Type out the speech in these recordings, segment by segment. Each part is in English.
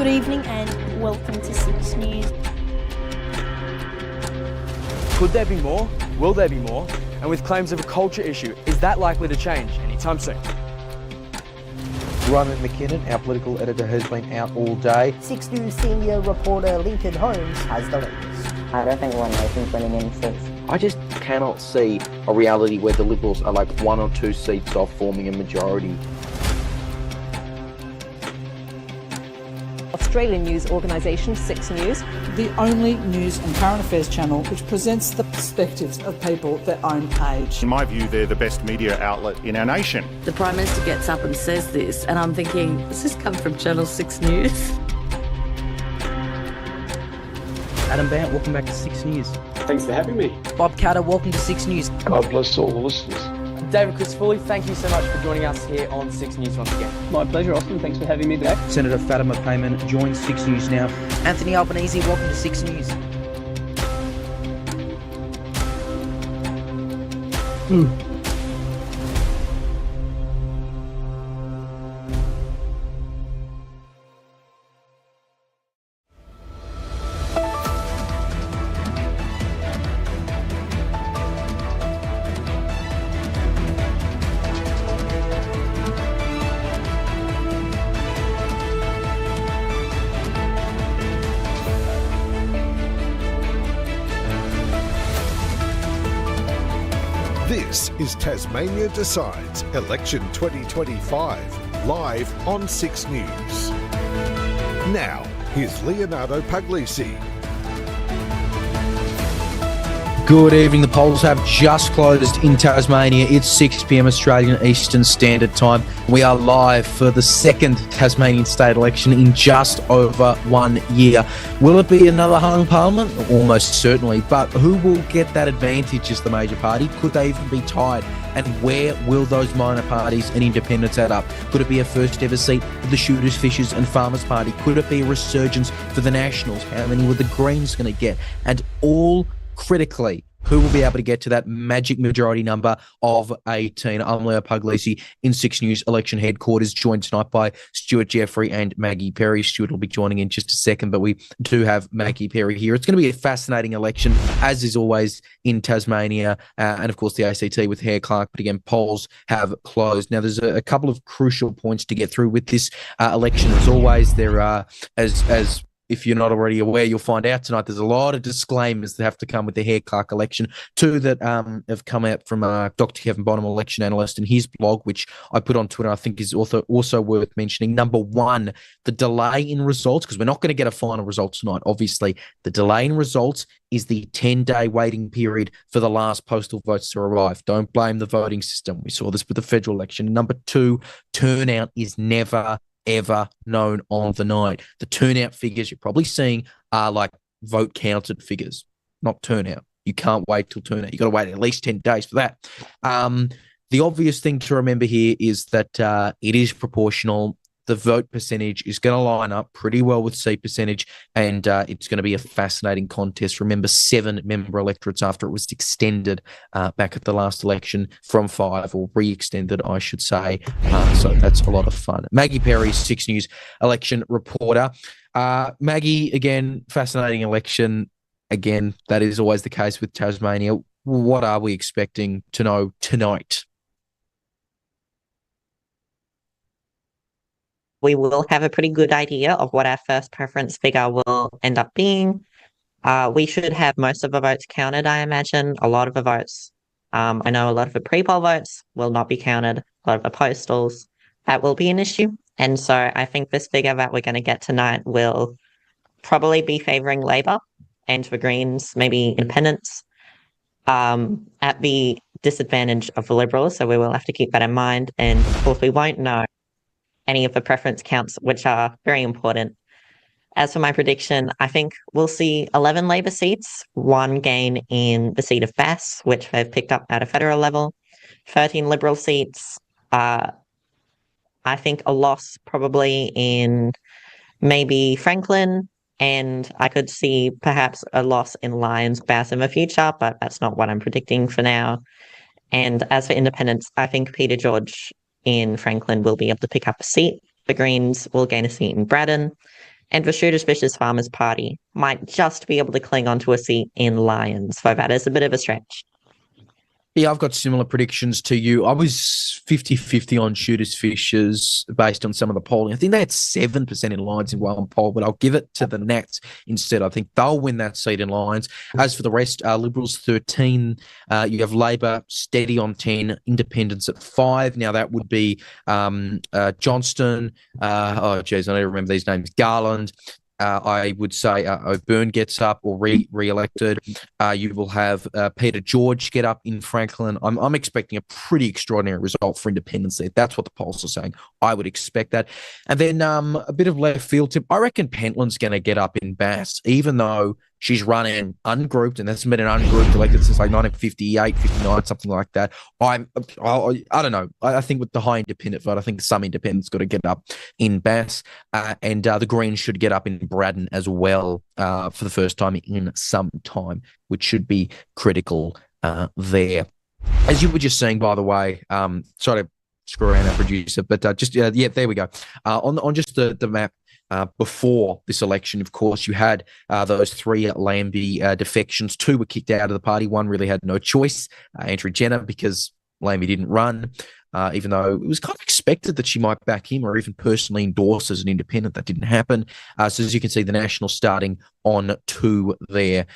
Good evening and welcome to Six News. Could there be more? Will there be more? And with claims of a culture issue, is that likely to change anytime soon? Ronan McKinnon, our political editor, has been out all day. Six News senior reporter Lincoln Holmes has the latest. I don't think One Nation's winning in 6. I just cannot see a reality where the Liberals are like 1 or 2 seats off forming a majority. Australian news organisation Six News, the only news and current affairs channel which presents the perspectives of people their own age. In my view, they're the best media outlet in our nation. The Prime Minister gets up and says this, and I'm thinking, does this come from Channel 6 News? Adam Bandt, welcome back to Six News. Thanks for having me. Bob Carter, welcome to Six News. God bless all the listeners. David Christopherly, thank you so much for joining us here on Six News once again. My pleasure, Austin. Thanks for having me back. Senator Fatima Payman joins Six News now. Anthony Albanese, welcome to Six News. This is Tasmania Decides Election 2025, live on Six News. Now, here's Leonardo Puglisi. Good evening. The polls have just closed in Tasmania. It's 6 p.m. Australian Eastern Standard Time. We are live for the second Tasmanian state election in just over 1 year. Will it be another hung parliament? Almost certainly. But who will get that advantage as the major party? Could they even be tied? And where will those minor parties and independents add up? Could it be a first ever seat for the Shooters, Fishers and Farmers Party? Could it be a resurgence for the Nationals? How many were the Greens going to get? And all critically, who will be able to get to that magic majority number of 18? I'm Leo Puglisi in Six News election headquarters, joined tonight by Stuart Jeffrey and Maggie Perry. Stuart will be joining in just a second, but we do have Maggie Perry here. It's going to be a fascinating election, as is always in Tasmania, and of course the ACT with Hare Clark, but again, polls have closed. Now, there's a couple of crucial points to get through with this election. As always, there are, as if you're not already aware, you'll find out tonight there's a lot of disclaimers that have to come with the Hare Clark election. Two that have come out from Dr. Kevin Bonham, election analyst, in his blog, which I put on Twitter, I think is also worth mentioning. Number one, the delay in results, because we're not going to get a final result tonight, obviously. The delay in results is the 10-day waiting period for the last postal votes to arrive. Don't blame the voting system. We saw this with the federal election. Number two, turnout is never ever known on the night. The turnout figures you're probably seeing are like vote counted figures, not turnout. You can't wait till turnout. You got to wait at least 10 days for that. The obvious thing to remember here is that it is proportional. The vote percentage is going to line up pretty well with seat percentage, and it's going to be a fascinating contest. Remember, 7 member electorates after it was extended back at the last election from 5, or re-extended, I should say. So that's a lot of fun. Maggie Perry, Six News election reporter. Maggie, again, fascinating election. Again, that is always the case with Tasmania. What are we expecting to know tonight? We will have a pretty good idea of what our first preference figure will end up being. We should have most of the votes counted, I imagine. A lot of the votes. I know a lot of the pre-poll votes will not be counted. A lot of the postals, that will be an issue. And so I think this figure that we're going to get tonight will probably be favouring Labor and the Greens, maybe independents, at the disadvantage of the Liberals. So we will have to keep that in mind. And of course, we won't know any of the preference counts, which are very important. As for my prediction, I think we'll see 11 Labor seats, 1 gain in the seat of Bass, which they've picked up at a federal level, 13 Liberal seats. I think a loss probably in maybe Franklin, and I could see perhaps a loss in Lyons Bass in the future, but that's not what I'm predicting for now. And as for independents, I think Peter George in Franklin will be able to pick up a seat. The Greens will gain a seat in Braddon, And the Shooters Fishers Farmers Party might just be able to cling onto a seat in Lions, so that is a bit of a stretch. Yeah, I've got similar predictions to you. I was 50-50 on Shooters Fishers based on some of the polling. I think they had 7% in Lions in one poll, but I'll give it to the Nats instead. I think they'll win that seat in Lions. As for the rest, Liberals 13, you have Labor steady on 10, Independents at 5. Now that would be Johnston, I need to remember these names, Garland, I would say O'Byrne gets up or re-elected. You will have Peter George get up in Franklin. I'm expecting a pretty extraordinary result for independents there. That's what the polls are saying. I would expect that. And then a bit of left field tip. I reckon Pentland's going to get up in Bass, even though she's running ungrouped, and that's been an ungrouped elected since like 1958, 59, something like that. I don't know. I think with the high independent vote, I think some independents got to get up in Bass, and the Greens should get up in Braddon as well for the first time in some time, which should be critical there. As you were just saying, by the way, sorry to screw around our producer, but there we go. On just the map. Before this election, of course, you had those 3 Lambie defections. 2 were kicked out of the party. 1 really had no choice, Andrew Jenner, because Lambie didn't run, even though it was kind of expected that she might back him or even personally endorse as an independent. That didn't happen. So as you can see, the Nationals starting on 2 there,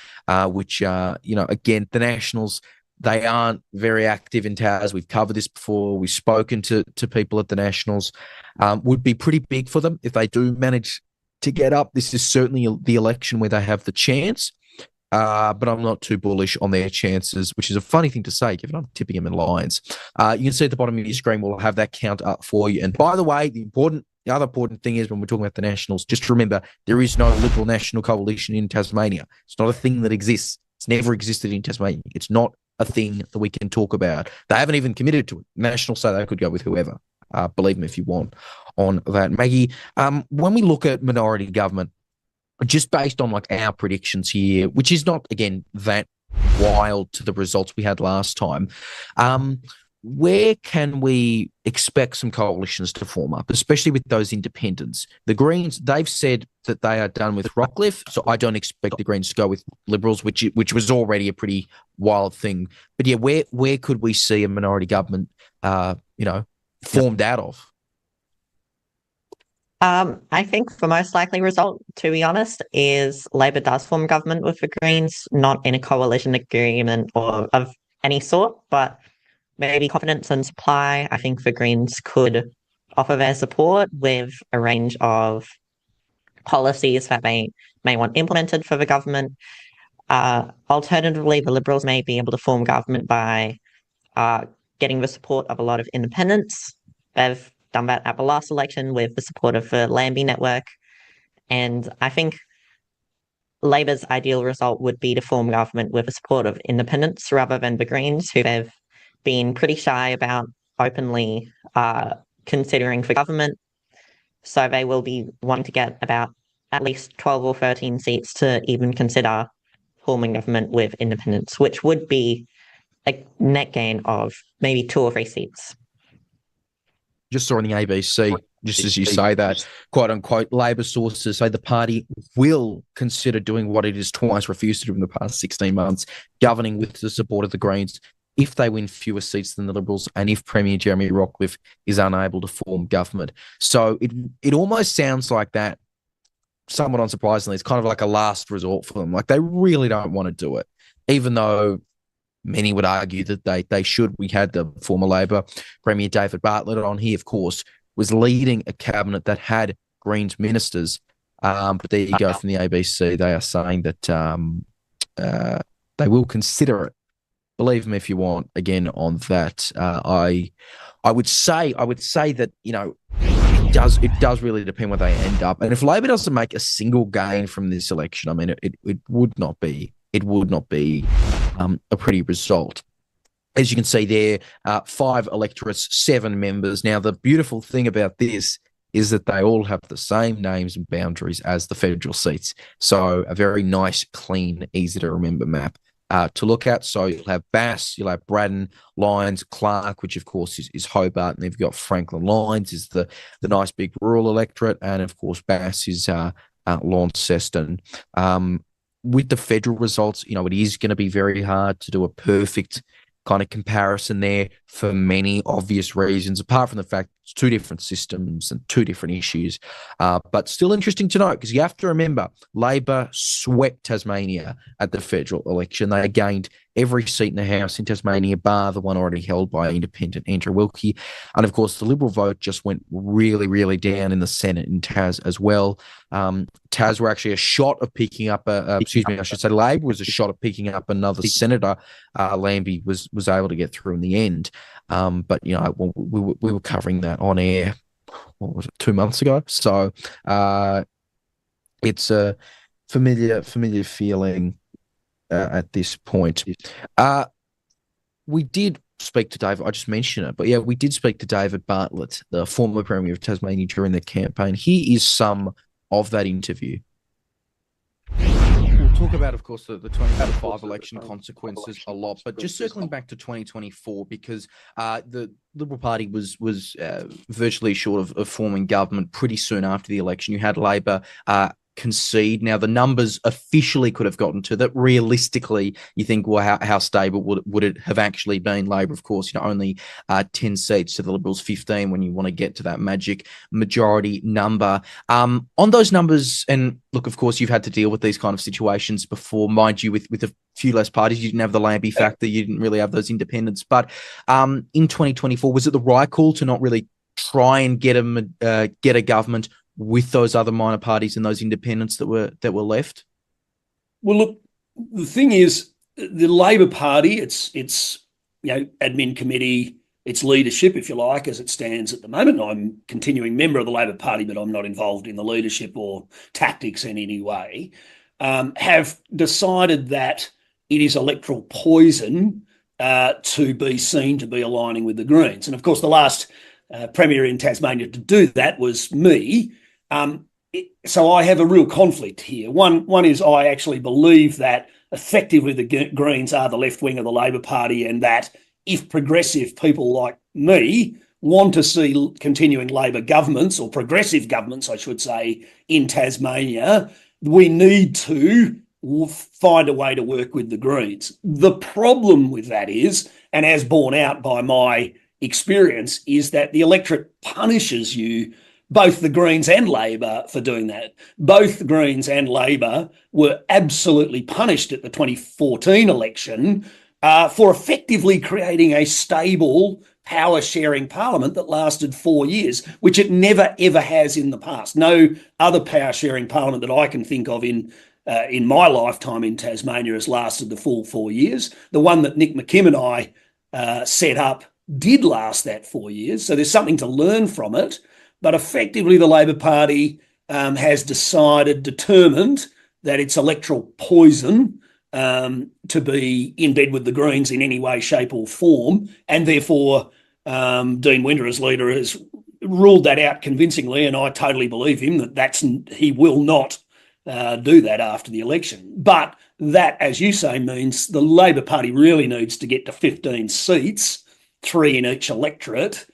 which, again, the Nationals, they aren't very active in TAS. We've covered this before. We've spoken to people at the Nationals. Would be pretty big for them if they do manage to get up. This is certainly the election where they have the chance, but I'm not too bullish on their chances, which is a funny thing to say, given I'm tipping them in Lions. You can see at the bottom of your screen, we'll have that count up for you. And by the way, the other important thing is when we're talking about the Nationals, just remember there is no Liberal National Coalition in Tasmania. It's not a thing that exists. It's never existed in Tasmania. It's not a thing that we can talk about. They haven't even committed to it. Nationals say they could go with whoever. Believe me if you want on that. Maggie, when we look at minority government, just based on like our predictions here, which is not, again, that wild to the results we had last time, where can we expect some coalitions to form up, especially with those independents? The Greens, they've said that they are done with Rockliff, so I don't expect the Greens to go with Liberals, which was already a pretty wild thing. But yeah, where could we see a minority government, formed out of? I think the most likely result, to be honest, is Labor does form government with the Greens, not in a coalition agreement or of any sort, but maybe confidence and supply. I think the Greens could offer their support with a range of policies that they may want implemented for the government. Alternatively, the Liberals may be able to form government by getting the support of a lot of independents. They've done that at the last election with the support of the Lambie network. And I think Labor's ideal result would be to form government with the support of independents rather than the Greens, who they've been pretty shy about openly considering for government. So they will be wanting to get about at least 12 or 13 seats to even consider forming government with independents, which would be a net gain of maybe 2 or 3 seats. Just saw in the ABC, just as you say that, quote unquote, Labor sources say the party will consider doing what it has twice refused to do in the past 16 months, governing with the support of the Greens, if they win fewer seats than the Liberals and if Premier Jeremy Rockliff is unable to form government. So it almost sounds like that, somewhat unsurprisingly, it's kind of like a last resort for them. Like they really don't want to do it, even though many would argue that they should. We had the former Labor Premier David Bartlett on. He, of course, was leading a cabinet that had Greens ministers. But there you go from the ABC. They are saying that they will consider it. Believe me if you want. Again, on that, I would say that it does really depend where they end up. And if Labor doesn't make a single gain from this election, I mean, it would not be a pretty result. As you can see there, 5 electorates, 7 members. Now, the beautiful thing about this is that they all have the same names and boundaries as the federal seats. So a very nice, clean, easy to remember map to look at. So you'll have Bass, you'll have Braddon, Lions, Clark, which of course is Hobart, and then you've got Franklin. Lions is the nice big rural electorate, and of course Bass is Launceston. With the federal results, it is going to be very hard to do a perfect kind of comparison there for many obvious reasons, apart from the fact it's two different systems and two different issues. But still interesting to note, because you have to remember, Labor swept Tasmania at the federal election. They gained every seat in the House in Tasmania, bar the one already held by independent Andrew Wilkie. And of course, the Liberal vote just went really, really down in the Senate in Tas as well. Tas were actually a shot of picking up Labor was a shot of picking up another senator. Lambie was able to get through in the end. But we were covering that on air, what was it, 2 months ago? So it's a familiar feeling at this point. We did speak to David, I just mentioned it, but yeah, we did speak to David Bartlett, the former Premier of Tasmania, during the campaign. Here is some of that interview. We'll talk about, of course, the 2025 election consequences a lot, but just circling back to 2024, because the Liberal Party was virtually short of forming government pretty soon after the election. You had Labor concede. Now, the numbers officially could have gotten to that. Realistically, you think, well, how stable would it have actually been? Labor, of course, only 10 seats to the Liberals 15 when you want to get to that magic majority number. On those numbers, and look, of course, you've had to deal with these kind of situations before, mind you, with a few less parties. You didn't have the Lambie factor. You didn't really have those independents. But in 2024, was it the right call to not really try and get a government with those other minor parties and those independents that were left? Well, look, the thing is, the Labor Party, its admin committee, its leadership, if you like, as it stands at the moment. I'm a continuing member of the Labor Party, but I'm not involved in the leadership or tactics in any way, have decided that it is electoral poison to be seen to be aligning with the Greens. And of course, the last Premier in Tasmania to do that was me. So I have a real conflict here. One is I actually believe that effectively the Greens are the left wing of the Labor Party, and that if progressive people like me want to see continuing Labor governments, or progressive governments, I should say, in Tasmania, we need to find a way to work with the Greens. The problem with that is, and as borne out by my experience, is that the electorate punishes you, both the Greens and Labor, for doing that. Both the Greens and Labor were absolutely punished at the 2014 election for effectively creating a stable power-sharing parliament that lasted 4 years, which it never, ever has in the past. No other power-sharing parliament that I can think of in my lifetime in Tasmania has lasted the full 4 years. The one that Nick McKim and I set up did last that 4 years, so there's something to learn from it. But effectively, the Labor Party has determined that it's electoral poison to be in bed with the Greens in any way, shape or form. And therefore, Dean Winter as leader has ruled that out convincingly, and I totally believe him that he will not do that after the election. But that, as you say, means the Labor Party really needs to get to 15 seats, 3 in each electorate,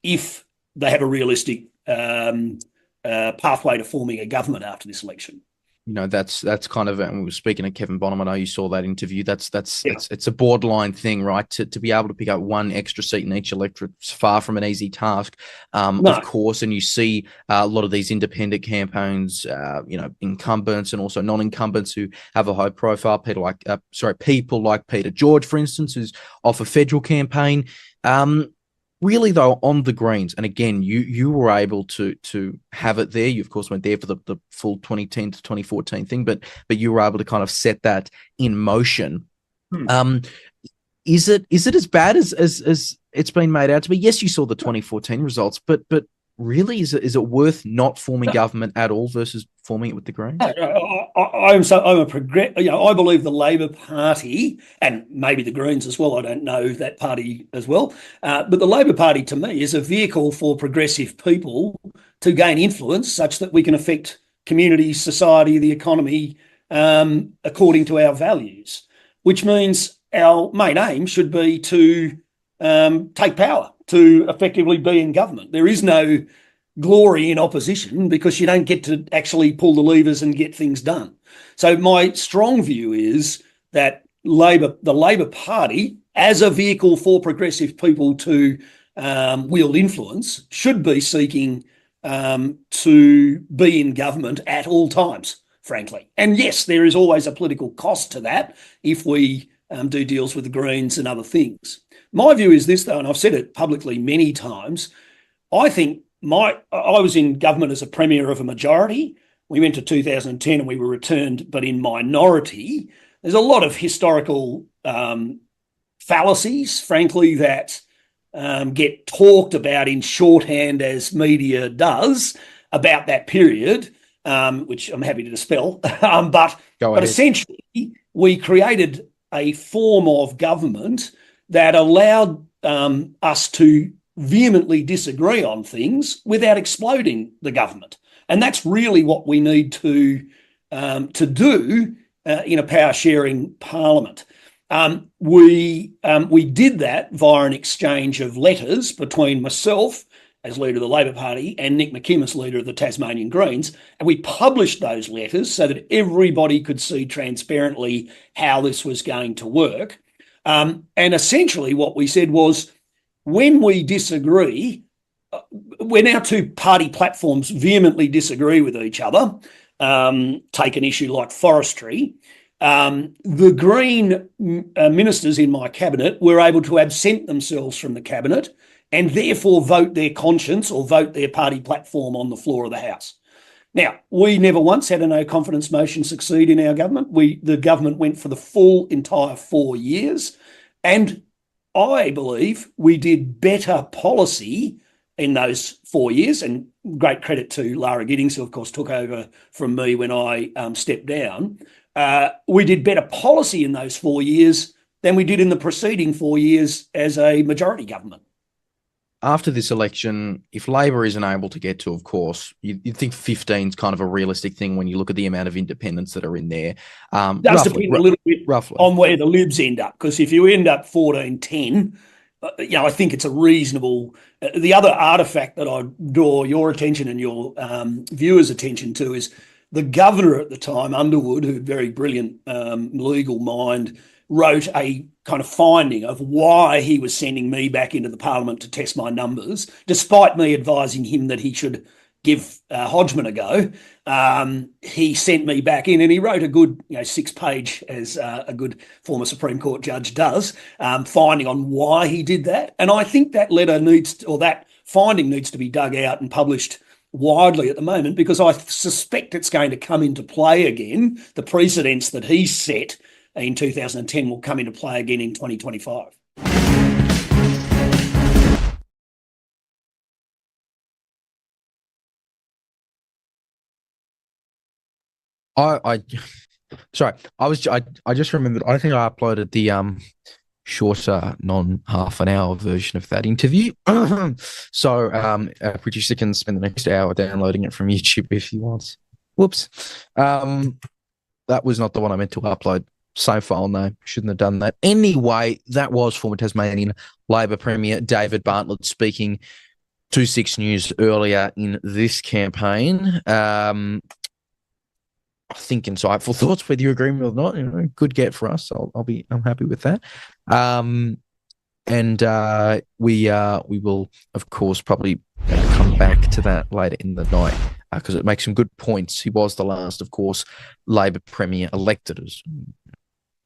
if they have a realistic pathway to forming a government after this election. That's kind of, and we were speaking to Kevin Bonham, I know you saw that interview. It's a borderline thing, right? To be able to pick up 1 extra seat in each electorate is far from an easy task, of course. And you see a lot of these independent campaigns, incumbents and also non-incumbents who have a high profile. People like Peter George, for instance, who's off a federal campaign. Really, though, on the Greens, and again, you were able to have it there. You, of course, went there for the full 2010 to 2014 thing, but you were able to kind of set that in motion. Is it as bad as it's been made out to be? Yes, you saw the 2014 results, but really, is it worth not forming government at all versus forming it with the Greens? I believe the Labor Party, and maybe the Greens as well, I don't know that party as well, but the Labor Party to me is a vehicle for progressive people to gain influence such that we can affect community, society, the economy according to our values, which means our main aim should be to take power, to effectively be in government. There is no glory in opposition because you don't get to actually pull the levers and get things done. So my strong view is that the Labor Party, as a vehicle for progressive people to wield influence, should be seeking to be in government at all times, frankly. And yes, there is always a political cost to that if we do deals with the Greens and other things. My view is this, though, and I've said it publicly many times, I think I was in government as a premier of a majority. We went to 2010 and we were returned, but in minority. There's a lot of historical fallacies, frankly, that get talked about in shorthand as media does about that period, which I'm happy to dispel. But essentially, we created a form of government that allowed us to vehemently disagree on things without exploding the government. And that's really what we need to do in a power-sharing parliament. We did that via an exchange of letters between myself as leader of the Labor Party and Nick McKim, leader of the Tasmanian Greens, and we published those letters so that everybody could see transparently how this was going to work. And essentially what we said was, when we disagree, when our two party platforms vehemently disagree with each other, take an issue like forestry, the Green ministers in my cabinet were able to absent themselves from the cabinet and therefore vote their conscience or vote their party platform on the floor of the House. Now, we never once had a no confidence motion succeed in our government. The government went for the full entire 4 years, and I believe we did better policy in those 4 years, and great credit to Lara Giddings, who of course took over from me when I stepped down. We did better policy in those 4 years than we did in the preceding 4 years as a majority government. After this election, if Labor isn't able to get to, of course, you'd think 15 is kind of a realistic thing when you look at the amount of independents that are in there. Does depend a little bit on where the Libs end up, because if you end up 14-10, I think it's a reasonable. The other artifact that I draw your attention and your viewers' attention to is the governor at the time, Underwood, who had a very brilliant legal mind, wrote a kind of finding of why he was sending me back into the parliament to test my numbers, despite me advising him that he should give Hodgman a go. He sent me back in and he wrote a good 6-page, as a good former Supreme Court judge does, finding on why he did that. And I think that that finding needs to be dug out and published widely at the moment, because I suspect it's going to come into play again. The precedents that he set in 2010 will come into play again in 2025. I just remembered. I think I uploaded the shorter, non-half an hour version of that interview. So our producer can spend the next hour downloading it from YouTube if he wants. Whoops. That was not the one I meant to upload. Same file name. Shouldn't have done that. Anyway, that was former Tasmanian Labor Premier David Bartlett speaking to 6 News earlier in this campaign. I think insightful thoughts, whether you agree with it or not. Good get for us. I'm happy with that. We will, of course, probably come back to that later in the night because it makes some good points. He was the last, of course, Labor Premier elected.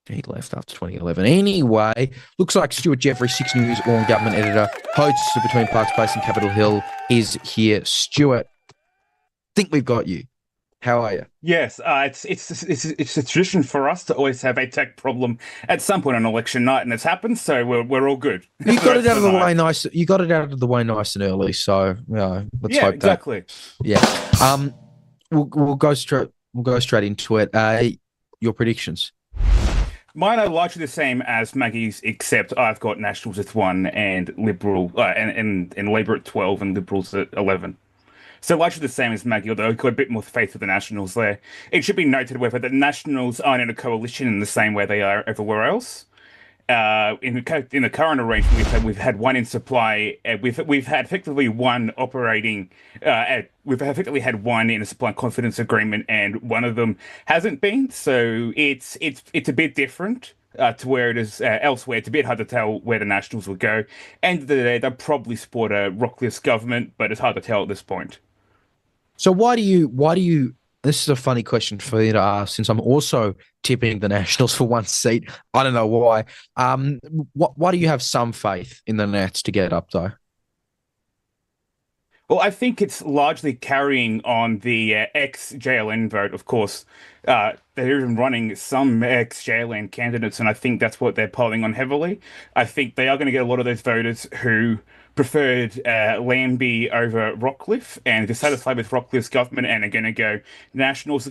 He left after 2011. Anyway, looks like Stuart Jeffrey, 6 News All Government Editor, host of Between Parks Place and Capitol Hill, is here. Stuart, think we've got you. How are you? Yes, it's a tradition for us to always have a tech problem at some point on election night, and it's happened, so we're all good. You got it out of the way nice. You got it out of the way nice and early. So let's hope exactly. That. Yeah. We'll go straight into it. Your predictions. Mine are largely the same as Maggie's, except I've got Nationals at 1 and Liberal and Labor at 12 and Liberals at 11. So largely the same as Maggie, although I've got a bit more faith with the Nationals there. It should be noted, however, that Nationals aren't in a coalition in the same way they are everywhere else. in the current arrangement, we've had one in supply. We've had effectively one operating. We've effectively had one in a supply confidence agreement, and one of them hasn't been. So it's a bit different to where it is elsewhere. It's a bit hard to tell where the Nationals will go. End of the day, they'll probably support a rockless government, but it's hard to tell at this point. So why do you? This is a funny question for you to ask, since I'm also tipping the Nationals for one seat. I don't know why. Why do you have some faith in the Nats to get up, though? Well, I think it's largely carrying on the ex-JLN vote. Of course, they're even running some ex-JLN candidates, and I think that's what they're polling on heavily. I think they are going to get a lot of those voters who preferred Lambie over Rockliff and dissatisfied with Rockliff's government and are going to go Nationals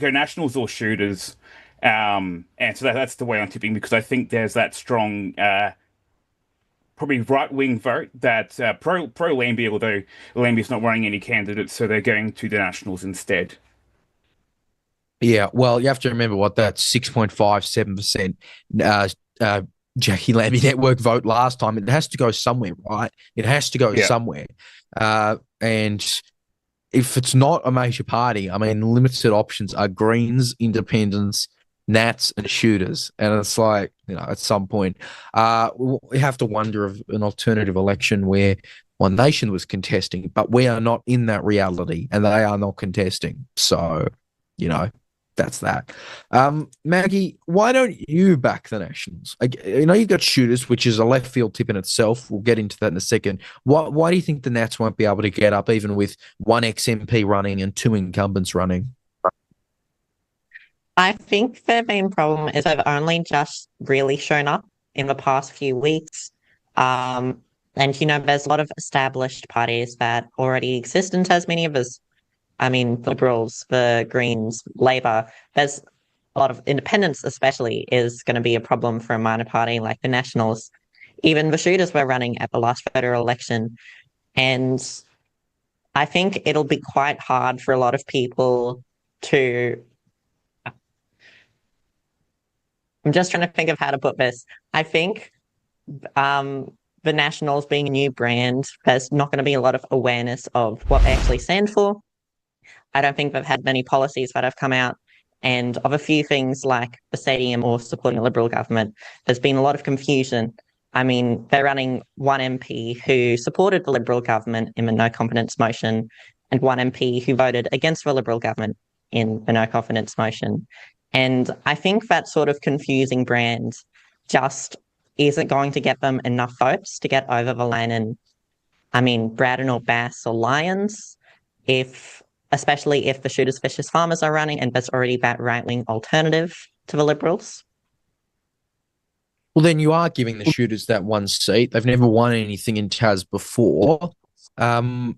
or Shooters. And so that's the way I'm tipping, because I think there's that strong probably right-wing vote that pro Lambie, although Lambie's not running any candidates, so they're going to the Nationals instead. Yeah, well, you have to remember what that 6.57% Jackie Lambie network vote last time. It has to go somewhere, right? It has to go somewhere. And if it's not a major party, I mean, limited options are Greens, Independents, Nats, and Shooters. And it's like, at some point, we have to wonder of an alternative election where One Nation was contesting, but we are not in that reality, and they are not contesting. So, that's that. Maggie, why don't you back the Nationals? You've got Shooters, which is a left field tip in itself. We'll get into that in a second. Why do you think the Nats won't be able to get up, even with one ex-MP running and two incumbents running? I think their main problem is they've only just really shown up in the past few weeks. And, there's a lot of established parties that already exist in Tasmania. There's the Liberals, the Greens, Labor. There's a lot of independents, especially, is going to be a problem for a minor party like the Nationals. Even the Shooters were running at the last federal election. And I think it'll be quite hard for a lot of people to... I'm just trying to think of how to put this. I think the Nationals being a new brand, there's not going to be a lot of awareness of what they actually stand for. I don't think they've had many policies that have come out, and of a few things like the stadium or supporting a Liberal government, there's been a lot of confusion. They're running one MP who supported the Liberal government in the no confidence motion, and one MP who voted against the Liberal government in the no confidence motion. And I think that sort of confusing brand just isn't going to get them enough votes to get over the line in, Braddon or Bass or Lyons, especially if the Shooters, Fishers, Farmers are running, and there's already that right-wing alternative to the Liberals. Well, then you are giving the Shooters that one seat. They've never won anything in Tas before. I'm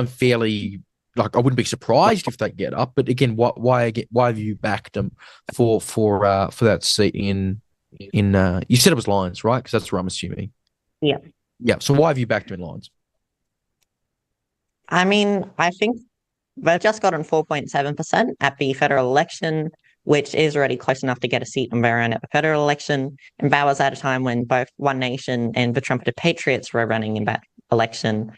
fairly... I wouldn't be surprised if they get up, but again, why have you backed them for that seat in you said it was Lions, right? Because that's where I'm assuming. Yeah. So why have you backed them in Lions? I think they've just gotten 4.7% at the federal election, which is already close enough to get a seat in Barron at the federal election. And that was at a time when both One Nation and the Trumpeter Patriots were running in that election.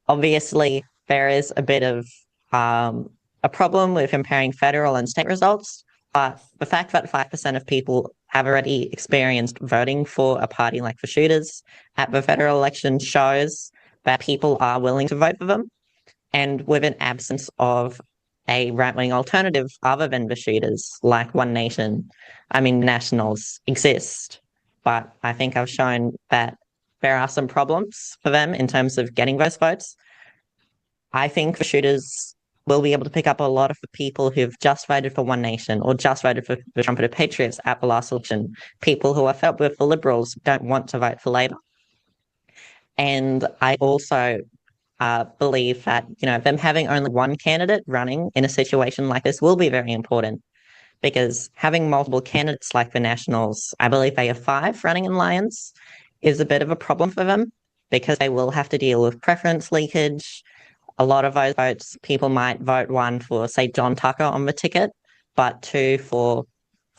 Obviously, there is a bit of a problem with comparing federal and state results, but the fact that 5% of people have already experienced voting for a party like the Shooters at the federal election shows that people are willing to vote for them. And with an absence of a right-wing alternative other than the Shooters, like One Nation, Nationals exist. But I think I've shown that there are some problems for them in terms of getting those votes. I think the Shooters will be able to pick up a lot of the people who've just voted for One Nation or just voted for the Trumpeter Patriots at the last election. People who are felt with the Liberals don't want to vote for Labor. And I also believe that, them having only one candidate running in a situation like this will be very important, because having multiple candidates like the Nationals, I believe they have 5 running in Lions, is a bit of a problem for them, because they will have to deal with preference leakage. A lot of those votes, people might vote 1 for, say, John Tucker on the ticket, but 2 for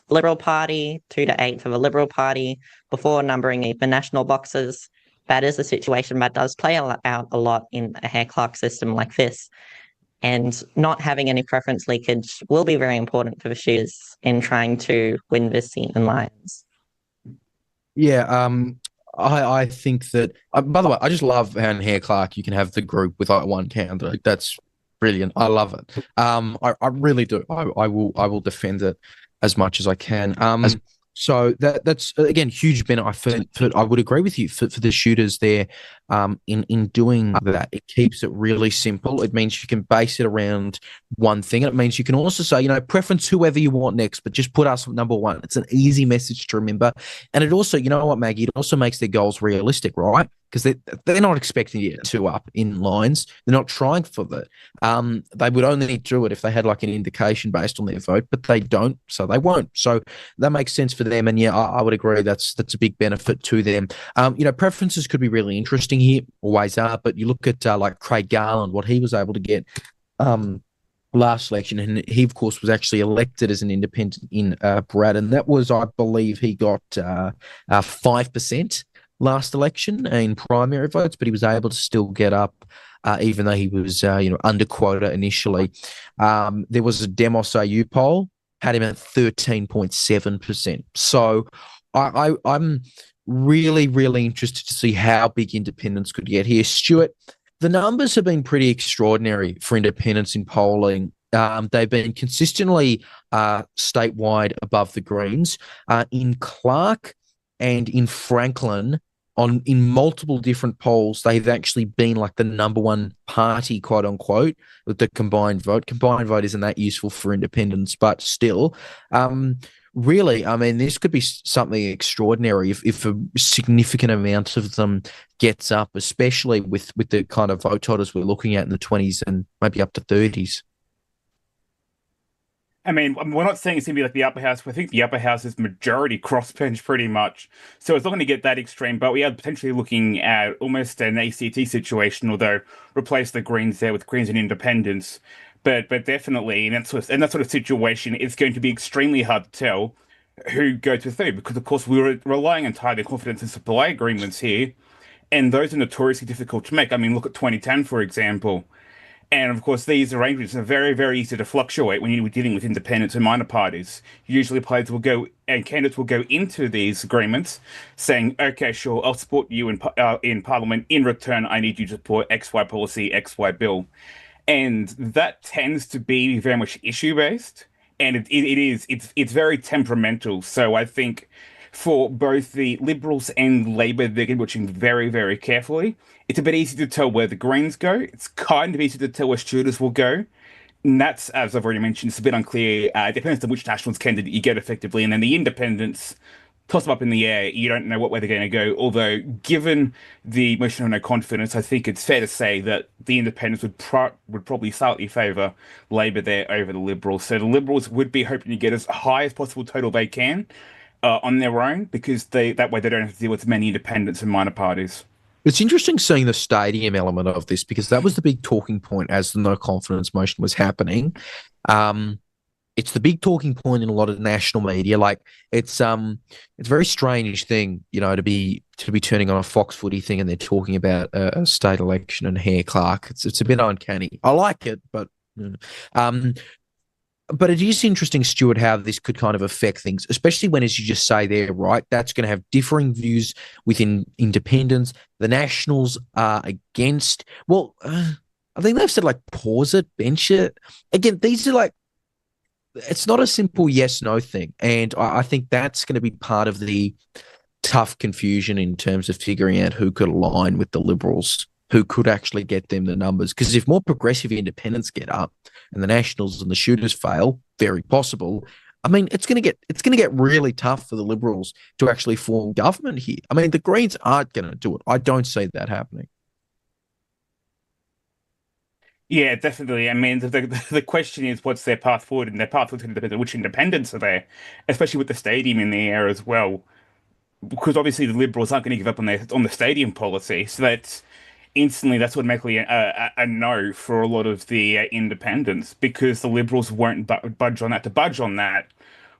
Liberal Party, 2 to 8 for the Liberal Party, before numbering even national boxes. That is a situation that does play out a lot in a hair clerk system like this. And not having any preference leakage will be very important for the shooters in trying to win this seat in Lions. Yeah, I think that. By the way, I just love how in Hair Clark you can have the group with like one candidate. That's brilliant. I love it. I really do. I will defend it as much as I can. So that's again huge benefit. I would agree with you for the shooters there. In doing that, it keeps it really simple. It means you can base it around one thing. It means you can also say, preference whoever you want next, but just put us at number one. It's an easy message to remember, and it also, you know what, Maggie, it also makes their goals realistic, right? Because they're not expecting to get 2 up in lines. They're not trying for that. They would only do it if they had like an indication based on their vote, but they don't, so they won't. So that makes sense for them. And yeah, I would agree that's a big benefit to them. Preferences could be really interesting here, always are. But you look at like Craig Garland, what he was able to get last election, and he of course was actually elected as an independent in Brad, and that was, I believe, he got 5%. Last election in primary votes, but he was able to still get up, even though he was, under quota initially. There was a Demos AU poll, had him at 13.7%. So I'm really, really interested to see how big independents could get here. Stuart, the numbers have been pretty extraordinary for independents in polling. They've been consistently statewide above the Greens. In Clark and in Franklin, in multiple different polls, they've actually been like the number one party, quote unquote, with the combined vote. Combined vote isn't that useful for independents, but still, really, I mean, this could be something extraordinary if a significant amount of them gets up, especially with the kind of vote totals we're looking at in the 20s and maybe up to 30s. I mean, we're not saying it's going to be like the upper house. I think the upper house is majority crossbench pretty much. So it's not going to get that extreme, but we are potentially looking at almost an ACT situation, although replace the Greens there with Greens and Independents. But definitely in that sort of situation, it's going to be extremely hard to tell who goes with who, because of course we're relying entirely on confidence and supply agreements here, and those are notoriously difficult to make. I mean, look at 2010, for example. And of course, these arrangements are very, very easy to fluctuate when you're dealing with independents and minor parties. Usually candidates will go into these agreements saying, okay, sure, I'll support you in Parliament. In return, I need you to support XY policy, XY bill. And that tends to be very much issue-based. And it's very temperamental. So I think for both the Liberals and Labor, they're going to be watching very, very carefully. It's a bit easy to tell where the Greens go. It's kind of easy to tell where shooters will go. And that's, as I've already mentioned, it's a bit unclear. It depends on which Nationals candidate you get effectively. And then the independents, toss them up in the air. You don't know what way they're going to go. Although, given the motion of no confidence, I think it's fair to say that the independents would probably slightly favour Labor there over the Liberals. So the Liberals would be hoping to get as high as possible total they can on their own, because that way they don't have to deal with many independents and minor parties. It's interesting seeing the stadium element of this, because that was the big talking point as the no confidence motion was happening. It's the big talking point in a lot of national media. Like it's a very strange thing, to be turning on a Fox Footy thing and they're talking about a state election and Hare Clark. It's a bit uncanny. I like it, but it is interesting, Stuart, how this could kind of affect things, especially when, as you just say there, right, that's going to have differing views within independents. The Nationals are against, I think they've said like pause it, bench it. Again, these are like, it's not a simple yes-no thing. And I think that's going to be part of the tough confusion in terms of figuring out who could align with the Liberals, who could actually get them the numbers. Because if more progressive independents get up and the Nationals and the shooters fail, very possible. I mean, it's going to get really tough for the Liberals to actually form government here. I mean, the Greens aren't going to do it. I don't see that happening. Yeah, definitely. I mean, the question is, what's their path forward? And their path forward is going to depend on which independents are there, especially with the stadium in the air as well. Because obviously the Liberals aren't going to give up on the stadium policy, so that's automatically a no for a lot of the independents, because the Liberals won't budge on that. To budge on that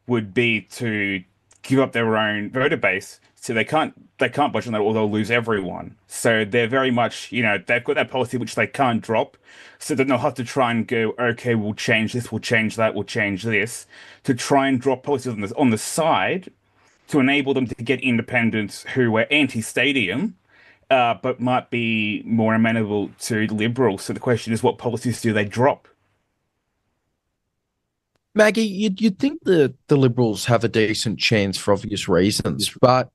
would be to give up their own voter base, so they can't budge on that, or they'll lose everyone. So they're very much, they've got that policy which they can't drop, so then they'll have to try and go, okay, we'll change this, we'll change that, we'll change this, to try and drop policies on the side to enable them to get independents who were anti-stadium, but might be more amenable to liberals. So the question is, what policies do they drop? Maggie, you'd think the Liberals have a decent chance for obvious reasons, but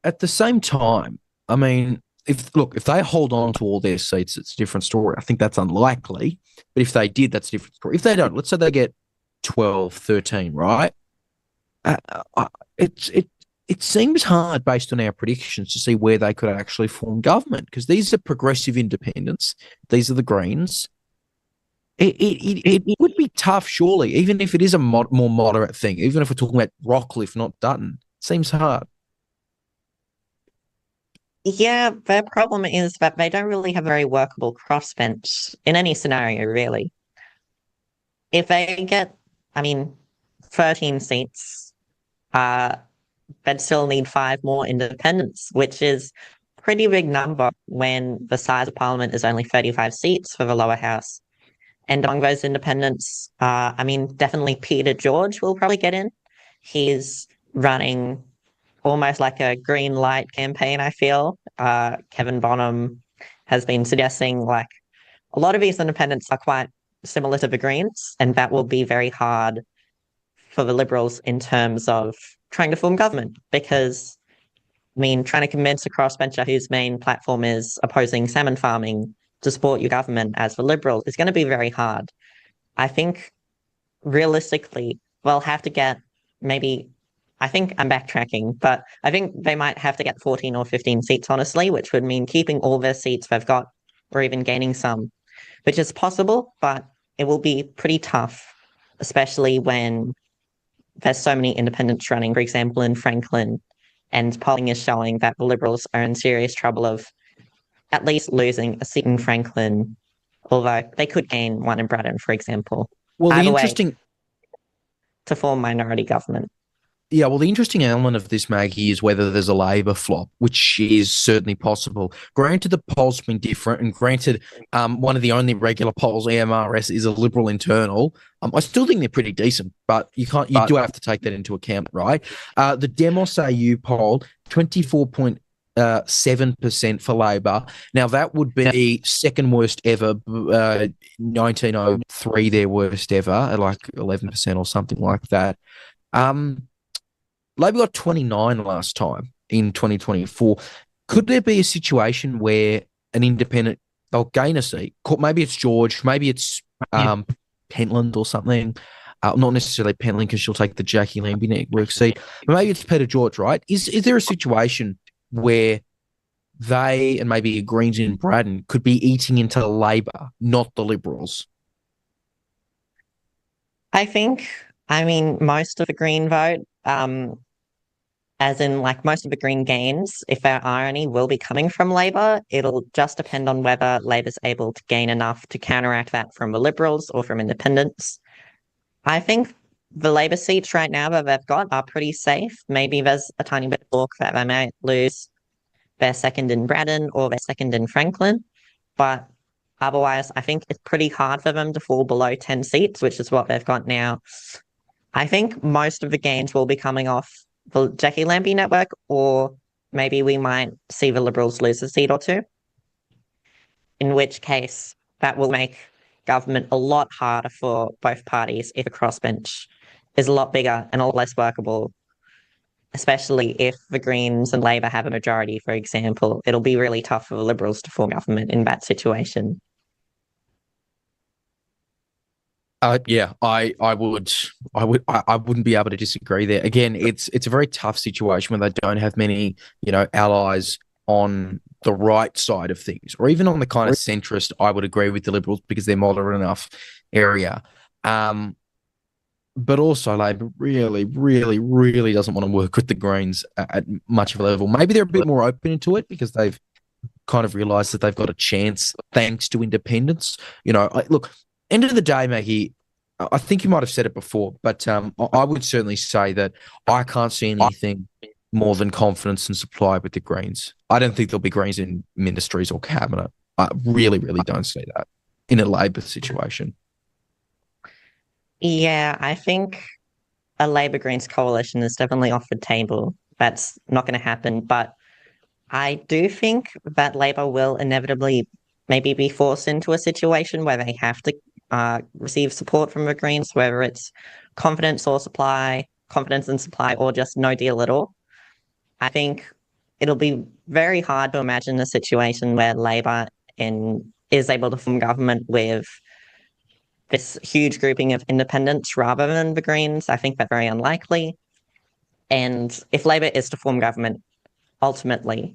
at the same time, I mean, if they hold on to all their seats, it's a different story. I think that's unlikely, but if they did, that's a different story. If they don't, let's say they get 12, 13, right? It seems hard based on our predictions to see where they could actually form government, because these are progressive independents. These are the Greens. It would be tough, surely, even if it is a more moderate thing, even if we're talking about Rockliff, not Dutton. It seems hard. Yeah, their problem is that they don't really have a very workable crossbench in any scenario, really. If they get, 13 seats, they'd still need 5 more independents, which is a pretty big number when the size of Parliament is only 35 seats for the lower house. And among those independents, definitely Peter George will probably get in. He's running almost like a green light campaign, I feel. Kevin Bonham has been suggesting, like, a lot of these independents are quite similar to the Greens, and that will be very hard for the Liberals in terms of trying to form government, because, trying to convince a crossbencher whose main platform is opposing salmon farming to support your government as the Liberal is going to be very hard. I think, realistically, they'll have to get I think I'm backtracking, but I think they might have to get 14 or 15 seats, honestly, which would mean keeping all their seats they've got, or even gaining some, which is possible, but it will be pretty tough, especially when there's so many independents running, for example, in Franklin, and polling is showing that the Liberals are in serious trouble of at least losing a seat in Franklin, although they could gain one in Braddon, for example. Well, Either way, to form minority government. Yeah, well, the interesting element of this, Maggie, is whether there's a Labor flop, which is certainly possible. Granted, the polls have been different, and granted, one of the only regular polls, EMRS, is a Liberal internal. I still think they're pretty decent, but you do have to take that into account, right? The Demos AU poll, 24.7% for Labor. Now, that would be second worst ever. 1903, their worst ever, at like 11% or something like that. Labor got 29 last time in 2024. Could there be a situation where an independent, they'll gain a seat? Maybe it's George, maybe it's Pentland or something. Not necessarily Pentland, because she'll take the Jackie Lambie network seat. But maybe it's Peter George, right? Is there a situation where they and maybe Greens in Braddon could be eating into Labor, not the Liberals? I think, most of the Green vote, as in, like, most of the Green gains, if there are any, will be coming from Labor. It'll just depend on whether Labor's able to gain enough to counteract that from the Liberals or from independents. I think the Labor seats right now that they've got are pretty safe. Maybe there's a tiny bit of talk that they might lose their second in Braddon or their second in Franklin, but otherwise, I think it's pretty hard for them to fall below 10 seats, which is what they've got now. I think most of the gains will be coming off the Jackie Lambie network, or maybe we might see the Liberals lose a seat or two, in which case that will make government a lot harder for both parties if a crossbench is a lot bigger and a lot less workable, especially if the Greens and Labor have a majority, for example. It'll be really tough for the Liberals to form government in that situation. Yeah, I wouldn't be able to disagree there. Again, it's a very tough situation when they don't have many, allies on the right side of things, or even on the kind of centrist. I would agree with the Liberals because they're moderate enough area. But also Labor really, really, really doesn't want to work with the Greens at much of a level. Maybe they're a bit more open to it because they've kind of realised that they've got a chance thanks to independence. Look, end of the day, Maggie, I think you might have said it before, but I would certainly say that I can't see anything more than confidence and supply with the Greens. I don't think there'll be Greens in ministries or cabinet. I really, really don't see that in a Labor situation. Yeah, I think a Labor Greens coalition is definitely off the table. That's not going to happen. But I do think that Labor will inevitably maybe be forced into a situation where they have to receive support from the Greens, whether it's confidence and supply, or just no deal at all. I think it'll be very hard to imagine a situation where Labor is able to form government with this huge grouping of independents rather than the Greens. I think that's very unlikely. And if Labor is to form government, ultimately,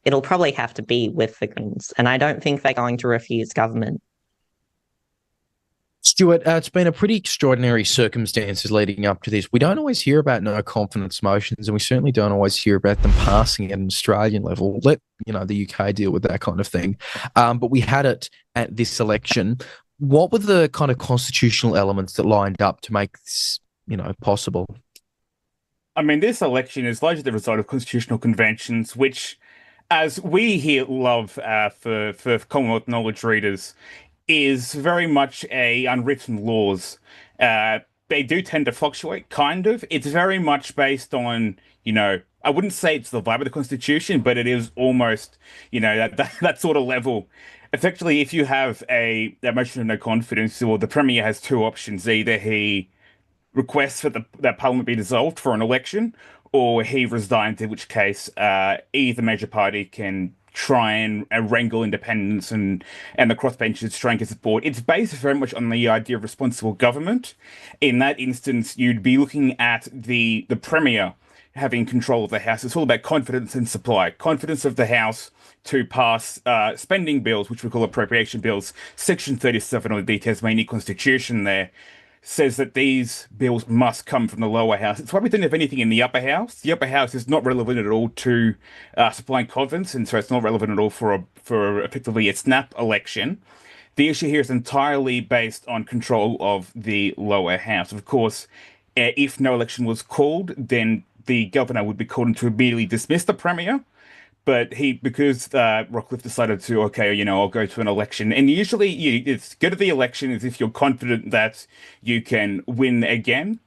it'll probably have to be with the Greens. And I don't think they're going to refuse government. Stuart, it's been a pretty extraordinary circumstances leading up to this. We don't always hear about no confidence motions, and we certainly don't always hear about them passing at an Australian level. Let the UK deal with that kind of thing. But we had it at this election. What were the kind of constitutional elements that lined up to make this, possible? I mean, this election is largely the result of constitutional conventions, which, as we here love for Commonwealth knowledge readers, is very much a unwritten laws. They do tend to fluctuate, kind of. It's very much based on, I wouldn't say it's the vibe of the Constitution, but it is almost, that sort of level. Effectively, if you have a motion of no confidence, or the Premier has two options: either he requests that Parliament be dissolved for an election, or he resigns, in which case either major party can try and wrangle independence and the crossbenchers try and get support. It's based very much on the idea of responsible government. In that instance, you'd be looking at the Premier having control of the House. It's all about confidence and supply. Confidence of the House to pass spending bills, which we call appropriation bills. Section 37 of the Tasmanian Constitution there says that these bills must come from the lower house. It's why we don't have anything in the upper house. The upper house is not relevant at all to supplying confidence, and so it's not relevant at all for effectively a snap election. The issue here is entirely based on control of the lower house. Of course, if no election was called, then the governor would be called in to immediately dismiss the Premier. But because Rockliff decided to, I'll go to an election. And usually it's go to the election as if you're confident that you can win again.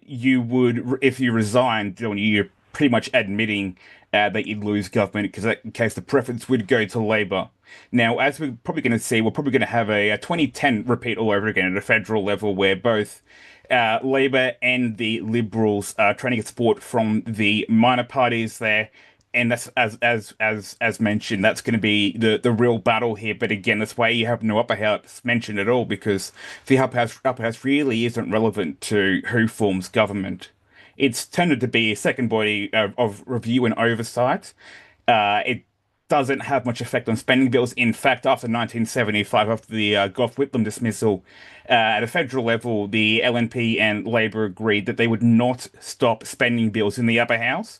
You would, if you resigned, you're pretty much admitting that you'd lose government, because in that case the preference would go to Labor. Now, as we're probably going to see, we're probably going to have a 2010 repeat all over again at a federal level, where both Labor and the Liberals are trying to get support from the minor parties there. And that's as mentioned, that's going to be the real battle here. But again, that's why you have no upper house mentioned at all, because the upper house really isn't relevant to who forms government. It's tended to be a second body of review and oversight. It doesn't have much effect on spending bills. In fact, after 1975, after the Gough Whitlam dismissal, at a federal level, the LNP and Labor agreed that they would not stop spending bills in the upper house.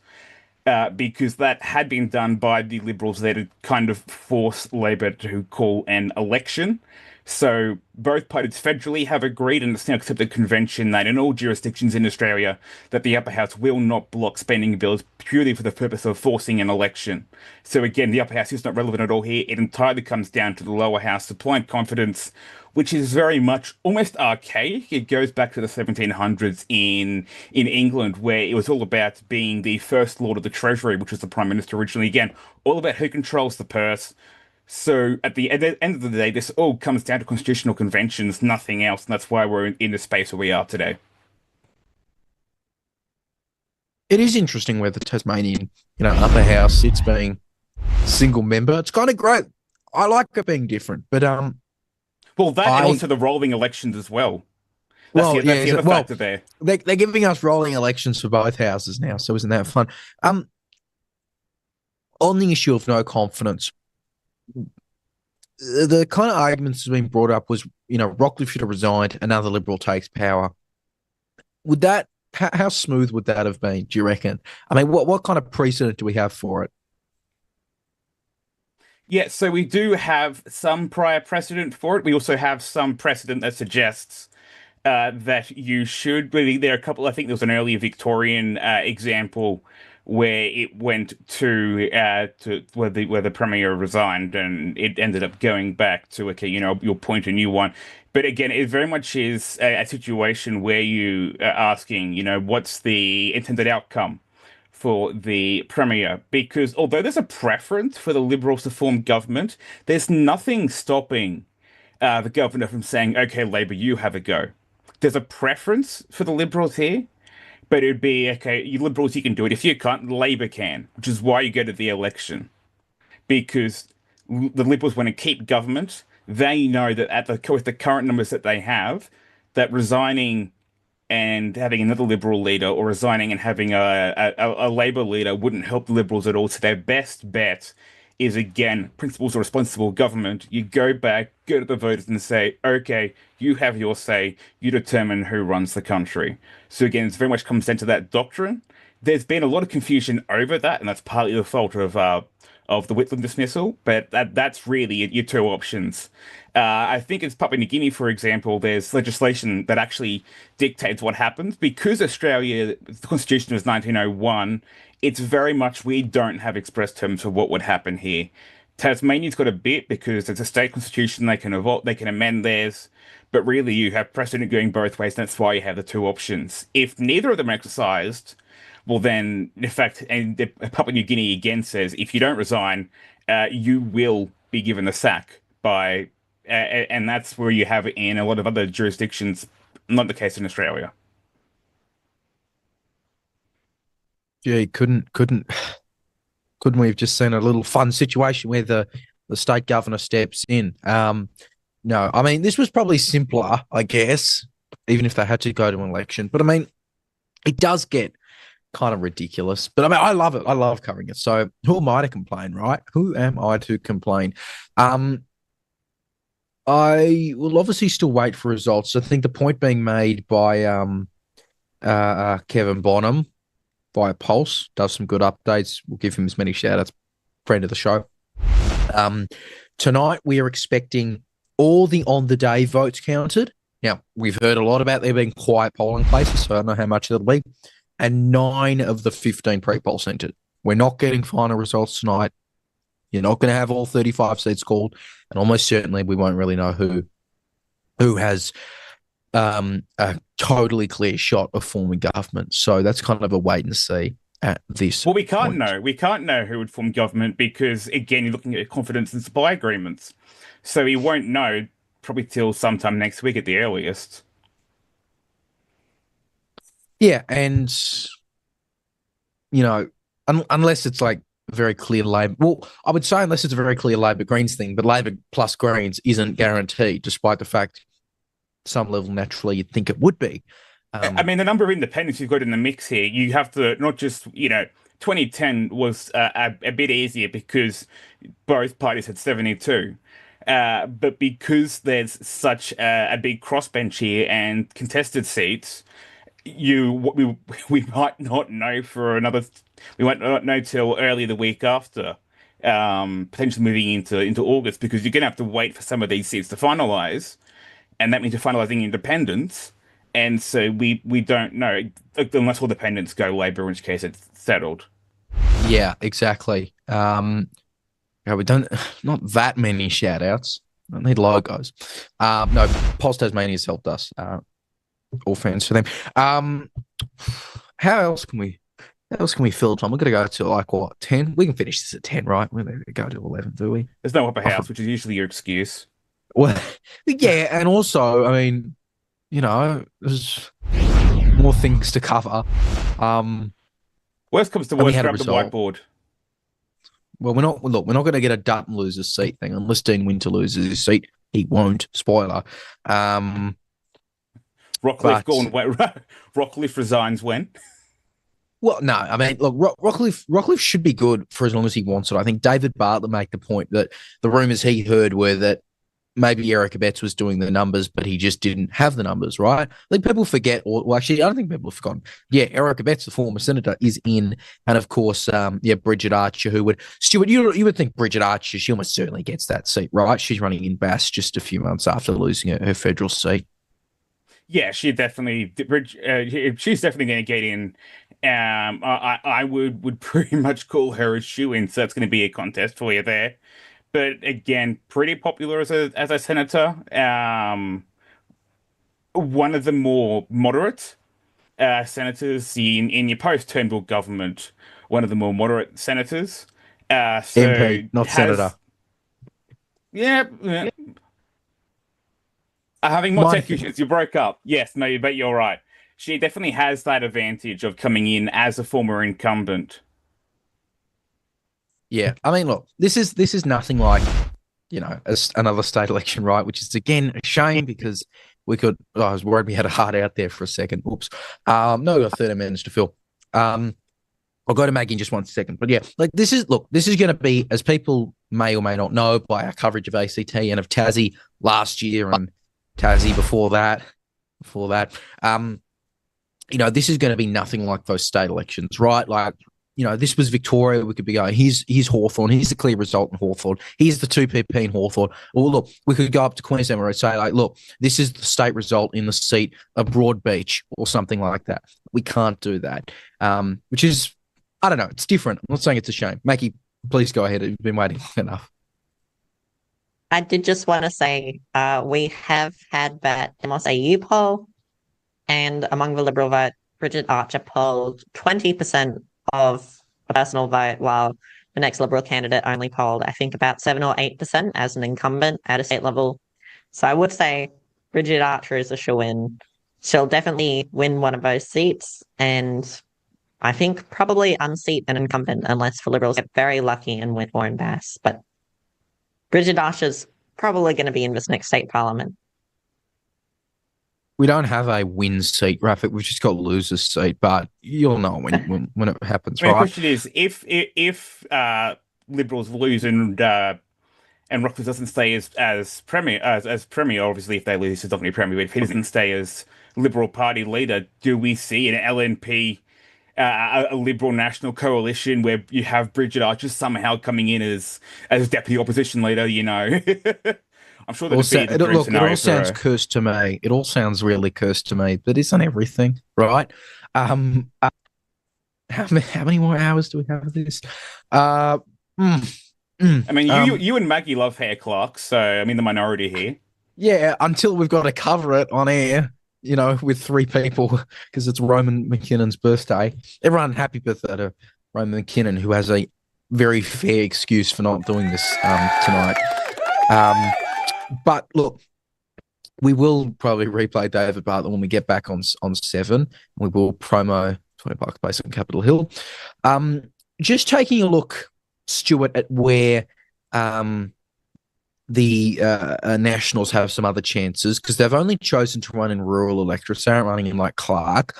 Because that had been done by the Liberals there to kind of force Labor to call an election. So both parties federally have agreed, and it's now accepted convention, that in all jurisdictions in Australia, that the upper house will not block spending bills purely for the purpose of forcing an election. So again, the upper house is not relevant at all here. It entirely comes down to the lower house supplying confidence, which is very much almost archaic. It goes back to the 1700s in England, where it was all about being the First Lord of the Treasury, which was the Prime Minister originally. Again, all about who controls the purse. So at the end of the day, this all comes down to constitutional conventions, nothing else. And that's why we're in the space where we are today. It is interesting where the Tasmanian, upper house sits being single member. It's kind of great. I like it being different, but well, that and also the rolling elections as well. That's the other factor there. They're giving us rolling elections for both houses now, so isn't that fun? On the issue of no confidence, the kind of arguments that's been brought up was, Rockliff should have resigned, another Liberal takes power. Would that, how smooth would that have been, do you reckon? I mean, what kind of precedent do we have for it? Yeah, so we do have some prior precedent for it. We also have some precedent that suggests that you should really. There are a couple. I think there was an earlier Victorian example where it went to where the premier resigned, and it ended up going back to, okay, you'll appoint a new one. But again, it very much is a situation where you are asking, what's the intended outcome for the premier? Because although there's a preference for the Liberals to form government, there's nothing stopping the governor from saying, okay, Labor, you have a go. There's a preference for the Liberals here, but it'd be, okay, you Liberals, you can do it. If you can't, Labor can, which is why you go to the election. Because the Liberals want to keep government. They know that with the current numbers that they have, that resigning and having another Liberal leader, or resigning and having a Labor leader, wouldn't help the Liberals at all. So their best bet is, again, principles of responsible government. You go back, go to the voters and say, okay, you have your say, you determine who runs the country. So again, it very much comes down to that doctrine. There's been a lot of confusion over that, and that's partly the fault of the Whitlam dismissal, but that's really your two options. I think it's Papua New Guinea, for example, there's legislation that actually dictates what happens. Because Australia, the Constitution was 1901, it's very much, we don't have express terms for what would happen here. Tasmania's got a bit, because it's a state constitution, they can evolve, they can amend theirs, but really you have precedent going both ways, and that's why you have the two options. If neither of them are exercised, well then, in fact, and Papua New Guinea again says, if you don't resign, you will be given the sack by, and that's where you have it in a lot of other jurisdictions, not the case in Australia. Yeah, couldn't we have just seen a little fun situation where the state governor steps in? No, I mean, this was probably simpler, I guess, even if they had to go to an election. But I mean, it does get kind of ridiculous. But I mean, I love it. I love covering it. So who am I to complain, right? Who am I to complain? I will obviously still wait for results. I think the point being made by Kevin Bonham via Pulse does some good updates. We'll give him as many shout-outs. Friend of the show. Tonight, we are expecting all the on-the-day votes counted. Now, we've heard a lot about there being quiet polling places, so I don't know how much that'll be. And 9 of the 15 pre-polls entered. We're not getting final results tonight. You're not going to have all 35 seats called, and almost certainly we won't really know who has a totally clear shot of forming government. So that's kind of a wait and see at this. Well, we can't know. We can't know who would form government because, again, you're looking at confidence and supply agreements. So we won't know probably till sometime next week at the earliest. Yeah, and, unless it's like a very clear Labor. Well, I would say unless it's a very clear Labor-Greens thing, but Labor plus Greens isn't guaranteed, despite the fact some level naturally you'd think it would be. I mean, the number of independents you've got in the mix here, you have to not just, 2010 was a bit easier because both parties had 72. But because there's such a big crossbench here and contested seats, we might not know for another. We won't not know till early the week after, potentially moving into August, because you're going to have to wait for some of these seats to finalise, and that means you're finalising independents, and so we don't know unless all dependents go Labor, in which case it's settled. Yeah, exactly. We don't not that many shout outs. I don't need logos. No, Pulse Tasmania's helped us. All fans for them. How else can we fill time? We're going to go to like what, 10? We can finish this at 10, right? We're going to go to 11, do we? There's no upper house, which is usually your excuse. Well, yeah, and also, I mean, there's more things to cover. Worst comes to worst, grab the whiteboard. Well, we're not going to get a Dutton loses seat thing unless Dean Winter loses his seat. He won't. Spoiler. Rockliff resigns when? Well, no, I mean, look, Rockliff should be good for as long as he wants it. I think David Bartlett made the point that the rumours he heard were that maybe Eric Abetz was doing the numbers, but he just didn't have the numbers, right? I think people forget, well, actually, I don't think people have forgotten. Yeah, Eric Abetz, the former senator, is in, and of course, Bridget Archer, Stuart, you would think Bridget Archer, she almost certainly gets that seat, right? She's running in Bass just a few months after losing her federal seat. Yeah, she's definitely she's definitely going to get in. I would pretty much call her a shoe-in, so that's going to be a contest for you there. But again, pretty popular as a senator. One of the more moderate senators in your post-Turnbull government. One of the more moderate senators. MP, not senator. Yeah. Having more tech issues, you broke up. Yes, no, but you're right. She definitely has that advantage of coming in as a former incumbent. Yeah, I mean, look, this is nothing like, another state election, right? Which is again a shame because we could. Oh, I was worried we had a heart out there for a second. Oops. No, we got 30 minutes to fill. I'll go to Maggie in just 1 second. But yeah, this is going to be, as people may or may not know by our coverage of ACT and of Tassie last year and Tassie before that. This is going to be nothing like those state elections, right? Like, this was Victoria. We could be going, here's Hawthorn. Here's the clear result in Hawthorn. Here's the 2PP in Hawthorn. Or look, we could go up to Queensland where I say, like, look, this is the state result in the seat of Broadbeach or something like that. We can't do that, which is, I don't know, it's different. I'm not saying it's a shame. Mackie, please go ahead. You've been waiting long enough. I did just want to say we have had that SIXNewsAU poll, and among the Liberal vote, Bridget Archer polled 20% of a personal vote, while the next Liberal candidate only polled, I think, about 7 or 8% as an incumbent at a state level. So I would say Bridget Archer is a shoe-in. She'll definitely win one of those seats, and I think probably unseat an incumbent unless the Liberals get very lucky and win Warren Bass. But Bridget Archer's probably going to be in this next state parliament. We don't have a win seat, Rafik. We've just got loser's seat, but you'll know when it happens, right? The question is, if Liberals lose and Rockliff doesn't stay as premier, obviously if they lose, he's not going to be premier. But if he doesn't stay as Liberal Party leader, do we see an LNP? A Liberal National Coalition where you have Bridget Archer somehow coming in as deputy opposition leader, I'm sure that'd be the dream scenario. It all sounds cursed to me. It all sounds really cursed to me, but isn't everything, right? How many more hours do we have of this? I mean, you and Maggie love hair clocks, so I mean the minority here. Yeah, until we've got to cover it on air. With 3 people because it's Roman McKinnon's birthday. Everyone, happy birthday to Roman McKinnon, who has a very fair excuse for not doing this tonight. But look, we will probably replay David Bartlett when we get back on 7. We will promo $20 based on Capitol Hill. Just taking a look, Stuart, at where the Nationals have some other chances because they've only chosen to run in rural electorates. They aren't running in like Clark.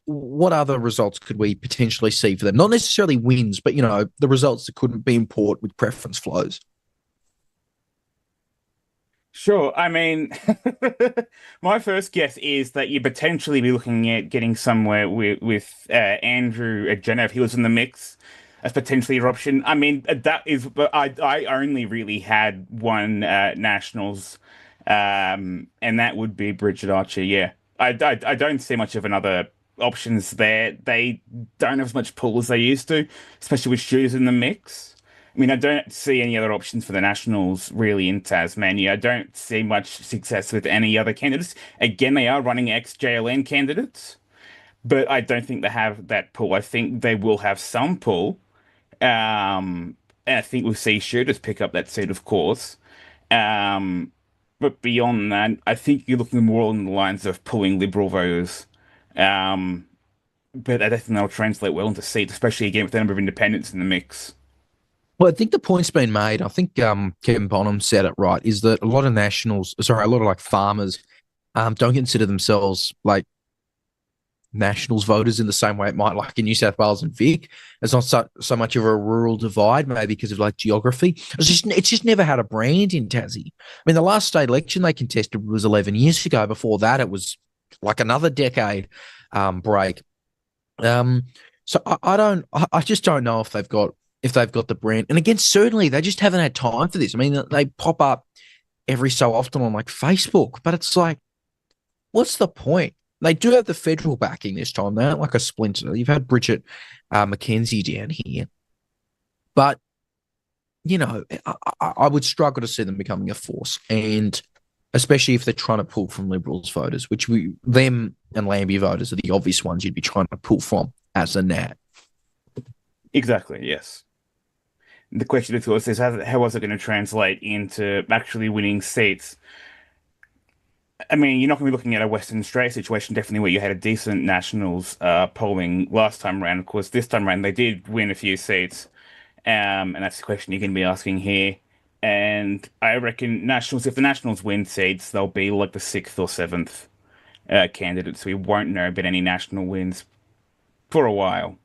What other results could we potentially see for them? Not necessarily wins, but, the results that couldn't be important with preference flows. Sure. I mean, my first guess is that you'd potentially be looking at getting somewhere with Andrew Jenner if he was in the mix. As potentially your option. I mean, that is, I only really had one Nationals, and that would be Bridget Archer. Yeah, I don't see much of another options there. They don't have as much pull as they used to, especially with shoes in the mix. I mean, I don't see any other options for the Nationals really in Tasmania. I don't see much success with any other candidates. Again, they are running ex-JLN candidates, but I don't think they have that pull. I think they will have some pull. And I think we'll see shooters pick up that seat, of course. But beyond that, I think you're looking more along the lines of pulling Liberal voters. But I don't think that'll translate well into seats, especially again with the number of independents in the mix. Well, I think the point's been made. I think Kevin Bonham said it right, is that a lot of farmers don't consider themselves like Nationals voters in the same way it might like in New South Wales and Vic. It's not so much of a rural divide, maybe because of like geography. It's just never had a brand in Tassie. I mean, the last state election they contested was 11 years ago. Before that, it was like another decade break. So I just don't know if they've got the brand. And again, certainly they just haven't had time for this. I mean, they pop up every so often on like Facebook, but it's like, what's the point? They do have the federal backing this time. They aren't like a splinter. You've had Bridget McKenzie down here. But, you know, I would struggle to see them becoming a force. And especially if they're trying to pull from Liberals voters, which them and Lambie voters are the obvious ones you'd be trying to pull from as a Nat. Exactly, yes. The question, of course, is how was it going to translate into actually winning seats? I mean, you're not going to be looking at a Western Australia situation, definitely, where you had a decent Nationals polling last time around. Of course, this time around, they did win a few seats. And that's the question you're going to be asking here. And I reckon Nationals, if the Nationals win seats, they'll be like the 6th or 7th candidate. So we won't know about any national wins for a while.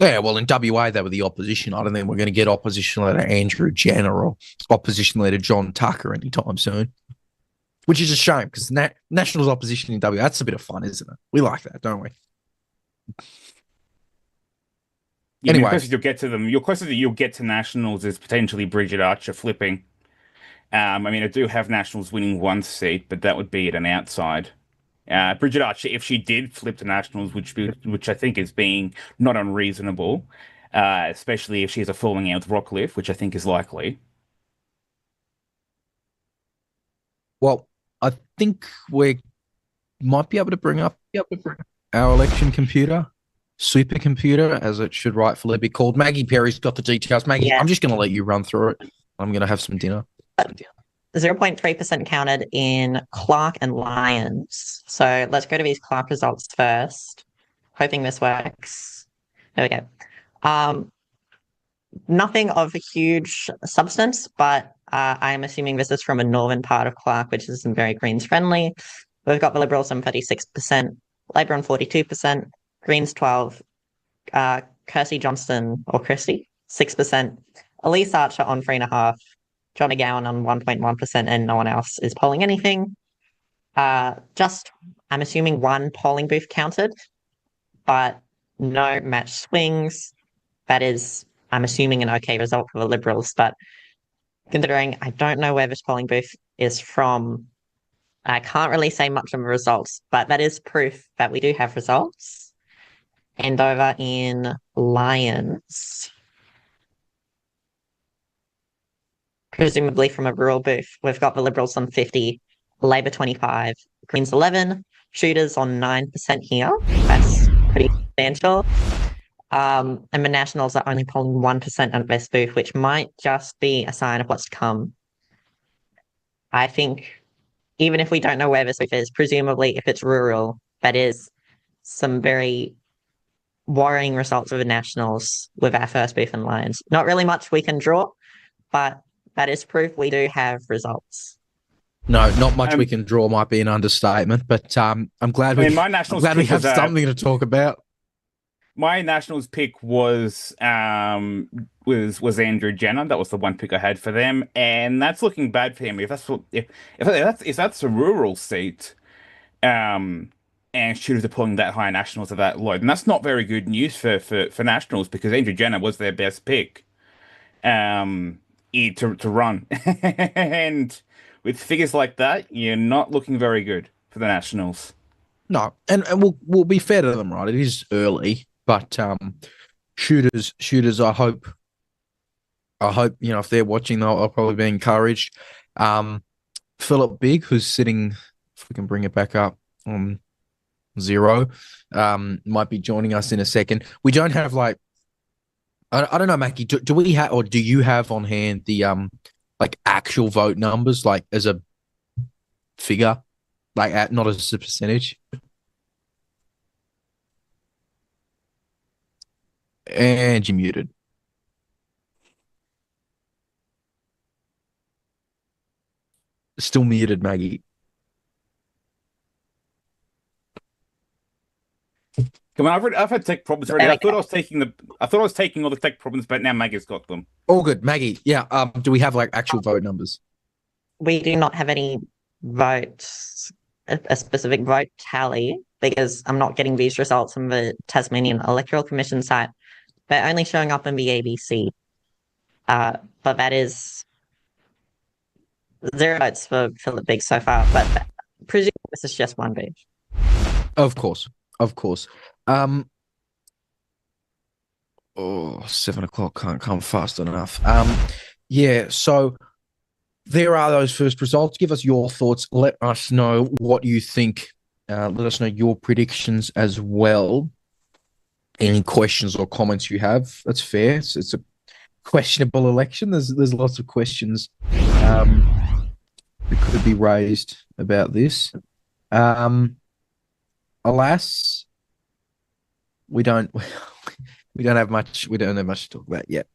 Yeah, well, in WA, they were the opposition. I don't think we're going to get opposition leader Andrew Jenner or opposition leader John Tucker anytime soon. Which is a shame because Nationals opposition in WA, that's a bit of fun, isn't it? We like that, don't we? Yeah, anyway, the closer you'll get to them, your closer that you'll get to Nationals is potentially Bridget Archer flipping. I mean, I do have Nationals winning one seat, but that would be at an outside. Bridget Archer, if she did flip to Nationals, which I think is being not unreasonable, especially if she has a falling out with Rockliff, which I think is likely. Well, I think we might be able to bring up our election computer, supercomputer, as it should rightfully be called. Maggie Perry's got the details. Maggie, I'm just going to let you run through it. I'm going to have some dinner. 0.3% counted in Clark and Lyons. So let's go to these Clark results first. Hoping this works. There we go. Nothing of a huge substance, but I'm assuming this is from a northern part of Clark, which isn't very Greens friendly. We've got the Liberals on 36%, Labor on 42%, Greens 12%, Kirsty Johnston, or Christy, 6%, Elise Archer on 3.5%, John McGowan on 1.1%, and no one else is polling anything. I'm assuming one polling booth counted, but no match swings. That is, I'm assuming, an okay result for the Liberals, but considering I don't know where this polling booth is from, I can't really say much of the results, but that is proof that we do have results. And over in Lyons, presumably from a rural booth, we've got the Liberals on 50, Labor 25, Greens 11, Shooters on 9% here. That's pretty substantial. And the Nationals are only polling 1% at this booth, which might just be a sign of what's to come. I think even if we don't know where this booth is, presumably if it's rural, that is some very worrying results of the Nationals with our first booth in Lyons. Not really much we can draw, but that is proof we do have results. No, not much we can draw might be an understatement, but I'm glad we have something to talk about. My Nationals pick was Andrew Jenner. That was the one pick I had for them, and that's looking bad for him. If that's a rural seat, and Shooters are pulling that high, Nationals are that low, then that's not very good news for Nationals because Andrew Jenner was their best pick, to run, and with figures like that, you're not looking very good for the Nationals. No, and we'll be fair to them, right? It is early. But shooters, I hope, if they're watching, they'll probably be encouraged. Phillip Bigg, who's sitting, if we can bring it back up on 0, might be joining us in a second. We don't have I don't know, Mackie. Do we have, or do you have on hand the actual vote numbers, as a figure, not as a percentage? And you're muted. Still muted, Maggie. Come on, I've had tech problems already. I thought I was taking all the tech problems, but now Maggie's got them. All good, Maggie. Yeah. Do we have actual vote numbers? We do not have any votes, a specific vote tally, because I'm not getting these results from the Tasmanian Electoral Commission site. They're only showing up in the ABC. But that is 0 votes for Phillip Bigg so far. But presumably this is just one booth. Of course. 7 o'clock can't come fast enough. Yeah, so there are those first results. Give us your thoughts. Let us know what you think. Let us know your predictions as well. Any questions or comments you have, that's fair. It's a questionable election. There's lots of questions that could be raised about this. Alas, we don't have much to talk about yet.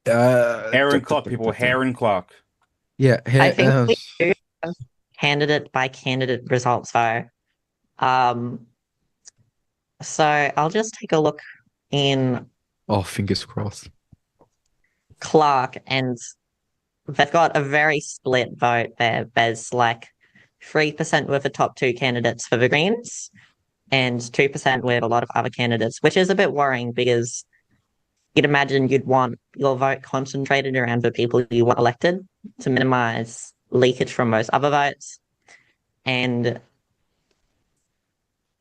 Aaron Clark, people. Aaron Clark. Yeah, I think we do have candidate by candidate results though. So I'll just take a look in fingers crossed. Clark, and they've got a very split vote there. There's like 3% with the top two candidates for the Greens and 2% with a lot of other candidates, which is a bit worrying because you'd imagine you'd want your vote concentrated around the people you want elected to minimize leakage from those other votes. And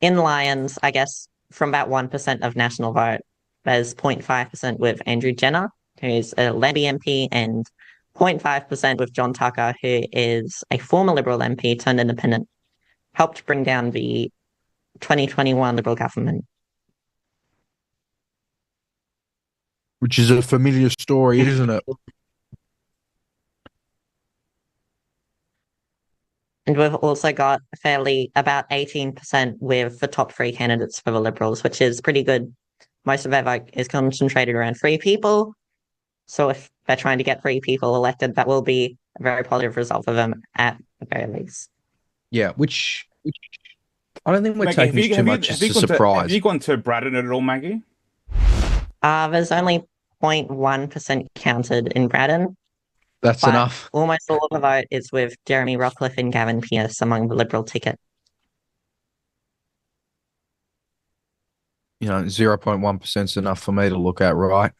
in Lions, I guess from about 1% of national vote, there's 0.5% with Andrew Jenner, who's a Labor MP, and 0.5% with John Tucker, who is a former Liberal MP turned independent, helped bring down the 2021 Liberal government. Which is a familiar story, isn't it? And we've also got about 18% with the top three candidates for the Liberals, which is pretty good. Most of their vote is concentrated around three people. So if they're trying to get three people elected, that will be a very positive result for them at the very least. Yeah, which I don't think we're taking this too much as a surprise. Have you gone to Braddon at all, Maggie? There's only 0.1% counted in Braddon. That's enough. Almost all of the vote is with Jeremy Rockliff and Gavin Pearce among the Liberal ticket. 0.1% is enough for me to look at, right?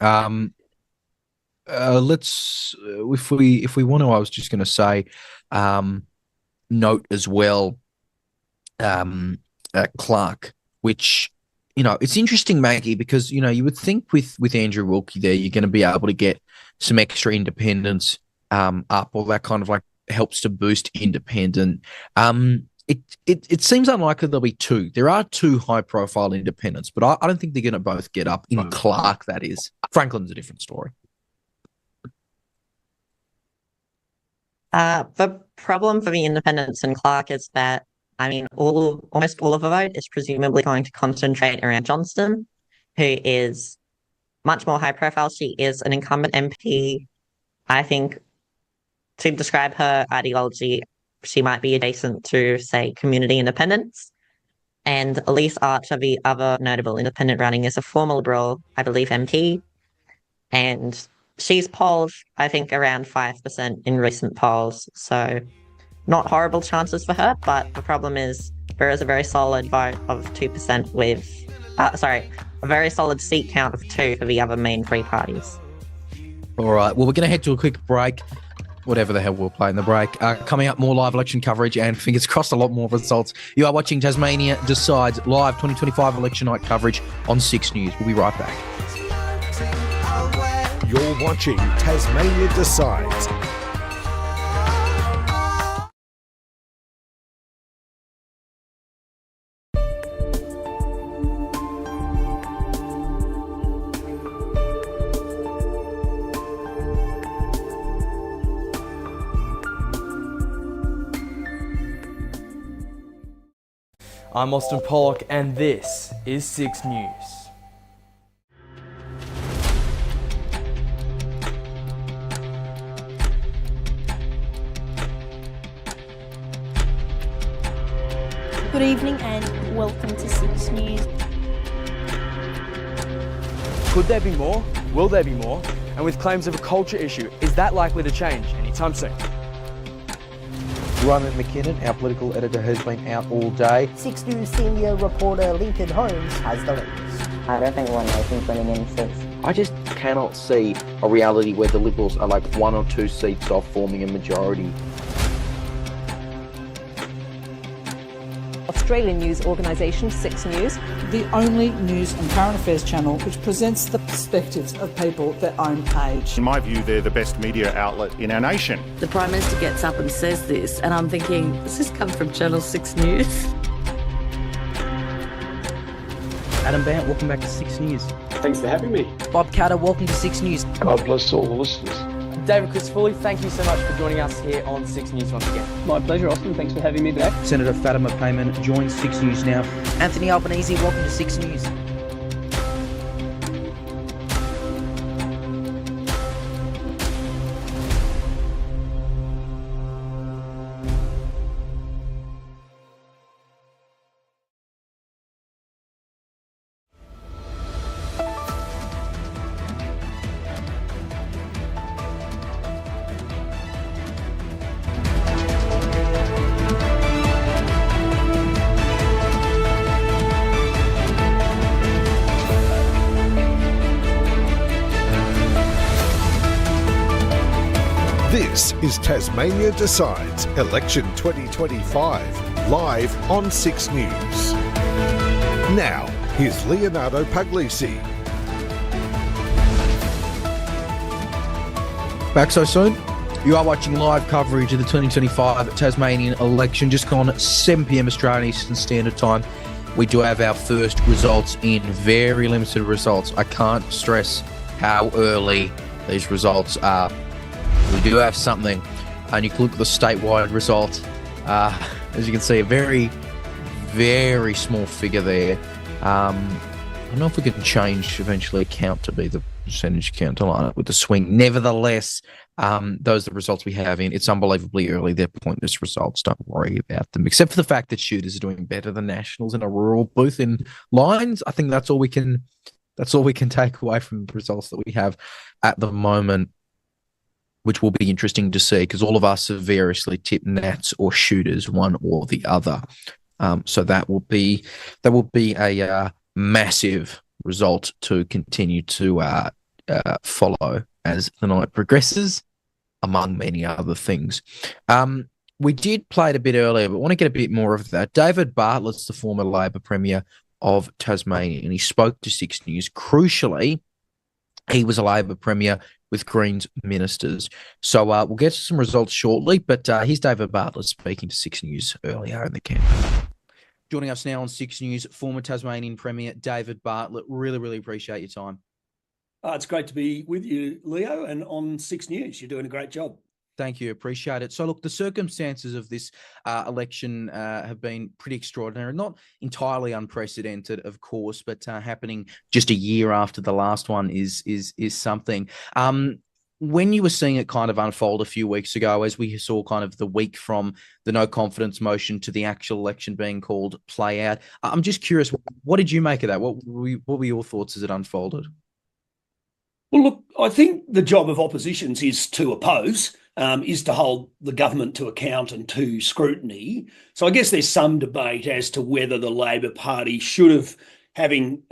Let's, if we want to, I was just going to say, note as well, Clark, which, it's interesting, Maggie, because, you would think with Andrew Wilkie there, you're going to be able to get some extra independence up, or that kind of like helps to boost independent. It seems unlikely there'll be two. There are two high-profile independents, but I don't think they're going to both get up in Clark, that is. Franklin's a different story. The problem for the independents in Clark is that, almost all of the vote is presumably going to concentrate around Johnston, who is much more high profile. She is an incumbent MP. I think to describe her ideology, she might be adjacent to, say, community independence. And Elise Archer, the other notable independent running, is a former Liberal, I believe, MP. And she's polled, I think, around 5% in recent polls. So not horrible chances for her, but the problem is there is a very solid vote of 2% with, a very solid seat count of 2 for the other main three parties. All right, well, we're going to head to a quick break. Whatever the hell we'll play in the break. Coming up, more live election coverage and fingers crossed a lot more results. You are watching Tasmania Decides live 2025 election night coverage on 6 News. We'll be right back. You're watching Tasmania Decides. I'm Austin Pollock, and this is 6 News. Good evening and welcome to 6 News. Could there be more? Will there be more? And with claims of a culture issue, is that likely to change anytime soon? Roman McKinnon, our political editor, has been out all day. 6 News senior reporter Lincoln Holmes has the latest. I don't think One Nation's winning in 6. I just cannot see a reality where the Liberals are like 1 or 2 seats off forming a majority. Australian news organisation 6 News. The only news and current affairs channel which presents the perspectives of people their own age. In my view, they're the best media outlet in our nation. The Prime Minister gets up and says this, and I'm thinking, does this come from Channel 6 News? Adam Bandt, welcome back to 6 News. Thanks for having me. Bob Carter, welcome to 6 News. God bless all the listeners. David Christopherly, thank you so much for joining us here on 6 News once again. My pleasure, Austin. Thanks for having me back. Senator Fatima Payman joins 6 News now. Anthony Albanese, welcome to 6 News. This is Tasmania Decides Election 2025, live on 6 News. Now, here's Leonardo Puglisi. Back so soon? You are watching live coverage of the 2025 Tasmanian election, just gone 7 p.m. Australian Eastern Standard Time. We do have our first results in, very limited results. I can't stress how early these results are. We do have something, and you can look at the statewide result. As you can see, a very, very small figure there. I don't know if we can change eventually a count to be the percentage count to line up with the swing. Nevertheless, those are the results we have in. It's unbelievably early. They're pointless results. Don't worry about them, except for the fact that Shooters are doing better than Nationals in a rural booth in lines. I think that's all we can. That's all we can take away from the results that we have at the moment, which will be interesting to see because all of us have variously tipped Nats or Shooters, one or the other. So that will be a massive result to continue to follow as the night progresses, among many other things. We did play it a bit earlier, but want to get a bit more of that. David Bartlett's the former Labor Premier of Tasmania, and he spoke to 6 News. Crucially, he was a Labor Premier with Greens ministers. So we'll get to some results shortly, but here's David Bartlett speaking to 6 News earlier in the campaign. Joining us now on 6 News, former Tasmanian Premier David Bartlett. Really, really appreciate your time. It's great to be with you, Leo, and on 6 News. You're doing a great job. Thank you. Appreciate it. So, look, the circumstances of this election have been pretty extraordinary. Not entirely unprecedented, of course, but happening just a year after the last one is something. When you were seeing it kind of unfold a few weeks ago, as we saw kind of the week from the no confidence motion to the actual election being called play out, I'm just curious, what did you make of that? What were your thoughts as it unfolded? Well, look, I think the job of oppositions is to oppose. Is to hold the government to account and to scrutiny. So I guess there's some debate as to whether the Labor Party should have, having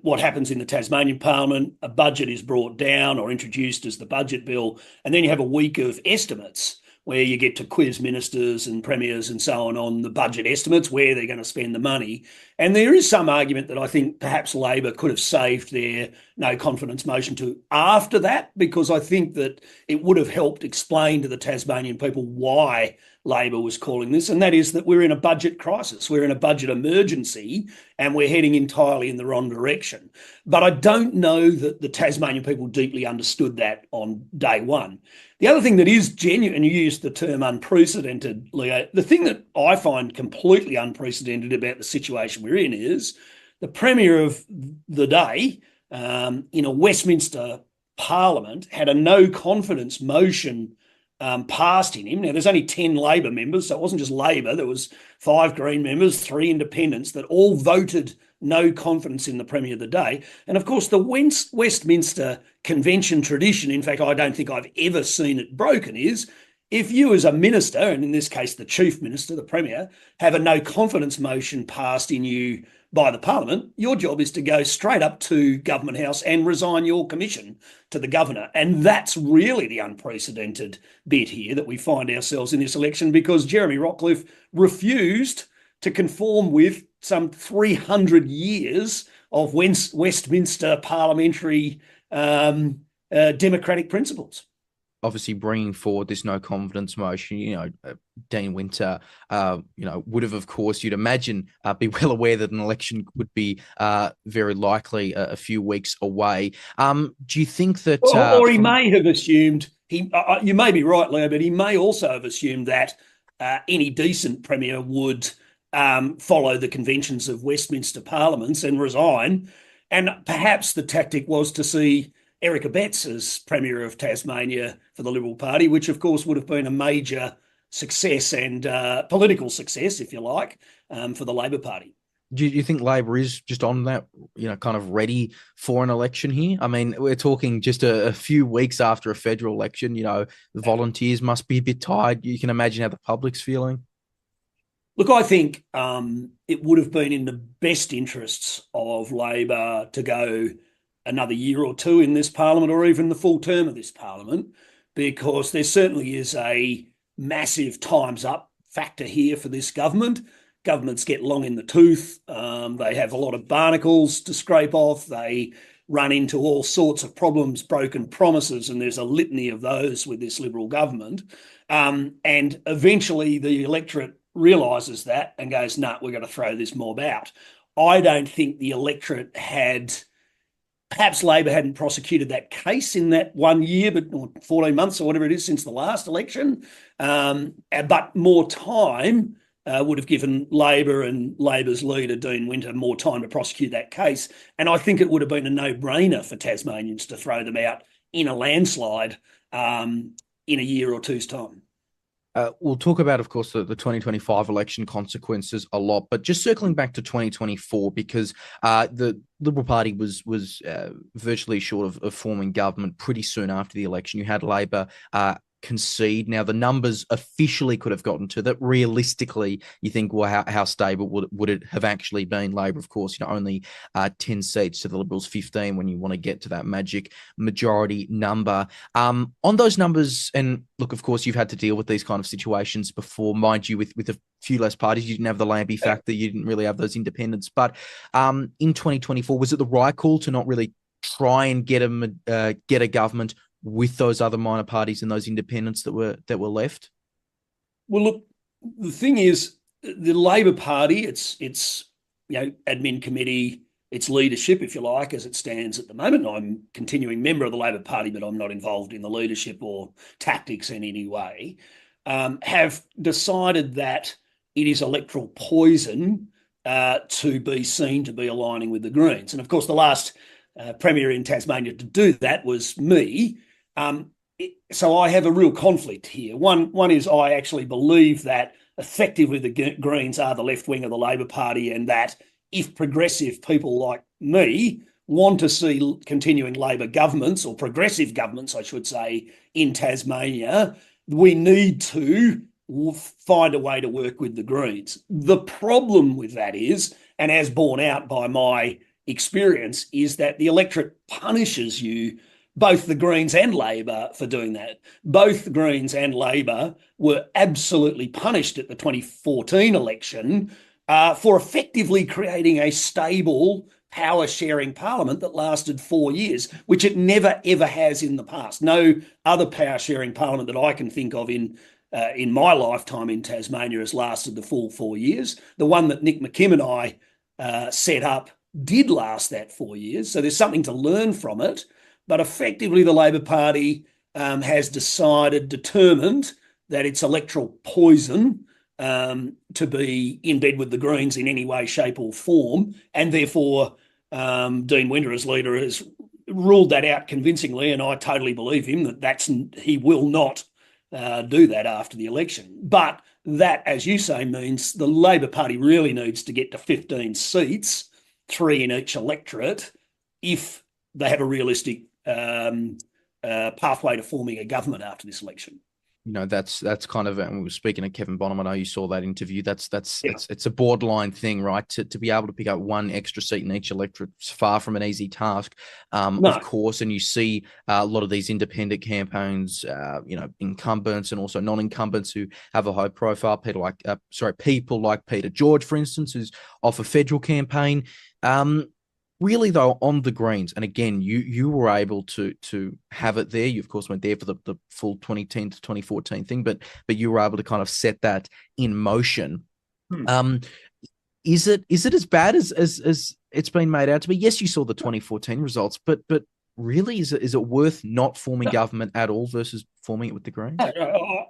what happens in the Tasmanian Parliament, a budget is brought down or introduced as the budget bill, and then you have a week of estimates where you get to quiz ministers and premiers and so on the budget estimates, where they're going to spend the money. And there is some argument that I think perhaps Labor could have saved their no confidence motion to after that, because I think that it would have helped explain to the Tasmanian people why Labor was calling this, and that is that we're in a budget crisis, we're in a budget emergency, and we're heading entirely in the wrong direction. But I don't know that the Tasmanian people deeply understood that on day one. The other thing that is genuine, and you used the term unprecedented, Leo, the thing that I find completely unprecedented about the situation we're in is the Premier of the day in a Westminster Parliament had a no confidence motion passed in him. Now, there's only 10 Labor members, so it wasn't just Labor. There was 5 Green members, 3 independents that all voted no confidence in the Premier of the day. And of course, the Westminster Convention tradition, in fact, I don't think I've ever seen it broken, is if you as a minister, and in this case, the Chief Minister, the Premier, have a no confidence motion passed in you by the Parliament, your job is to go straight up to Government House and resign your commission to the Governor. And that's really the unprecedented bit here that we find ourselves in this election, because Jeremy Rockliff refused to conform with some 300 years of Westminster parliamentary democratic principles. Obviously, bringing forward this no confidence motion, Dean Winter, would have, of course, you'd imagine, be well aware that an election would be very likely a few weeks away. Do you think that... or he may have assumed, you may be right, Leo, but he may also have assumed that any decent premier would follow the conventions of Westminster parliaments and resign. And perhaps the tactic was to see Eric Abetz as Premier of Tasmania for the Liberal Party, which of course would have been a major success and political success, if you like, for the Labor Party. Do you think Labor is just on that, kind of ready for an election here? I mean, we're talking just a few weeks after a federal election. The volunteers must be a bit tired. You can imagine how the public's feeling. Look, I think it would have been in the best interests of Labor to go another year or two in this parliament, or even the full term of this parliament, because there certainly is a massive time's up factor here for this government. Governments get long in the tooth. They have a lot of barnacles to scrape off. They run into all sorts of problems, broken promises, and there's a litany of those with this Liberal government. And eventually the electorate realises that and goes, nah, we're going to throw this mob out. I don't think the electorate had... Perhaps Labor hadn't prosecuted that case in that 1 year, or 14 months or whatever it is since the last election. But more time would have given Labor and Labor's leader, Dean Winter, more time to prosecute that case. And I think it would have been a no-brainer for Tasmanians to throw them out in a landslide in a year or two's time. We'll talk about, of course, the 2025 election consequences a lot, but just circling back to 2024, because the Liberal Party was virtually short of forming government pretty soon after the election. You had Labor concede. Now, the numbers officially could have gotten to that. Realistically, you think, well, how stable would it have actually been? Labor, of course, only 10 seats to the Liberals 15 when you want to get to that magic majority number. On those numbers, and look, of course, you've had to deal with these kind of situations before, mind you, with a few less parties. You didn't have the Lambie factor. You didn't really have those independents. But in 2024, was it the right call to not really try and get a government with those other minor parties and those independents that were left? Well, look, the thing is, the Labor Party, its admin committee, its leadership, if you like, as it stands at the moment. I'm a continuing member of the Labor Party, but I'm not involved in the leadership or tactics in any way, have decided that it is electoral poison to be seen to be aligning with the Greens. And of course, the last Premier in Tasmania to do that was me. So I have a real conflict here. One is I actually believe that effectively the Greens are the left wing of the Labor Party, and that if progressive people like me want to see continuing Labor governments, or progressive governments, I should say, in Tasmania, we need to find a way to work with the Greens. The problem with that is, and as borne out by my experience, is that the electorate punishes you, both the Greens and Labor, for doing that. Both the Greens and Labor were absolutely punished at the 2014 election for effectively creating a stable power-sharing parliament that lasted 4 years, which it never, ever has in the past. No other power-sharing parliament that I can think of in my lifetime in Tasmania has lasted the full 4 years. The one that Nick McKim and I set up did last that 4 years, so there's something to learn from it. But effectively, the Labor Party has determined that it's electoral poison to be in bed with the Greens in any way, shape or form. And therefore, Dean Winter as leader has ruled that out convincingly, and I totally believe him that he will not do that after the election. But that, as you say, means the Labor Party really needs to get to 15 seats, 3 in each electorate, if they have a realistic pathway to forming a government after this election. that's kind of, and we were speaking to Kevin Bonham. I know you saw that interview. It's a borderline thing, right? To be able to pick up one extra seat in each electorate is far from an easy task, of course. And you see a lot of these independent campaigns, incumbents and also non-incumbents who have a high profile. People like Peter George, for instance, who's off a federal campaign. Really, though, on the Greens, and again, you were able to have it there. You, of course, went there for the full 2010 to 2014 thing, but you were able to kind of set that in motion. Is it as bad as it's been made out to be? Yes, you saw the 2014 results, but really, is it worth not forming government at all versus forming it with the Greens?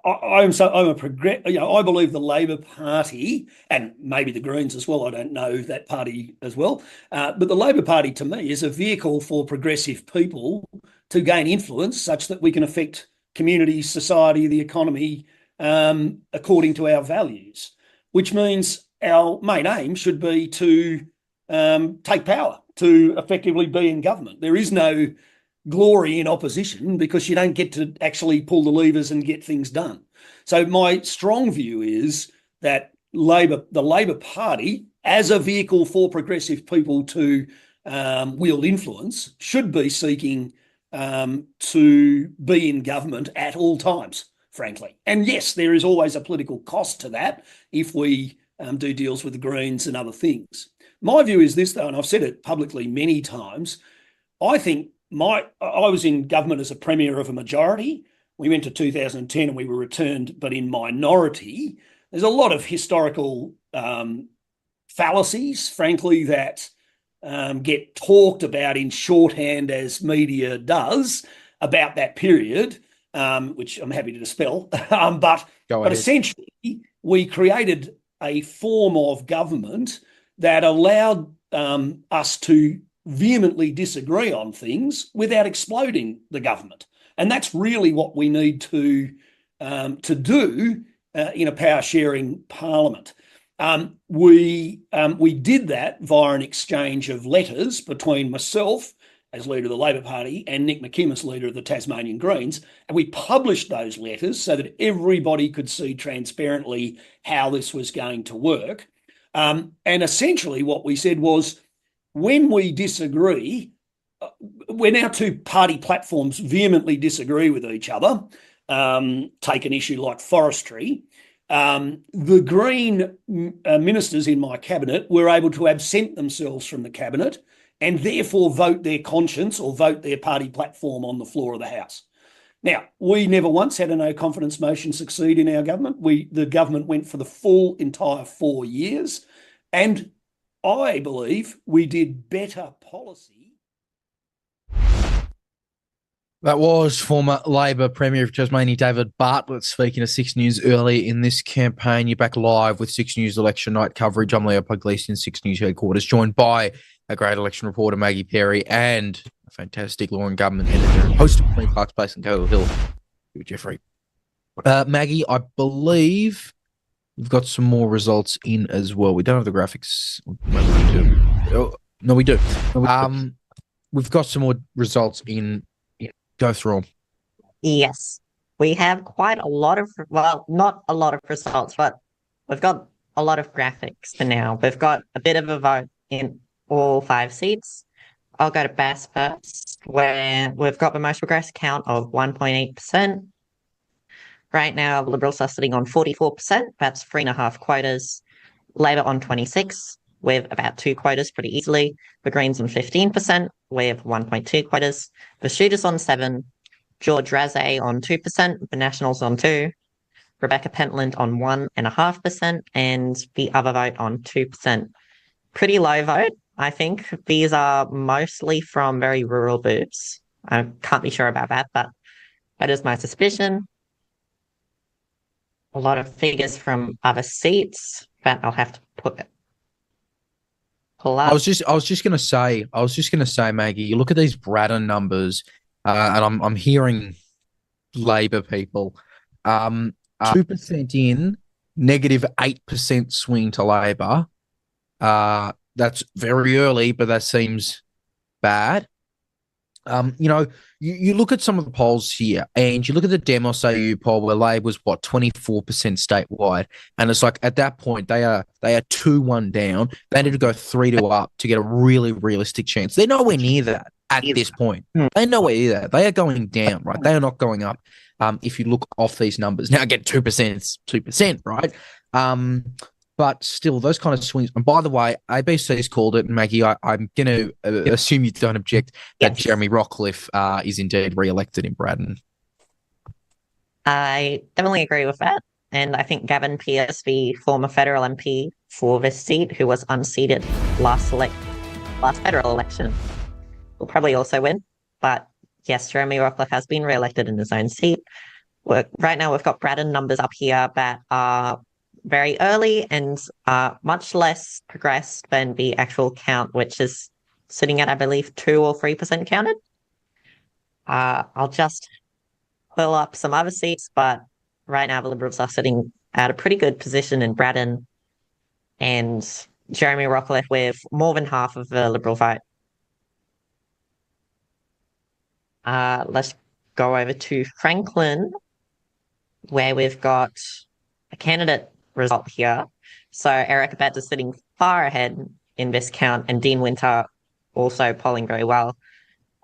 I believe the Labor Party, and maybe the Greens as well, I don't know that party as well, but the Labor Party to me is a vehicle for progressive people to gain influence such that we can affect community, society, the economy according to our values, which means our main aim should be to take power, to effectively be in government. There is no glory in opposition because you don't get to actually pull the levers and get things done. So my strong view is that the Labor Party, as a vehicle for progressive people to wield influence, should be seeking to be in government at all times, frankly. And yes, there is always a political cost to that if we do deals with the Greens and other things. My view is this, though, and I've said it publicly many times. I think I was in government as a premier of a majority. We went to 2010 and we were returned, but in minority. There's a lot of historical fallacies, frankly, that get talked about in shorthand as media does about that period, which I'm happy to dispel. But essentially, we created a form of government that allowed us to vehemently disagree on things without exploding the government. And that's really what we need to do in a power-sharing parliament. We did that via an exchange of letters between myself as leader of the Labor Party and Nick McKim as leader of the Tasmanian Greens. And we published those letters so that everybody could see transparently how this was going to work. And essentially what we said was, when we disagree, when our two party platforms vehemently disagree with each other, take an issue like forestry, the Green ministers in my cabinet were able to absent themselves from the cabinet and therefore vote their conscience or vote their party platform on the floor of the House. Now, we never once had a no confidence motion succeed in our government. The government went for the full entire 4 years, and I believe we did better policy. That was former Labor Premier of Tasmania, David Bartlett, speaking to 6 News early in this campaign. You're back live with 6 News election night coverage. I'm Leo Puglisi in 6 News headquarters, joined by a great election reporter, Maggie Perry, and a fantastic law and government editor and host of Queen Parks Place and Coal Hill, Jeffrey. Maggie, I believe we've got some more results in as well. We don't have the graphics. Maybe we do. Oh, no, we do. We've got some more results in. Go through them. Yes. We have quite a lot of, well, not a lot of results, but we've got a lot of graphics for now. We've got a bit of a vote in all 5 seats. I'll go to Bass first, where we've got the most progressive count of 1.8%. Right now, Liberals are sitting on 44%. That's 3.5 quotas. Labor on 26, with about 2 quotas pretty easily. The Greens on 15%, with 1.2 quotas. The Shooters on 7. George Razay on 2%. The Nationals on 2. Rebecca Pentland on 1.5%. And the other vote on 2%. Pretty low vote, I think. These are mostly from very rural booths. I can't be sure about that, but that is my suspicion. A lot of figures from other seats that I'll have to pull up. I was just gonna say, Maggie, you look at these Braddon numbers, and I'm hearing Labor people, 2% in, -8% swing to Labor. That's very early, but that seems bad. You know, you look at some of the polls here, and you look at the Demos AU poll where Labor was 24% statewide, and it's like at that point they are 2-1 down. They need to go 3-2 up to get a really realistic chance. They're nowhere near that at this point. They're nowhere near that. They are going down, right? They are not going up. If you look off these numbers now, again 2%, it's 2%, right? But still, those kind of swings. And by the way, ABC's called it, and Maggie, I'm going to assume you don't object that Jeremy Rockliff is indeed re-elected in Braddon. I definitely agree with that. And I think Gavin Pearce, the former federal MP for this seat, who was unseated last federal election, will probably also win. But yes, Jeremy Rockliff has been re-elected in his own seat. Right now, we've got Braddon numbers up here that are very early and much less progressed than the actual count, which is sitting at, I believe, 2 or 3% counted. I'll just pull up some other seats, but right now the Liberals are sitting at a pretty good position in Braddon, and Jeremy Rockliff with more than half of the Liberal vote. Let's go over to Franklin, where we've got a candidate result here. So Eric Babet is sitting far ahead in this count, and Dean Winter also polling very well,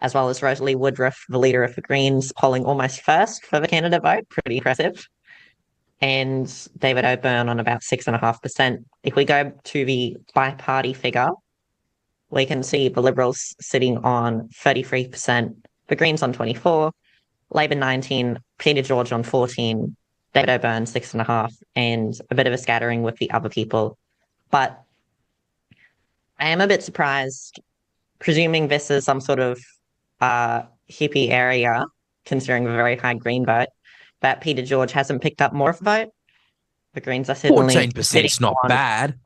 as well as Rosalie Woodruff, the leader of the Greens, polling almost first for the candidate vote. Pretty impressive. And David O'Byrne on about 6.5%. If we go to the by-party figure, we can see the Liberals sitting on 33%, the Greens on 24%, Labor 19%, Peter George on 14%, David O'Byrne 6.5%, and a bit of a scattering with the other people. But I am a bit surprised, presuming this is some sort of hippie area, considering the very high Green vote, that Peter George hasn't picked up more of the vote. The Greens are certainly 14% is not bad.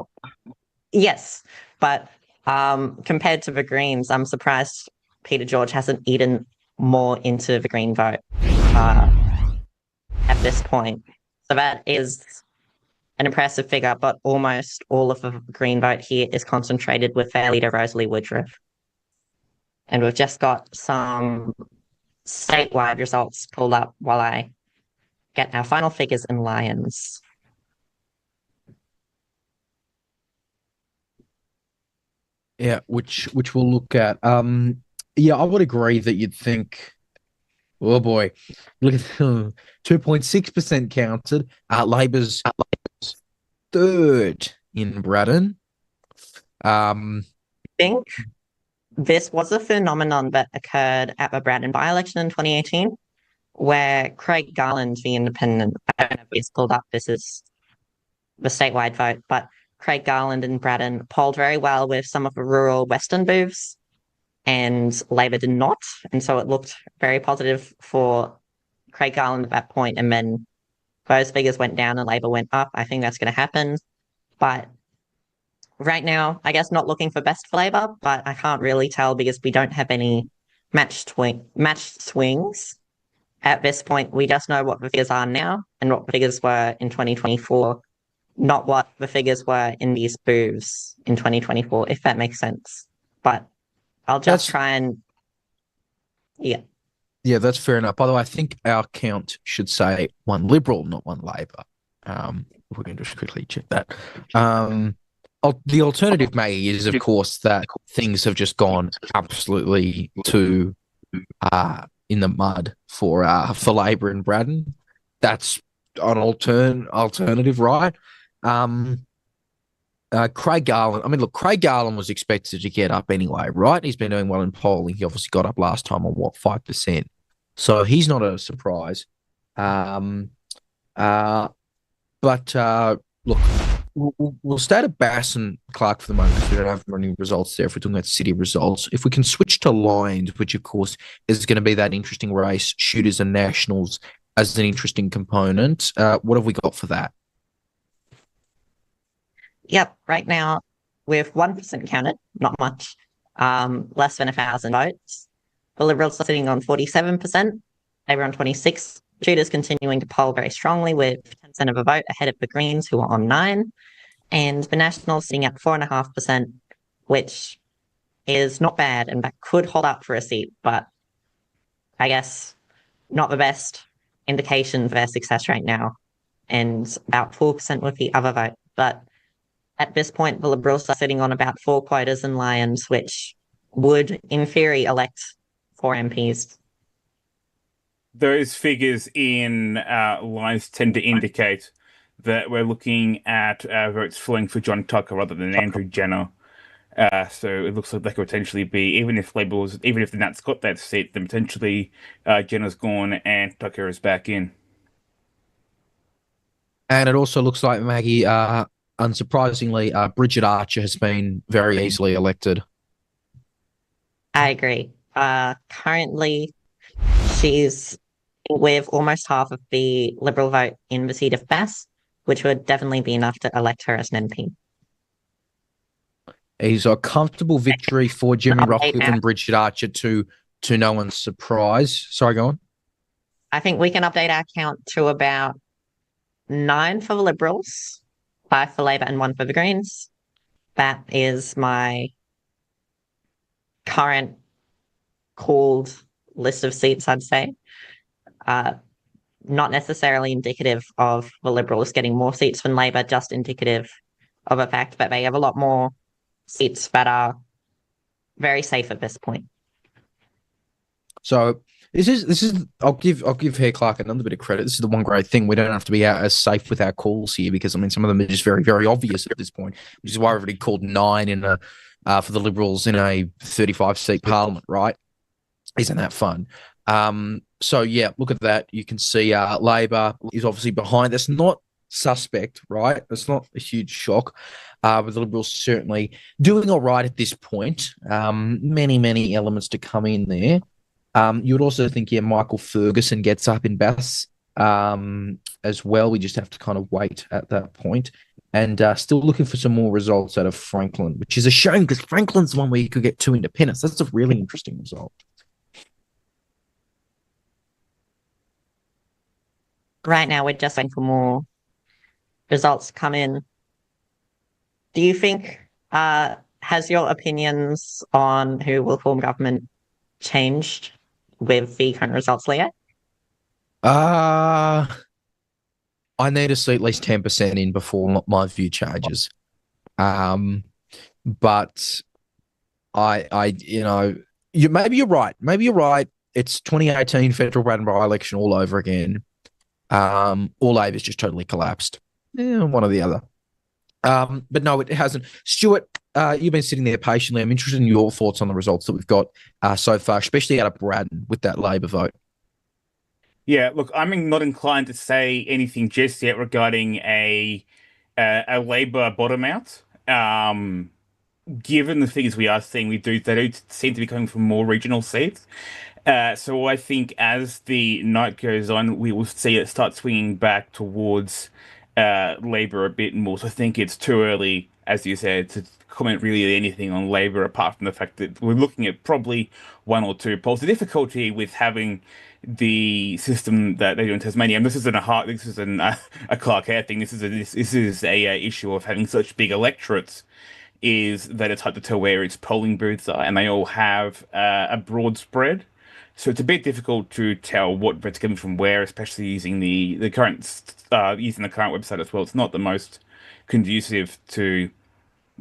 Yes, but compared to the Greens, I'm surprised Peter George hasn't eaten more into the Green vote at this point. So that is an impressive figure, but almost all of the Green vote here is concentrated with their leader, Rosalie Woodruff. And we've just got some statewide results pulled up while I get our final figures in Lions. Yeah, which we'll look at. Yeah, I would agree that you'd think, oh boy, look at 2.6% counted. Labor's third in Braddon. I think this was a phenomenon that occurred at the Braddon by-election in 2018, where Craig Garland, the independent, I don't know if he's pulled up, this is the statewide vote, but Craig Garland in Braddon polled very well with some of the rural Western booths, and Labor did not. And so it looked very positive for Craig Garland at that point. And then those figures went down and Labor went up. I think that's going to happen. But right now, I guess not looking for best for Labor, but I can't really tell because we don't have any matched swings. At this point, we just know what the figures are now and what the figures were in 2024, not what the figures were in these booths in 2024, if that makes sense. But I'll just try and, yeah. Yeah, that's fair enough. By the way, I think our count should say one Liberal, not one Labor. If we can just quickly check that. The alternative, Maggie, is, of course, that things have just gone absolutely to in the mud for Labor in Braddon. That's an alternative, right? Craig Garland, I mean, look, Craig Garland was expected to get up anyway, right? He's been doing well in polling. He obviously got up last time on, 5%. So he's not a surprise. But look, we'll stay at Bass and Clark for the moment because we don't have any results there if we're talking about city results. If we can switch to Lions, which, of course, is going to be that interesting race, Shooters and Nationals as an interesting component. What have we got for that? Yep, right now with 1% counted, not much, less than 1,000 votes. The Liberals are sitting on 47%, Labor on 26%. Shooters continuing to poll very strongly with 10% of a vote ahead of the Greens, who are on 9%. And the Nationals sitting at 4.5%, which is not bad and that could hold up for a seat. But I guess, not the best indication for their success right now, and about 4% with the other vote. But at this point, the Liberals are sitting on about 4 quotas in Lions, which would, in theory, elect 4 MPs. Those figures in lines tend to indicate that we're looking at votes flowing for John Tucker rather than Andrew Jenner. So it looks like they could potentially be, even if the Nats got that seat, then potentially Jenner's gone and Tucker is back in. And it also looks like, Maggie, unsurprisingly, Bridget Archer has been very easily elected. I agree. Currently, she's with almost half of the Liberal vote in the seat of Bass, which would definitely be enough to elect her as an MP. He's a comfortable victory for Jimmy Rockliff and Bridget Archer to no one's surprise. Sorry, go on. I think we can update our count to about 9 for the Liberals, 5 for Labor and 1 for the Greens. That is my current called list of seats, I'd say. Not necessarily indicative of the Liberals getting more seats than Labor, just indicative of the fact that they have a lot more seats that are very safe at this point. So this is I'll give Hare Clark another bit of credit. This is the one great thing. We don't have to be as safe with our calls here, because I mean some of them are just very, very obvious at this point, which is why I've already called 9 in for the Liberals in a 35-seat parliament, right? Isn't that fun? So yeah, look at that. You can see Labor is obviously behind. That's not suspect, right? That's not a huge shock. But the Liberals certainly doing all right at this point. Many elements to come in there. You would also think, yeah, Michael Ferguson gets up in Bass as well. We just have to kind of wait at that point. And still looking for some more results out of Franklin, which is a shame because Franklin's one where you could get 2 independents. That's a really interesting result. Right now, we're just waiting for more results to come in. Do you think, has your opinions on who will form government changed with the current results, Leo? I need to see at least 10% in before my view changes. But maybe you're right. Maybe you're right. It's 2018 federal by-election all over again. Or Labor's just totally collapsed. Yeah, one or the other. But no, it hasn't. Stuart, you've been sitting there patiently. I'm interested in your thoughts on the results that we've got so far, especially out of Braddon with that Labor vote. Yeah, look, I'm not inclined to say anything just yet regarding a Labor bottom out. Given the figures we are seeing, they do seem to be coming from more regional seats. So I think as the night goes on, we will see it start swinging back towards Labor a bit more. So I think it's too early, as you said, to comment really anything on Labor, apart from the fact that we're looking at probably 1 or 2 polls. The difficulty with having the system that they do in Tasmania, and this isn't a Clark Hare thing. This is a issue of having such big electorates, is that it's hard to tell where its polling booths are, and they all have a broad spread. So it's a bit difficult to tell what votes coming from where, especially using the current website as well. It's not the most conducive to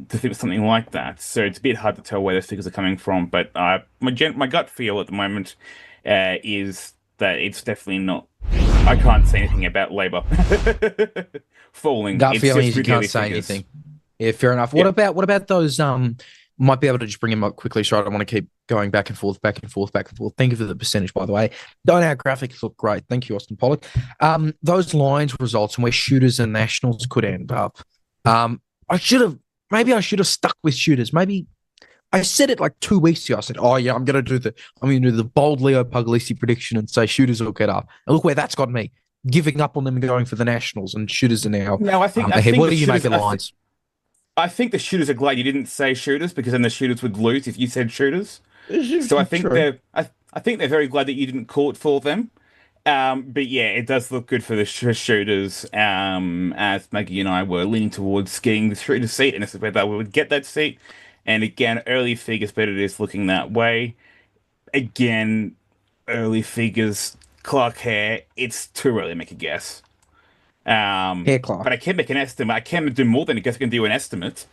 think of something like that. So it's a bit hard to tell where those figures are coming from. But my gut feel at the moment is that it's definitely not. I can't say anything about Labor falling. Gut feeling is you can't say anything. Yeah, fair enough. What about those? Might be able to just bring him up quickly, so I don't want to keep going back and forth. Thank you for the percentage, by the way. Don't our graphics look great? Thank you, Austin Pollock. Those lines results and where shooters and nationals could end up. I should have stuck with shooters. Maybe I said it like 2 weeks ago. I said, "Oh yeah, I'm gonna do the bold Leo Puglisi prediction and say shooters will get up." And look where that's got me, giving up on them and going for the nationals, and shooters are now. No, I think. What do you make of lines? I think the shooters are glad you didn't say shooters, because then the shooters would lose if you said shooters. So I think they're very glad that you didn't call it for them. But yeah, it does look good for the shooters. As Maggie and I were leaning towards getting the shooter seat, and this is whether we would get that seat. And again, early figures, but it is looking that way. Again, early figures, Clark Hare, it's too early to make a guess. Hair Clark. But I can make an estimate. I can do more than a guess. I can do an estimate.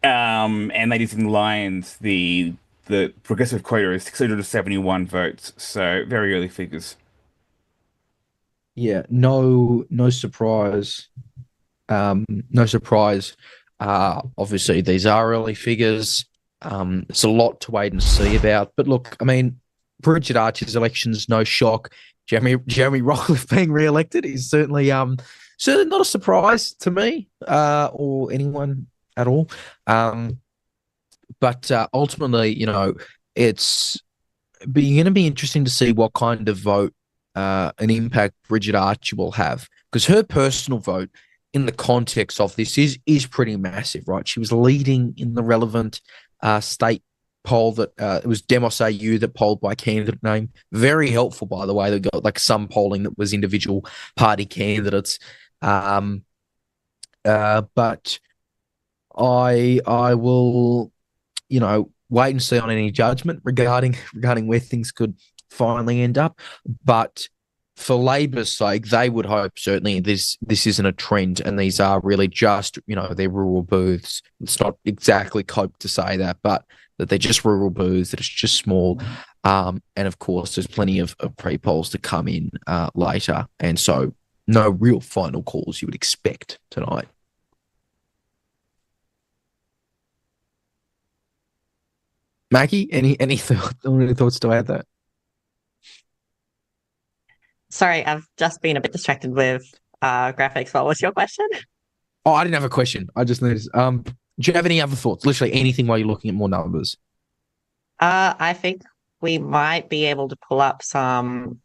And ladies and lions, the progressive quota is 671 votes, so very early figures. Yeah, no surprise. No surprise. Obviously, these are early figures. It's a lot to wait and see about. But look, I mean, Bridget Archer's election's no shock. Jeremy Rockliff being re-elected is certainly not a surprise to me or anyone at all. But ultimately, it's going to be interesting to see what kind of vote an impact Bridget Archer will have, because her personal vote in the context of this is pretty massive, right? She was leading in the relevant state poll that it was Demos AU that polled by candidate name. Very helpful, by the way. They got like some polling that was individual party candidates. But I will, wait and see on any judgment regarding where things could finally end up. But for Labor's sake, they would hope certainly this isn't a trend, and these are really just, they're rural booths. It's not exactly cope to say that, but that they're just rural booths, that it's just small. And of course, there's plenty of pre-polls to come in later. And so no real final calls you would expect tonight. Maggie, any thoughts to add that? Sorry, I've just been a bit distracted with graphics. What was your question? Oh, I didn't have a question. I just noticed. Do you have any other thoughts? Literally anything while you're looking at more numbers. I think we might be able to pull up some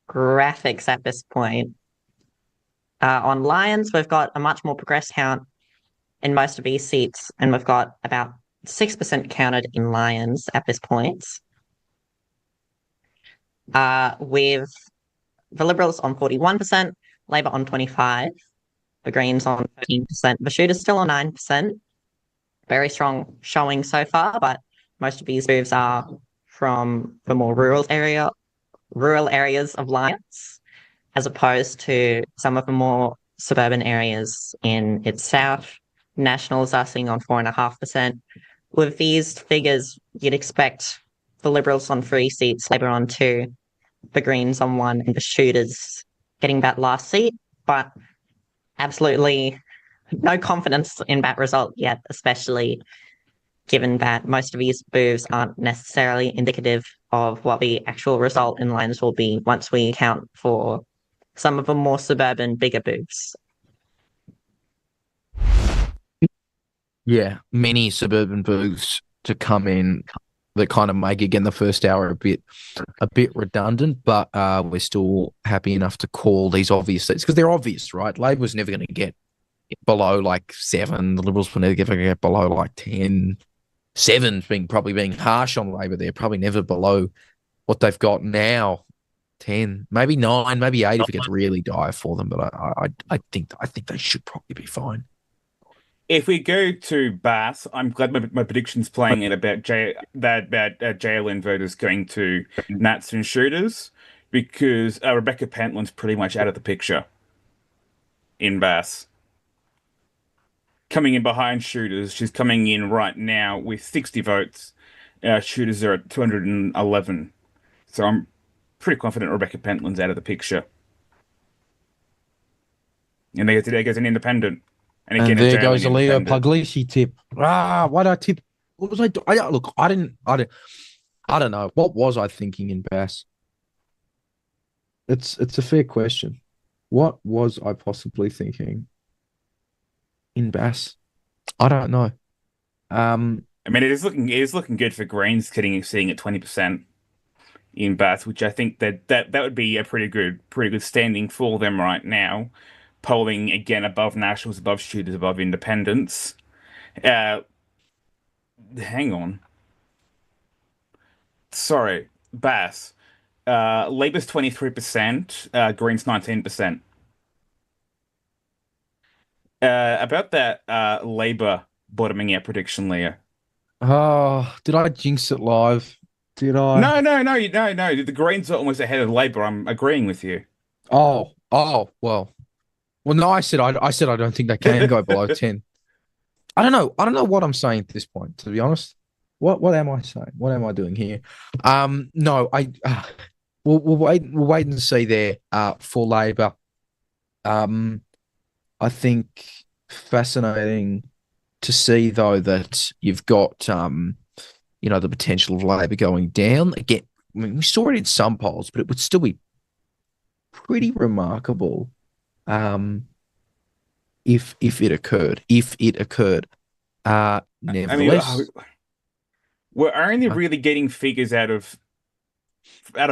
graphics at this point. On Lions, we've got a much more progressed count in most of these seats, and we've got about 6% counted in Lions at this point. With the Liberals on 41%, Labor on 25%, the Greens on 13%, the Shooters still on 9%. Very strong showing so far, but most of these moves are from the more rural areas of Lions, as opposed to some of the more suburban areas in its south. Nationals are sitting on 4.5%. With these figures, you'd expect the Liberals on 3 seats, Labor on 2, the Greens on 1, and the Shooters getting that last seat. But absolutely no confidence in that result yet, especially given that most of these moves aren't necessarily indicative of what the actual result in Lions will be once we account for some of the more suburban, bigger moves. Yeah, many suburban booths to come in that kind of make, again, the first hour a bit redundant, but we're still happy enough to call these obvious seats because they're obvious, right? Labor's never going to get below like 7. The Liberals were never going to get below like 10. 7's probably being harsh on Labor. They're probably never below what they've got now. 10, maybe 9, maybe 8 if it gets really dire for them. But I think they should probably be fine. If we go to Bass, I'm glad my prediction's playing it about JLN voters going to Nats and Shooters, because Rebecca Pentland's pretty much out of the picture in Bass. Coming in behind Shooters, she's coming in right now with 60 votes. Shooters are at 211. So I'm pretty confident Rebecca Pentland's out of the picture. And there goes an independent. And again, there goes a Leo Puglisi tip. Why did I tip? What was I doing? Look, I don't know. What was I thinking in Bass? It's a fair question. What was I possibly thinking in Bass? I don't know. I mean, it is looking good for Greens seeing at 20% in Bass, which I think that would be a pretty good standing for them right now. Polling again above Nationals, above Shooters, above Independents. Hang on. Sorry, Bass. Labor's 23%, Greens 19%. About that Labor bottoming out prediction, Leo. Oh, did I jinx it live? Did I? No. The Greens are almost ahead of Labor. I'm agreeing with you. Oh, well. Well, no, I said I don't think they can go below 10. I don't know. I don't know what I'm saying at this point, to be honest. What am I saying? What am I doing here? No, we'll wait and see there for Labor. I think fascinating to see though that you've got the potential of Labor going down again. I mean, we saw it in some polls, but it would still be pretty remarkable if it occurred. Nevertheless, we're only really getting figures out of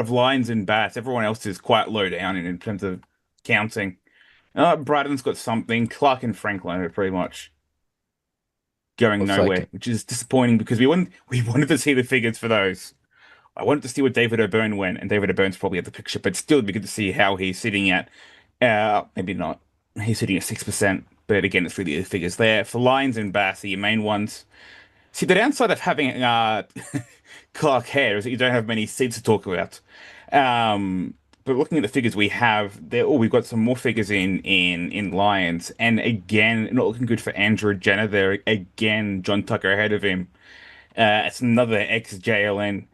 Lions and Bats. Everyone else is quite low down in terms of counting. Brighton's got something. Clark and Franklin are pretty much going nowhere, which is disappointing because we wanted to see the figures for those. I wanted to see what David O'Byrne went, and David O'Byrne's probably at the picture, but still it'd be good to see how he's sitting at. Maybe not. He's sitting at 6%, but again, it's really the figures there. For Lions and Bass are your main ones. See, the downside of having Clark Hare is that you don't have many seats to talk about. But looking at the figures we have, we've got some more figures in Lions, and again, not looking good for Andrew Jenner there. Again, John Tucker ahead of him. It's another ex-JLN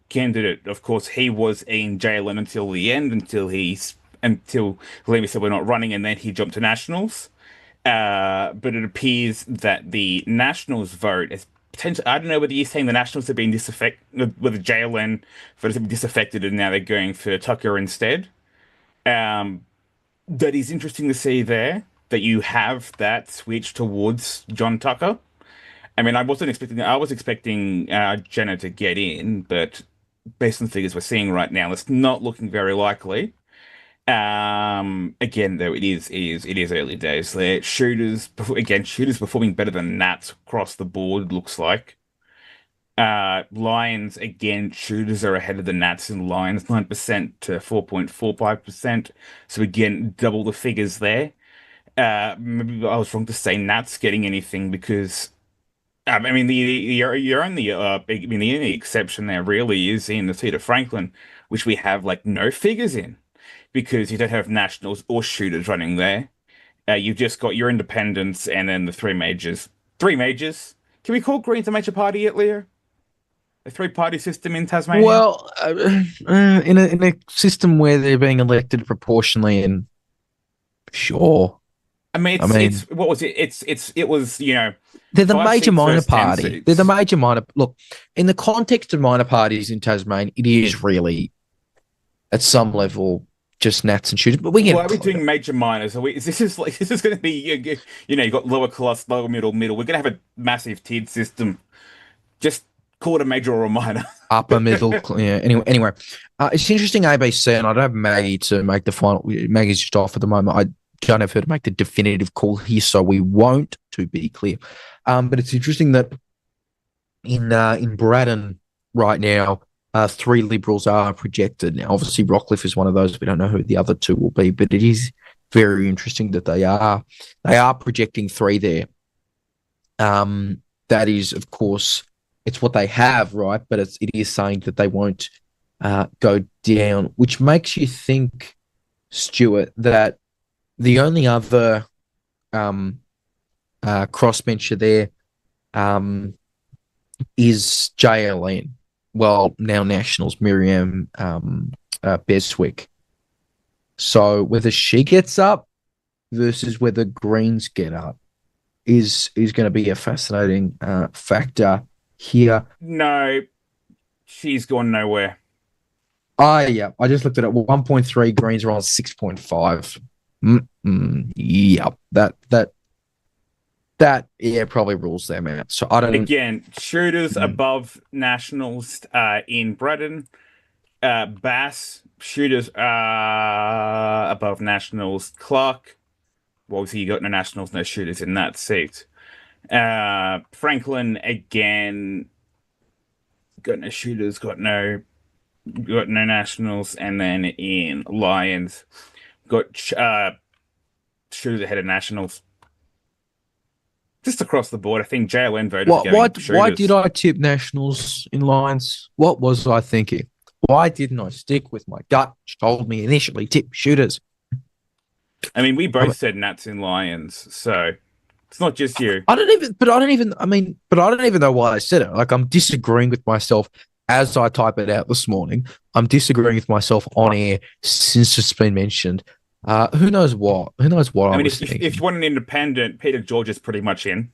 candidate. Of course, he was in JLN until the end, until Levy said we're not running, and then he jumped to Nationals. But it appears that the Nationals vote is potentially, I don't know whether you're saying the Nationals have been disaffected, whether JLN voters have been disaffected and now they're going for Tucker instead. That is interesting to see there, that you have that switch towards John Tucker. I mean, I was expecting Jenner to get in, but based on the figures we're seeing right now, it's not looking very likely. Again, though, it is early days there. Shooters performing better than Nats across the board, looks like. Lions, again, shooters are ahead of the Nats in Lions, 9% to 4.45%. So again, double the figures there. Maybe I was wrong to say Nats getting anything because I mean the only exception there really is in the seat of Franklin, which we have like no figures in, because you don't have Nationals or shooters running there. You've just got your independents and then the three majors. Three majors? Can we call Greens a major party yet, Leo? A three-party system in Tasmania? Well, in a system where they're being elected proportionally, and sure. I mean, it's what was it? It was, they're the major minor party. They're the major minor. Look, in the context of minor parties in Tasmania, it is really, at some level, just Nats and shooters. But we get. Why are we doing major minors? This is going to be, you've got lower class, lower middle. We're going to have a massive tiered system. Just call it a major or a minor. Upper, middle, yeah. Anyway, it's interesting, ABC, and I don't have Maggie to make the final. Maggie's just off at the moment. I don't have her to make the definitive call here, so we won't, to be clear. But it's interesting that in Braddon right now, 3 Liberals are projected. Now, obviously, Rockliff is one of those. We don't know who the other 2 will be, but it is very interesting that they are projecting 3 there. That is, of course, it's what they have, right? But it is saying that they won't go down, which makes you think, Stuart, that the only other crossbencher there is JLN. Well, now Nationals, Miriam Beswick. So whether she gets up versus whether Greens get up is going to be a fascinating factor here. No, she's gone nowhere. Yeah, I just looked at it. 1.3, Greens are on 6.5. Yep, that probably rules them out. So I don't. Again, shooters above Nationals in Braddon. Bass shooters above Nationals. Clark. Well, obviously you got no Nationals, no shooters in that seat. Franklin again. Got no shooters. Got no Nationals, and then in Lions, got shooters ahead of Nationals. Just across the board, I think JLN voted Why, for going why, Shooters. why did I tip Nationals in Lions? What was I thinking? Why didn't I stick with my gut, which told me initially tip Shooters? I mean, we both said Nats in Lions, so it's not just you. I don't even know why I said it. Like, I'm disagreeing with myself as I type it out this morning. I'm disagreeing with myself on air since it's been mentioned. Who knows what? Who knows what I mean, was thinking? If you want an independent, Peter George is pretty much in.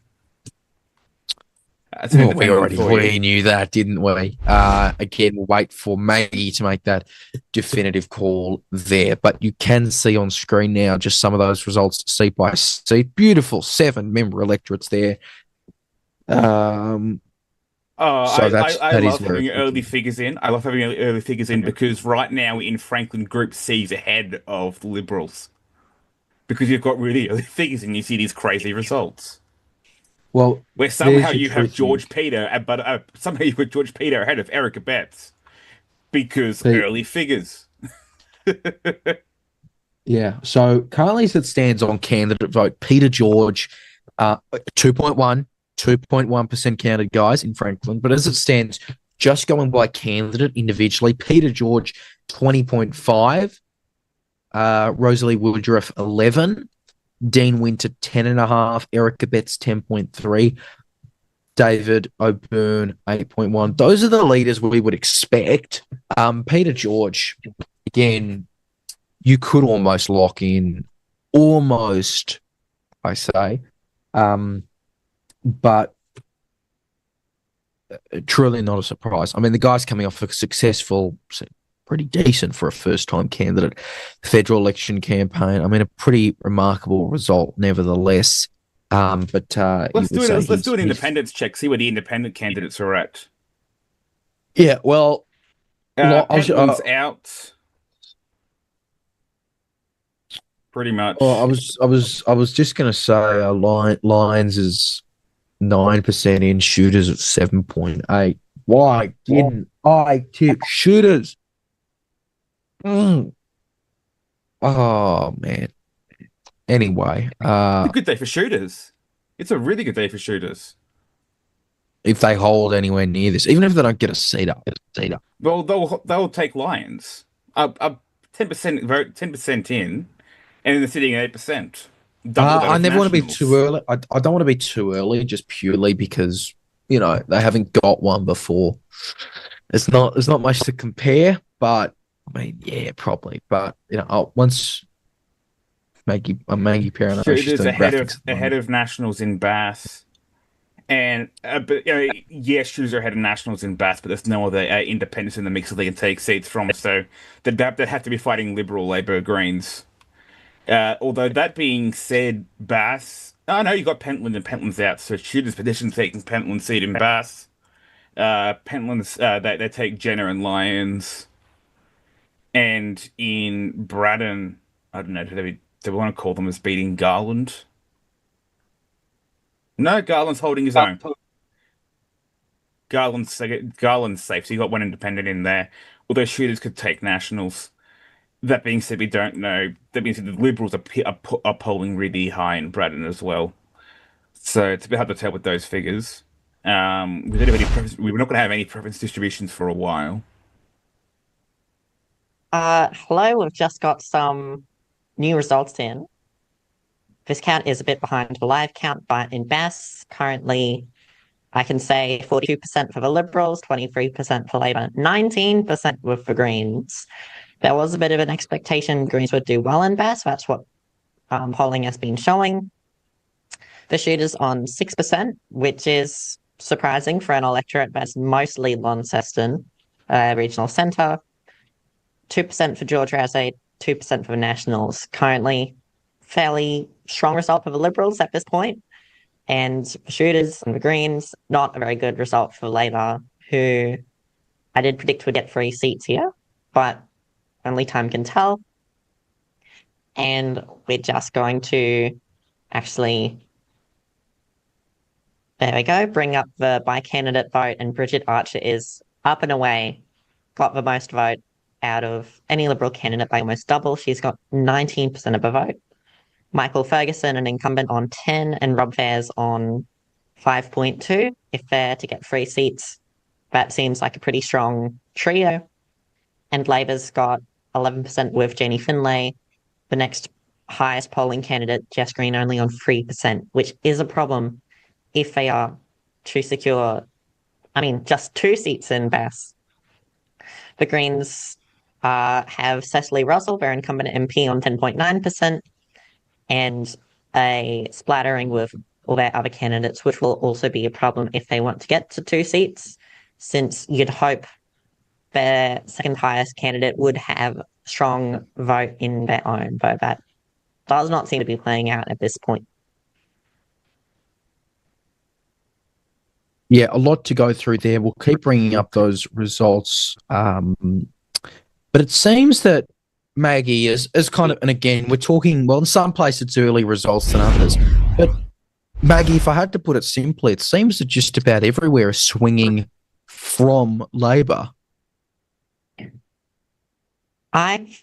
We knew that, didn't we? Again, we'll wait for Maggie to make that definitive call there. But you can see on screen now just some of those results seat by seat. Beautiful 7-member electorates there. I love having early figures in. I love having early figures in because right now in Franklin, Group C is ahead of the Liberals because you've got really early figures and you see these crazy results. Well, where somehow you have George Peter, but somehow you've got George Peter ahead of Erica Betts because early figures. Yeah. So currently, as it stands on candidate vote, Peter George, 2.1% counted, guys, in Franklin. But as it stands, just going by candidate individually, Peter George 20.5, Rosalie Woodruff 11. Dean Winter 10.5, Erica Betts 10.3, David O'Byrne 8.1. Those are the leaders we would expect. Peter George, again, you could almost lock in, I say, but truly not a surprise. I mean, the guy's coming off a successful, pretty decent for a first-time candidate federal let's do a remarkable result, nevertheless. Let's do an independence check. See where the independent candidates are at. Yeah, well, Pentland's out. Pretty much. I was just gonna say Lions is 9% in, Shooters at 7.8. Why didn't I tip Shooters? Oh man. Anyway, it's a good day for Shooters. It's a really good day for Shooters. If they hold anywhere near this, even if they don't get a seat up. Well, they'll take Lions. 10% vote, 10% in, and then they're sitting at 8%. I never want to be too early. I don't want to be too early, just purely because they haven't got one before. There's not much to compare, but I mean, yeah, probably. But once Maggie Perrin, Shooters ahead of Nationals in Bass, and Shooters are ahead of Nationals in Bass, but there's no other independents in the mix that they can take seats from. So they'd have to be fighting Liberal, Labor, Greens. Although that being said, Bass, you got Pentland and Pentland's out, so Shooters petition taking Pentland's seat in Bass. Pentland's they take Jenner and Lions. And in Braddon, I don't know, do we want to call them as beating Garland? No, Garland's holding his own. Garland's safe, so you got one independent in there. Although Shooters could take Nationals. That being said, we don't know. That being said, the Liberals are polling really high in Braddon as well. So it's a bit hard to tell with those figures. We don't have any we're not going to have any preference distributions for a while. Hello, we've just got some new results in. This count is a bit behind the live count, but in Bass, currently, I can say 42% for the Liberals, 23% for Labor, 19% were for Greens. There was a bit of an expectation Greens would do well in Bass. That's what polling has been showing. The Shooters on 6%, which is surprising for an electorate that's mostly Launceston Regional Centre. 2% for George Rouse, 2% for the Nationals. Currently, fairly strong result for the Liberals at this point. And for Shooters and the Greens, not a very good result for Labor, who I did predict would get 3 seats here, but only time can tell. And we're just going to actually, there we go, bring up the by-candidate vote, and Bridget Archer is up and away, got the most vote out of any Liberal candidate by almost double. She's got 19% of the vote. Michael Ferguson, an incumbent, on 10, and Rob Fairs on 5.2. If they're to get 3 seats, that seems like a pretty strong trio. And Labor's got 11% with Jenny Finlay. The next highest polling candidate, Jess Green, only on 3%, which is a problem if they are to secure, just 2 seats in Bass. The Greens have Cecily Russell, their incumbent MP, on 10.9%, and a splattering with all their other candidates, which will also be a problem if they want to get to 2 seats, since you'd hope their second highest candidate would have strong vote in their own, but that does not seem to be playing out at this point. Yeah, a lot to go through there. We'll keep bringing up those results. But it seems that Maggie is kind of, and again, we're talking, well, in some places it's early results than others. But Maggie, if I had to put it simply, it seems that just about everywhere is swinging from Labor. I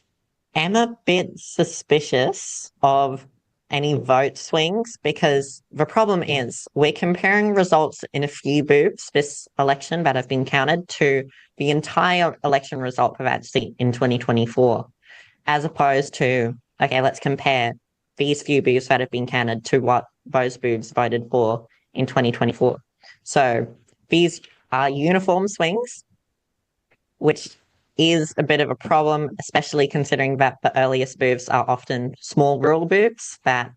am a bit suspicious of any vote swings because the problem is we're comparing results in a few booths this election that have been counted to the entire election result for that seat in 2024, as opposed to, okay, let's compare these few booths that have been counted to what those booths voted for in 2024. So these are uniform swings, which is a bit of a problem, especially considering that the earliest booths are often small rural booths that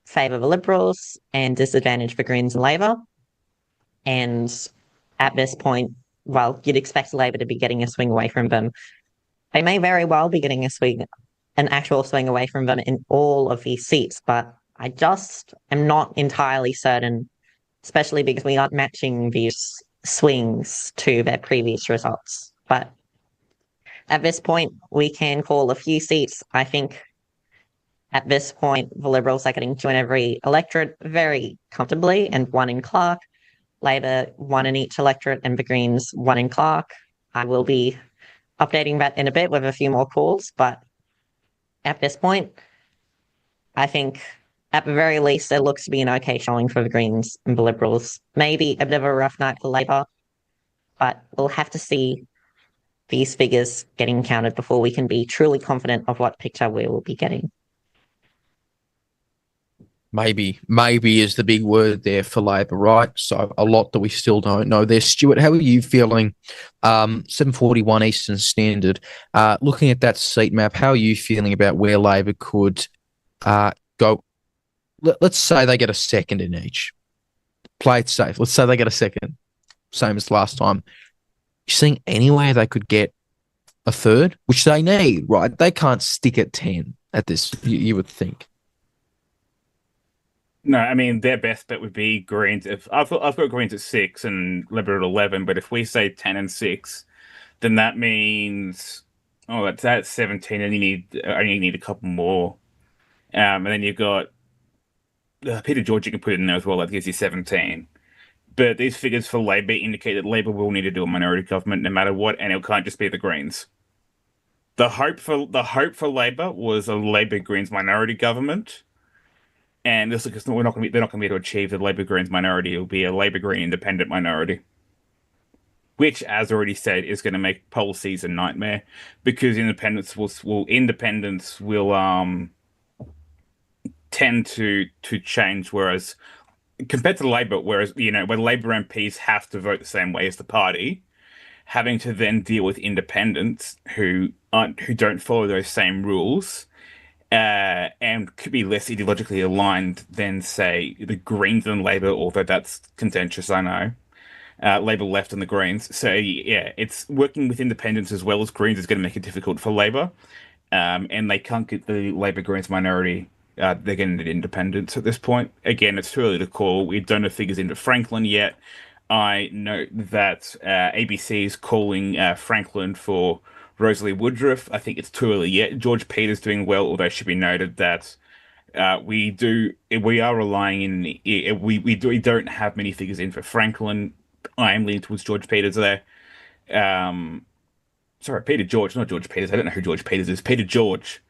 favour the Liberals and disadvantage the Greens and Labor. And at this point, well, you'd expect Labor to be getting a swing away from them. They may very well be getting an actual swing away from them in all of these seats, but I just am not entirely certain, especially because we aren't matching these swings to their previous results. But at this point, we can call a few seats. I think at this point, the Liberals are getting 2 in every electorate very comfortably, and 1 in Clark. Labor 1 in each electorate, and the Greens 1 in Clark. I will be updating that in a bit with a few more calls, but at this point, I think at the very least, it looks to be an okay showing for the Greens and the Liberals. Maybe a bit of a rough night for Labor, but we'll have to see these figures getting counted before we can be truly confident of what picture we will be getting. Maybe is the big word there for Labor, right? So a lot that we still don't know there. Stuart, how are you feeling? 7:41 Eastern Standard. Looking at that seat map, how are you feeling about where Labor could go? Let's say they get a second in each. Play it safe. Let's say they get a second, same as last time. You seeing anywhere they could get a third, which they need, right? They can't stick at 10 at this, you would think. No, I mean, their best bet would be Greens. If I've got Greens at 6 and Liberal at 11, but if we say 10 and 6, then that means, that's 17, and you only need a couple more. And then you've got Peter George, you can put in there as well, that gives you 17. But these figures for Labor indicate that Labor will need to do a minority government no matter what, and it can't just be the Greens. The hope for Labor was a Labor Greens minority government, and this is they're not going to be able to achieve the Labor Greens minority. It will be a Labor Green independent minority, which, as already said, is going to make policies a nightmare because independents will tend to change, whereas compared to Labor, where Labor MPs have to vote the same way as the party, having to then deal with independents who don't follow those same rules, and could be less ideologically aligned than, say, the Greens and Labor, although that's contentious, I know. Labor left and the Greens. So yeah, it's working with independents as well as Greens is going to make it difficult for Labor, and they can't get the Labor Greens minority. They're getting the independents at this point. Again, it's too early to call. We don't have figures into Franklin yet. I know that ABC is calling Franklin for Rosalie Woodruff. I think it's too early yet. George Peters doing well, although it should be noted that we are relying we don't have many figures in for Franklin. I am leaning towards George Peters there. Sorry, Peter George, not George Peters. I don't know who George Peters is. Peter George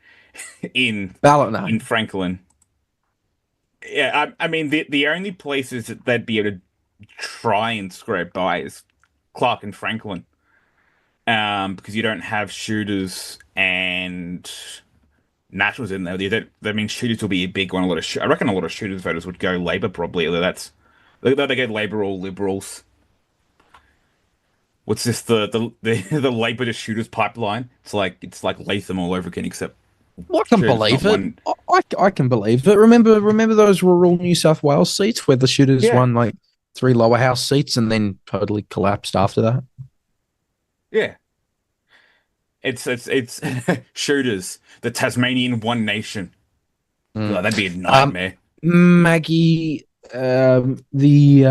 in Bartlett, in Franklin. Yeah, I mean the only places that they'd be able to try and scrape by is Clark and Franklin, because you don't have shooters and Nationals in there. That means shooters will be a big one. I reckon a lot of shooters voters would go Labor probably. Although they go Labor or Liberals. What's this the Labor to shooters pipeline? It's like Latham all over again, except I can believe it. I can believe it. Remember those rural New South Wales seats where the shooters won like 3 lower house seats and then totally collapsed after that? Yeah. It's shooters, the Tasmanian One Nation. Oh, that'd be a nightmare. Maggie, the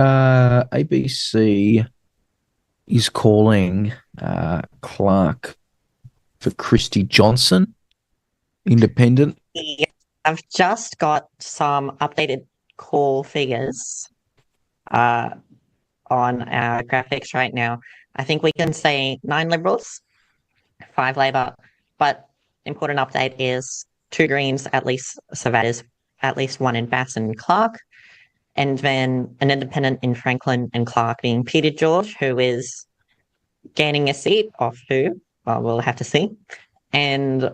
ABC is calling Clark for Christy Johnson, independent. Yeah, I've just got some updated call figures on our graphics right now. I think we can say 9 Liberals, 5 Labor, but important update is 2 Greens at least, so that is at least 1 in Bass and Clark, and then an independent in Franklin and Clark being Peter George, who is gaining a seat off who? Well, we'll have to see. And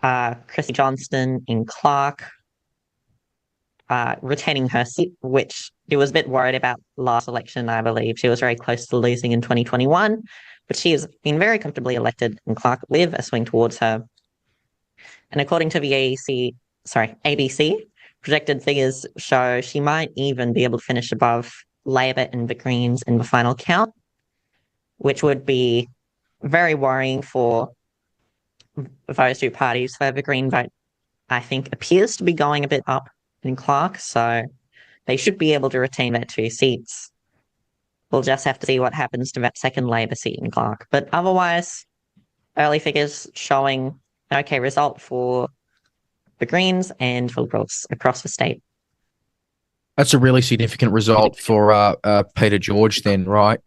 Chrissy Johnston in Clark retaining her seat, which she was a bit worried about last election, I believe. She was very close to losing in 2021, but she has been very comfortably elected in Clark with a swing towards her. And according to the ABC, projected figures show she might even be able to finish above Labor and the Greens in the final count, which would be very worrying for those 2 parties. So the Green vote, I think, appears to be going a bit up in Clark, so they should be able to retain their 2 seats. We'll just have to see what happens to that second Labor seat in Clark. But otherwise, early figures showing an okay result for the Greens and for Liberals across the state. That's a really significant result for Peter George then, right?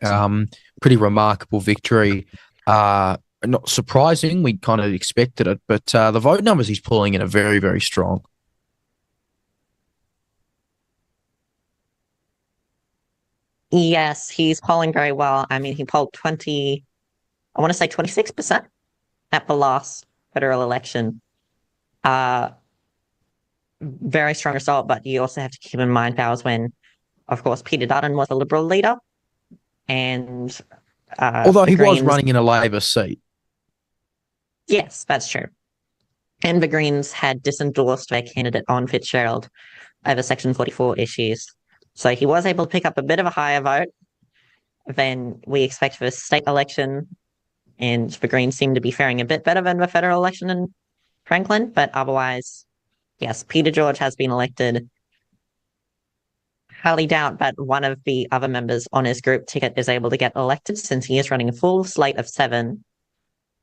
Pretty remarkable victory. Not surprising. We kind of expected it, but the vote numbers he's pulling in are very, very strong. Yes, he's polling very well. I mean, he polled 26% at the last federal election. Very strong result, but you also have to keep in mind that was when, of course, Peter Dutton was a Liberal leader. And although he was running in a Labor seat. Yes, that's true. And the Greens had disendorsed their candidate on Fitzgerald over Section 44 issues. So he was able to pick up a bit of a higher vote than we expect for the state election. And the Greens seem to be faring a bit better than the federal election in Franklin. But otherwise, yes, Peter George has been elected. Highly doubt that one of the other members on his group ticket is able to get elected since he is running a full slate of 7.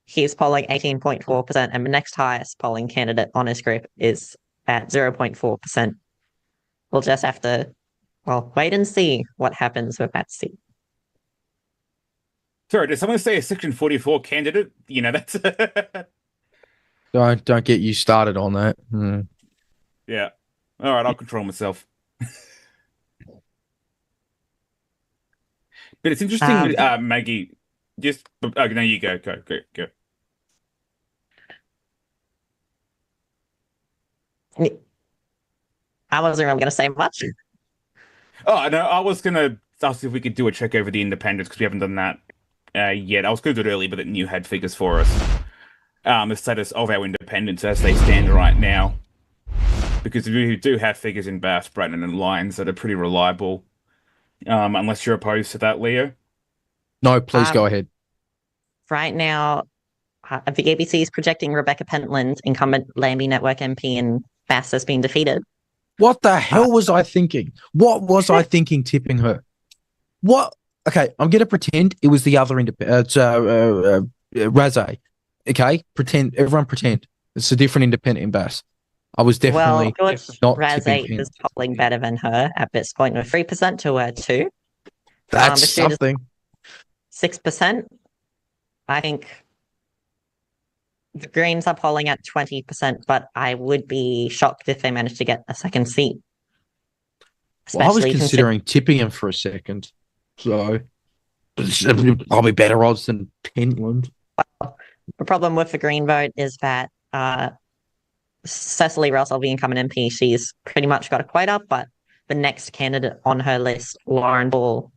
He is polling 18.4%, and the next highest polling candidate on his group is at 0.4%. We'll just have to, wait and see what happens with that seat. Sorry, did someone say a Section 44 candidate? You know, that's... Don't get you started on that. Yeah. All right, I'll control myself. But it's interesting, Maggie, just... Oh, no, you go. I wasn't really going to say much. Oh, no, I was going to ask if we could do a check over the independents, because we haven't done that yet. I was going to do it early, but then you had figures for us. The status of our independents as they stand right now. Because we do have figures in Bass, Bratton, and Lyons that are pretty reliable. Unless you're opposed to that, Leo. No, please go ahead. Right now, the ABC is projecting Rebecca Pentland, incumbent Lambie Network MP in Bass, has been defeated. What the hell was I thinking? What was I thinking tipping her? What? Okay, I'm going to pretend it was the other independent. Razay. Okay, everyone pretend. It's a different independent in Bass. I was definitely not Razay is polling better than her at this point with 3% to her 2. That's something. 6%. I think the Greens are polling at 20%, but I would be shocked if they managed to get a second seat Well, I was especially considering tipping him for a second. So, it's probably better odds than Pentland. The problem with the Green vote is that Cecily Russell, the incumbent MP, she's pretty much got a quota, but the next candidate on her list, Lauren Ball,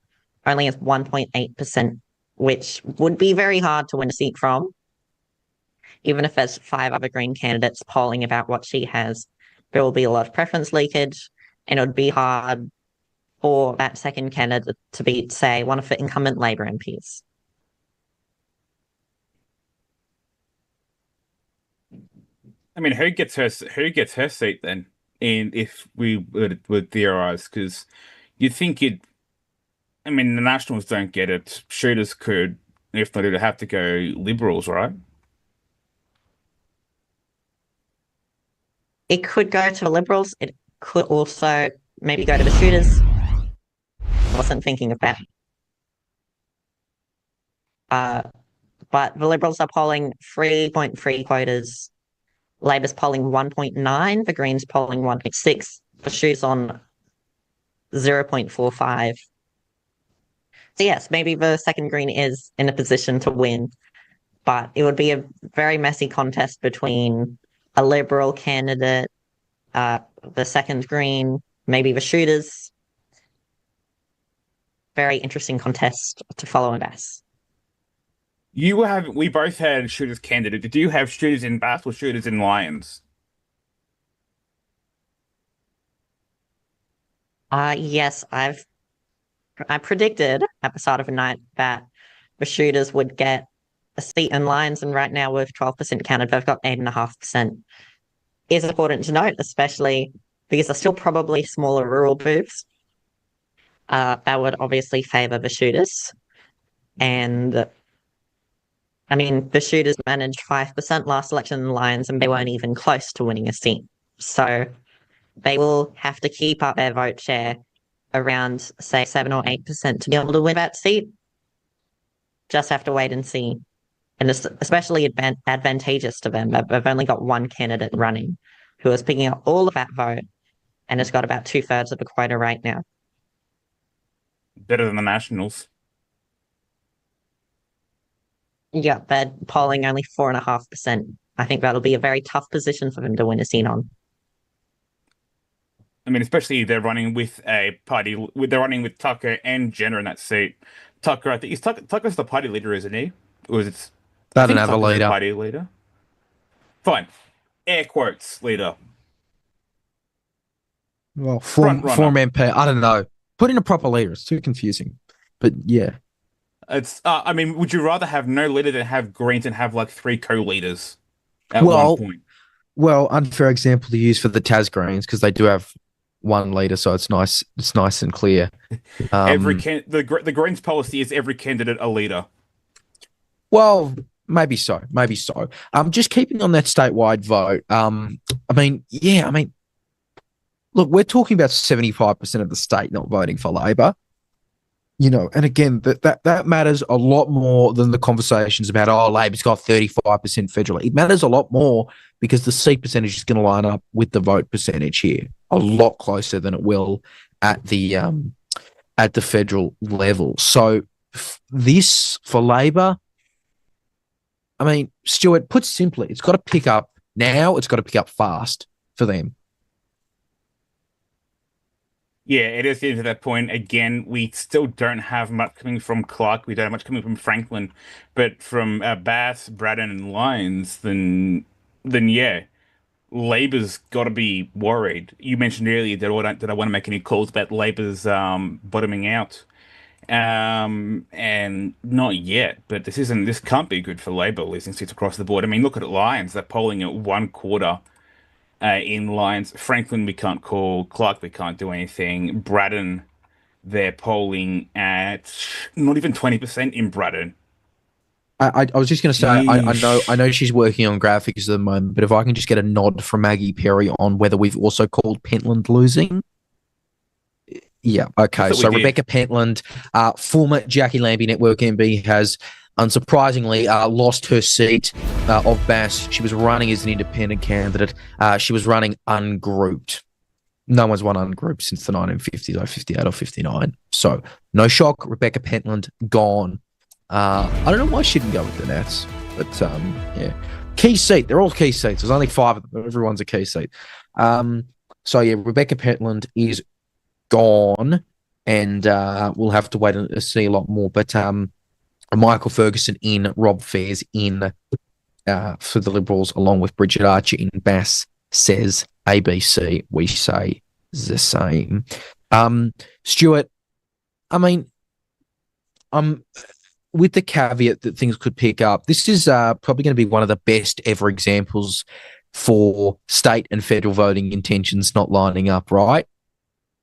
only has 1.8%, which would be very hard to win a seat from. Even if there's 5 other Green candidates polling about what she has, there will be a lot of preference leakage, and it would be hard for that second candidate to beat, say, one of the incumbent Labor MPs. I mean, who gets her seat then? And if we would theorize, because you'd think you'd. I mean, the Nationals don't get it. Shooters could, if not, it'd have to go Liberals, right? It could go to the Liberals. It could also maybe go to the Shooters. I wasn't thinking of that. But the Liberals are polling 3.3 quotas. Labor's polling 1.9. The Greens polling 1.6. The Shooters on 0.45. So yes, maybe the second Green is in a position to win, but it would be a very messy contest between a Liberal candidate, the second Green, maybe the Shooters. Very interesting contest to follow in Bass. We both had Shooters candidate. Did you have Shooters in Bass or Shooters in Lions? Yes, I predicted at the start of the night that the Shooters would get a seat in Lions, and right now with 12% counted, they've got 8.5%. Is important to note, especially because they're still probably smaller rural booths. That would obviously favour the Shooters. And I mean, the Shooters managed 5% last election in Lions, and they weren't even close to winning a seat. So they will have to keep up their vote share around, say, 7 or 8% to be able to win that seat. Just have to wait and see. And it's especially advantageous to them. They've only got one candidate running who is picking up all of that vote and has got about 2/3 of the quota right now. Better than the Nationals. Yeah, they're polling only 4.5%. I think that'll be a very tough position for them to win a seat on. I mean, especially they're running with a party. They're running with Tucker and Jenner in that seat. Tucker, I think Tucker's the party leader, isn't he? Or is it? They don't have a leader. Party leader. Fine. Air quotes leader. Well, form MP. I don't know. Put in a proper leader. It's too confusing. But yeah. It's. I mean, would you rather have no leader than have Greens and have like 3 co-leaders at one point? Well, unfair example to use for the Tas Greens because they do have one leader, so it's nice. It's nice and clear. The Greens policy is every candidate a leader. Well, maybe so. Maybe so. Just keeping on that statewide vote. Look, we're talking about 75% of the state not voting for Labor. You know, and again, that matters a lot more than the conversations about, Labor's got 35% federally. It matters a lot more because the seat percentage is going to line up with the vote percentage here a lot closer than it will at the federal level. So this for Labor, I mean, Stuart, put simply, it's got to pick up now. It's got to pick up fast for them. Yeah, it is getting to that point. Again, we still don't have much coming from Clark. We don't have much coming from Franklin. But from Bass, Braddon, and Lyons, then yeah, Labor's got to be worried. You mentioned earlier that I want to make any calls about Labor's bottoming out. And not yet, but this can't be good for Labor losing seats across the board. I mean, look at Lyons. They're polling at 1/4. In Lions, Franklin, we can't call. Clark, we can't do anything. Braddon, they're polling at not even 20% in Braddon. I was just going to say, I know she's working on graphics at the moment, but if I can just get a nod from Maggie Perry on whether we've also called Pentland losing. Yeah, okay. So Rebecca Pentland, former Jackie Lambie Network MB, has unsurprisingly lost her seat of Bass. She was running as an independent candidate. She was running ungrouped. no one's won ungroup since the 1950s, or 58 or 59. So no shock. Rebecca Pentland gone. I don't know why she didn't go with the Nats, but yeah. Key seat. They're all key seats. There's only 5 of them. Everyone's a key seat. So yeah, Rebecca Pentland is gone, and we'll have to wait and see a lot more. But Michael Ferguson in, Rob Fairs in for the Liberals, along with Bridget Archer in Bass, says ABC. We say the same. Stuart, I mean, with the caveat that things could pick up, this is probably going to be one of the best ever examples for state and federal voting intentions not lining up, right?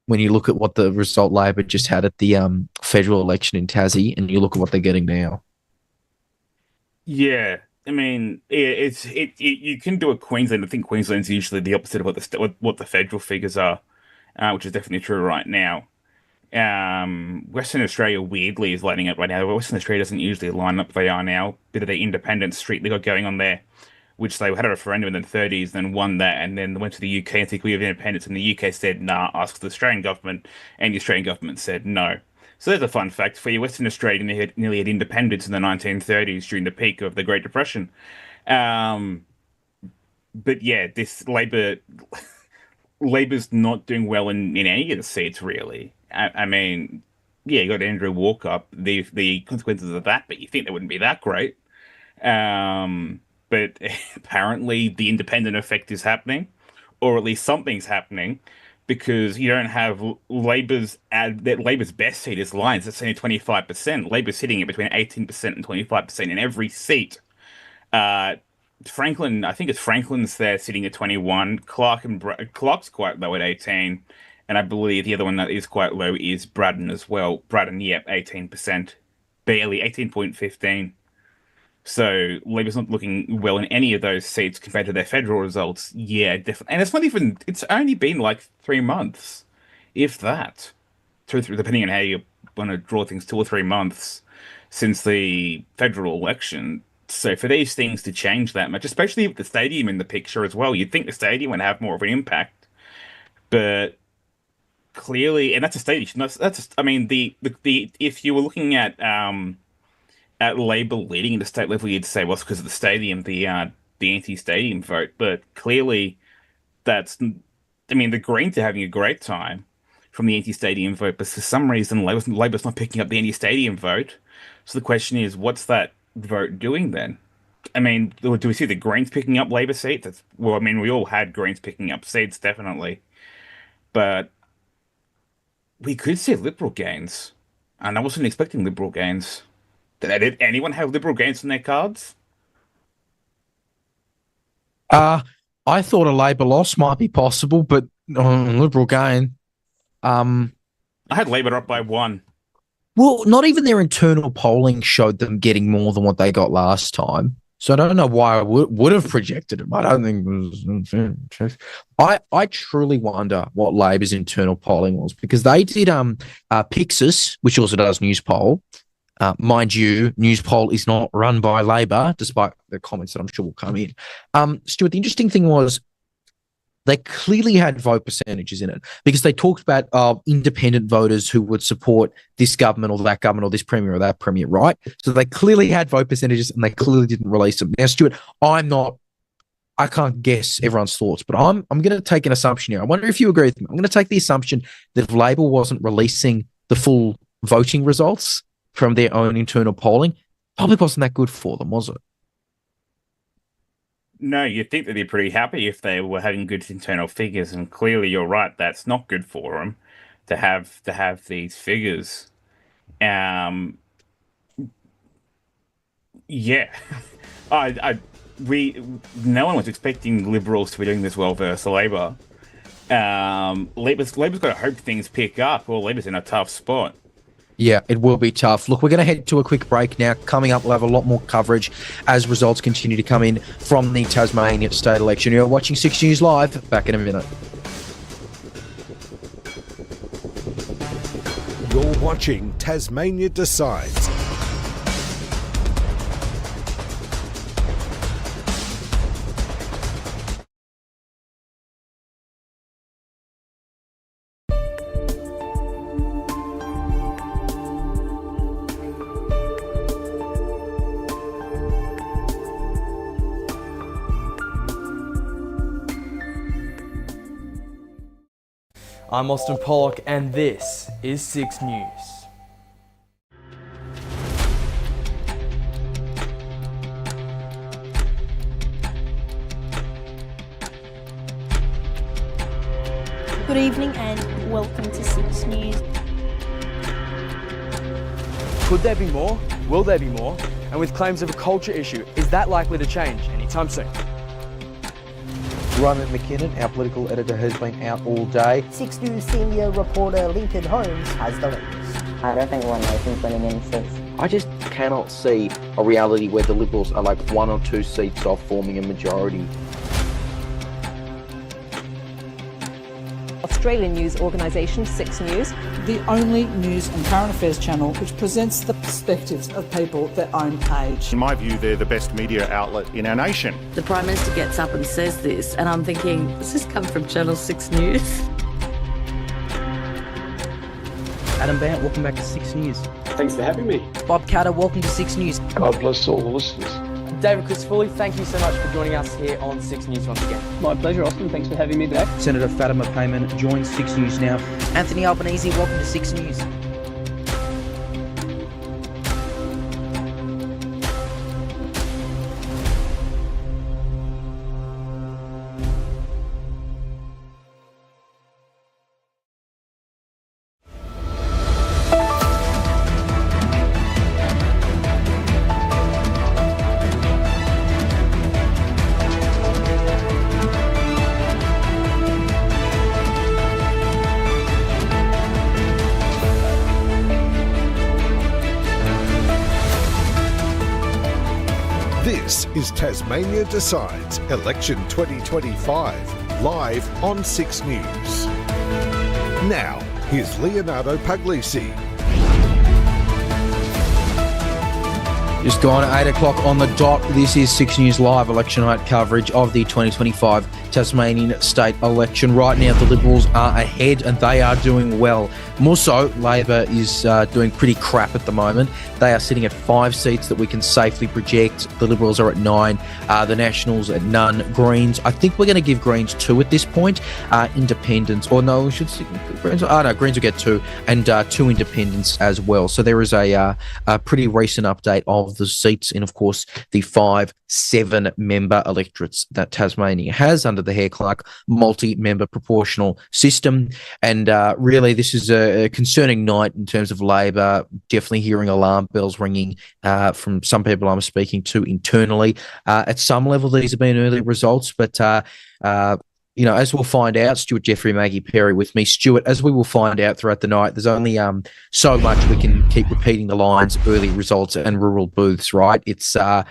When you look at what the result Labor just had at the federal election in Tassie, and you look at what they're getting now. Yeah, I mean, you can do a Queensland. I think Queensland's usually the opposite of what the federal figures are, which is definitely true right now. Western Australia weirdly is lining up right now. Western Australia doesn't usually line up. They are now. Bit of the independent streak they got going on there, which they had a referendum in the 30s, then won that, and then went to the UK and said, we have independence, and the UK said, nah, ask the Australian government, and the Australian government said no. So there's a fun fact for you. Western Australia nearly had independence in the 1930s during the peak of the Great Depression. But yeah, this Labor's not doing well in any of the seats, really. I mean, yeah, you got Andrew Walker, the consequences of that, but you think they wouldn't be that great. But apparently the independent effect is happening, or at least something's happening, because you don't have Labor's best seat is Lions. That's only 25%. Labor's sitting at between 18% and 25% in every seat. Franklin, I think it's Franklin's there sitting at 21. Clark's quite low at 18. And I believe the other one that is quite low is Braddon as well. Braddon, yep, 18%. Barely, 18.15. So Labor's not looking well in any of those seats compared to their federal results. Yeah, definitely. And it's only been like 3 months, if that. Depending on how you want to draw things, 2 or 3 months since the federal election. So for these things to change that much, especially with the stadium in the picture as well, you'd think the stadium would have more of an impact. But clearly, and that's a state issue. I mean, if you were looking at Labor leading at the state level, you'd say, well, it's because of the stadium, the anti-stadium vote. But clearly, I mean, the Greens are having a great time from the anti-stadium vote, but for some reason, Labor's not picking up the anti-stadium vote. So the question is, what's that vote doing then? I mean, do we see the Greens picking up Labor seats? Well, I mean, we all had Greens picking up seats, definitely. But we could see Liberal gains. And I wasn't expecting Liberal gains. Did anyone have Liberal gains on their cards? I thought a Labor loss might be possible, but Liberal gain. I had Labor up by 1. Well, not even their internal polling showed them getting more than what they got last time. So I don't know why I would have projected it. I don't think it was. I truly wonder what Labor's internal polling was, because they did Pixis, which also does News Poll. Mind you, News Poll is not run by Labor, despite the comments that I'm sure will come in. Stuart, the interesting thing was they clearly had vote percentages in it, because they talked about independent voters who would support this government or that government or this premier or that premier, right? So they clearly had vote percentages and they clearly didn't release them. Now, Stuart, I can't guess everyone's thoughts, but I'm going to take an assumption here. I wonder if you agree with me. I'm going to take the assumption that if Labor wasn't releasing the full voting results from their own internal polling, probably wasn't that good for them, was it? No, you'd think that they're pretty happy if they were having good internal figures, and clearly you're right, that's not good for them to have these figures. Yeah. No one was expecting Liberals to be doing this well versus Labor. Labor's got to hope things pick up, or Labor's in a tough spot. Yeah, it will be tough. Look, we're going to head to a quick break now. Coming up, we'll have a lot more coverage as results continue to come in from the Tasmanian state election. You're watching 6 News Live. Back in a minute. You're watching Tasmania Decides. I'm Austin Pollock and this is 6 News. Good evening and welcome to 6 News. Could there be more? Will there be more? And with claims of a culture issue, is that likely to change anytime soon? Roman McKinnon, our political editor, has been out all day. 6 News senior reporter Lincoln Holmes has the latest. I don't think One Nation's winning in 6. I just cannot see a reality where the Liberals are like 1 or 2 seats off forming a majority. Australian news organisation 6 News, the only news and current affairs channel which presents the perspectives of people their own age. In my view, they're the best media outlet in our nation. The Prime Minister gets up and says this, and I'm thinking, does this come from Channel 6 News? Adam Bandt, welcome back to 6 News. Thanks for having me. Bob Carter, welcome to 6 News. God bless all the listeners. David Christopherly, thank you so much for joining us here on 6 News once again. My pleasure, Austin. Thanks for having me back. Senator Fatima Payman joins 6 News now. Anthony Albanese, welcome to 6 News. This is Tasmania Decides Election 2025, live on 6 News. Now, here's Leonardo Puglisi. Just gone at 8 o'clock on the dot. This is 6 News Live election night coverage of the 2025 Tasmanian state election. Right now, the Liberals are ahead and they are doing well. More so, Labor is doing pretty crap at the moment. They are sitting at 5 seats that we can safely project. The Liberals are at 9, the Nationals at none. Greens, I think we're going to give Greens 2 at this point. Independents, or no, we should see Greens. Oh no, Greens will get 2, and 2 independents as well. So there is a pretty recent update of the seats in, of course, the 5 7-member electorates that Tasmania has under the Hare-Clark multi-member proportional system. And really, this is a concerning night in terms of Labor. Definitely hearing alarm bells ringing from some people I'm speaking to internally. At some level, these have been early results, but you know, as we'll find out, Stuart Jeffrey, Maggie Perry with me. Stuart, as we will find out throughout the night, there's only so much we can keep repeating the lines, early results and rural booths, right? It's, I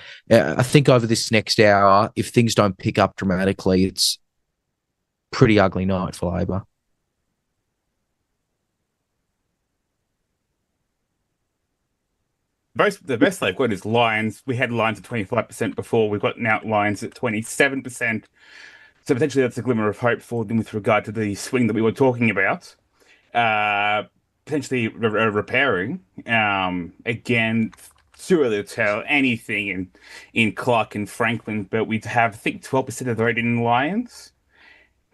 think over this next hour, if things don't pick up dramatically, it's pretty ugly night for Labor. The best they've got is lines. We had lines at 25% before. We've got now lines at 27%. So potentially that's a glimmer of hope for them with regard to the swing that we were talking about. Potentially repairing. Again, too early to tell anything in Clark and Franklin, but we have, I think, 12% of the vote in Lions.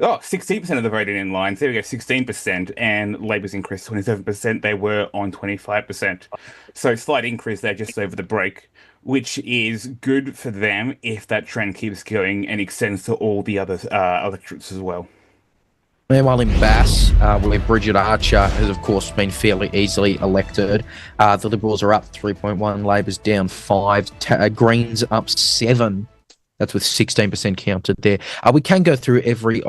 Oh, 16% of the vote in Lions. There we go, 16%. And Labor's increased 27%. They were on 25%. So slight increase there just over the break, which is good for them if that trend keeps going and extends to all the other electorates as well. Meanwhile, in Bass, where Bridget Archer has, of course, been fairly easily elected, the Liberals are up 3.1, Labor's down 5, Greens up 7. That's with 16% counted there. We can go through every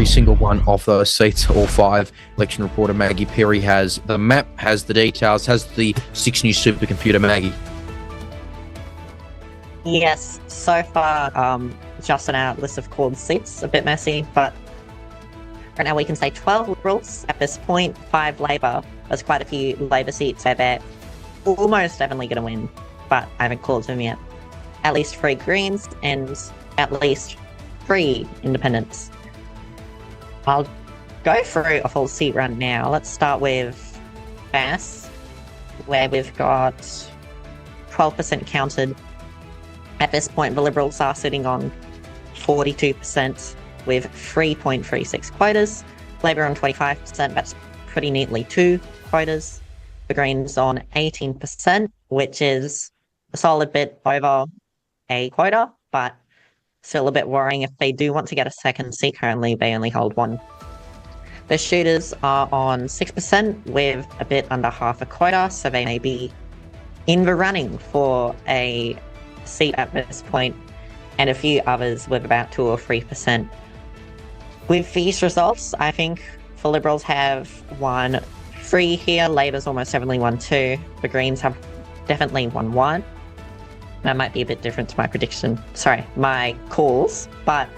single one of those seats. All 5. Election reporter Maggie Perry has the map, has the details, has the 6 News supercomputer. Maggie. Yes, so far, just on our list of called seats, a bit messy, but right now we can say 12 Liberals at this point, 5 Labor. There's quite a few Labor seats where they're almost definitely going to win, but I haven't called them yet. At least 3 Greens and at least 3 Independents. I'll go through a full seat run now. Let's start with Bass, where we've got 12% counted. At this point, the Liberals are sitting on 42% with 3.36 quotas. Labor on 25%, that's pretty neatly 2 quotas. The Greens on 18%, which is a solid bit over a quota, but still a bit worrying if they do want to get a second seat. Currently, they only hold 1. The Shooters are on 6% with a bit under half a quota, so they may be in the running for a seat at this point, and a few others with about 2 or 3%. With these results, I think the Liberals have won 3 here, Labor's almost certainly won 2, the Greens have definitely won 1. That might be a bit different to my calls, but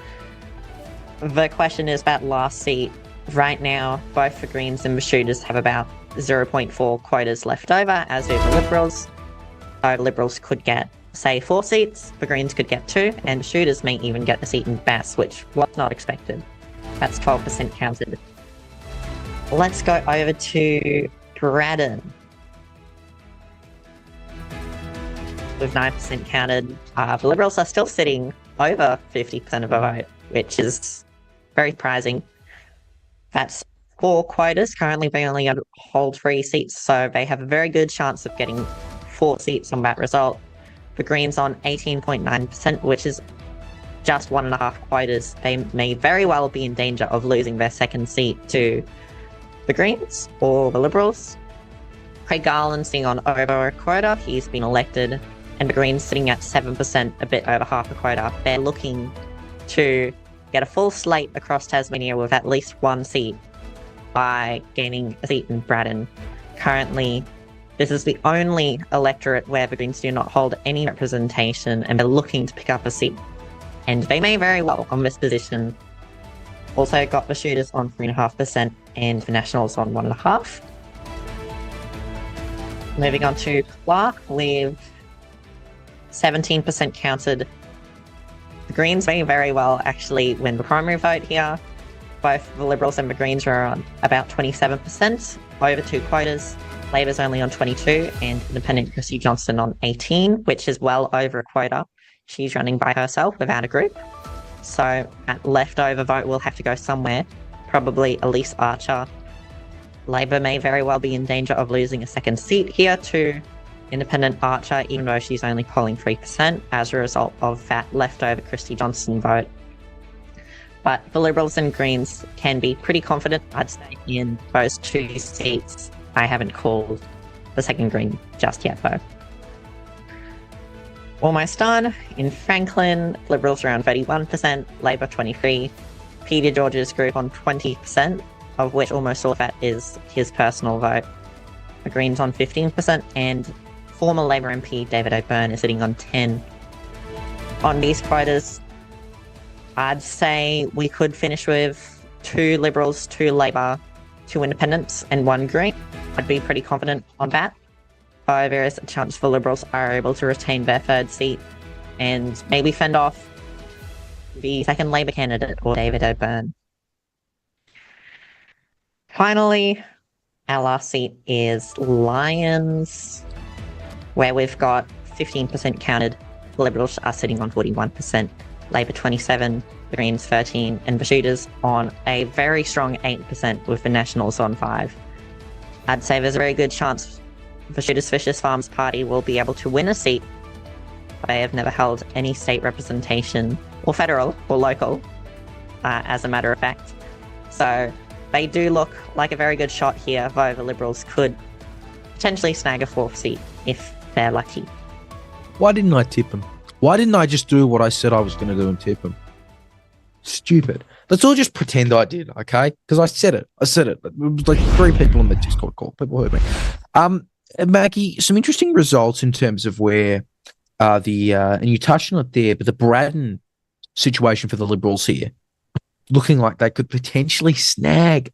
the question is about last seat. Right now, both the Greens and the Shooters have about 0.4 quotas left over, as do the Liberals. So Liberals could get, say, 4 seats, the Greens could get 2, and the Shooters may even get a seat in Bass, which was not expected. That's 12% counted. Let's go over to Braddon. With 9% counted, the Liberals are still sitting over 50% of the vote, which is very surprising. That's 4 quotas. Currently, they only hold 3 seats, so they have a very good chance of getting 4 seats on that result. The Greens on 18.9%, which is just 1.5 quotas. They may very well be in danger of losing their second seat to the Greens or the Liberals. Craig Garland's sitting on over a quota. He's been elected, and the Greens sitting at 7%, a bit over half a quota. They're looking to get a full slate across Tasmania with at least 1 seat by gaining a seat in Braddon. Currently, this is the only electorate where the Greens do not hold any representation, and they're looking to pick up a seat. And they may very well on this position. Also got the Shooters on 3.5% and the Nationals on 1.5%. Moving on to Clark with 17% counted. The Greens may very well actually win the primary vote here. Both the Liberals and the Greens are on about 27%, over 2 quotas. Labor's only on 22, and Independent Chrissy Johnston on 18, which is well over a quota. She's running by herself without a group. So that leftover vote will have to go somewhere, probably Elise Archer. Labor may very well be in danger of losing a second seat here to Independent Archer, even though she's only polling 3% as a result of that leftover Christy Johnston vote. But the Liberals and Greens can be pretty confident, I'd say, in those 2 seats. I haven't called the second Green just yet, though. Almost done. In Franklin, Liberals around 31%, Labor 23%, Peter George's group on 20%, of which almost all of that is his personal vote. The Greens on 15%, and former Labor MP David O'Byrne is sitting on 10%. On these quotas, I'd say we could finish with 2 Liberals, 2 Labor, 2 Independents, and 1 Green. I'd be pretty confident on that. Though there is a chance the Liberals are able to retain their 3rd seat and maybe fend off the second Labor candidate or David O'Byrne. Finally, our last seat is Lyons, where we've got 15% counted. The Liberals are sitting on 41%, Labor 27%, the Greens 13%, and the Shooters on a very strong 8%, with the Nationals on 5%. I'd say there's a very good chance the Shooters Fishes Farms Party will be able to win a seat. They have never held any state representation, or federal, or local, as a matter of fact. So they do look like a very good shot here, though the Liberals could potentially snag a 4th seat if they're lucky. Why didn't I tip him? Why didn't I just do what I said I was going to do and tip him? Stupid. Let's all just pretend I did, okay? Because I said it. It was like 3 people on the Discord call. People heard me. Maggie, some interesting results in terms of where and you touched on it there, but the Braddon situation for the Liberals here, looking like they could potentially snag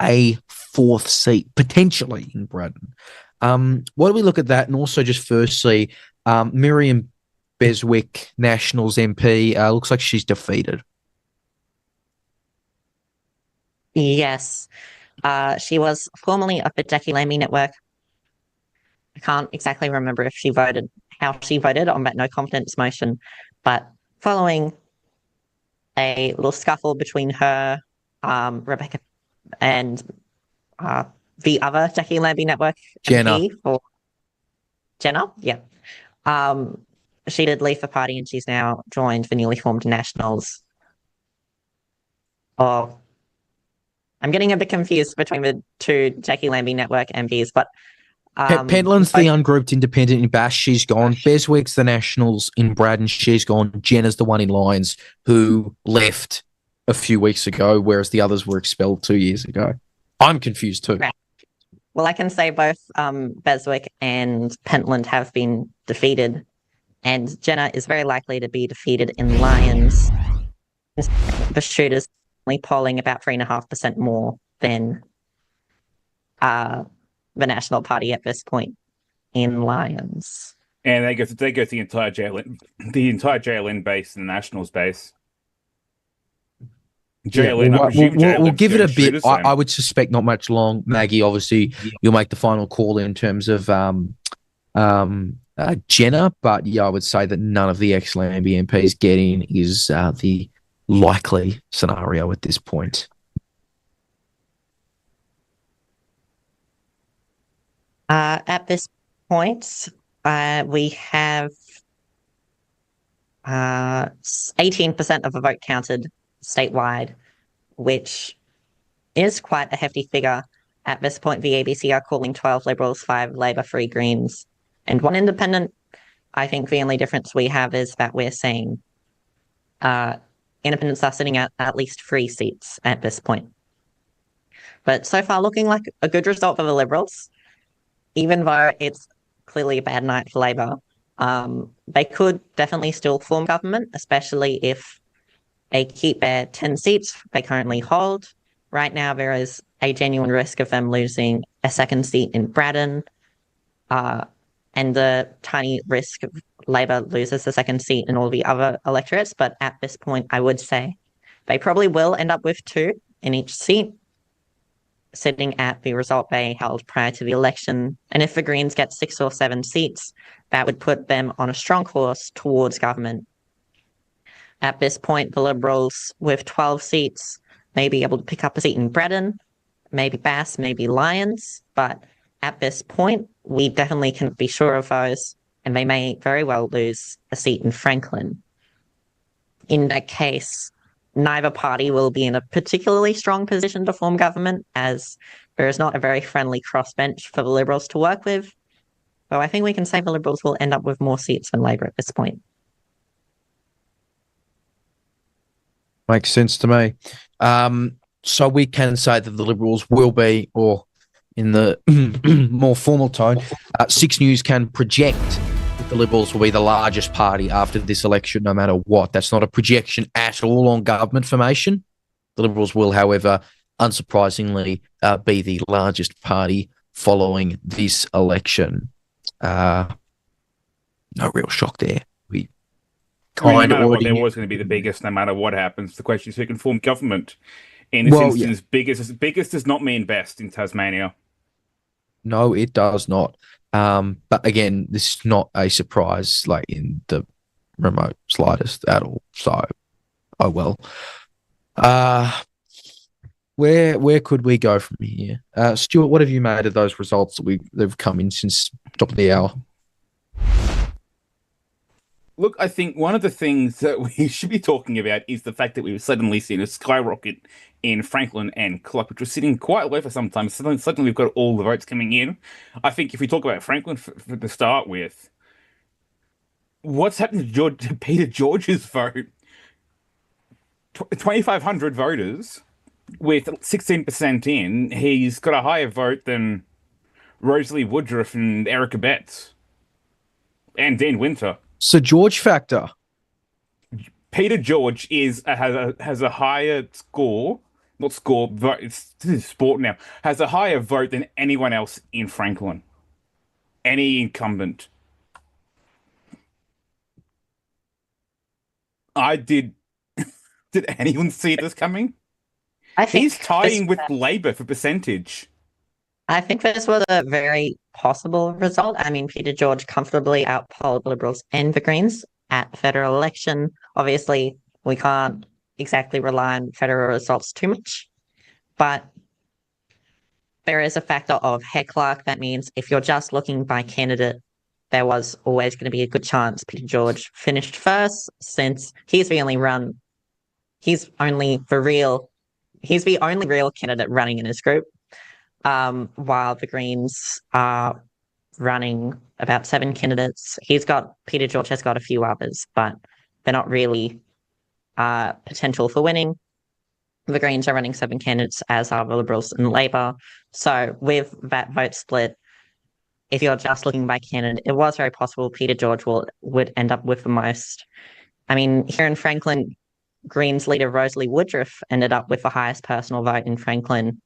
a 4th seat, potentially, in Braddon. Why do we look at that? And also just firstly, Miriam Beswick, Nationals MP, looks like she's defeated. Yes. She was formerly up at Jackie Lamy Network. I can't exactly remember how she voted on that no confidence motion, but following a little scuffle between her, Rebecca and the other Jackie Lambie Network Jenna. MP for Jenna, yeah. She did leave the party and she's now joined the newly formed Nationals. Oh, I'm getting a bit confused between the two Jackie Lambie Network MPs, but Pentland's the ungrouped independent in Bash. She's gone. Beswick's the Nationals in Braddon. She's gone. Jenna's the one in Lions who left a few weeks ago, whereas the others were expelled 2 years ago. I'm confused too. Right. Well, I can say both Beswick and Pentland have been defeated, and Jenna is very likely to be defeated in Lions. The shooters only polling about 3.5% more than the National Party at this point in Lions. And they go to the entire JLN base and the Nationals base. We'll give it a bit. I would suspect not much long. Maggie, obviously, you'll make the final call in terms of Jenna, but yeah, I would say that none of the ex-Lambie MPs getting is the likely scenario at this point. At this point, we have 18% of the vote counted statewide, which is quite a hefty figure. At this point, the ABC are calling 12 Liberals, 5 Labor, 3 Greens, and 1 Independent. I think the only difference we have is that we're saying Independents are sitting at least 3 seats at this point. But so far, looking like a good result for the Liberals, even though it's clearly a bad night for Labor. They could definitely still form government, especially if they keep their 10 seats they currently hold. Right now, there is a genuine risk of them losing a second seat in Braddon, and the tiny risk of Labor loses the second seat in all the other electorates. But at this point, I would say they probably will end up with 2 in each seat, sitting at the result they held prior to the election. And if the Greens get 6 or 7 seats, that would put them on a strong course towards government. At this point, the Liberals, with 12 seats, may be able to pick up a seat in Braddon, maybe Bass, maybe Lions, but at this point, we definitely can be sure of those, and they may very well lose a seat in Franklin. In that case, neither party will be in a particularly strong position to form government, as there is not a very friendly crossbench for the Liberals to work with. So I think we can say the Liberals will end up with more seats than Labor at this point. Makes sense to me. So we can say that the Liberals will be, or in the more formal tone, 6 News can project that the Liberals will be the largest party after this election, no matter what. That's not a projection at all on government formation. The Liberals will, however, unsurprisingly, be the largest party following this election. No real shock there. No matter what, they're always going to be the biggest, no matter what happens. The question is who can form government. In this instance, biggest does not mean best in Tasmania. No, it does not. But again, this is not a surprise, like in the remote slightest at all. So, oh well. Where could we go from here? Stuart, what have you made of those results that they've come in since top of the hour? Look, I think one of the things that we should be talking about is the fact that we've suddenly seen a skyrocket in Franklin and Clark, which was sitting quite low for some time. Suddenly we've got all the votes coming in. I think if we talk about Franklin to start with, what's happened to Peter George's vote? 2,500 voters with 16% in. He's got a higher vote than Rosalie Woodruff and Erica Betts and Dean Winter. So George factor. Peter George has a higher score, not score, vote. This is sport now. Has a higher vote than anyone else in Franklin. Any incumbent. Did anyone see this coming? I think he's tying with Labor for percentage. I think this was a very possible result. I mean, Peter George comfortably outpolled Liberals and the Greens at the federal election. Obviously, we can't exactly rely on federal results too much, but there is a factor of hair clerk. That means if you're just looking by candidate, there was always going to be a good chance Peter George finished first, since he's the only real candidate running in his group, while the Greens are running about 7 candidates. Peter George has got a few others, but they're not really potential for winning. The Greens are running 7 candidates, as are the Liberals and Labor. So with that vote split, if you're just looking by candidate, it was very possible Peter George would end up with the most. I mean, here in Franklin, Greens leader Rosalie Woodruff ended up with the highest personal vote in Franklin.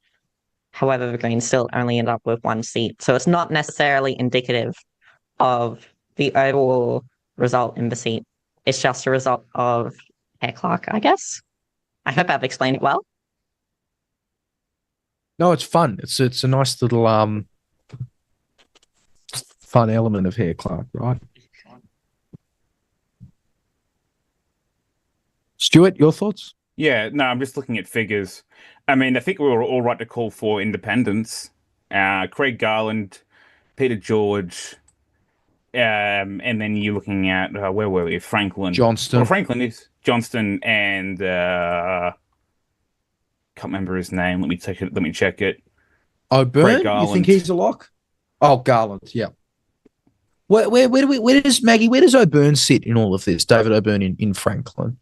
However, the Greens still only end up with 1 seat. So it's not necessarily indicative of the overall result in the seat. It's just a result of hair clerk, I guess. I hope I've explained it well. No, it's fun. It's a nice little fun element of hair clerk, right? Stuart, your thoughts? Yeah, no, I'm just looking at figures. I mean, I think we were all right to call for independence. Craig Garland, Peter George, and then you're looking at where were we? Franklin, Johnston. Well, Franklin is Johnston, and can't remember his name. Let me check it. O'Byrne. You think he's a lock? Oh, Garland. Yeah. Where does O'Byrne sit in all of this? David O'Byrne in Franklin.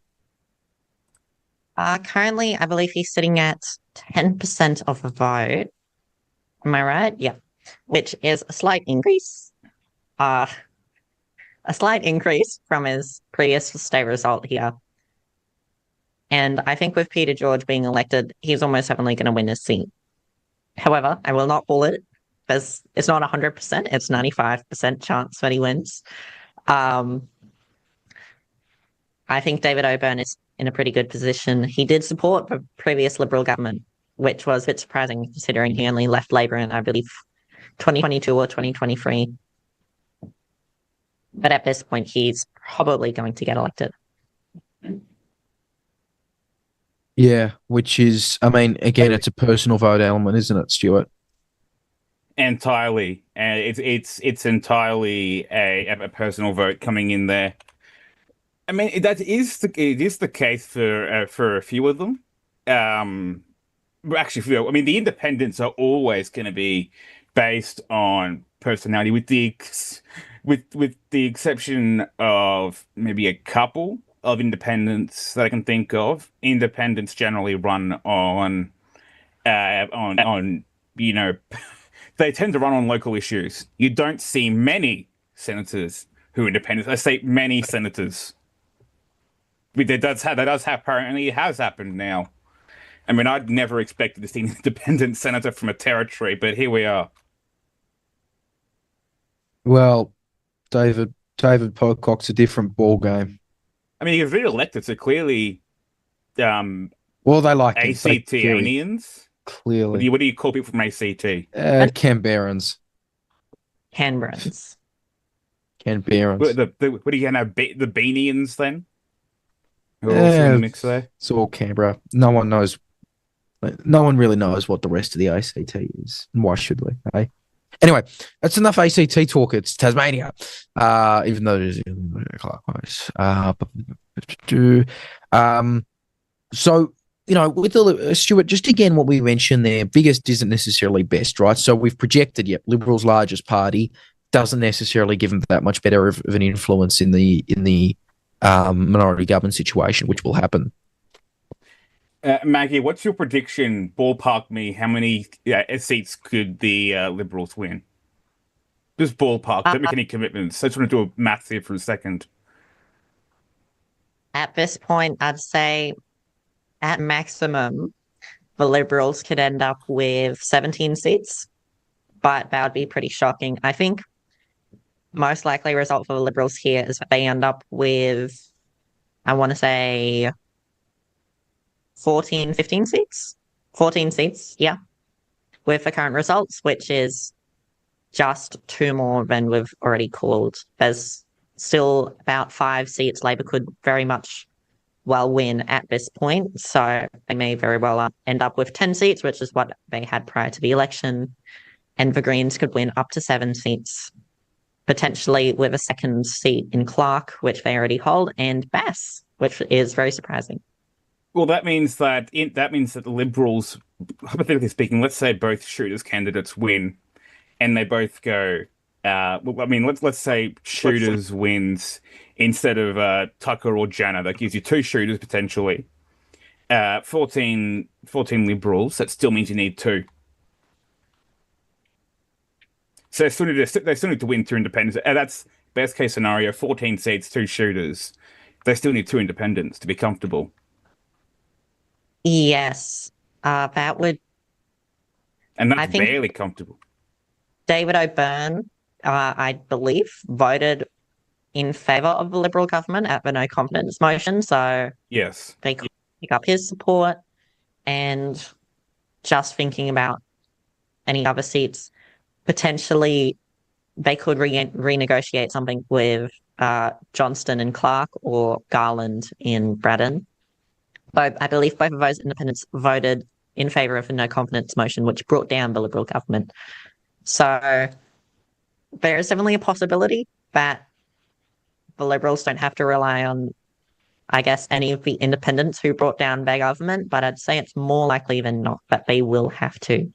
Currently, I believe he's sitting at 10% of the vote. Am I right? Yeah. Which is a slight increase. A slight increase from his previous state result here. And I think with Peter George being elected, he's almost certainly going to win his seat. However, I will not call it, because it's not 100%, it's 95% chance that he wins. I think David O'Byrne is in a pretty good position. He did support the previous Liberal government, which was a bit surprising considering he only left Labor in, I believe, 2022 or 2023. But at this point, he's probably going to get elected. Yeah, which is, I mean, again, it's a personal vote element, isn't it, Stuart? Entirely. It's entirely a personal vote coming in there. I mean, it is the case for a few of them. Actually, I mean, the independents are always going to be based on personality, with the exception of maybe a couple of independents that I can think of. Independents generally run on you know, they tend to run on local issues. You don't see many senators who are independents. I say many senators. That apparently has happened now. I mean, I'd never expected to see an independent senator from a territory, but here we are. Well, David Pocock's a different ball game. I mean, he was re-elected, so clearly, well, they like ACT-anians. Clearly, what do you call people from ACT? Canberrans. Canberrans. Canberrans. What do you have? The Beanians then? Who are also in the mix there? It's all Canberra. No one really knows what the rest of the ACT is, and why should we? Eh? Anyway, that's enough ACT talk. It's Tasmania, even though it is clockwise. So, you know, with the Stuart, just again what we mentioned there, biggest isn't necessarily best, right? So we've projected, Liberals' largest party doesn't necessarily give them that much better of an influence in the minority government situation, which will happen. Maggie, what's your prediction? Ballpark me. How many seats could the Liberals win? Just ballpark. Don't make any commitments. I just want to do a math here for a second. At this point, I'd say at maximum, the Liberals could end up with 17 seats, but that would be pretty shocking. I think most likely result for the Liberals here is that they end up with, I want to say, 15 seats? 14 seats, yeah. With the current results, which is just 2 more than we've already called. There's still about 5 seats Labor could very much win at this point. So they may very well end up with 10 seats, which is what they had prior to the election. And the Greens could win up to 7 seats, potentially with a second seat in Clark, which they already hold, and Bass, which is very surprising. Well, that means that the Liberals, hypothetically speaking, let's say both Shooters candidates win, and they both go. Let's say Shooters wins instead of Tucker or Janner. That gives you 2 Shooters potentially. 14 Liberals. That still means you need 2. So they still need to win 2 independents. That's best case scenario. 14 seats, 2 Shooters. They still need 2 independents to be comfortable. Yes, that would. And that's barely comfortable. David O'Byrne, I believe, voted in favour of the Liberal government at the no confidence motion. So yes, they could pick up his support. And just thinking about any other seats, potentially they could renegotiate something with Johnston and Clark or Garland in Braddon. But I believe both of those independents voted in favour of the no confidence motion, which brought down the Liberal government. So there is definitely a possibility that the Liberals don't have to rely on, I guess, any of the independents who brought down their government, but I'd say it's more likely than not that they will have to.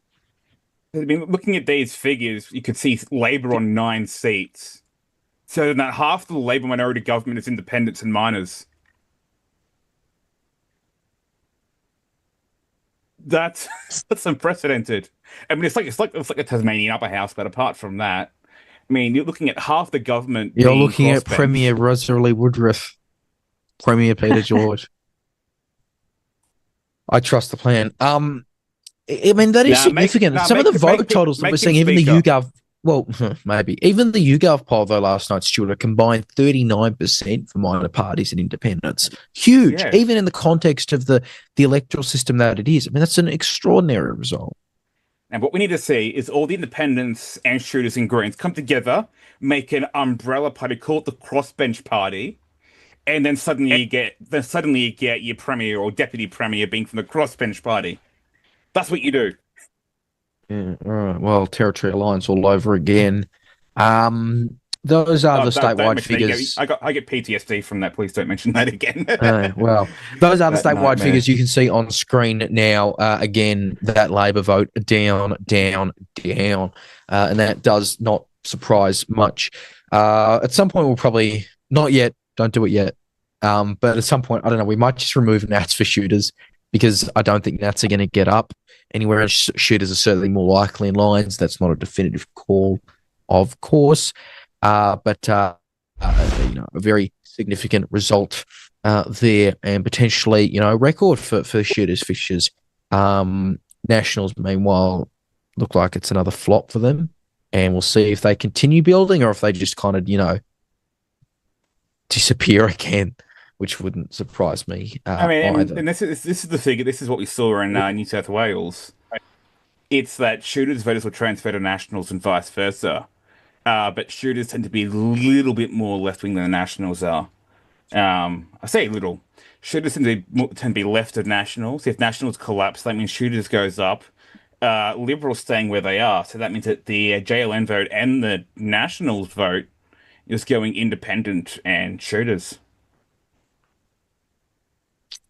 I mean, looking at these figures, you could see Labor on 9 seats. So that half the Labor minority government is independents and minors. That's unprecedented. I mean, it's like a Tasmanian upper house, but apart from that, I mean, you're looking at half the government. You're looking at Premier Rosalie Woodruff, Premier Peter George. I trust the plan. I mean, that is significant. Some of the vote totals that we're seeing, even the YouGov, well, maybe even the YouGov poll though last night, Stuart, a combined 39% for minor parties and independents. Huge, even in the context of the electoral system that it is. I mean, that's an extraordinary result. And what we need to see is all the independents and Shooters and Greens come together, make an umbrella party called the Crossbench Party, and then suddenly you get your premier or deputy premier being from the Crossbench Party. That's what you do. Yeah, all right. Well, Territory Alliance all over again. Those are the statewide figures. I get PTSD from that. Please don't mention that again. Well, those are the statewide figures you can see on screen now. Again, that Labor vote down, and that does not surprise much. At some point, we'll probably not yet. Don't do it yet. But at some point, I don't know. We might just remove Nats for Shooters because I don't think Nats are going to get up anywhere else. Shooters are certainly more likely in lines. That's not a definitive call, of course. But a very significant result there, and potentially, record for Shooters Fishers. Nationals, meanwhile, look like it's another flop for them, and we'll see if they continue building or if they just kind of, disappear again, which wouldn't surprise me. Either. And this is the figure. This is what we saw in New South Wales. It's that Shooters voters will transfer to Nationals and vice versa. But Shooters tend to be a little bit more left-wing than the Nationals are. I say little. Shooters tend to be left of Nationals. If Nationals collapse, that means Shooters goes up. Liberals staying where they are. So that means that the JLN vote and the Nationals vote is going independent and Shooters.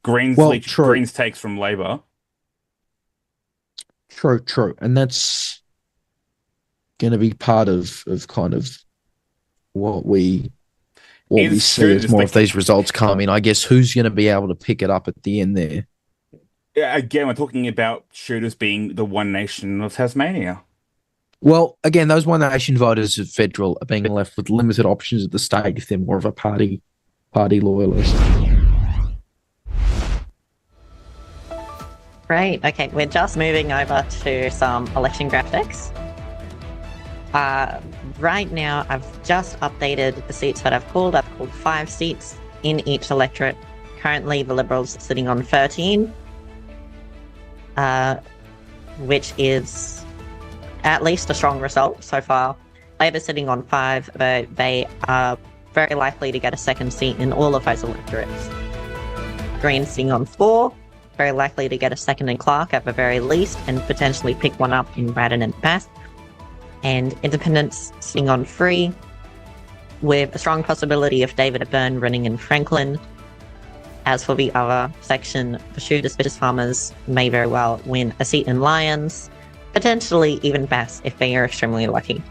Greens takes from Labor. True. And that's going to be part of kind of what we see as more of these results come in. I guess who's going to be able to pick it up at the end there? Yeah, again, we're talking about Shooters being the One Nation of Tasmania. Well, again, those One Nation voters of federal are being left with limited options at the state if they're more of a party loyalist. Great. Okay, we're just moving over to some election graphics. Right now, I've just updated the seats that I've called. I've called 5 seats in each electorate. Currently, the Liberals sitting on 13, which is at least a strong result so far. Labor sitting on 5, but they are very likely to get a second seat in all of those electorates. Greens sitting on 4, very likely to get a second in Clark at the very least, and potentially pick one up in Braddon and Bath. And Independents sitting on 3, with a strong possibility of David Byrne running in Franklin. As for the other section, the Shooters Fitters Farmers may very well win a seat in Lyons, potentially even Bass if they are extremely lucky.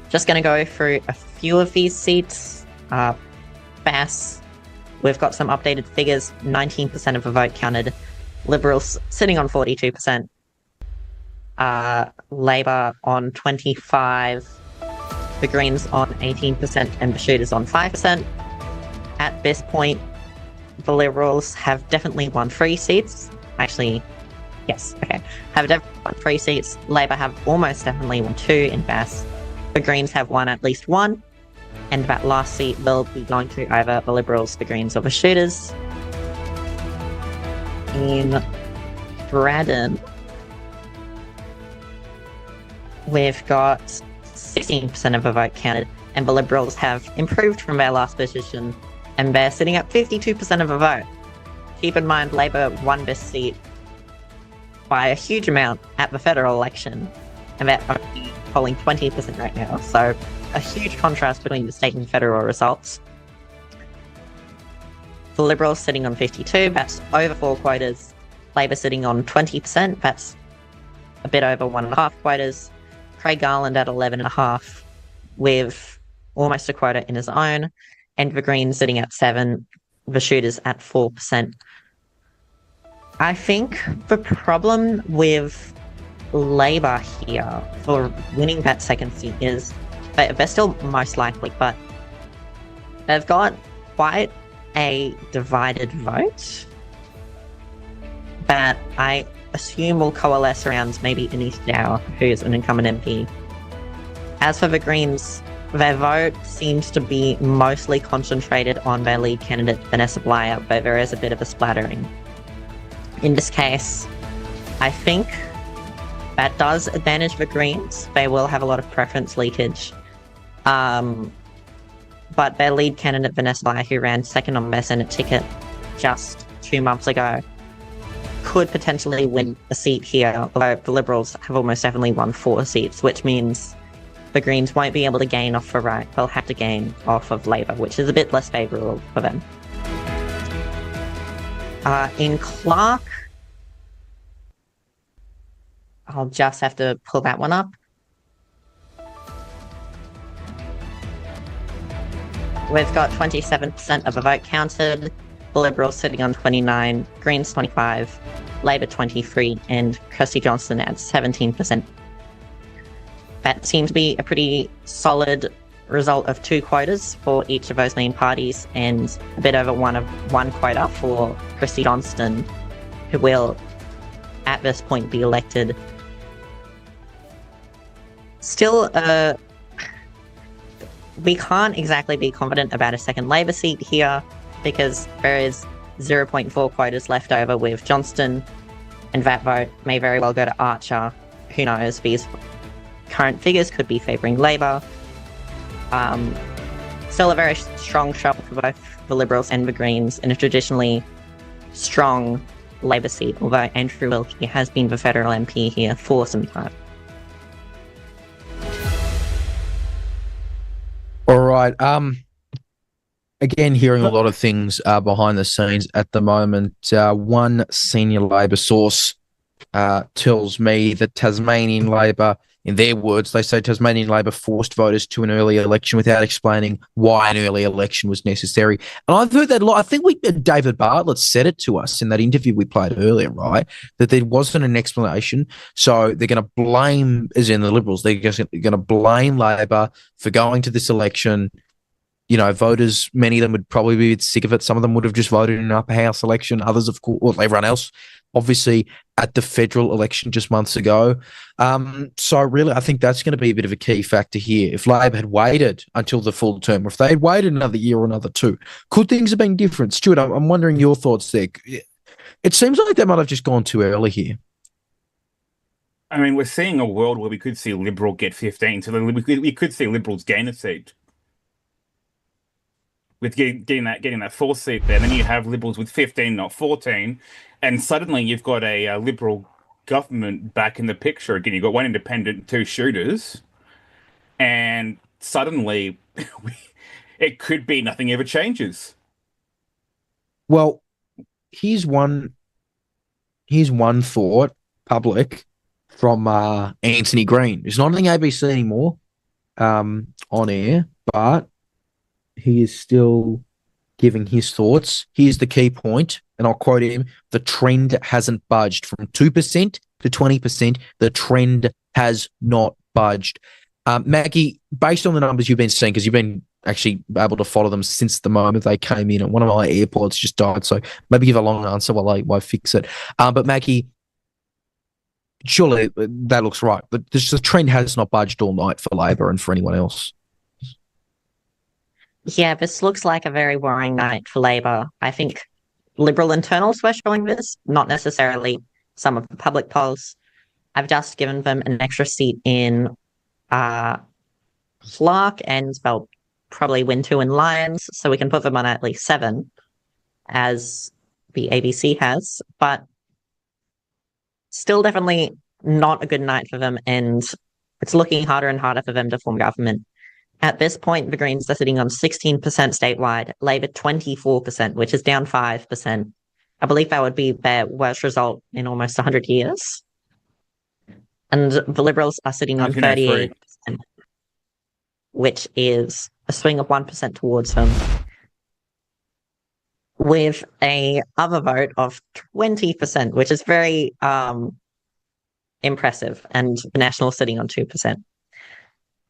Just going to go through a few of these seats. Bass, we've got some updated figures, 19% of the vote counted. Liberals sitting on 42%. Labor on 25%. The Greens on 18% and the Shooters on 5%. At this point, the Liberals have definitely won 3 seats. Actually, yes, okay. Have definitely won 3 seats. Labor have almost definitely won 2 in Bass. The Greens have won at least 1. And that last seat will be going to either the Liberals, the Greens, or the Shooters. In Braddon, we've got 16% of the vote counted, and the Liberals have improved from their last position, and they're sitting at 52% of the vote. Keep in mind, Labor won this seat by a huge amount at the federal election, and they're only polling 20% right now, so a huge contrast between the state and federal results. The Liberals sitting on 52, that's over 4 quotas. Labor sitting on 20%, that's a bit over 1.5 quotas. Craig Garland at 11.5, with almost a quota in his own, and the Greens sitting at 7, the Shooters at 4%. I think the problem with Labor here for winning that second seat is that they're still most likely, but they've got quite a divided vote that I assume will coalesce around maybe Anise Dow, who's an incumbent MP. As for the Greens, their vote seems to be mostly concentrated on their lead candidate, Vanessa Blyer, but there is a bit of a splattering. In this case, I think that does advantage the Greens. They will have a lot of preference leakage. But their lead candidate, Vanessa Blyer, who ran second on their Senate ticket just 2 months ago, could potentially win a seat here, although the Liberals have almost definitely won 4 seats, which means the Greens won't be able to gain off the right. They'll have to gain off of Labor, which is a bit less favourable for them. In Clark, I'll just have to pull that one up. We've got 27% of the vote counted. The Liberals sitting on 29, Greens 25, Labor 23, and Kirsty Johnston at 17%. That seemed to be a pretty solid result of 2 quotas for each of those main parties, and a bit over one quota for Kirsty Johnston, who will, at this point, be elected. Still, we can't exactly be confident about a second Labor seat here, because there is 0.4 quotas left over with Johnston, and that vote may very well go to Archer. Who knows? These current figures could be favouring Labor. Still a very strong shot for both the Liberals and the Greens in a traditionally strong Labor seat, although Andrew Wilkie has been the federal MP here for some time. All right. Again, hearing a lot of things behind the scenes at the moment. One senior Labor source tells me that Tasmanian Labor, in their words, they say Tasmanian Labor forced voters to an early election without explaining why an early election was necessary. And I've heard that a lot. I think David Bartlett said it to us in that interview we played earlier, right? That there wasn't an explanation. So they're going to blame, as in the Liberals, they're just going to blame Labor for going to this election. You know, voters, many of them would probably be sick of it. Some of them would have just voted in an upper house election. Others, of course, or everyone else, obviously, at the federal election just months ago. So really, I think that's going to be a bit of a key factor here. If Labor had waited until the full term, or if they had waited another year or another 2, could things have been different? Stuart, I'm wondering your thoughts there. It seems like they might have just gone too early here. I mean, we're seeing a world where we could see Liberal get 15, so we could see Liberals gain a seat. with getting that fourth seat there. And then you have Liberals with 15, not 14, and suddenly you've got a Liberal government back in the picture again. You've got one independent, two shooters, and suddenly it could be nothing ever changes. Well, here's one thought, public, from Anthony Green. It's not on the ABC anymore on air, but he is still giving his thoughts. Here's the key point, and I'll quote him: "The trend hasn't budged from 2% to 20%. The trend has not budged." Maggie, based on the numbers you've been seeing, because you've been actually able to follow them since the moment they came in, and one of my AirPods just died, so maybe give a long answer while I fix it. But Maggie, surely that looks right. But the trend has not budged all night for Labor and for anyone else. Yeah, this looks like a very worrying night for Labor. I think Liberal internals were showing this, not necessarily some of the public polls. I've just given them an extra seat in Clark, and they'll probably win 2 in Lions, so we can put them on at least 7, as the ABC has. But still definitely not a good night for them, and it's looking harder and harder for them to form government. At this point, the Greens are sitting on 16% statewide, Labor 24%, which is down 5%. I believe that would be their worst result in almost 100 years. And the Liberals are sitting on 38%, which is a swing of 1% towards them, with a other vote of 20%, which is very impressive, and the National sitting on 2%.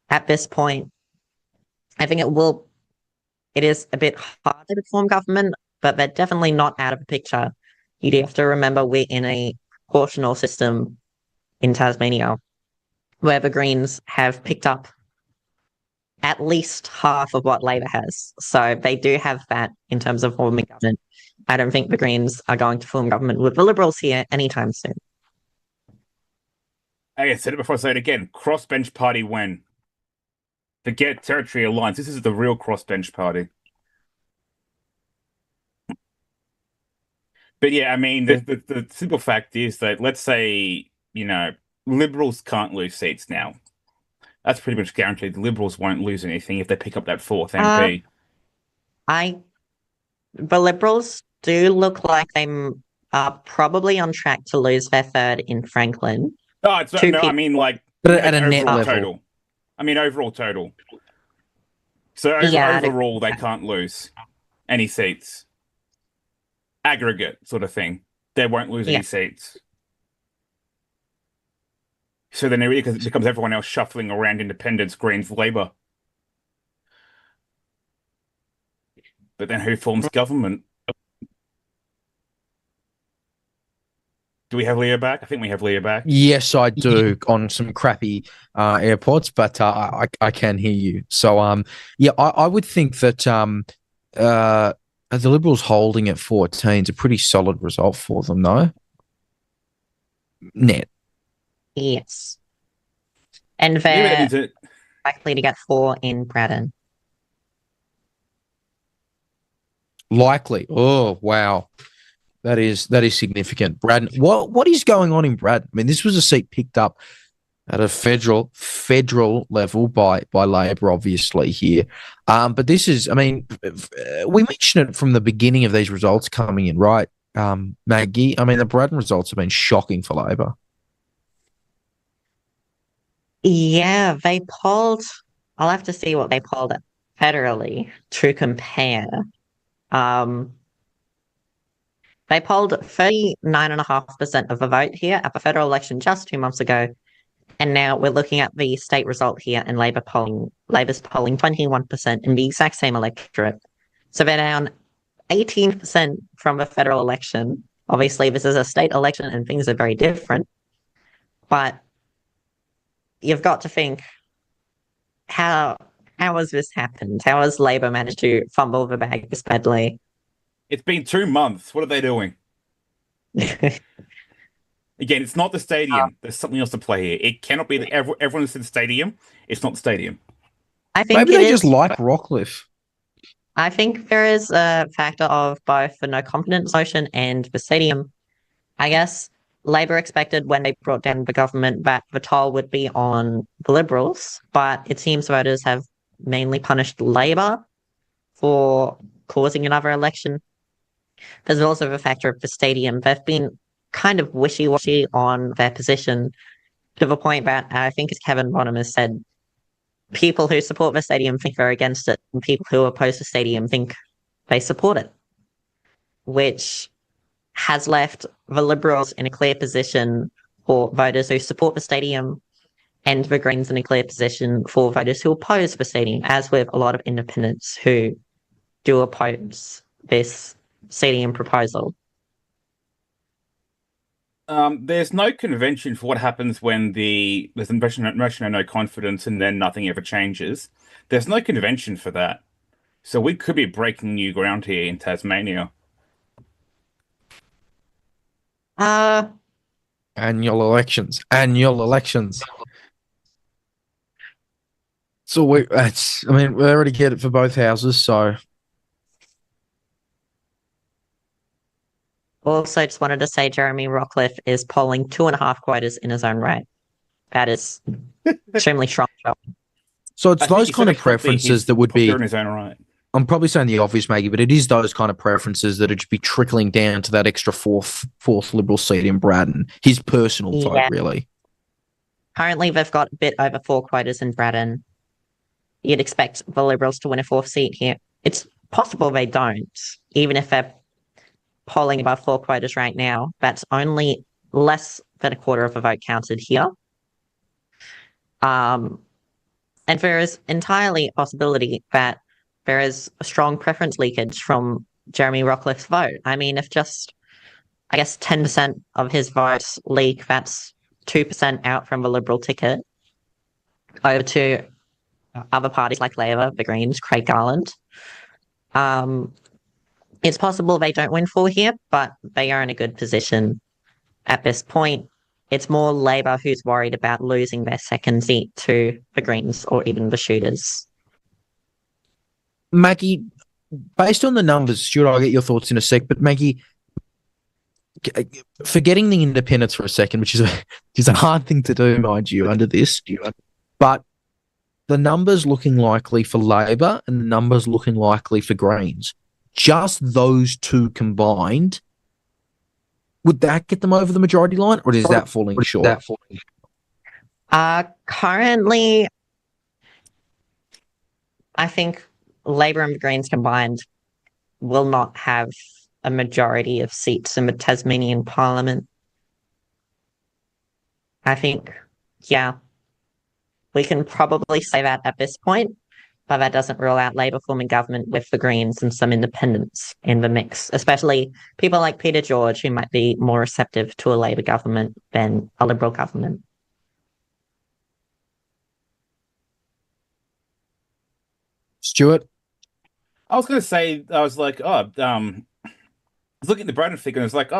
At this point, I think it is a bit harder to form government, but they're definitely not out of the picture. You do have to remember we're in a proportional system in Tasmania, where the Greens have picked up at least half of what Labor has. So they do have that in terms of forming government. I don't think the Greens are going to form government with the Liberals here anytime soon. I said it before, I say it again. Crossbench party win. Forget territory alliance. This is the real crossbench party. But yeah, I mean, the simple fact is that, let's say, Liberals can't lose seats now. That's pretty much guaranteed. The Liberals won't lose anything if they pick up that 4th MP. The Liberals do look like they are probably on track to lose their 3rd in Franklin. Oh, it's not, no, I mean, like, but at a net level. Total. I mean, overall total. So overall, they can't lose any seats. Aggregate sort of thing. They won't lose any seats. So then it becomes everyone else shuffling around Independents, Greens, Labor. But then who forms government? Do we have Leah back? I think we have Leah back. Yes, I do, on some crappy AirPods, but I can hear you. So, I would think that the Liberals holding at 14 is a pretty solid result for them, though. Net. Yes. And they're likely to get 4 in Braddon. Likely. Oh, wow. That is significant. Braddon. What is going on in Braddon? I mean, this was a seat picked up at a federal level by Labor, obviously, here. But this is, I mean, we mentioned it from the beginning of these results coming in, right, Maggie? I mean, the Braddon results have been shocking for Labor. Yeah, they polled, I'll have to see what they polled federally to compare. They polled 39.5% of the vote here at the federal election just 2 months ago. And now we're looking at the state result here, and Labor's polling 21% in the exact same electorate. So they're down 18% from the federal election. Obviously, this is a state election and things are very different. But you've got to think, how has this happened? How has Labor managed to fumble the bag this badly? It's been 2 months. What are they doing? Again, it's not the stadium. There's something else to play here. It cannot be that everyone's in the stadium. It's not the stadium. I think maybe they just like Rockliff. I think there is a factor of both the no confidence motion and the stadium. I guess Labor expected when they brought down the government that the toll would be on the Liberals, but it seems voters have mainly punished Labor for causing another election. There's also the factor of the stadium. They've been kind of wishy-washy on their position to the point that I think, as Kevin Bonham has said, people who support the stadium think they're against it, and people who oppose the stadium think they support it, which has left the Liberals in a clear position for voters who support the stadium and the Greens in a clear position for voters who oppose the stadium, as with a lot of independents who do oppose this stadium proposal. There's no convention for what happens when there's a motion of no confidence and then nothing ever changes. There's no convention for that. So we could be breaking new ground here in Tasmania. Annual elections. So we already get it for both houses, so. Also, just wanted to say Jeremy Rockliff is polling 2.5 quotas in his own right. That is extremely strong. So it's those kind of preferences that would be in his own right. I'm probably saying the obvious, Maggie, but it is those kind of preferences that would be trickling down to that extra fourth Liberal seat in Braddon. His personal vote, really. Currently, they've got a bit over 4 quotas in Braddon. You'd expect the Liberals to win a 4th seat here. It's possible they don't, even if they're polling above 4 quotas right now. That's only less than a quarter of a vote counted here. And there is entirely a possibility that there is a strong preference leakage from Jeremy Rockliff's vote. I mean, if just, 10% of his votes leak, that's 2% out from the Liberal ticket over to other parties like Labor, the Greens, Craig Garland. It's possible they don't win 4 here, but they are in a good position at this point. It's more Labor who's worried about losing their 2nd seat to the Greens or even the Shooters. Maggie, based on the numbers, Stuart, I'll get your thoughts in a sec, but Maggie, forgetting the independents for a second, which is a hard thing to do, mind you, under this, but the numbers looking likely for Labor and the numbers looking likely for Greens, just those two combined, would that get them over the majority line, or is that falling short? Currently, I think Labor and Greens combined will not have a majority of seats in the Tasmanian Parliament. I think, we can probably say that at this point, but that doesn't rule out Labor forming government with the Greens and some independents in the mix, especially people like Peter George, who might be more receptive to a Labor government than a Liberal government. Stuart? I was going to say, I was like, I was looking at the Braddon figure and I was like,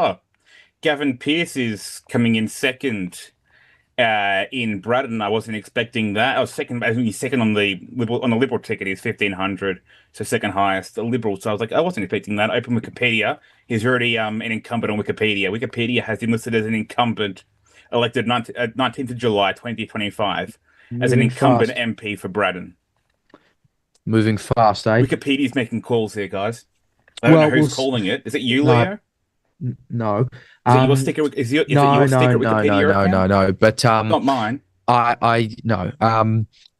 Gavin Pearce is coming in second in Braddon. I wasn't expecting that. I was second on the Liberal ticket. He's 1,500, so second highest, the Liberal. So I was like, I wasn't expecting that. Open Wikipedia. He's already an incumbent on Wikipedia. Wikipedia has him listed as an incumbent, elected 19th of July 2025, as an incumbent MP for Braddon. Moving fast, eh? Wikipedia's making calls here, guys. I don't know who's calling it. Is it you, Leo? No. Is it your sticker? Is it your sticker Wikipedia account? No. But not mine. I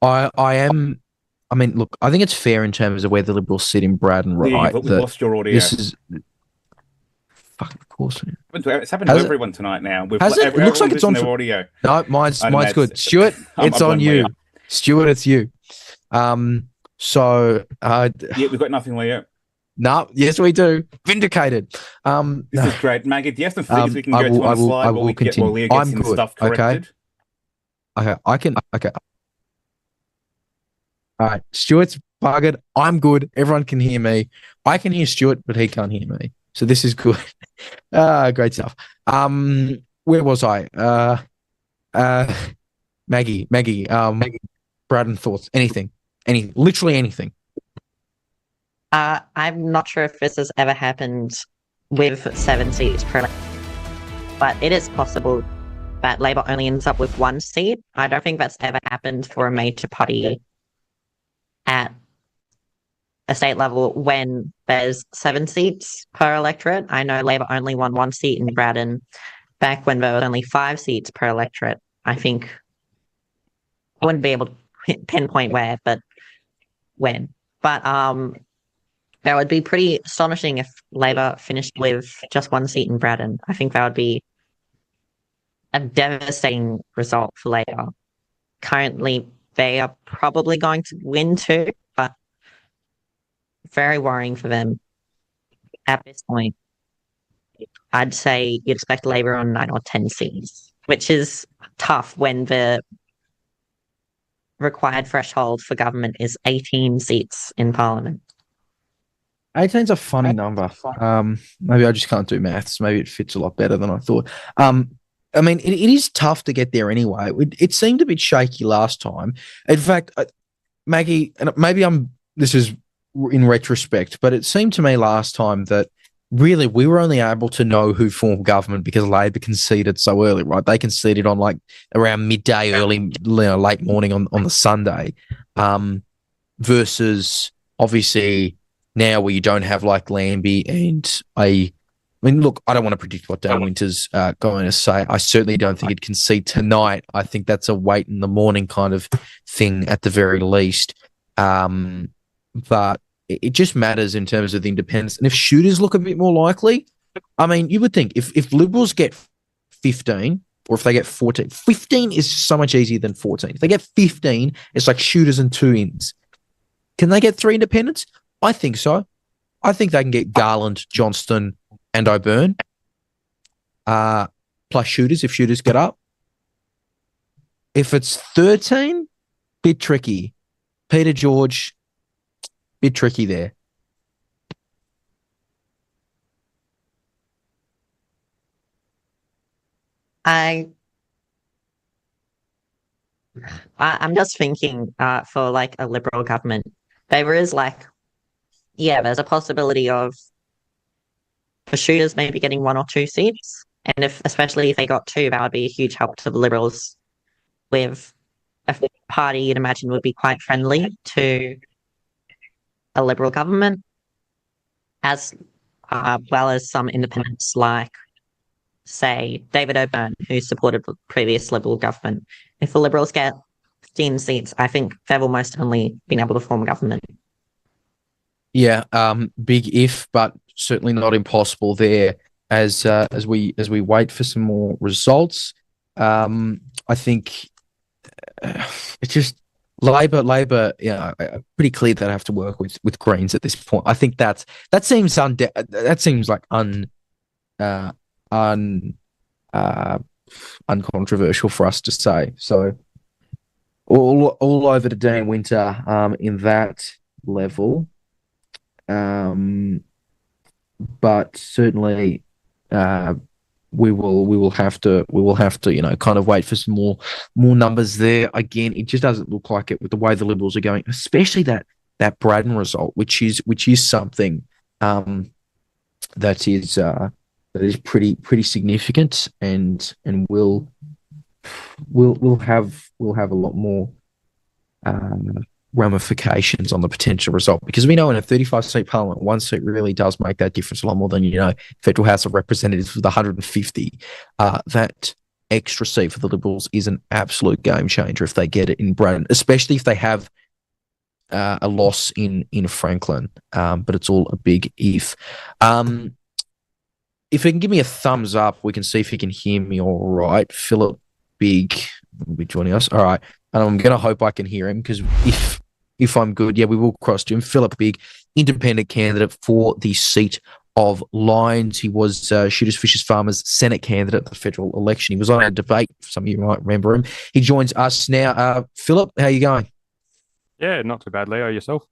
am. I mean, look, I think it's fair in terms of where the Liberals sit in Braddon, right? But we lost your audio. This is. Fuck, of course. It's happened to everyone tonight now. It looks like it's on their audio. No, mine's good. Stuart, it's on you. Stuart, it's you. So we've got nothing, Leo. No, yes, we do. Vindicated. This is great, Maggie. Do you have some figures we can go to on the slide while Leo gets some stuff corrected? Okay, I can. Okay. All right, Stuart's buggered. I'm good. Everyone can hear me. I can hear Stuart, but he can't hear me. So this is good. Great stuff. Where was I? Maggie. Braddon thoughts. Anything. Literally anything. I'm not sure if this has ever happened with 7 seats per electorate, but it is possible that Labor only ends up with 1 seat. I don't think that's ever happened for a major party at a state level when there's 7 seats per electorate. I know Labor only won 1 seat in Braddon back when there was only 5 seats per electorate. I think I wouldn't be able to pinpoint where, but when. But that would be pretty astonishing if Labor finished with just 1 seat in Braddon. I think that would be a devastating result for Labor. Currently, they are probably going to win too, but very worrying for them at this point. I'd say you'd expect Labor on 9 or 10 seats, which is tough when the required threshold for government is 18 seats in Parliament. 18's a funny number. Maybe I just can't do maths. Maybe it fits a lot better than I thought. I mean, it is tough to get there anyway. It seemed a bit shaky last time. In fact, Maggie, and maybe this is in retrospect, but it seemed to me last time that really we were only able to know who formed government because Labor conceded so early, right? They conceded on like around midday, early, late morning on the Sunday, versus obviously now where you don't have like Lambie and I mean, look, I don't want to predict what Dan Winter's going to say. I certainly don't think he'd concede tonight. I think that's a wait in the morning kind of thing at the very least. But it just matters in terms of the independents. And if shooters look a bit more likely, I mean, you would think if Liberals get 15 or if they get 14, 15 is so much easier than 14. If they get 15, it's like shooters and 2 ins. Can they get 3 independents? I think so. I think they can get Garland, Johnston, and O'Byrne, plus shooters if shooters get up. If it's 13, bit tricky. Peter George, bit tricky there. I'm just thinking for like a Liberal government, there is like, yeah, there's a possibility of the shooters maybe getting 1 or 2 seats. And especially if they got 2, that would be a huge help to the Liberals with a party you'd imagine would be quite friendly to a Liberal government, as well as some independents like, say, David O'Byrne, who supported the previous Liberal government. If the Liberals get 15 seats, I think they've almost only been able to form government. Yeah, big if, but certainly not impossible there. As we wait for some more results, I think it's just Labor. Yeah, pretty clear that I have to work with Greens at this point. I think that seems like uncontroversial for us to say. So all over to Dan Winter in that level. But certainly we will have to kind of wait for some more numbers there. Again, it just doesn't look like it with the way the Liberals are going, especially that Braddon result, which is something that is pretty significant, and we'll have a lot more ramifications on the potential result, because we know in a 35-seat parliament, 1 seat really does make that difference a lot more than Federal House of Representatives with 150. That extra seat for the Liberals is an absolute game changer if they get it in Braddon, especially if they have a loss in Franklin. But it's all a big if. If he can give me a thumbs up, we can see if he can hear me all right. Phillip Bigg will be joining us. All right. And I'm going to hope I can hear him, because if I'm good, yeah, we will cross to him. Phillip Bigg, independent candidate for the seat of Lyons. He was Shooters, Fishers, Farmers Senate candidate at the federal election. He was on a debate. Some of you might remember him. He joins us now. Phillip, how are you going? Yeah, not too bad, Leo. Yourself?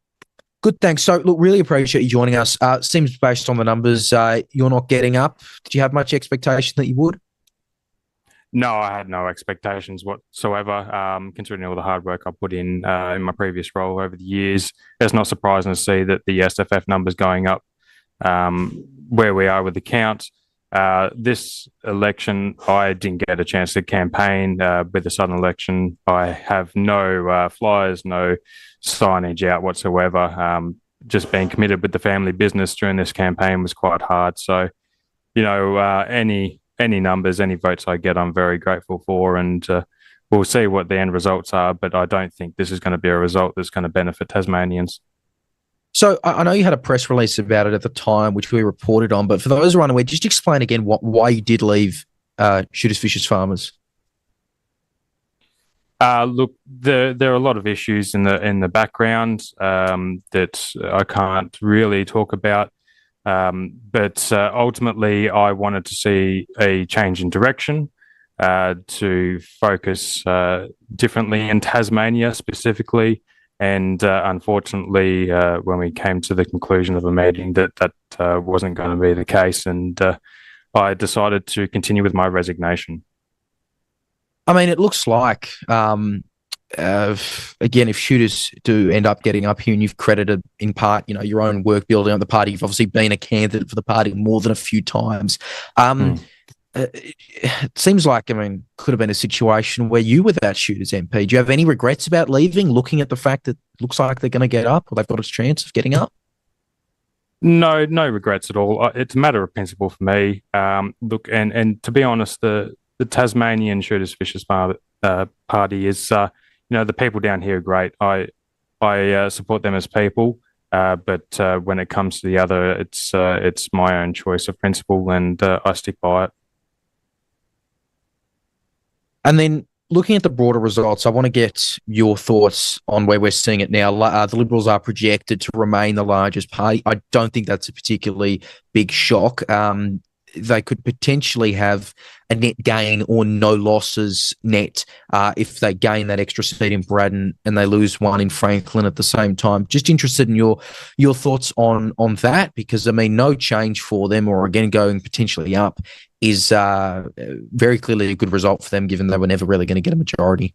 Good, thanks. So, look, really appreciate you joining us. Seems based on the numbers you're not getting up. Did you have much expectation that you would? No, I had no expectations whatsoever. Considering all the hard work I put in my previous role over the years, it's not surprising to see that the SFF numbers going up where we are with the count. This election, I didn't get a chance to campaign. With the Southern election, I have no flyers, no signage out whatsoever. Just being committed with the family business during this campaign was quite hard. So, any numbers, any votes I get, I'm very grateful for, and we'll see what the end results are. But I don't think this is going to be a result that's going to benefit Tasmanians. So I know you had a press release about it at the time, which we reported on, but for those who are unaware, just explain again why you did leave Shooters Fishers Farmers. Look, there are a lot of issues in the background that I can't really talk about. But ultimately, I wanted to see a change in direction, to focus differently in Tasmania specifically. And unfortunately, when we came to the conclusion of a meeting, that wasn't going to be the case, and I decided to continue with my resignation. I mean, it looks like, again, if Shooters do end up getting up here, and you've credited in part, your own work building up the party, you've obviously been a candidate for the party more than a few times. It seems like, could have been a situation where you were that Shooters MP. Do you have any regrets about leaving, looking at the fact that it looks like they're going to get up, or they've got a chance of getting up? No regrets at all. It's a matter of principle for me. Look, and to be honest, the Tasmanian Shooters Fishers Party is, the people down here are great. I support them as people, but when it comes to the other, it's my own choice of principle, and I stick by it. And then looking at the broader results, I want to get your thoughts on where we're seeing it now. The Liberals are projected to remain the largest party. I don't think that's a particularly big shock. They could potentially have a net gain or no losses net if they gain that extra seat in Braddon and they lose one in Franklin at the same time. Just interested in your thoughts on that, because no change for them, or again going potentially up, is very clearly a good result for them, given they were never really going to get a majority.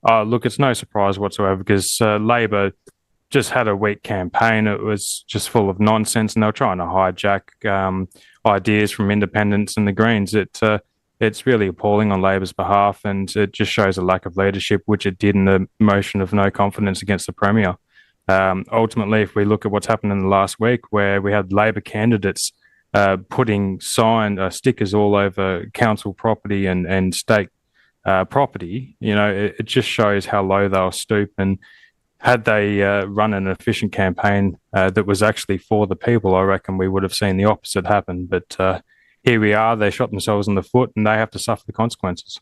Look, it's no surprise whatsoever, because Labor just had a weak campaign. It was just full of nonsense, and they were trying to hijack ideas from independents and the Greens. It's really appalling on Labor's behalf, and it just shows a lack of leadership, which it did in the motion of no confidence against the Premier. Ultimately, if we look at what's happened in the last week, where we had Labor candidates putting stickers all over council property and state property, it just shows how low they'll stoop. And had they run an efficient campaign that was actually for the people, I reckon we would have seen the opposite happen. But here we are. They shot themselves in the foot, and they have to suffer the consequences.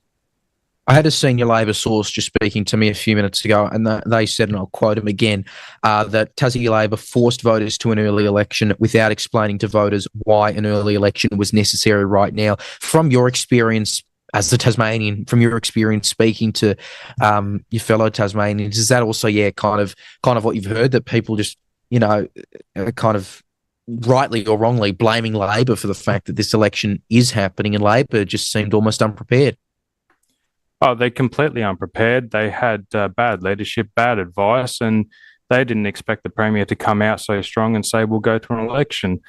I had a senior Labor source just speaking to me a few minutes ago, and they said, and I'll quote him again, that Tassie Labor forced voters to an early election without explaining to voters why an early election was necessary right now. From your experience as the Tasmanian, from your experience speaking to your fellow Tasmanians, is that also, kind of what you've heard, that people just, kind of rightly or wrongly blaming Labor for the fact that this election is happening, and Labor just seemed almost unprepared? Oh, they're completely unprepared. They had bad leadership, bad advice, and they didn't expect the Premier to come out so strong and say, we'll go to an election.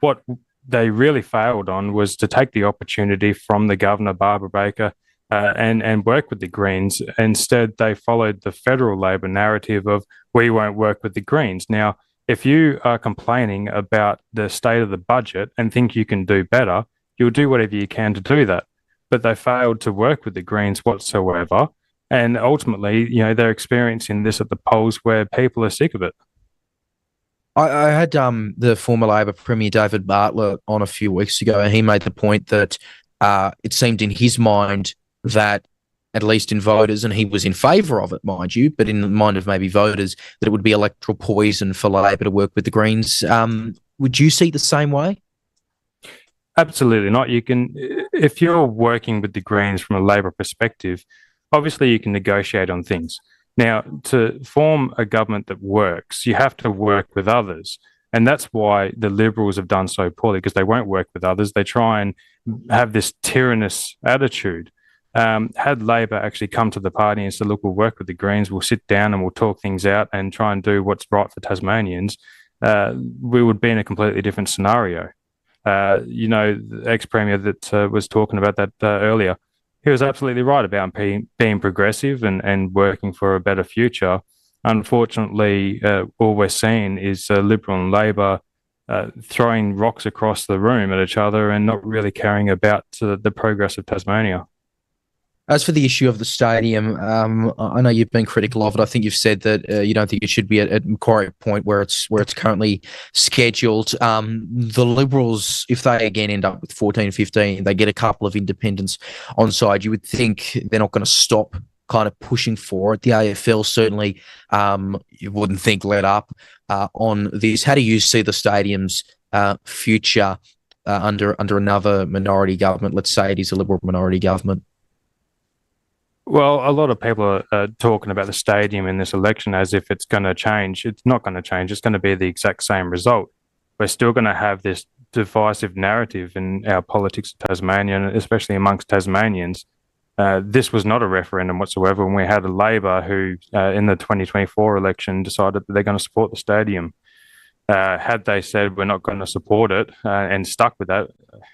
What they really failed on was to take the opportunity from the Governor, Barbara Baker, and work with the Greens. Instead, they followed the federal Labor narrative of, we won't work with the Greens. Now, if you are complaining about the state of the budget and think you can do better, you'll do whatever you can to do that. But they failed to work with the Greens whatsoever. And ultimately, they're experiencing this at the polls where people are sick of it. I had the former Labor Premier David Bartlett on a few weeks ago, and he made the point that it seemed in his mind that, at least in voters, and he was in favour of it, mind you, but in the mind of maybe voters, that it would be electoral poison for Labor to work with the Greens. Would you see the same way? Absolutely not. You can, if you're working with the Greens from a Labor perspective, obviously you can negotiate on things. Now, to form a government that works, you have to work with others. And that's why the Liberals have done so poorly, because they won't work with others. They try and have this tyrannous attitude. Had Labor actually come to the party and said, look, we'll work with the Greens, we'll sit down and we'll talk things out and try and do what's right for Tasmanians, we would be in a completely different scenario. The ex-premier that was talking about that earlier, he was absolutely right about being progressive and working for a better future. Unfortunately, all we're seeing is Liberal and Labor throwing rocks across the room at each other and not really caring about the progress of Tasmania. As for the issue of the stadium, I know you've been critical of it. I think you've said that you don't think it should be at Macquarie Point where it's currently scheduled. The Liberals, if they again end up with 14-15, they get a couple of independents on side. You would think they're not going to stop kind of pushing for it. The AFL certainly, you wouldn't think, let up on this. How do you see the stadium's future under another minority government? Let's say it is a Liberal minority government. Well, a lot of people are talking about the stadium in this election as if it's going to change. It's not going to change. It's going to be the exact same result. We're still going to have this divisive narrative in our politics of Tasmania, and especially amongst Tasmanians. This was not a referendum whatsoever, and we had a Labor who, in the 2024 election, decided that they're going to support the stadium. Had they said we're not going to support it and stuck with that,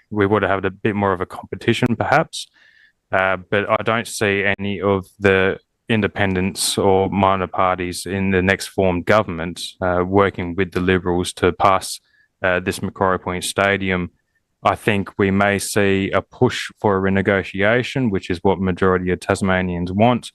we would have had a bit more of a competition, perhaps. But I don't see any of the independents or minor parties in the next formed government working with the Liberals to pass this Macquarie Point Stadium. I think we may see a push for a renegotiation, which is what majority of Tasmanians want.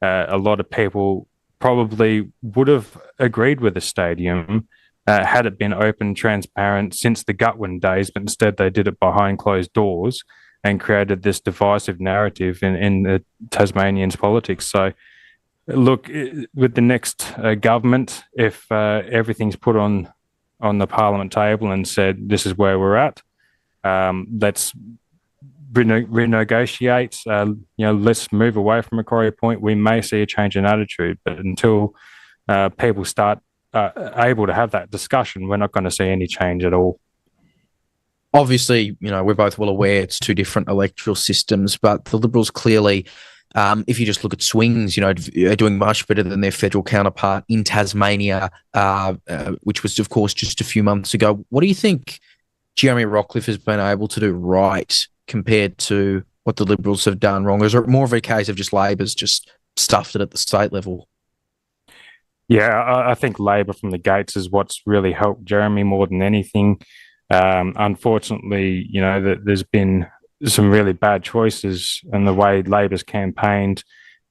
A lot of people probably would have agreed with the stadium had it been open, transparent since the Gutwin days, but instead they did it behind closed doors and created this divisive narrative in the Tasmanians' politics. So, look, with the next government, if everything's put on the Parliament table and said this is where we're at, let's renegotiate. Let's move away from Macquarie Point. We may see a change in attitude, but until people start able to have that discussion, we're not going to see any change at all. Obviously, we're both well aware it's two different electoral systems, but the Liberals clearly, if you just look at swings, are doing much better than their federal counterpart in Tasmania, which was, of course, just a few months ago. What do you think Jeremy Rockliff has been able to do right compared to what the Liberals have done wrong? Or is it more of a case of just Labor's just stuffed it at the state level? Yeah, I think Labor from the gates is what's really helped Jeremy more than anything. Unfortunately, there's been some really bad choices in the way Labor's campaigned.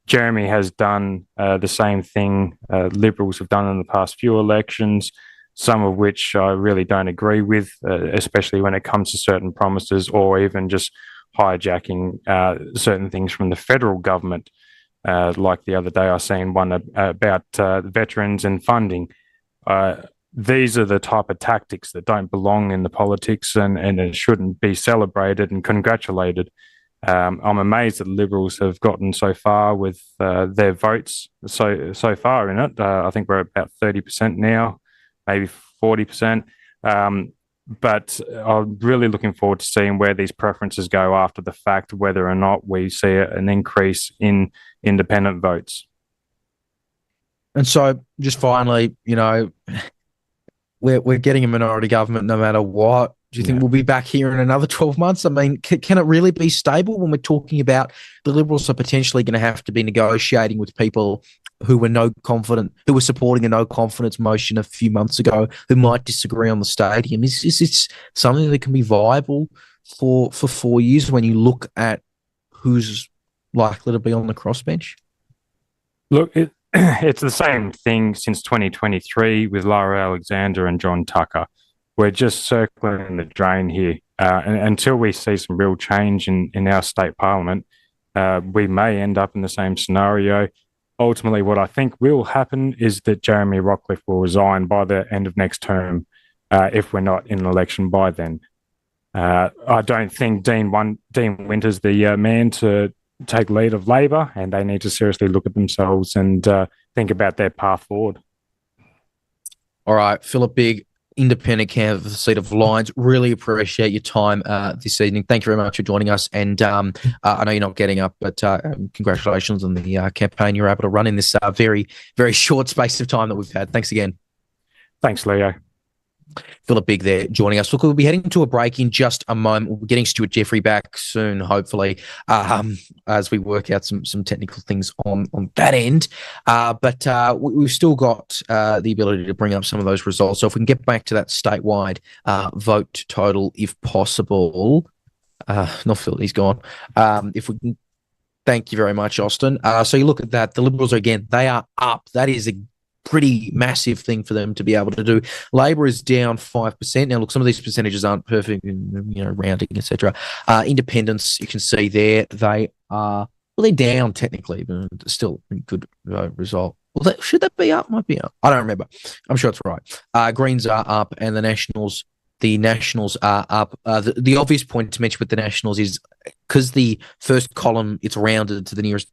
Jeremy has done the same thing Liberals have done in the past few elections, some of which I really don't agree with, especially when it comes to certain promises or even just hijacking certain things from the federal government. Like the other day, I seen one about veterans and funding. These are the type of tactics that don't belong in the politics and it shouldn't be celebrated and congratulated. I'm amazed that Liberals have gotten so far with their votes so far in it. I think we're about 30% now, maybe 40%. But I'm really looking forward to seeing where these preferences go after the fact, whether or not we see an increase in independent votes. And so, just finally, we're getting a minority government no matter what. Do you think we'll be back here in another 12 months? I mean, can it really be stable when we're talking about the Liberals are potentially going to have to be negotiating with people who were supporting a no confidence motion a few months ago, who might disagree on the stadium? Is this something that can be viable for 4 years when you look at who's likely to be on the crossbench? Look, it's the same thing since 2023 with Lara Alexander and John Tucker. We're just circling the drain here. And until we see some real change in our state parliament, we may end up in the same scenario. Ultimately, what I think will happen is that Jeremy Rockliff will resign by the end of next term if we're not in an election by then. I don't think Dean Winter's the man to take lead of Labor, and they need to seriously look at themselves and think about their path forward. All right, Phillip Bigg, independent candidate for the seat of Lyons. Really appreciate your time this evening. Thank you very much for joining us. And I know you're not getting up, but congratulations on the campaign you were able to run in this very, very short space of time that we've had. Thanks again. Thanks, Leo. Phillip Bigg there joining us. Look, we'll be heading to a break in just a moment. We'll be getting Stuart Jeffrey back soon, hopefully, as we work out some technical things on that end. But we've still got the ability to bring up some of those results. So if we can get back to that statewide vote total, if possible. Not Phillip, he's gone. If we can, thank you very much, Austin. So you look at that. The Liberals, again, they are up. That is a pretty massive thing for them to be able to do. Labor is down 5%. Now, look, some of these percentages aren't perfect, rounding, etc. Independents, you can see there, they are, well, they're down technically, but still a good result. Well, should that be up? Might be up. I don't remember. I'm sure it's right. Greens are up, and the Nationals are up. The obvious point to mention with the Nationals is because the first column, it's rounded to the nearest.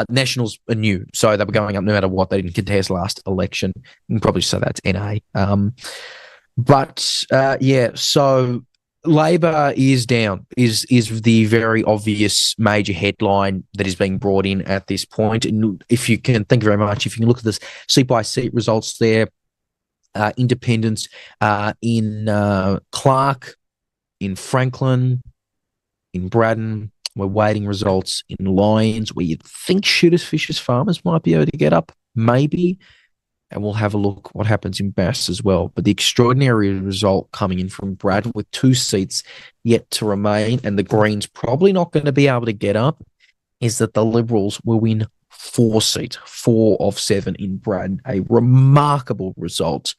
Nationals are new, so they were going up no matter what. They didn't contest last election. You can probably say that's NA. So Labor is down, is the very obvious major headline that is being brought in at this point. And if you can, thank you very much. If you can look at this seat-by-seat results there, independents in Clark, in Franklin, in Braddon. We're waiting results in Lyons, where you'd think Shooters, Fishers, Farmers might be able to get up, maybe. And we'll have a look what happens in Bass as well. But the extraordinary result coming in from Braddon with 2 seats yet to remain, and the Greens probably not going to be able to get up, is that the Liberals will win 4 seats, 4 of 7 in Braddon. A remarkable result,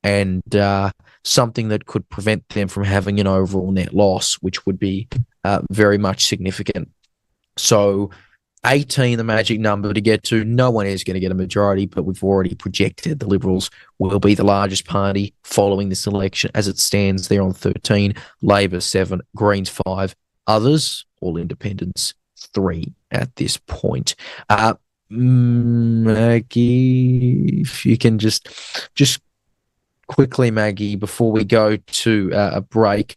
and something that could prevent them from having an overall net loss, which would be very much significant. So 18, the magic number to get to. No one is going to get a majority, but we've already projected the Liberals will be the largest party following this election as it stands there on 13, Labor 7, Greens 5, others, all independents, 3 at this point. Maggie, if you can just quickly, Maggie, before we go to a break,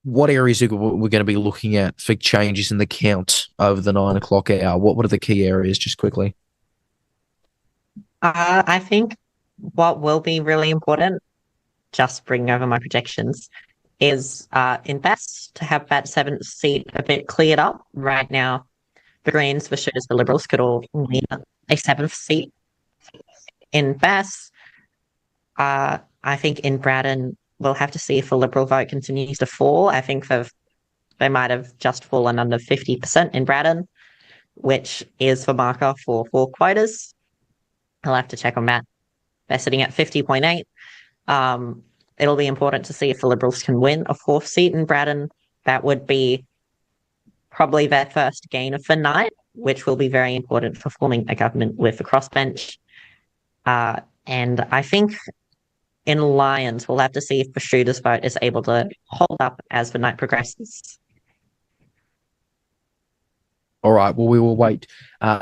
what areas are we going to be looking at for changes in the count over the 9 o'clock hour? What are the key areas, just quickly? I think what will be really important, just bringing over my projections, is in Bass to have that 7th seat a bit cleared up. Right now, the Greens, the Shooters, the Liberals could all win a 7th seat. In Bass, I think in Braddon, we'll have to see if the Liberal vote continues to fall. I think they might have just fallen under 50% in Braddon, which is the marker for 4 quotas. I'll have to check on that. They're sitting at 50.8. It'll be important to see if the Liberals can win a 4th seat in Braddon. That would be probably their first gain of the night, which will be very important for forming a government with a crossbench. And I think in Lyons, we'll have to see if the Shooters vote is able to hold up as the night progresses. All right, well, we will wait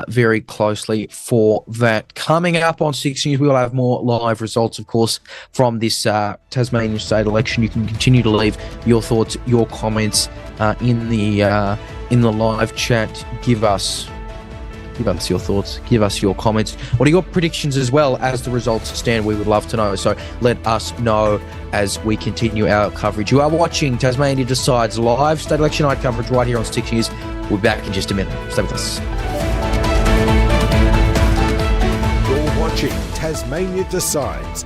very closely for that. Coming up on 6 News, we will have more live results, of course, from this Tasmanian state election. You can continue to leave your thoughts, your comments in the live chat. Give us your thoughts. Give us your comments. What are your predictions as well as the results stand? We would love to know. So let us know as we continue our coverage. You are watching Tasmania Decides live state election night coverage right here on 6 News. We'll be back in just a minute. Stay with us. You're watching Tasmania Decides.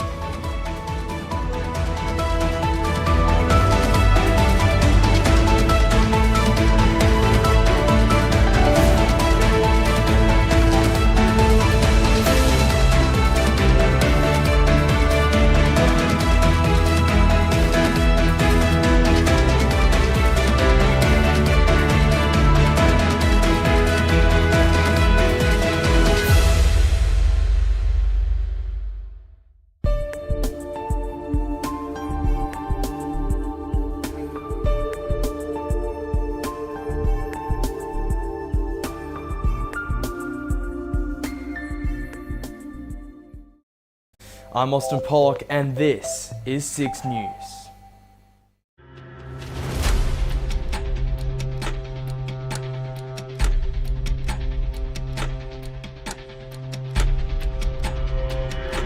I'm Austin Pollock, and this is 6 News.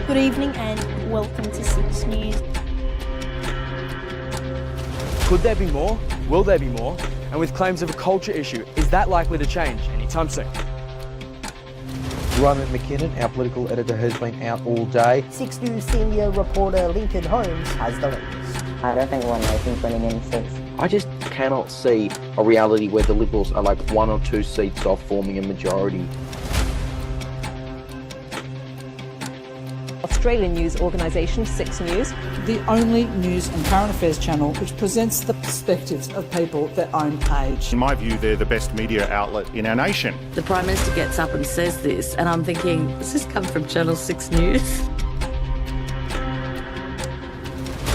Good evening and welcome to 6 News. Could there be more? Will there be more? And with claims of a culture issue, is that likely to change anytime soon? Ronan McKinnon, our political editor, has been out all day. 6 News senior reporter Lincoln Holmes has the latest. I don't think One Nation's winning in 6. I just cannot see a reality where the Liberals are like 1 or 2 seats off forming a majority. Australian news organisation 6 News. The only news and current affairs channel which presents the perspectives of people their own age. In my view, they're the best media outlet in our nation. The Prime Minister gets up and says this, and I'm thinking, does this come from Channel 6 News?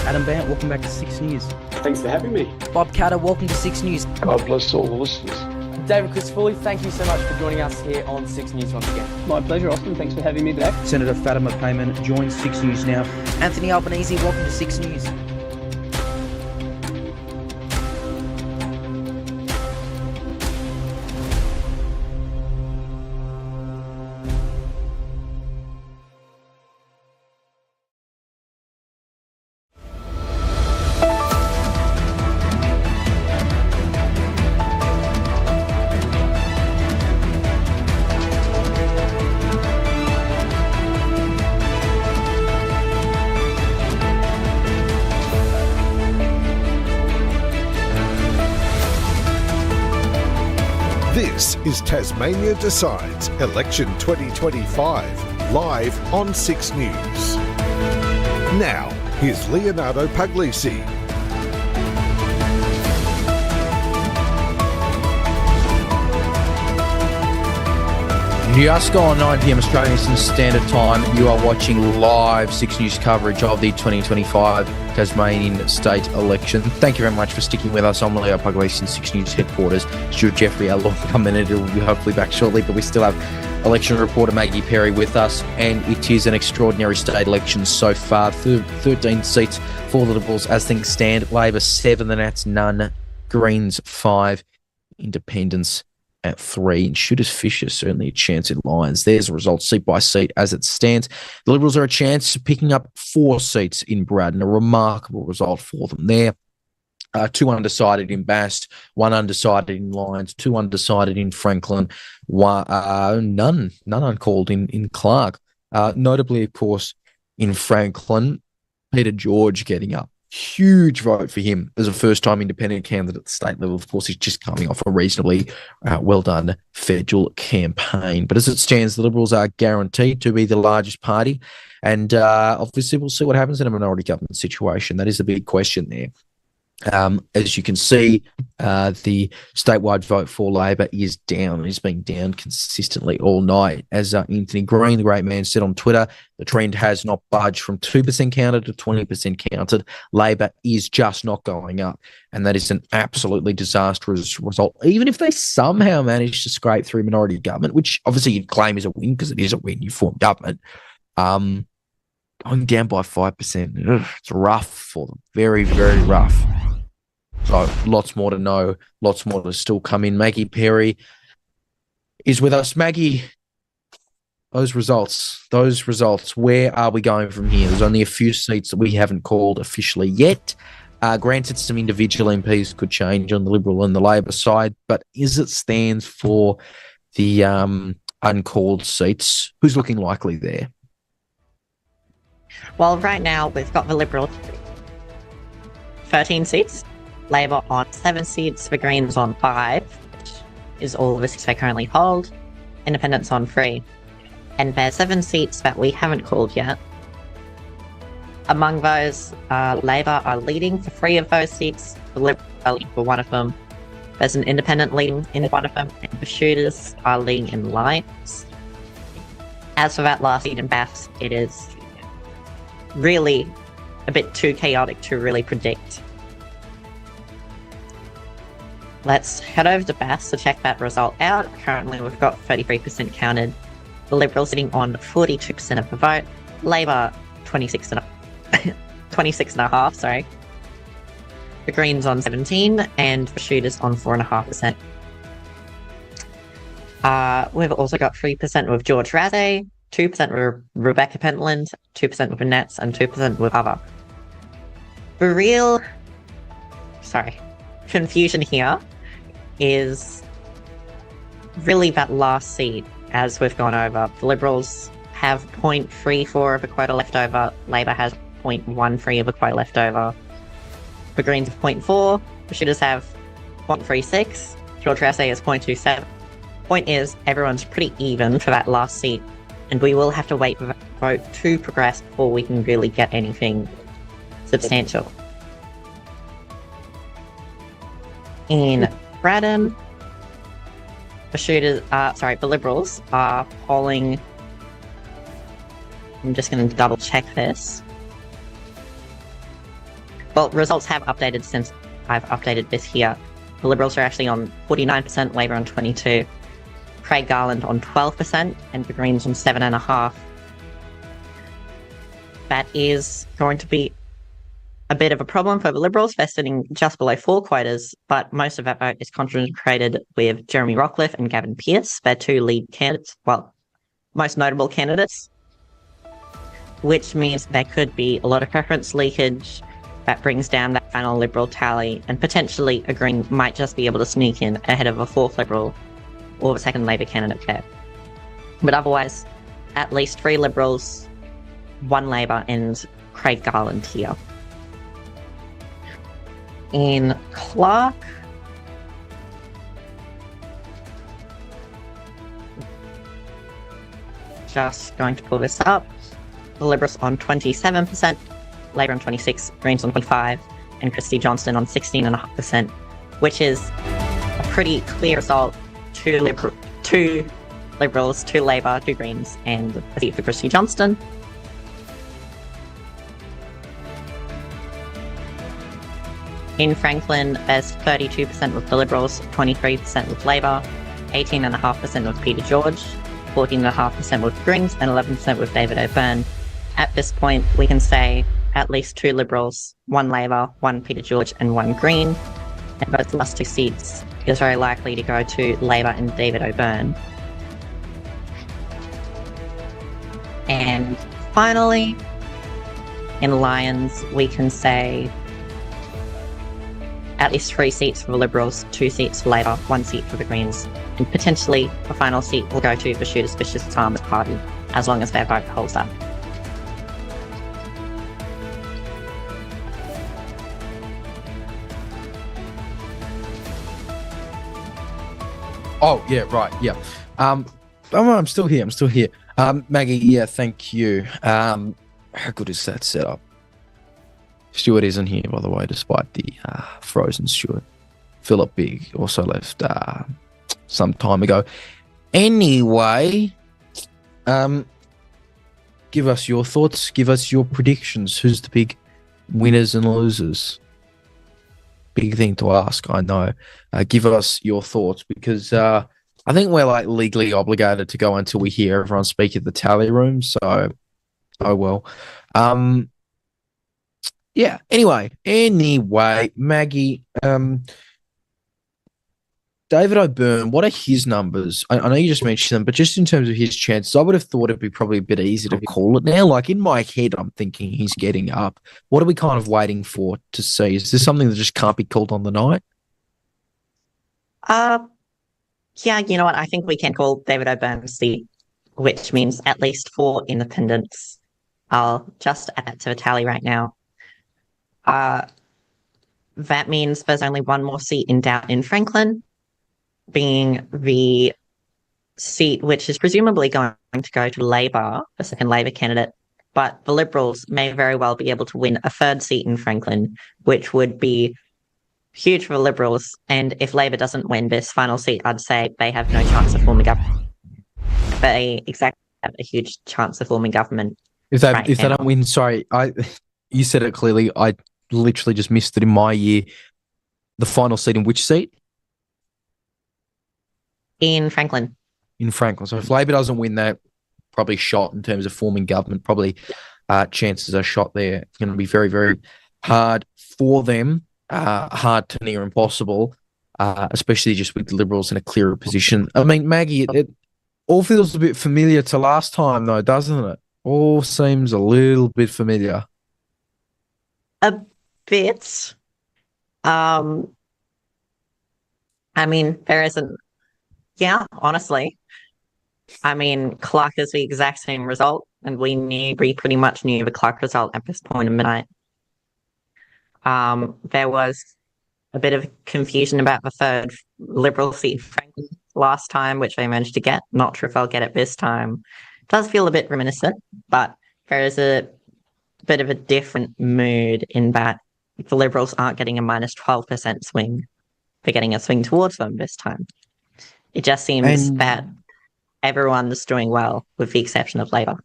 Adam Bandt, welcome back to 6 News. Thanks for having me. Bob Carter, welcome to 6 News. God bless all the listeners. David Christopherly, thank you so much for joining us here on 6 News once again. My pleasure, Austin. Thanks for having me back. Senator Fatima Payman joins 6 News now. Anthony Albanese, welcome to 6 News. This is Tasmania Decides Election 2025, live on 6 News. Now, here's Leonardo Puglisi. Just gone 9 p.m. Australian Eastern Standard Time. You are watching live 6 News coverage of the 2025 Tasmanian state election. Thank you very much for sticking with us. I'm Leo Puglisi in 6 News headquarters. Stuart Jeffrey, our long-time editor, will be hopefully back shortly, but we still have election reporter Maggie Perry with us, and it is an extraordinary state election so far. 13 seats for the Liberals as things stand. Labor 7, and that's none. Greens 5. Independents at 3, and Shooters Fisher certainly a chance in Lions. There's a result seat by seat as it stands. The Liberals are a chance of picking up 4 seats in Braddon, a remarkable result for them there. 2 undecided in Bass, 1 undecided in Lions, 2 undecided in Franklin, none uncalled in Clark. Notably, of course, in Franklin, Peter George getting up. Huge vote for him as a first-time independent candidate at the state level. Of course, he's just coming off a reasonably well-done federal campaign. But as it stands, the Liberals are guaranteed to be the largest party. And obviously, we'll see what happens in a minority government situation. That is the big question there. As you can see, the statewide vote for Labor is down. It's been down consistently all night. As Anthony Green, the great man, said on Twitter, the trend has not budged from 2% counted to 20% counted. Labor is just not going up. And that is an absolutely disastrous result. Even if they somehow manage to scrape through minority government, which obviously you'd claim is a win because it is a win, you form government, going down by 5%, it's rough for them. Very, very rough. So lots more to know, lots more to still come in. Maggie Perry is with us. Maggie, those results, where are we going from here? There's only a few seats that we haven't called officially yet. Granted, some individual MPs could change on the Liberal and the Labor side, but as it stands for the uncalled seats, who's looking likely there? Well, right now we've got the Liberals 13 seats, Labor on 7 seats, the Greens on 5, which is all the seats they currently hold, Independents on 3. And there's 7 seats that we haven't called yet. Among those, Labor are leading for 3 of those seats, the Liberals are leading for 1 of them. There's an Independent leading in 1 of them, and the Shooters are leading in Lions. As for that last seat in Bass, it is really a bit too chaotic to really predict. Let's head over to Bass to check that result out. Currently, we've got 33% counted. The Liberals sitting on 42% of the vote. Labor 26 and a, 26 and a half, sorry. The Greens on 17 and the Shooters on 4.5%. We've also got 3% with George Razzie, 2% with Rebecca Pentland, 2% with Nets, and 2% with other. The real confusion here is really that last seat, as we've gone over. The Liberals have 0.34 of a quota left over, Labor has 0.13 of a quota left over. The Greens have 0.4, the Shooters have 0.36, George Razzie has 0.27. Point is, everyone's pretty even for that last seat, and we will have to wait for the vote to progress before we can really get anything substantial. In Braddon, the Liberals are polling. I'm just going to double check this. Well, results have updated since I've updated this here. The Liberals are actually on 49%, Labor on 22%. Craig Garland on 12% and the Greens on 7.5%. That is going to be a bit of a problem for the Liberals. They're sitting just below 4 quotas, but most of that vote is concentrated with Jeremy Rockliff and Gavin Pearce, their 2 lead candidates, well, most notable candidates, which means there could be a lot of preference leakage that brings down that final Liberal tally, and potentially a Green might just be able to sneak in ahead of a 4th Liberal or the 2nd Labor candidate there. But otherwise, at least 3 Liberals, 1 Labor, and Craig Garland here. In Clark, just going to pull this up, the Liberals on 27%, Labor on 26%, Greens on 25%, and Christy Johnston on 16.5%, which is a pretty clear result. 2 Liberals, 2 Labor, 2 Greens, and a seat for Christy Johnston. In Franklin, there's 32% with the Liberals, 23% with Labor, 18.5% with Peter George, 14.5% with Greens, and 11% with David O'Byrne. At this point, we can say at least 2 Liberals, 1 Labor, 1 Peter George, and 1 Green. And those last 2 seats is very likely to go to Labor and David O'Byrne. And finally, in Lyons, we can say at least 3 seats for the Liberals, 2 seats for Labor, 1 seat for the Greens, and potentially the final seat will go to the Shooters Vicious Farmers Party, as long as their vote holds up. Oh, yeah, right, yeah. I'm still here, Maggie, yeah, thank you. How good is that setup? Stuart isn't here, by the way, despite the frozen Stuart. Phillip Bigg also left some time ago. Anyway, give us your thoughts, give us your predictions. Who's the big winners and losers? Big thing to ask, I know. Give us your thoughts, because I think we're like legally obligated to go until we hear everyone speak at the tally room. So, oh well. Yeah. Anyway, Maggie. David O'Byrne, what are his numbers? I know you just mentioned them, but just in terms of his chances, I would have thought it'd be probably a bit easier to call it now. Like in my head, I'm thinking he's getting up. What are we kind of waiting for to see? Is this something that just can't be called on the night? Yeah, you know what? I think we can call David O'Byrne's seat, which means at least 4 independents. I'll just add that to the tally right now. That means there's only 1 more seat in doubt in Franklin, being the seat which is presumably going to go to Labor, the 2nd Labor candidate, but the Liberals may very well be able to win a 3rd seat in Franklin, which would be huge for the Liberals. And if Labor doesn't win this final seat, I'd say they have no chance of forming government. They exactly have a huge chance of forming government. If they don't win, sorry, you said it clearly. I literally just missed it in my ear. The final seat in which seat? In Franklin. In Franklin. So if Labor doesn't win that, probably shot in terms of forming government, probably chances are shot there. It's going to be very, very hard for them, hard to near impossible, especially just with the Liberals in a clearer position. I mean, Maggie, it all feels a bit familiar to last time, though, doesn't it? All seems a little bit familiar. A bit. I mean, there isn't. Yeah, honestly. I mean, Clark is the exact same result, and we pretty much knew the Clark result at this point in midnight. There was a bit of confusion about the third Liberal seat, frankly, last time, which they managed to get. Not sure if I'll get it this time. It does feel a bit reminiscent, but there is a bit of a different mood in that the Liberals aren't getting a minus 12% swing. They're getting a swing towards them this time. It just seems that everyone's doing well, with the exception of Labor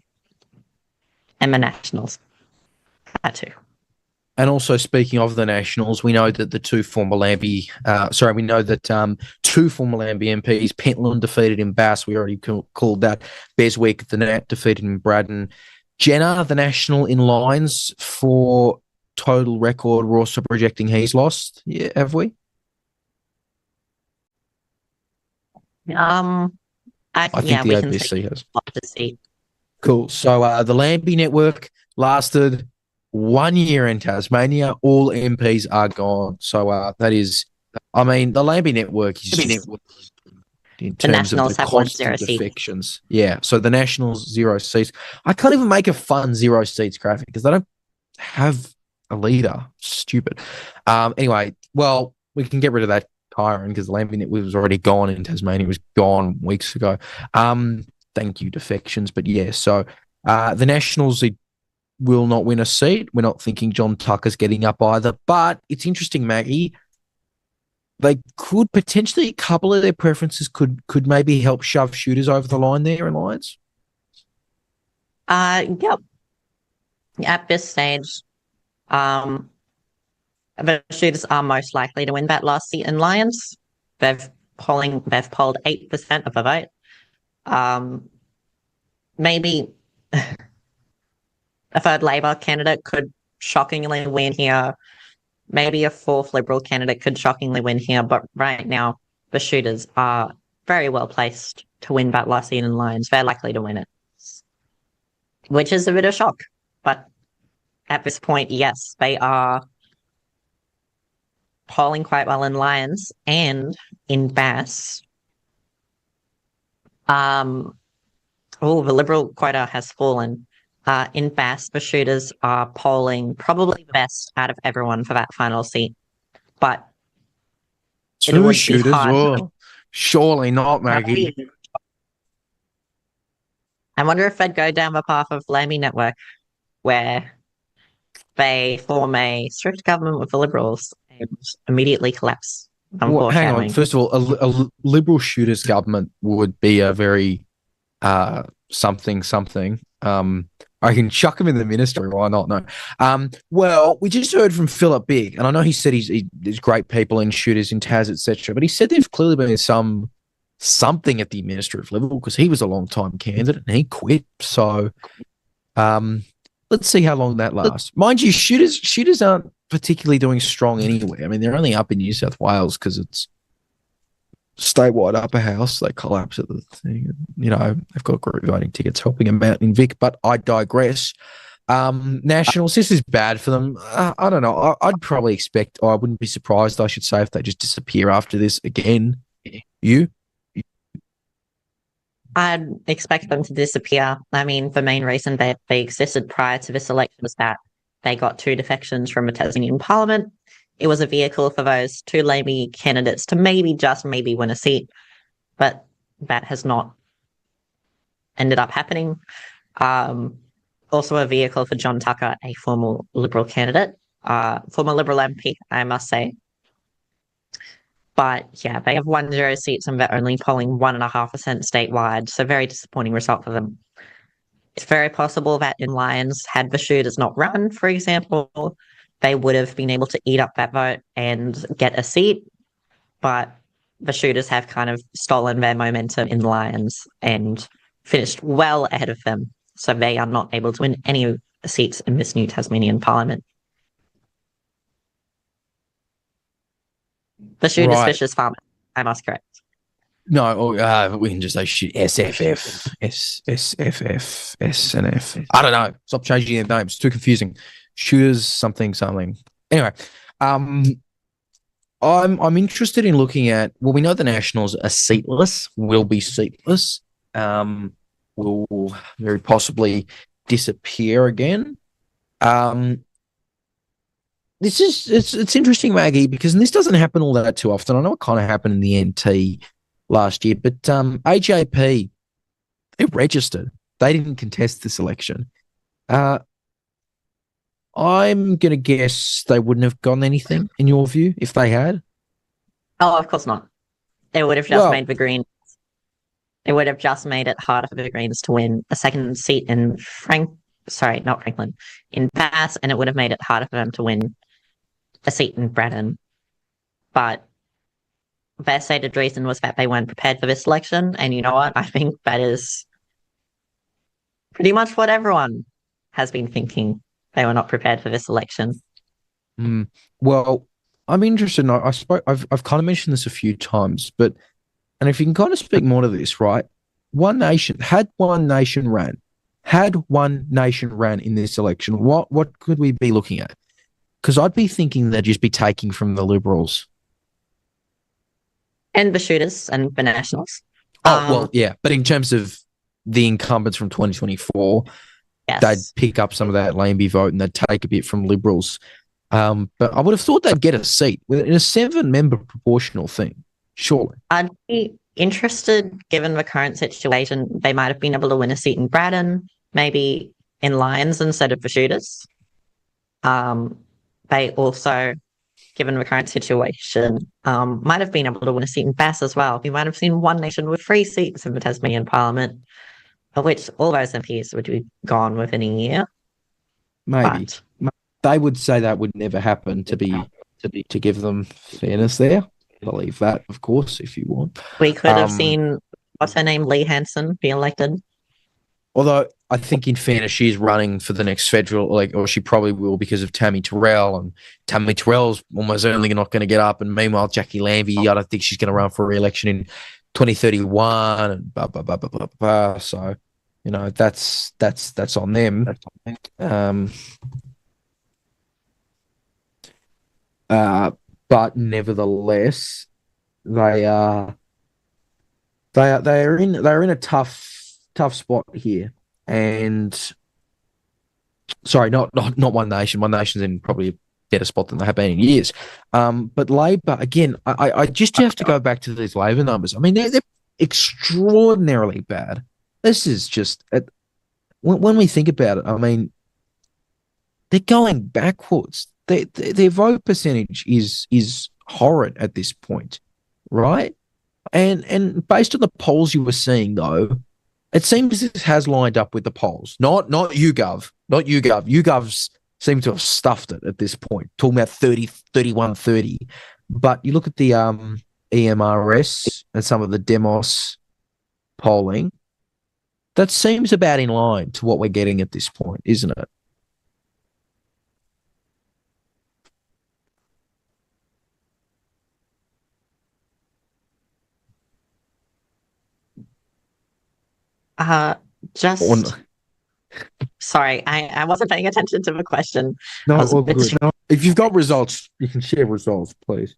and the Nationals. That too. And also, speaking of the Nationals, we know that two former Lambie MPs, Pentland defeated in Bass. We already called that. Beswick, the Nat, defeated in Braddon. Jenner, the National, in lines for total record. We're also projecting he's lost. Yeah, have we? I think the ABC has. Cool. So the Lambie network lasted 1 year in Tasmania. All MPs are gone. So that is, I mean, the Lambie network is just, in terms of the constant defections. Yeah. So the Nationals 0 seats. I can't even make a fun 0 seats graphic because they don't have a leader. Stupid. Anyway, well, we can get rid of that Kyron because the Lambie network was already gone in Tasmania. It was gone weeks ago. Thank you, defections. But yeah, so the Nationals will not win a seat. We're not thinking John Tucker's getting up either. But it's interesting, Maggie. They could potentially, a couple of their preferences could maybe help shove Shooters over the line there in Lions. Yep. At this stage, the Shooters are most likely to win that last seat in Lions. They've polled 8% of the vote. Maybe a third Labor candidate could shockingly win here. Maybe a fourth Liberal candidate could shockingly win here. But right now, the Shooters are very well placed to win that last seat in Lions. They're likely to win it, which is a bit of a shock. But at this point, yes, they are polling quite well in Lions and in Bass. The Liberal quota has fallen. In Bass, the Shooters are polling probably the best out of everyone for that final seat. But two Shooters? Oh, surely not, Maggie. I wonder if they'd go down the path of Lambie Network, where they form a strict government with the Liberals and immediately collapse. Well, hang on. First of all, a Liberal Shooters government would be a very something. I can chuck him in the ministry. Why not? No. Well, we just heard from Phillip Bigg, and I know he said there's great people in Shooters in Tas, etc. But he said there's clearly been something at the administrative level because he was a long time candidate and he quit. So, let's see how long that lasts. Mind you, Shooters aren't particularly doing strong anywhere. I mean, they're only up in New South Wales because it's statewide upper house. They collapse at the thing. You know, they've got group voting tickets helping them out in Vic, but I digress. Nationals, this is bad for them. I don't know. I'd probably expect, I wouldn't be surprised, I should say, if they just disappear after this again. You? I'd expect them to disappear. I mean, the main reason they existed prior to this election was that they got 2 defections from the Tasmanian Parliament. It was a vehicle for those 2 Labor candidates to maybe win a seat, but that has not ended up happening. Also a vehicle for John Tucker, a former Liberal candidate, former Liberal MP, I must say. But yeah, they have 10 seats and they're only polling 1.5% statewide, so very disappointing result for them. It's very possible that in Lions, had the Shooters not run, for example, they would have been able to eat up that vote and get a seat, but the Shooters have kind of stolen their momentum in Lions and finished well ahead of them, so they are not able to win any seats in this new Tasmanian Parliament. The shooters, Right. fishers, farmers. I must correct. No, we can just say shit. SFF, SFF, SNF. I don't know. Stop changing their names. It's too confusing. Shooters, something. Anyway, I'm interested in looking at. Well, we know the Nationals are seatless. Will be seatless. Will very possibly disappear again. It's interesting, Maggie, because this doesn't happen all that too often. I know it kind of happened in the NT last year, but AJP, they registered. They didn't contest this election. I'm going to guess they wouldn't have gotten anything, in your view, if they had. Oh, of course not. They would have just made the Greens. They would have just made it harder for the Greens to win a second seat in in Bass, and it would have made it harder for them to win a seat in Braddon. But their stated reason was that they weren't prepared for this election, and you know what? I think that is pretty much what everyone has been thinking. They were not prepared for this election. Well, I'm interested. I've kind of mentioned this a few times, and if you can kind of speak more to this, right? One Nation ran in this election, what could we be looking at? Because I'd be thinking they'd just be taking from the Liberals. And the shooters and the Nationals. Well, yeah. But in terms of the incumbents from 2024, yes, they'd pick up some of that Lambie vote and they'd take a bit from Liberals. But I would have thought they'd get a seat in a 7-member proportional thing, surely. I'd be interested, given the current situation, they might have been able to win a seat in Braddon, maybe in Lions instead of the shooters. They also, given the current situation, might have been able to win a seat in Bass as well. We might have seen One Nation with 3 seats in the Tasmanian Parliament, of which all those MPs would be gone within a year. Maybe. They would say that would never happen to give them fairness there. Believe that, of course, if you want. We could have seen, what's her name, Lee Hanson be elected. Although I think, in fairness, she's running for the next federal, or she probably will because of Tammy Terrell, and Tammy Terrell's almost certainly not going to get up. And meanwhile, Jackie Lambie, I don't think she's going to run for re-election in 2031, and blah blah blah blah blah blah. So, you know, that's on them. But nevertheless, they're in a tough spot here. And sorry, not One Nation. One Nation's in probably a better spot than they have been in years. But Labor, again, I just have to go back to these Labor numbers. I mean, they're extraordinarily bad. This is just when we think about it, I mean, they're going backwards. Their vote percentage is horrid at this point, right? And based on the polls you were seeing, though, it seems this has lined up with the polls. Not YouGov. YouGov's seem to have stuffed it at this point, talking about 31-30. But you look at the EMRS and some of the Demos polling, that seems about in line to what we're getting at this point, isn't it? Sorry, I wasn't paying attention to the question. No, all good. If you've got results, you can share results, please.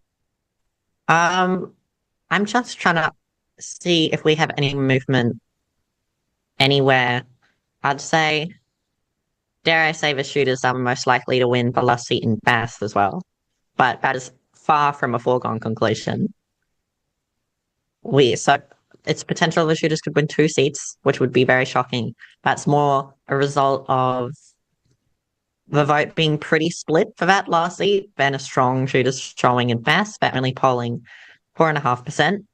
I'm just trying to see if we have any movement anywhere. I'd say, dare I say, the shooters are most likely to win the last seat in Bath as well. But that is far from a foregone conclusion. It's potential the shooters could win 2 seats, which would be very shocking. That's more a result of the vote being pretty split for that last seat than a strong shooters showing in Bass, but only polling 4.5%.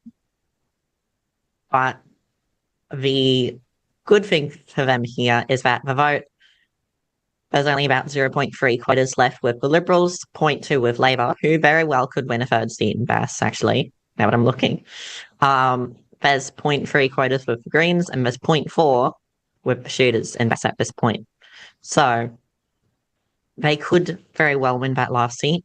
But the good thing for them here is that the vote, there's only about 0.3 quotas left with the Liberals, 0.2 with Labor, who very well could win a 3rd seat in Bass, actually, now that I'm looking. There's 0.3 quotas with the Greens, and there's 0.4 with the shooters in Bass at this point. So they could very well win that last seat.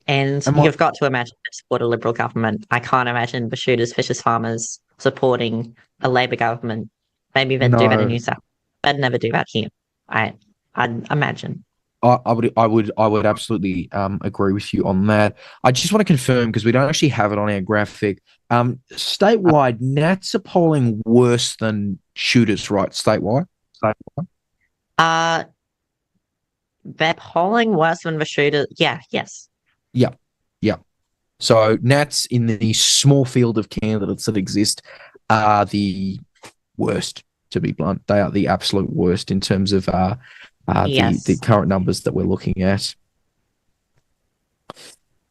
And you've got to imagine they support a Liberal government. I can't imagine the shooters, fishers, farmers supporting a Labor government. Maybe they'd do that in New South Wales. They'd never do that here. I'd imagine. I would absolutely agree with you on that. I just want to confirm, because we don't actually have it on our graphic. Statewide, Nats are polling worse than shooters, right? Statewide. They're polling worse than the shooters. Yeah. Yes. Yeah. So Nats, in the small field of candidates that exist, are the worst. To be blunt, they are the absolute worst in terms of the current numbers that we're looking at.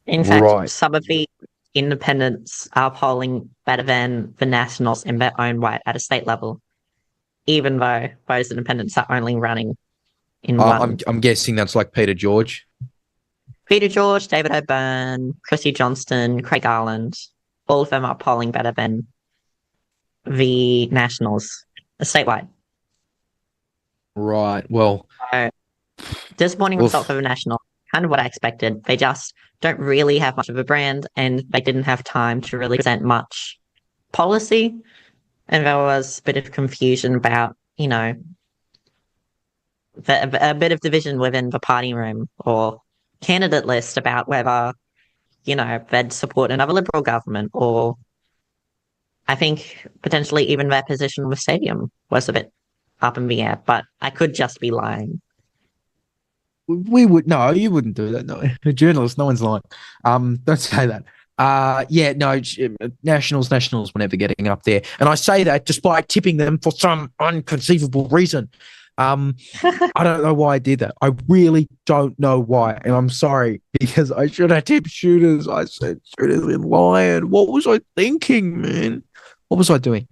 In fact, some of the independents are polling better than the Nationals in their own right at a state level, even though those independents are only running in one. I'm guessing that's like Peter George. Peter George, David O'Byrne, Chrissy Johnston, Craig Garland, all of them are polling better than the Nationals statewide. Right. Well, disappointing result for the National. Kind of what I expected. They just don't really have much of a brand, and they didn't have time to really present much policy. And there was a bit of confusion about, a bit of division within the party room or candidate list about whether, they'd support another Liberal government, or I think potentially even their position with Stadium was a bit up in the air, but I could just be lying. You wouldn't do that. No, a journalist, no one's lying. Don't say that. Nationals were never getting up there. And I say that despite tipping them for some unconceivable reason. I don't know why I did that. I really don't know why. And I'm sorry, because I should have tipped shooters. I said shooters in Lion. What was I thinking, man? What was I doing?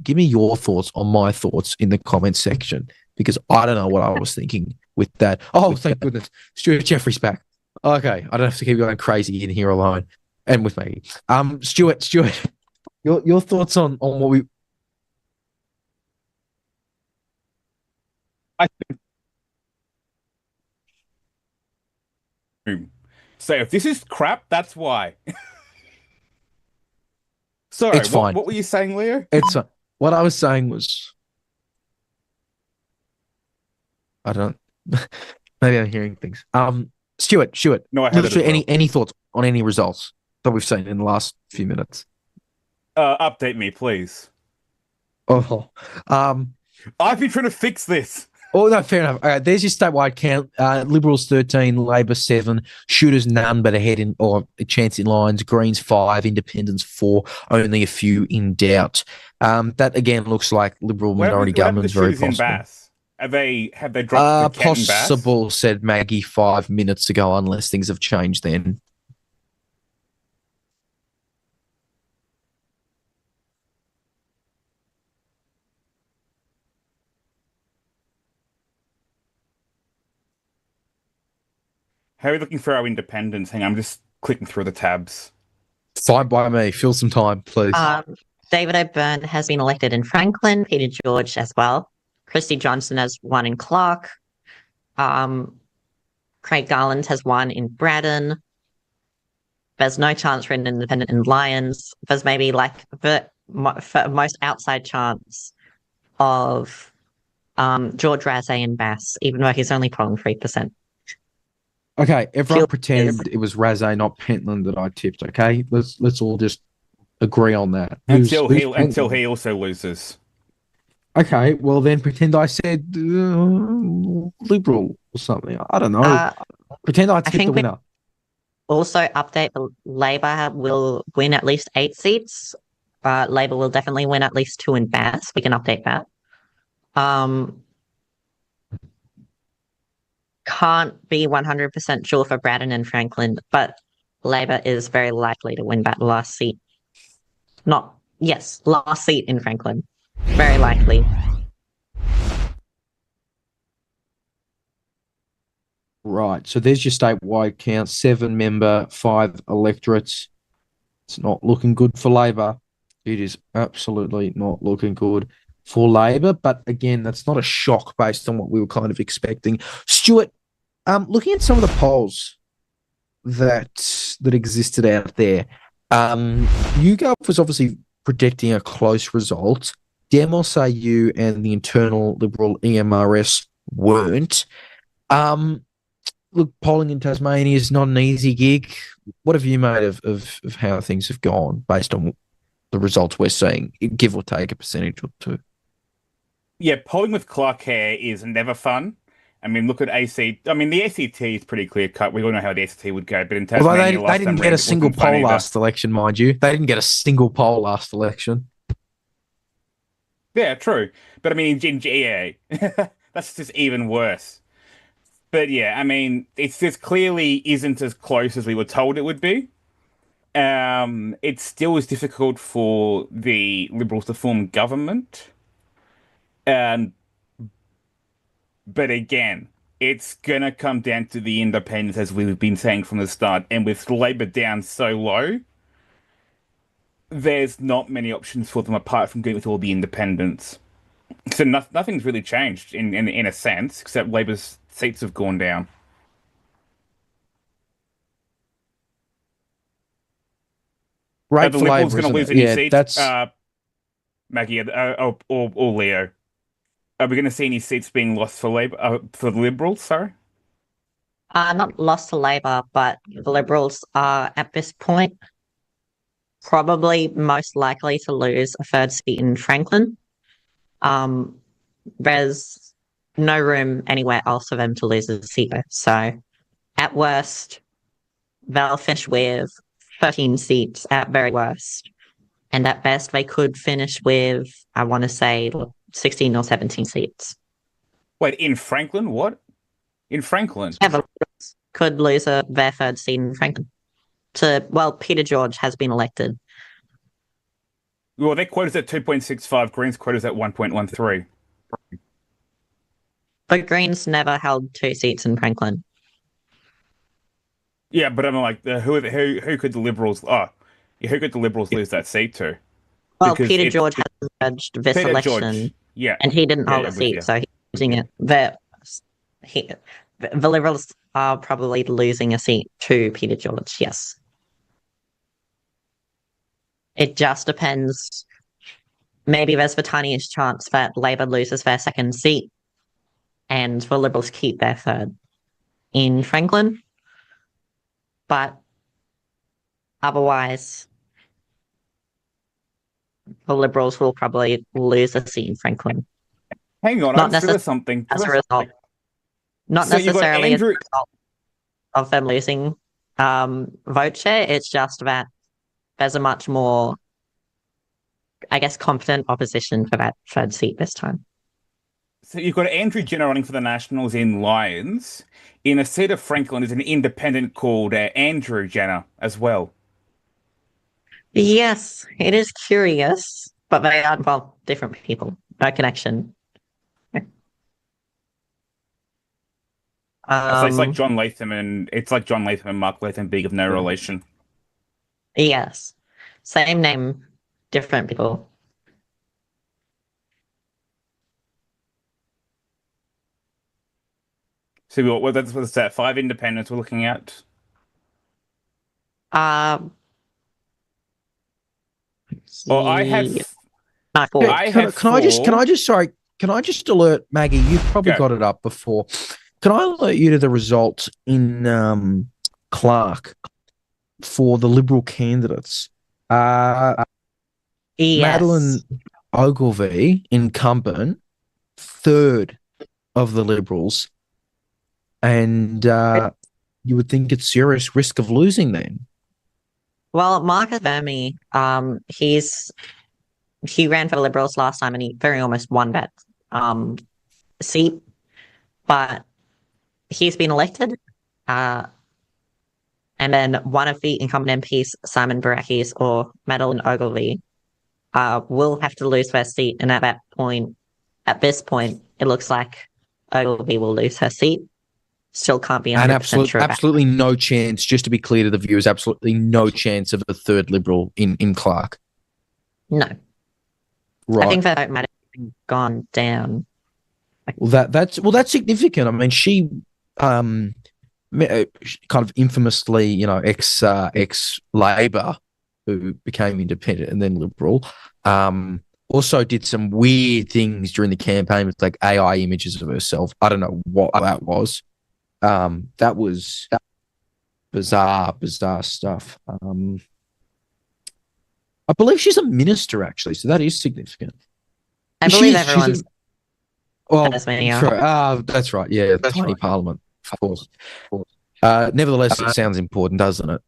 Give me your thoughts on my thoughts in the comment section, because I don't know what I was thinking with that. Oh, thank goodness. Stuart Jeffrey's back. Okay, I don't have to keep going crazy in here alone and with Maggie. Stuart, your thoughts on what we... So if this is crap, that's why. Sorry, it's fine. What were you saying, Leo? It's what I was saying was, I don't. Maybe I'm hearing things. Stuart. No, I haven't. Any thoughts on any results that we've seen in the last few minutes? Update me, please. I've been trying to fix this. Oh, no, fair enough. All right, there's your statewide count. Liberals 13, Labor 7, shooters none but ahead or a chance in lines, Greens 5, Independents 4, only a few in doubt. That again looks like Liberal minority government's very possible. Have they dropped the possible, said Maggie 5 minutes ago, unless things have changed then. How are we looking for our independents? Hang on, I'm just clicking through the tabs. Fine by me. Fill some time, please. David O'Byrne has been elected in Franklin, Peter George as well. Christy Johnson has won in Clark. Craig Garland has won in Braddon. There's no chance for an independent in Lyons. There's maybe the most outside chance of George Razay in Bass, even though he's only polling 3%. Okay, everyone pretend it was Razay, not Pentland, that I tipped. Okay, let's all just agree on that. Until he also loses. Okay, well then pretend I said Liberal or something. I don't know. Pretend I tipped the winner. Also, update: Labor will win at least 8 seats. Labor will definitely win at least 2 in Bass. We can update that. Can't be 100% sure for Braddon and Franklin, but Labor is very likely to win that last seat. Last seat in Franklin. Very likely. Right, so there's your statewide count, 7-member, 5 electorates. It's not looking good for Labor. It is absolutely not looking good. for Labor, but again, that's not a shock based on what we were kind of expecting. Stuart, looking at some of the polls that existed out there, YouGov was obviously predicting a close result. Demos AU and the internal Liberal EMRS weren't. Look, polling in Tasmania is not an easy gig. What have you made of how things have gone based on the results we're seeing, give or take a percentage or two? Yeah, polling with Clark hair is never fun. I mean, look at AC. I mean, the ACT is pretty clear cut. We all know how the ACT would go, but in Tasmania, Although they didn't get a single poll last election, mind you. They didn't get a single poll last election. Yeah, true. But I mean, in GA, that's just even worse. But yeah, I mean, it's just clearly isn't as close as we were told it would be. It still is difficult for the Liberals to form government. But again, it's going to come down to the independents, as we've been saying from the start. And with Labor down so low, there's not many options for them apart from going with all the independents. So nothing's really changed in a sense, except Labor's seats have gone down. Right, the Liberals going to lose any seats? That's... Maggie, or Leo. Are we going to see any seats being lost for Labor, for the Liberals? Sorry, not lost to Labor, but the Liberals are at this point probably most likely to lose a third seat in Franklin. There's no room anywhere else for them to lose a seat. So, at worst, they'll finish with 13 seats at very worst, and at best, they could finish with, I want to say, 16 or 17 seats. Wait, in Franklin? What? In Franklin? Yeah, the Liberals could lose their third seat in Franklin. Peter George has been elected. Well, their quota's at 2.65, Greens' quota's at 1.13. But Greens never held two seats in Franklin. Yeah, but I'm like, who could the Liberals... who could the Liberals lose that seat to? Well, because Peter George has emerged this election, and he didn't hold a seat, so he's losing it. The Liberals are probably losing a seat to Peter George, yes. It just depends. Maybe there's the tiniest chance that Labor loses their second seat and the Liberals keep their third in Franklin. But otherwise, the Liberals will probably lose a seat in Franklin. Hang on, I'm sure something. As a result. Not necessarily as a result of them losing vote share. It's just that there's a much more, I guess, competent opposition for that third seat this time. So you've got Andrew Jenner running for the Nationals in Lyons. In a seat of Franklin is an independent called Andrew Jenner as well. Yes, it is curious, but they are, well, different people. No connection. So it's like John Latham and Mark Latham Bigg of no relation. Yes. Same name, different people. So what's that? 5 independents we're looking at? Well, I have. Can I just alert Maggie? You've probably got it up before. Can I alert you to the results in Clark for the Liberal candidates? Yes. Madeline Ogilvie, incumbent, third of the Liberals, and you would think it's serious risk of losing then. Well, Marcus Vermey, he ran for the Liberals last time and he very almost won that seat, but he's been elected. And then one of the incumbent MPs, Simon Barakis or Madeline Ogilvie, will have to lose their seat. And at this point, it looks like Ogilvie will lose her seat. Still can't be 100% sure. Absolutely no chance, just to be clear to the viewers, absolutely no chance of a third Liberal in Clark. No. Right. I think the vote might gone down. Well, that's significant. I mean, she kind of infamously, ex Labor, who became independent and then Liberal, also did some weird things during the campaign with like AI images of herself. I don't know what that was. That was bizarre stuff. I believe she's a minister, actually, so that is significant. I believe everyone's. Tasmania. Sure. That's right. Yeah, that's tiny parliament, of course. Nevertheless, it sounds important, doesn't it?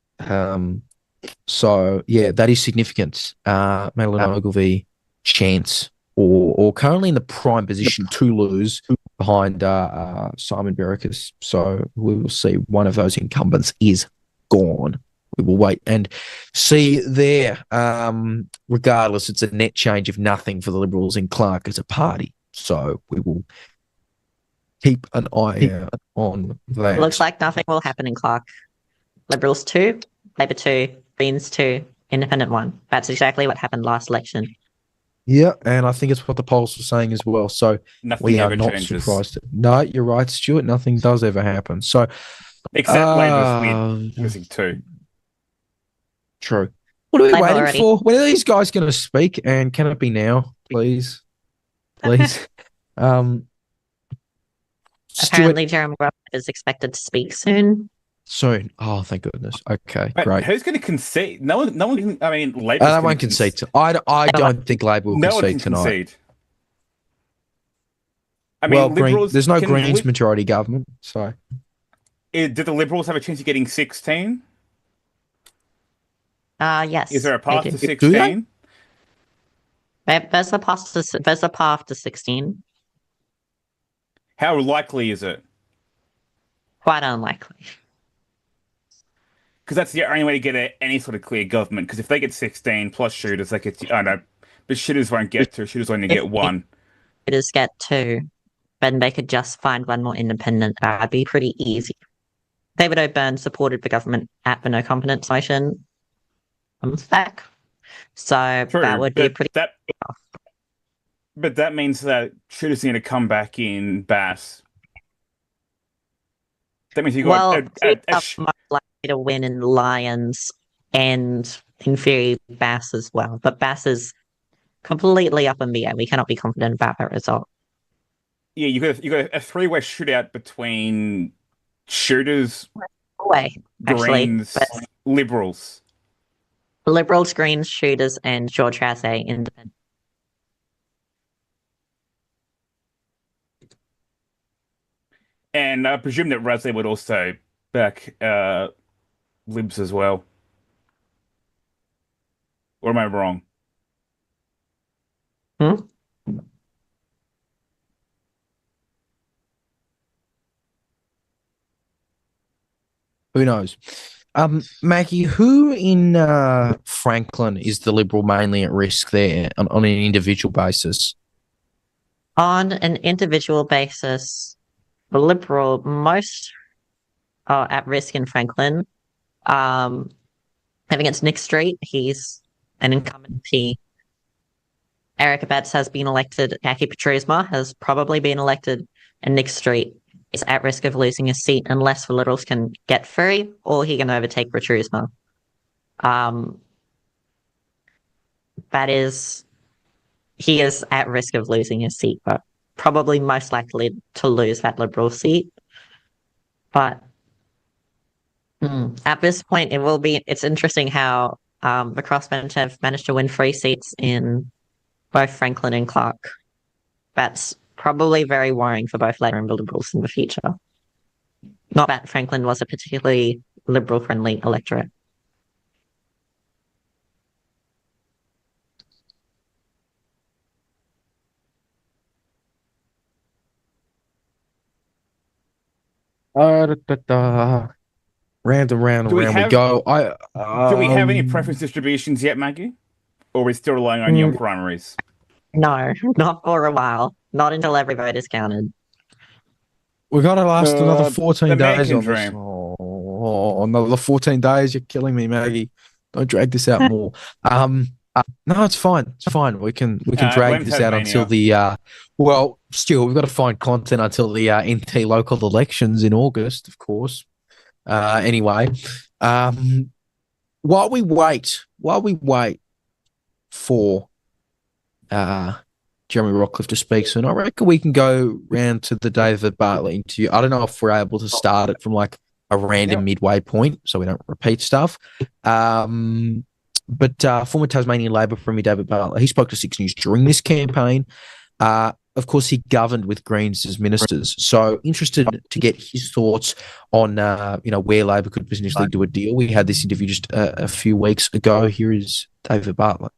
So yeah, that is significant. Madeline Ogilvie chance, or currently in the prime position to lose behind Simon Bericus. So we will see. One of those incumbents is gone. We will wait and see there. Regardless, it's a net change of nothing for the Liberals in Clark as a party. So we will keep an eye out on that. Looks like nothing will happen in Clark. Liberals 2, Labor 2, Greens 2, Independent 1. That's exactly what happened last election. Yeah, and I think it's what the polls were saying as well. So we are not surprised. No, you're right, Stuart. Nothing does ever happen. So except Labor's losing 2. True. What are we Labor waiting already. for? When are these guys going to speak? And can it be now, please? Please. Apparently, Jeremy Ruff is expected to speak soon. Soon. Oh, thank goodness. Okay, But great. who's going to concede? No one can. I mean, Labor. They won't concede. I don't think Labor will No one concede can tonight. concede. I mean, Well, Liberals. there's no Greens majority government, so. Did the Liberals have a chance of getting 16? Yes. Is there a path they to do. 16? There's a path to 16. How likely is it? Quite unlikely. Because that's the only way to get any sort of clear government. Because if they get 16 plus shooters, they get. I know, but shooters won't get 2. Shooters only get 1. Shooters get 2, then they could just find one more independent. That'd be pretty easy. David O'Byrne supported the government at the no confidence motion. Back. So True, that would be pretty. But that means that shooters are going to come back in Bass. That means you got much likely to win in Lions and in theory Bass as well. But Bass is completely up in the air. We cannot be confident about that result. Yeah, you got a 3-way shootout between shooters, Greens, Liberals. Liberals, Greens, shooters, and George House independent. And I presume that Rosalie would also back Libs as well. Or am I wrong? Who knows? Maggie, who in Franklin is the Liberal mainly at risk there on an individual basis? On an individual basis, the Liberal most are at risk in Franklin. I think it's Nick Street. He's an incumbent MP. Erica Betts has been elected. Jackie Petrusma has probably been elected. And Nick Street is at risk of losing his seat unless the Liberals can get free or he can overtake Petrusma. He is at risk of losing his seat, but probably most likely to lose that Liberal seat. But at this point, it's interesting how the crossbench have managed to win 3 seats in both Franklin and Clark. That's probably very worrying for both Labor and the Liberals in the future. Not that Franklin was a particularly Liberal-friendly electorate. Round and round and round we go. Do we have any preference distributions yet, Maggie? Or are we still relying on your primaries? No, not for a while. Not until every vote is counted. We've got to last another 14 days on this. Another 14 days. You're killing me, Maggie. Don't drag this out more. No, it's fine. It's fine. We can drag blame this out Tasmania. until the well, still we've got to find content until the NT local elections in August, of course. Anyway, while we wait for Jeremy Rockliff to speak soon, I reckon we can go round to the David Bartlett interview. I don't know if we're able to start it from like a random midway point so we don't repeat stuff. But former Tasmanian Labor Premier David Bartlett, he spoke to 6 News during this campaign. Of course, he governed with Greens as ministers. So interested to get his thoughts on, where Labor could potentially do a deal. We had this interview just a few weeks ago. Here is David Bartlett.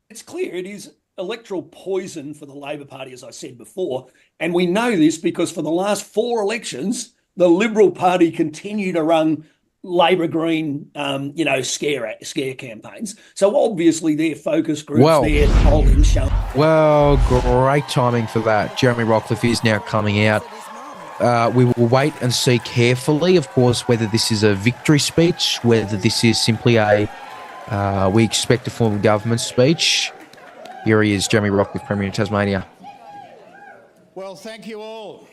It's clear it is electoral poison for the Labor Party, as I said before. And we know this because for the last 4 elections, the Liberal Party continued to run Labor Green, scare campaigns. So obviously their focus groups, their polling show. Well, great timing for that. Jeremy Rockliff is now coming out. We will wait and see carefully, of course, whether this is a victory speech, whether this is simply we expect a form of government speech. Here he is, Jeremy Rockliff, Premier of Tasmania. Well, thank you all.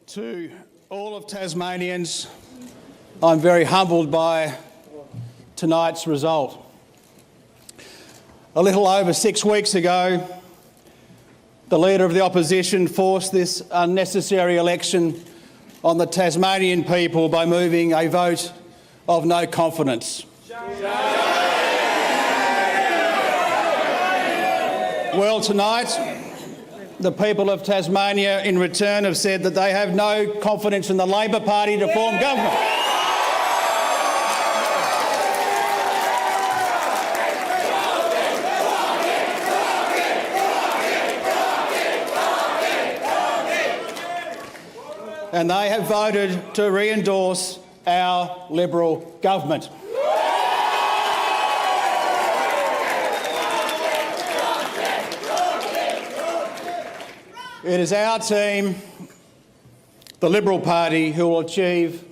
To all of Tasmanians, I'm very humbled by tonight's result. A little over 6 weeks ago, the Leader of the Opposition forced this unnecessary election on the Tasmanian people by moving a vote of no confidence. Well, tonight, the people of Tasmania in return have said that they have no confidence in the Labor Party to form government. And they have voted to re-endorse our Liberal government. It is our team, the Liberal Party, who will achieve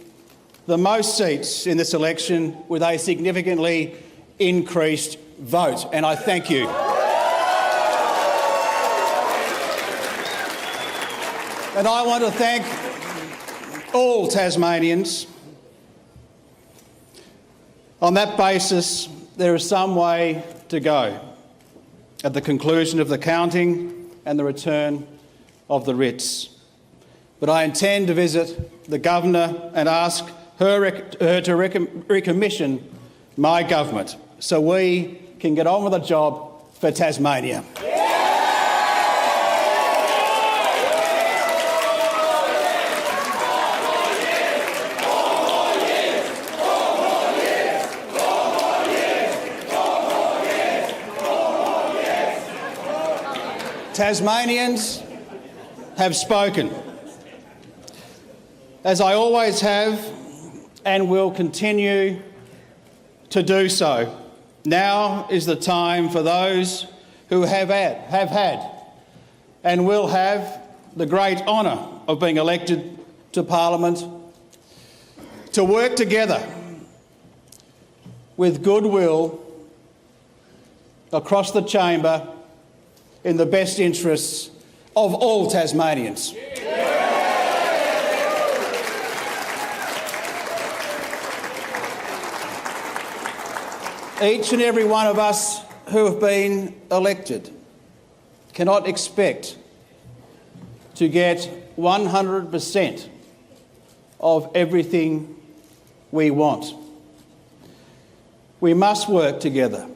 the most seats in this election with a significantly increased vote, and I thank you. And I want to thank all Tasmanians. On that basis, there is some way to go at the conclusion of the counting and the return of the writs. But I intend to visit the Governor and ask her to recommission my government so we can get on with the job for Tasmania. Tasmanians have spoken, as I always have and will continue to do so. Now is the time for those who have had and will have the great honour of being elected to Parliament to work together with goodwill across the chamber in the best interests of all Tasmanians. Each and every one of us who have been elected cannot expect to get 100% of everything we want. We must work together,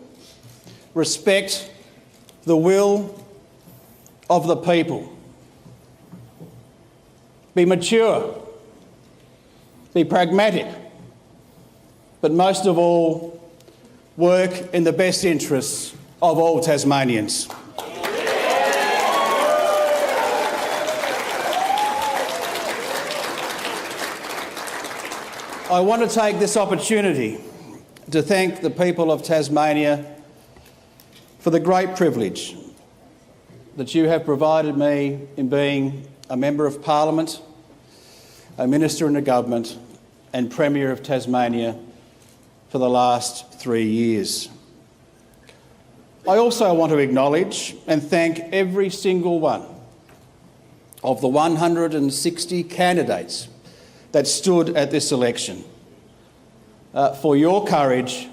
respect the will of the people, be mature, be pragmatic, but most of all, work in the best interests of all Tasmanians. I want to take this opportunity to thank the people of Tasmania for the great privilege that you have provided me in being a Member of Parliament, a Minister in a Government and Premier of Tasmania for the last 3 years. I also want to acknowledge and thank every single one of the 160 candidates that stood at this election for your courage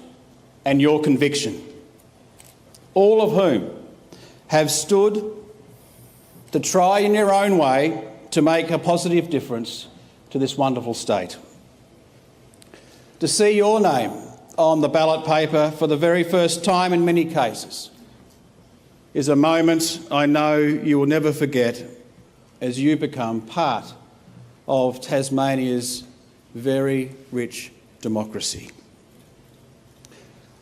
and your conviction, all of whom have stood to try in their own way to make a positive difference to this wonderful state. To see your name on the ballot paper for the very first time in many cases is a moment I know you will never forget as you become part of Tasmania's very rich democracy.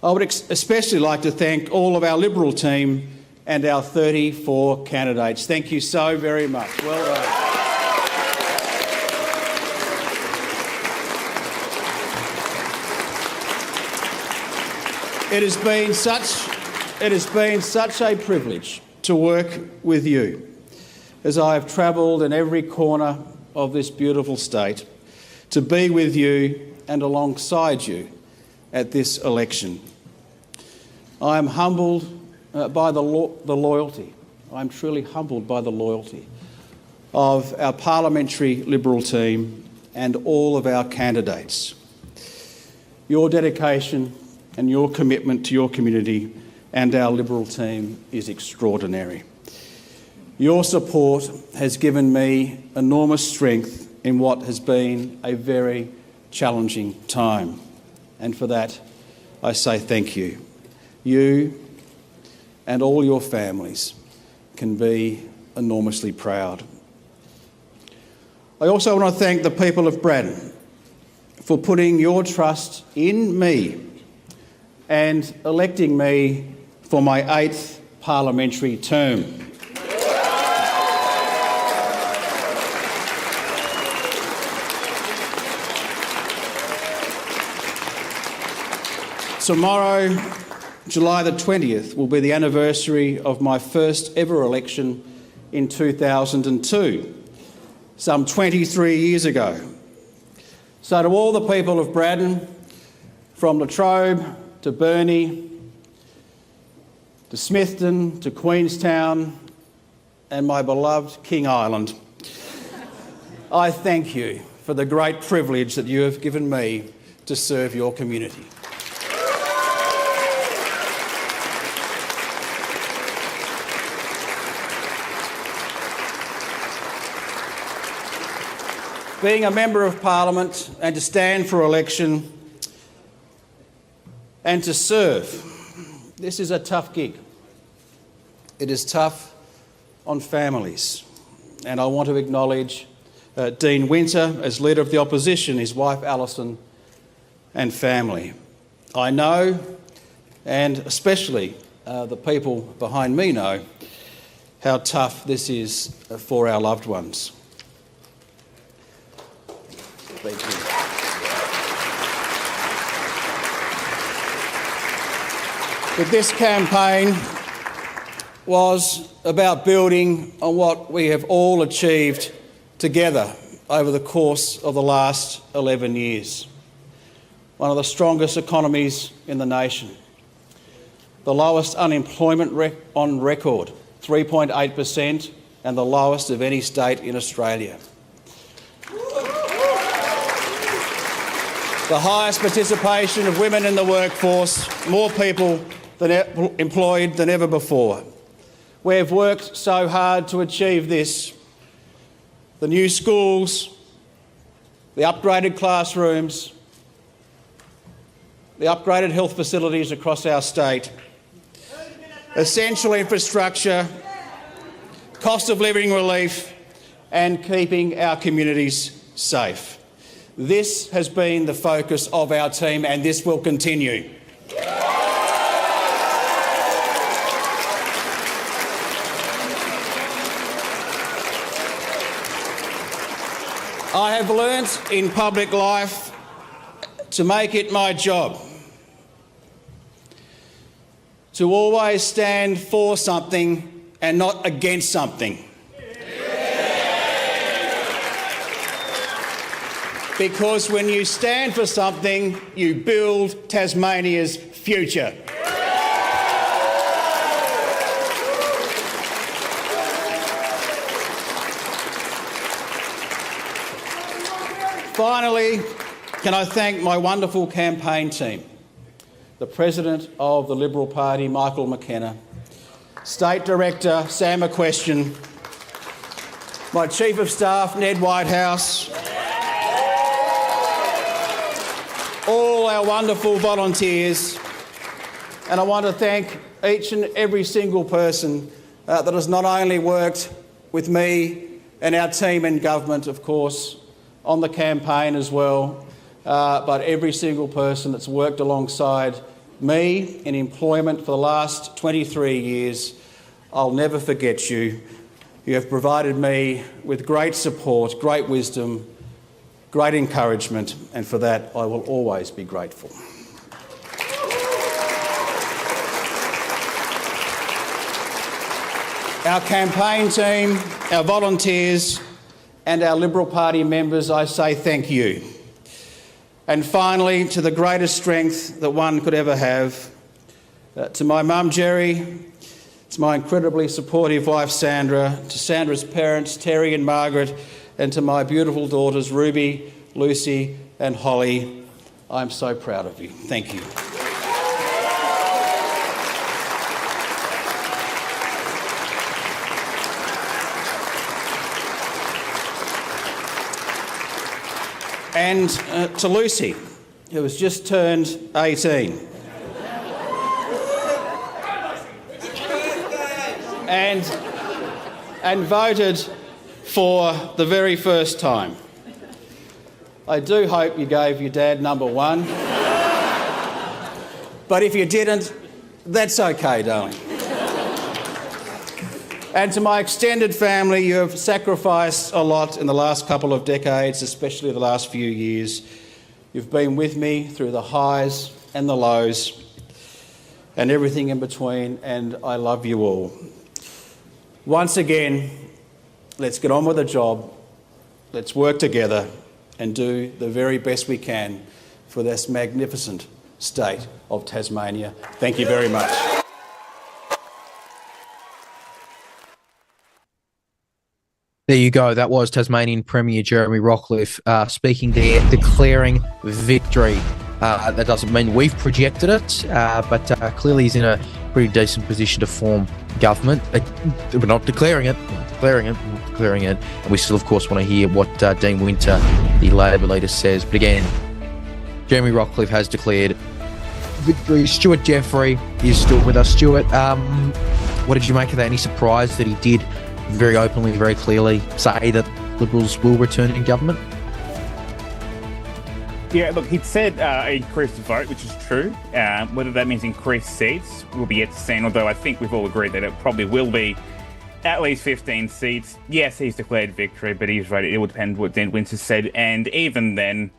I would especially like to thank all of our Liberal team and our 34 candidates. Thank you so very much. Well done. It has been such a privilege to work with you as I have travelled in every corner of this beautiful state to be with you and alongside you at this election. I am humbled by the loyalty. I'm truly humbled by the loyalty of our parliamentary Liberal team and all of our candidates. Your dedication and your commitment to your community and our Liberal team is extraordinary. Your support has given me enormous strength in what has been a very challenging time, and for that I say thank you. You and all your families can be enormously proud. I also want to thank the people of Braddon for putting your trust in me and electing me for my 8th parliamentary term. Tomorrow, July the 20th, will be the anniversary of my first ever election in 2002, some 23 years ago. So to all the people of Braddon, from Latrobe to Burnie, to Smithton, to Queenstown, and my beloved King Island, I thank you for the great privilege that you have given me to serve your community. Being a Member of Parliament and to stand for election and to serve, this is a tough gig. It is tough on families. And I want to acknowledge Dean Winter as Leader of the Opposition, his wife Alison and family. I know, and especially the people behind me know, how tough this is for our loved ones. Thank you. But this campaign was about building on what we have all achieved together over the course of the last 11 years. One of the strongest economies in the nation. The lowest unemployment on record, 3.8%, and the lowest of any state in Australia. The highest participation of women in the workforce, more people employed than ever before. We have worked so hard to achieve this. The new schools, the upgraded classrooms, the upgraded health facilities across our state, essential infrastructure, cost of living relief, and keeping our communities safe. This has been the focus of our team, and this will continue. I have learnt in public life to make it my job to always stand for something and not against something. Because when you stand for something, you build Tasmania's future. Finally, can I thank my wonderful campaign team, the President of the Liberal Party, Michael McKenna, State Director, Sam McQuestion, my Chief of Staff, Ned Whitehouse, all our wonderful volunteers, and I want to thank each and every single person that has not only worked with me and our team in government, of course, on the campaign as well, but every single person that's worked alongside me in employment for the last 23 years. I'll never forget you. You have provided me with great support, great wisdom, great encouragement, and for that I will always be grateful. Our campaign team, our volunteers, and our Liberal Party members, I say thank you. And finally, to the greatest strength that one could ever have, to my mum, Jerry, to my incredibly supportive wife, Sandra, to Sandra's parents, Terry and Margaret, and to my beautiful daughters, Ruby, Lucy and Holly, I'm so proud of you. Thank you. And to Lucy, who has just turned 18. And voted for the very first time. I do hope you gave your dad number 1. But if you didn't, that's okay, darling. And to my extended family, you have sacrificed a lot in the last couple of decades, especially the last few years. You've been with me through the highs and the lows and everything in between, and I love you all. Once again, let's get on with the job. Let's work together and do the very best we can for this magnificent state of Tasmania. Thank you very much. There you go. That was Tasmanian Premier Jeremy Rockliff speaking there, declaring victory. That doesn't mean we've projected it, but clearly he's in a pretty decent position to form government. We're not declaring it. And we still, of course, want to hear what Dean Winter, the Labor leader, says. But again, Jeremy Rockliff has declared victory. Stuart Jeffrey is still with us. Stuart, what did you make of that? Any surprise that he did very openly, very clearly say that Liberals will return in government? Yeah, look, he'd said increased vote, which is true. Whether that means increased seats will be yet to see, although I think we've all agreed that it probably will be at least 15 seats. Yes, he's declared victory, but he's right. It will depend what Dean Winter said, and even then,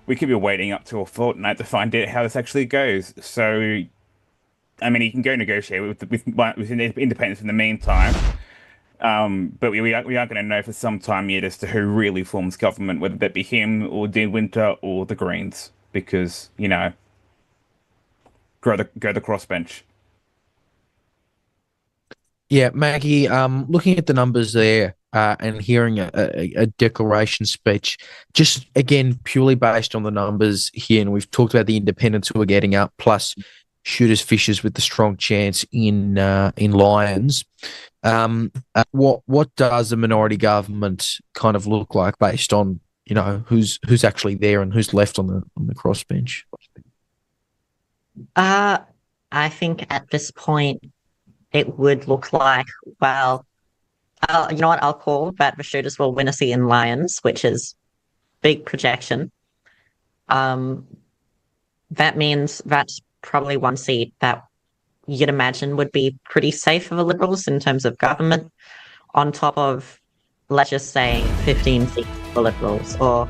we could be waiting up to a fortnight to find out how this actually goes. So, I mean, he can go negotiate with independents in the meantime. But we aren't going to know for some time yet as to who really forms government, whether that be him or Dean Winter or the Greens, because, you know, go the crossbench. Yeah, Maggie, looking at the numbers there and hearing a declaration speech, just again, purely based on the numbers here, and we've talked about the independents who are getting up, plus shooters, fishers with the strong chance in Lions. What does a minority government kind of look like based on, you know, who's actually there and who's left on the crossbench? I think at this point it would look like, well, you know what, I'll call that the shooters will win a seat in Lions, which is big projection. That means that's probably one seat that you'd imagine would be pretty safe for the Liberals in terms of government, on top of, let's just say, 15 seats for Liberals, or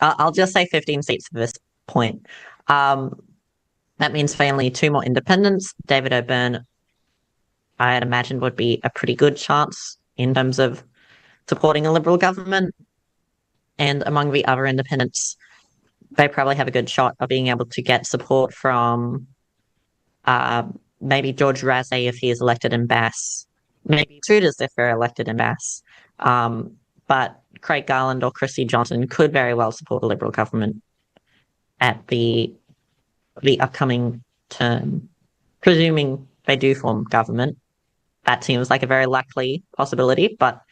I'll just say 15 seats at this point. That means finally 2 more independents, David O'Byrne I'd imagine would be a pretty good chance in terms of supporting a Liberal government. And among the other independents, they probably have a good shot of being able to get support from maybe George Razzie if he is elected in Bass, maybe Tudors if they're elected in Bass. But Craig Garland or Christy Johnson could very well support a Liberal government at the upcoming term, presuming they do form government. That seems like a very likely possibility, but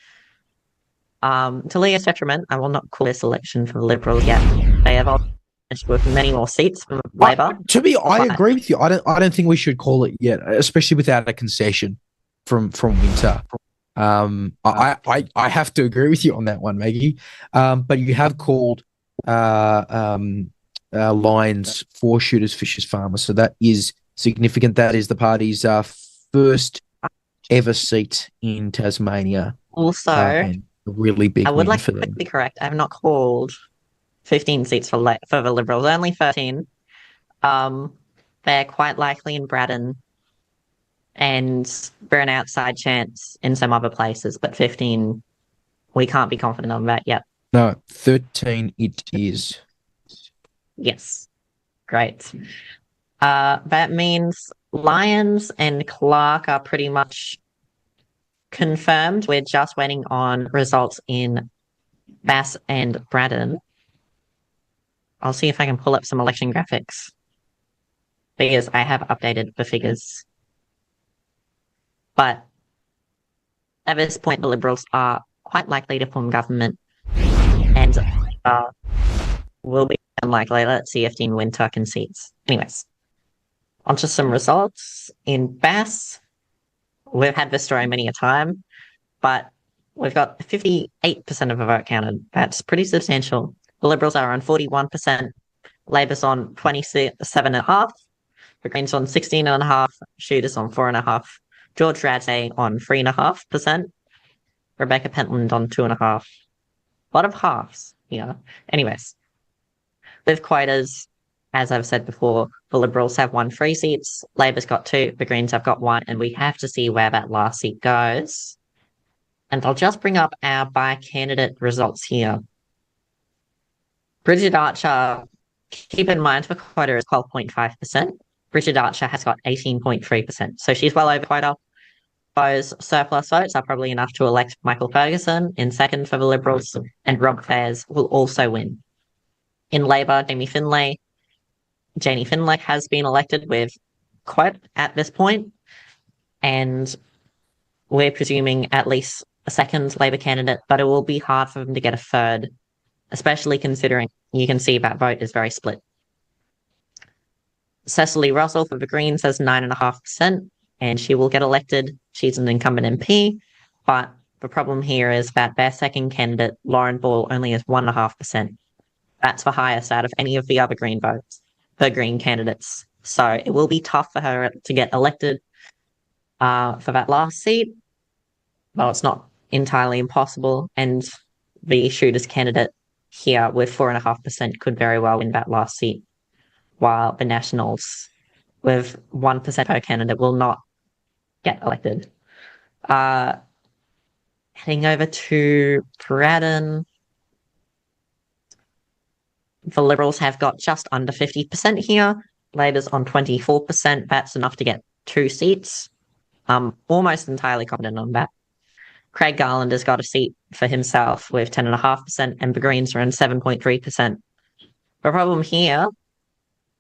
to Leah's detriment, I will not call this election for the Liberals yet. They have finished with many more seats from Labor. I agree with you. I don't think we should call it yet, especially without a concession from Winter. I have to agree with you on that one, Maggie. But you have called lines for Shooters, Fishers, Farmers, so that is significant. That is the party's first ever seat in Tasmania. Also, a really big. I would like for to them. quickly correct. I have not called 15 seats for the Liberals, only 13. They're quite likely in Braddon, and they're an outside chance in some other places, but 15, we can't be confident on that yet. No, 13 it is. Yes. Great. That means Lyons and Clark are pretty much confirmed. We're just waiting on results in Bass and Braddon. I'll see if I can pull up some election graphics, because I have updated the figures. But at this point, the Liberals are quite likely to form government, and will be unlikely. Let's see if Dean Winter concedes. Anyways, onto some results in Bass. We've had this story many a time, but we've got 58% of the vote counted. That's pretty substantial. The Liberals are on 41%, Labor's on 27.5%, the Greens on 16.5%, Shooters on 4.5%, George Razzie on 3.5%, Rebecca Pentland on 2.5%. A lot of halves here. Anyways, with quotas, as I've said before, the Liberals have won 3 seats, Labor's got 2, the Greens have got 1, and we have to see where that last seat goes. And I'll just bring up our by-candidate results here. Bridget Archer, keep in mind the quota is 12.5%. Bridget Archer has got 18.3%, so she's well over quota. Those surplus votes are probably enough to elect Michael Ferguson in second for the Liberals, and Rob Fairs will also win. In Labor, Janie Finlay has been elected with quite at this point, and we're presuming at least a second Labor candidate, but it will be hard for them to get a third, especially considering you can see that vote is very split. Cecily Russell for the Greens has 9.5%, and she will get elected. She's an incumbent MP, but the problem here is that their second candidate, Lauren Ball, only has 1.5%. That's the highest out of any of the other Green candidates. So it will be tough for her to get elected for that last seat. Well, it's not entirely impossible, and the Shooters candidate here with 4.5% could very well win that last seat, while the Nationals with 1% per candidate will not get elected. Heading over to Braddon, the Liberals have got just under 50% here. Labor's on 24%. That's enough to get 2 seats. Almost entirely confident on that. Craig Garland has got a seat for himself with 10.5%, and the Greens are in 7.3%. The problem here,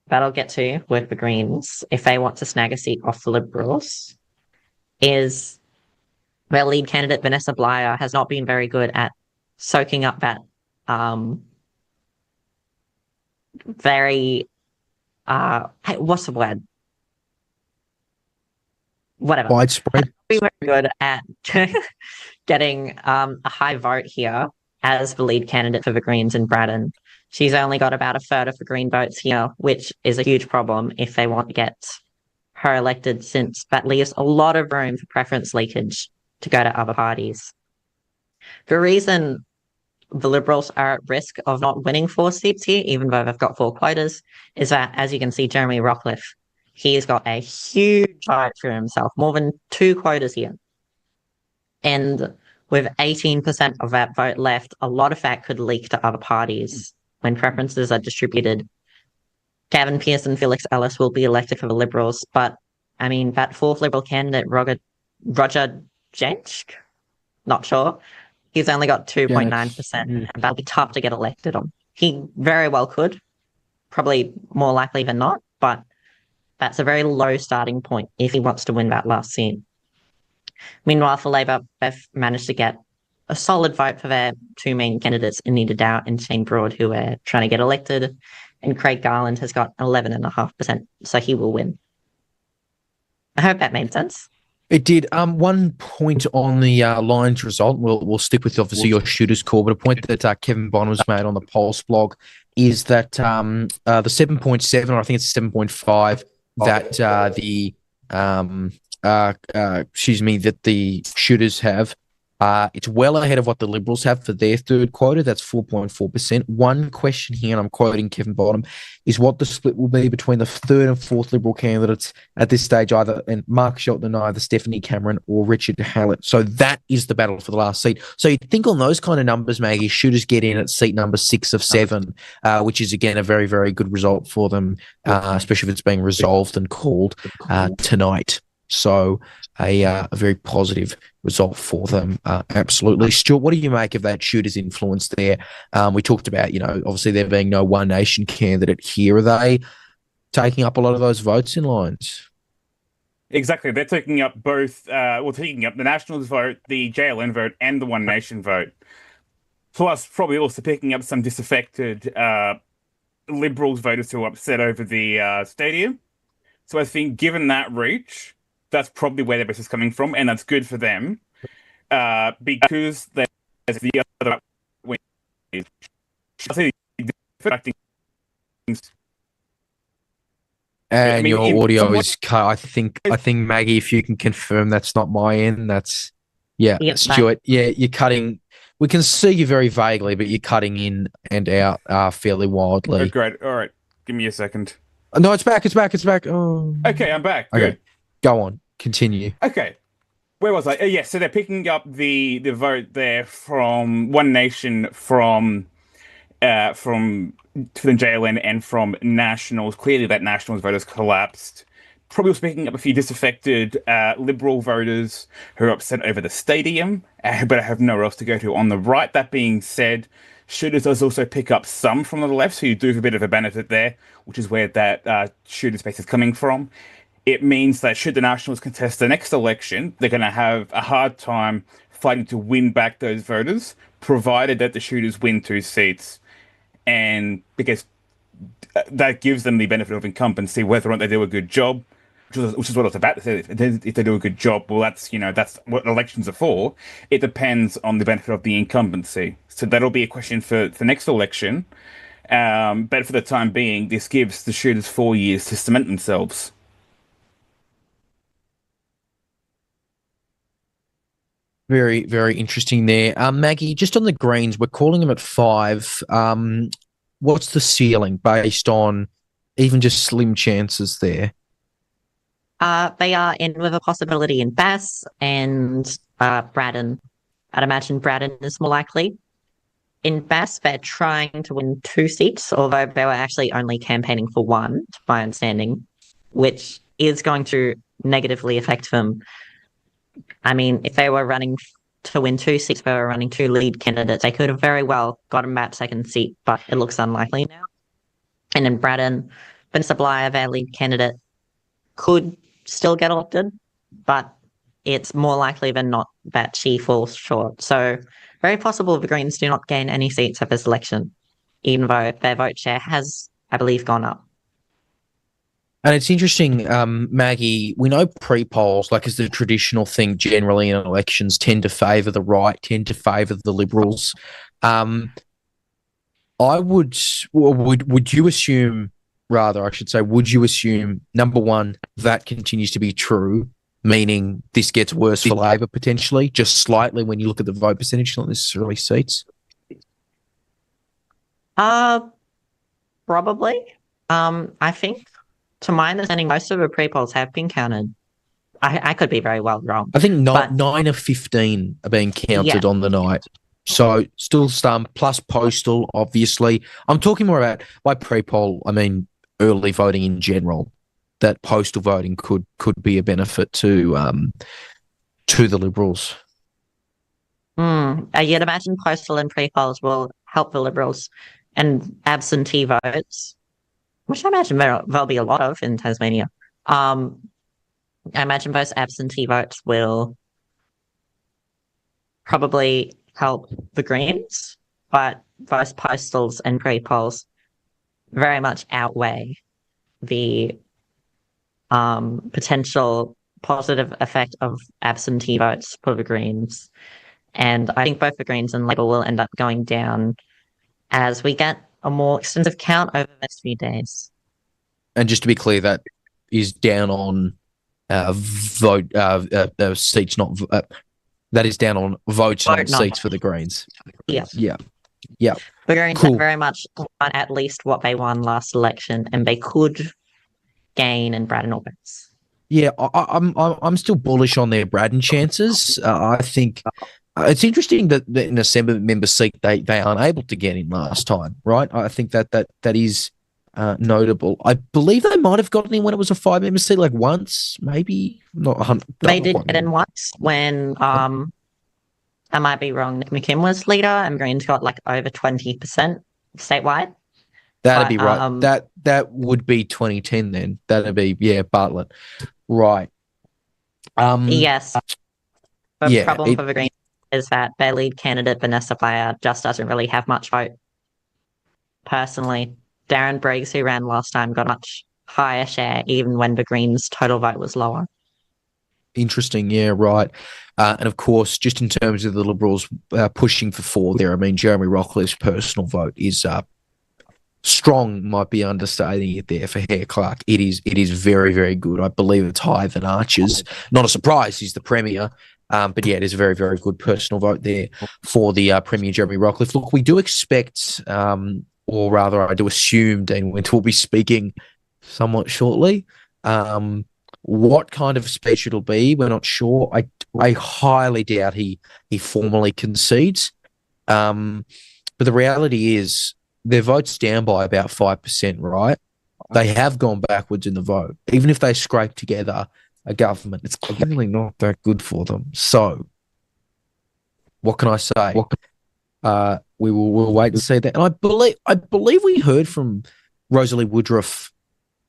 that I'll get to with the Greens, if they want to snag a seat off the Liberals, is their lead candidate, Vanessa Blyer, has not been very good at soaking up that very, what's the word? Whatever. Widespread. Be very good at getting a high vote here as the lead candidate for the Greens in Braddon. She's only got about a third of the Green votes here, which is a huge problem if they want to get her elected, since that leaves a lot of room for preference leakage to go to other parties. The reason the Liberals are at risk of not winning 4 seats here, even though they've got 4 quotas, is that, as you can see, Jeremy Rockliff He's got a huge vote for himself, more than 2 quotas here. And with 18% of that vote left, a lot of that could leak to other parties when preferences are distributed. Gavin Pearce and Felix Ellis will be elected for the Liberals, but I mean, that fourth Liberal candidate, Roger Jensch, not sure, he's only got 2.9%, and that'll be tough to get elected on. He very well could, probably more likely than not, but that's a very low starting point if he wants to win that last seat. Meanwhile, for Labor, they've managed to get a solid vote for their 2 main candidates, Anita Dow and Shane Broad, who are trying to get elected, and Craig Garland has got 11.5%, so he will win. I hope that made sense. It did. One point on the Lions result, we'll stick with obviously your shooter's call, but a point that Kevin Bonham's made on the Pulse blog is that the 7.7, or I think it's 7.5, that that the shooters have, it's well ahead of what the Liberals have for their third quota. That's 4.4%. One question here, and I'm quoting Kevin Bonham, is what the split will be between the third and fourth Liberal candidates at this stage, either and Mark Shelton and either Stephanie Cameron or Richard Hallett. So that is the battle for the last seat. So you'd think on those kind of numbers, Maggie, shooters get in at seat number 6 of 7, which is again a very, very good result for them, especially if it's being resolved and called tonight. So a very positive result for them, absolutely. Stuart, what do you make of that shooter's influence there? We talked about, obviously there being no One Nation candidate here. Are they taking up a lot of those votes in Lions? Exactly. They're taking up both, taking up the Nationals vote, the JLN vote, and the One Nation vote. Plus, probably also picking up some disaffected Liberals voters who are upset over the stadium. So I think given that reach, that's probably where their base is coming from, and that's good for them because there's the other and your audio is cut. I think Maggie, if you can confirm that's not my end, that's Stuart. Yeah, you're cutting. We can see you very vaguely, but you're cutting in and out fairly wildly. Oh, great. All right, give me a second. No, it's back. It's back. Oh. Okay, I'm back. Okay. Good. Go on. Continue. Okay. Where was I? So they're picking up the vote there from One Nation, from the JLN, and from Nationals. Clearly that Nationals vote has collapsed. Probably also picking up a few disaffected Liberal voters who are upset over the stadium, but have nowhere else to go to on the right. That being said, shooters does also pick up some from the left, so you do have a bit of a benefit there, which is where that shooter space is coming from. It means that should the Nationals contest the next election, they're going to have a hard time fighting to win back those voters, provided that the shooters win 2 seats. And because that gives them the benefit of incumbency, whether or not they do a good job, which is what I was about to say. If they do a good job, well, that's what elections are for. It depends on the benefit of the incumbency. So that'll be a question for the next election. But for the time being, this gives the shooters 4 years to cement themselves. Very, very interesting there. Maggie, just on the Greens, we're calling them at 5. What's the ceiling based on even just slim chances there? They are in with a possibility in Bass and Braddon. I'd imagine Braddon is more likely. In Bass, they're trying to win 2 seats, although they were actually only campaigning for 1, to my understanding, which is going to negatively affect them. I mean, if they were running to win 2 seats, they were running 2 lead candidates, they could have very well gotten that second seat, but it looks unlikely now. And in Braddon, Vanessa Blyer, their lead candidate, could still get elected, but it's more likely than not that she falls short. So very possible the Greens do not gain any seats at this election, even though their vote share has, I believe, gone up. And it's interesting, Maggie, we know pre-polls, like is the traditional thing generally in elections, tend to favour the right, tend to favour the Liberals. Would you assume, number one, that continues to be true, meaning this gets worse for Labor potentially, just slightly when you look at the vote percentage, not necessarily seats? Probably. I think to my understanding, most of the pre-polls have been counted. I could be very well wrong. I think but 9 of 15 are being counted Yeah. on the night. So still some, plus postal, obviously. I'm talking more about, by pre-poll, I mean early voting in general, that postal voting could be a benefit to the Liberals. You'd imagine postal and pre-polls will help the Liberals, and absentee votes, which I imagine there'll be a lot of in Tasmania. I imagine those absentee votes will probably help the Greens, but both postals and pre-polls very much outweigh the potential positive effect of absentee votes for the Greens. And I think both the Greens and Labor will end up going down as we get a more extensive count over the next few days. And just to be clear, that is down on seats, not that is down on votes, not seats for the Greens. Yeah. Yeah. The Greens Cool. have very much won at least what they won last election, and they could gain in Braddon Albans. Yeah, I'm still bullish on their Braddon chances. I think it's interesting that in a 7-member seat they aren't able to get in last time, right? I think that is notable. I believe they might have gotten in when it was a 5-member seat, like once, maybe not 100. They did get in once when I might be wrong. Nick McKim was leader, and Greens got like over 20% statewide. That'd be right. That would be 2010 then. That'd be Bartlett. Right. Yes. The problem for the Greens is that their lead candidate, Vanessa Blair, just doesn't really have much vote. Personally, Darren Briggs, who ran last time, got a much higher share, even when the Greens' total vote was lower. Interesting, yeah, right. And of course, just in terms of the Liberals pushing for 4 there, I mean, Jeremy Rockliff's personal vote is strong, might be understating it there for Hare Clark. It is very, very good. I believe it's higher than Archer's. Not a surprise, he's the Premier. But yeah, it is a very, very good personal vote there for the Premier Jeremy Rockliff. Look, we do expect, or rather I do assume Dean Winter will be speaking somewhat shortly. What kind of speech it'll be, we're not sure. I highly doubt he formally concedes. But the reality is their vote's down by about 5%, right? They have gone backwards in the vote. Even if they scrape together a government, it's clearly not that good for them. So what can I say? We'll wait and see that. And I believe we heard from Rosalie Woodruff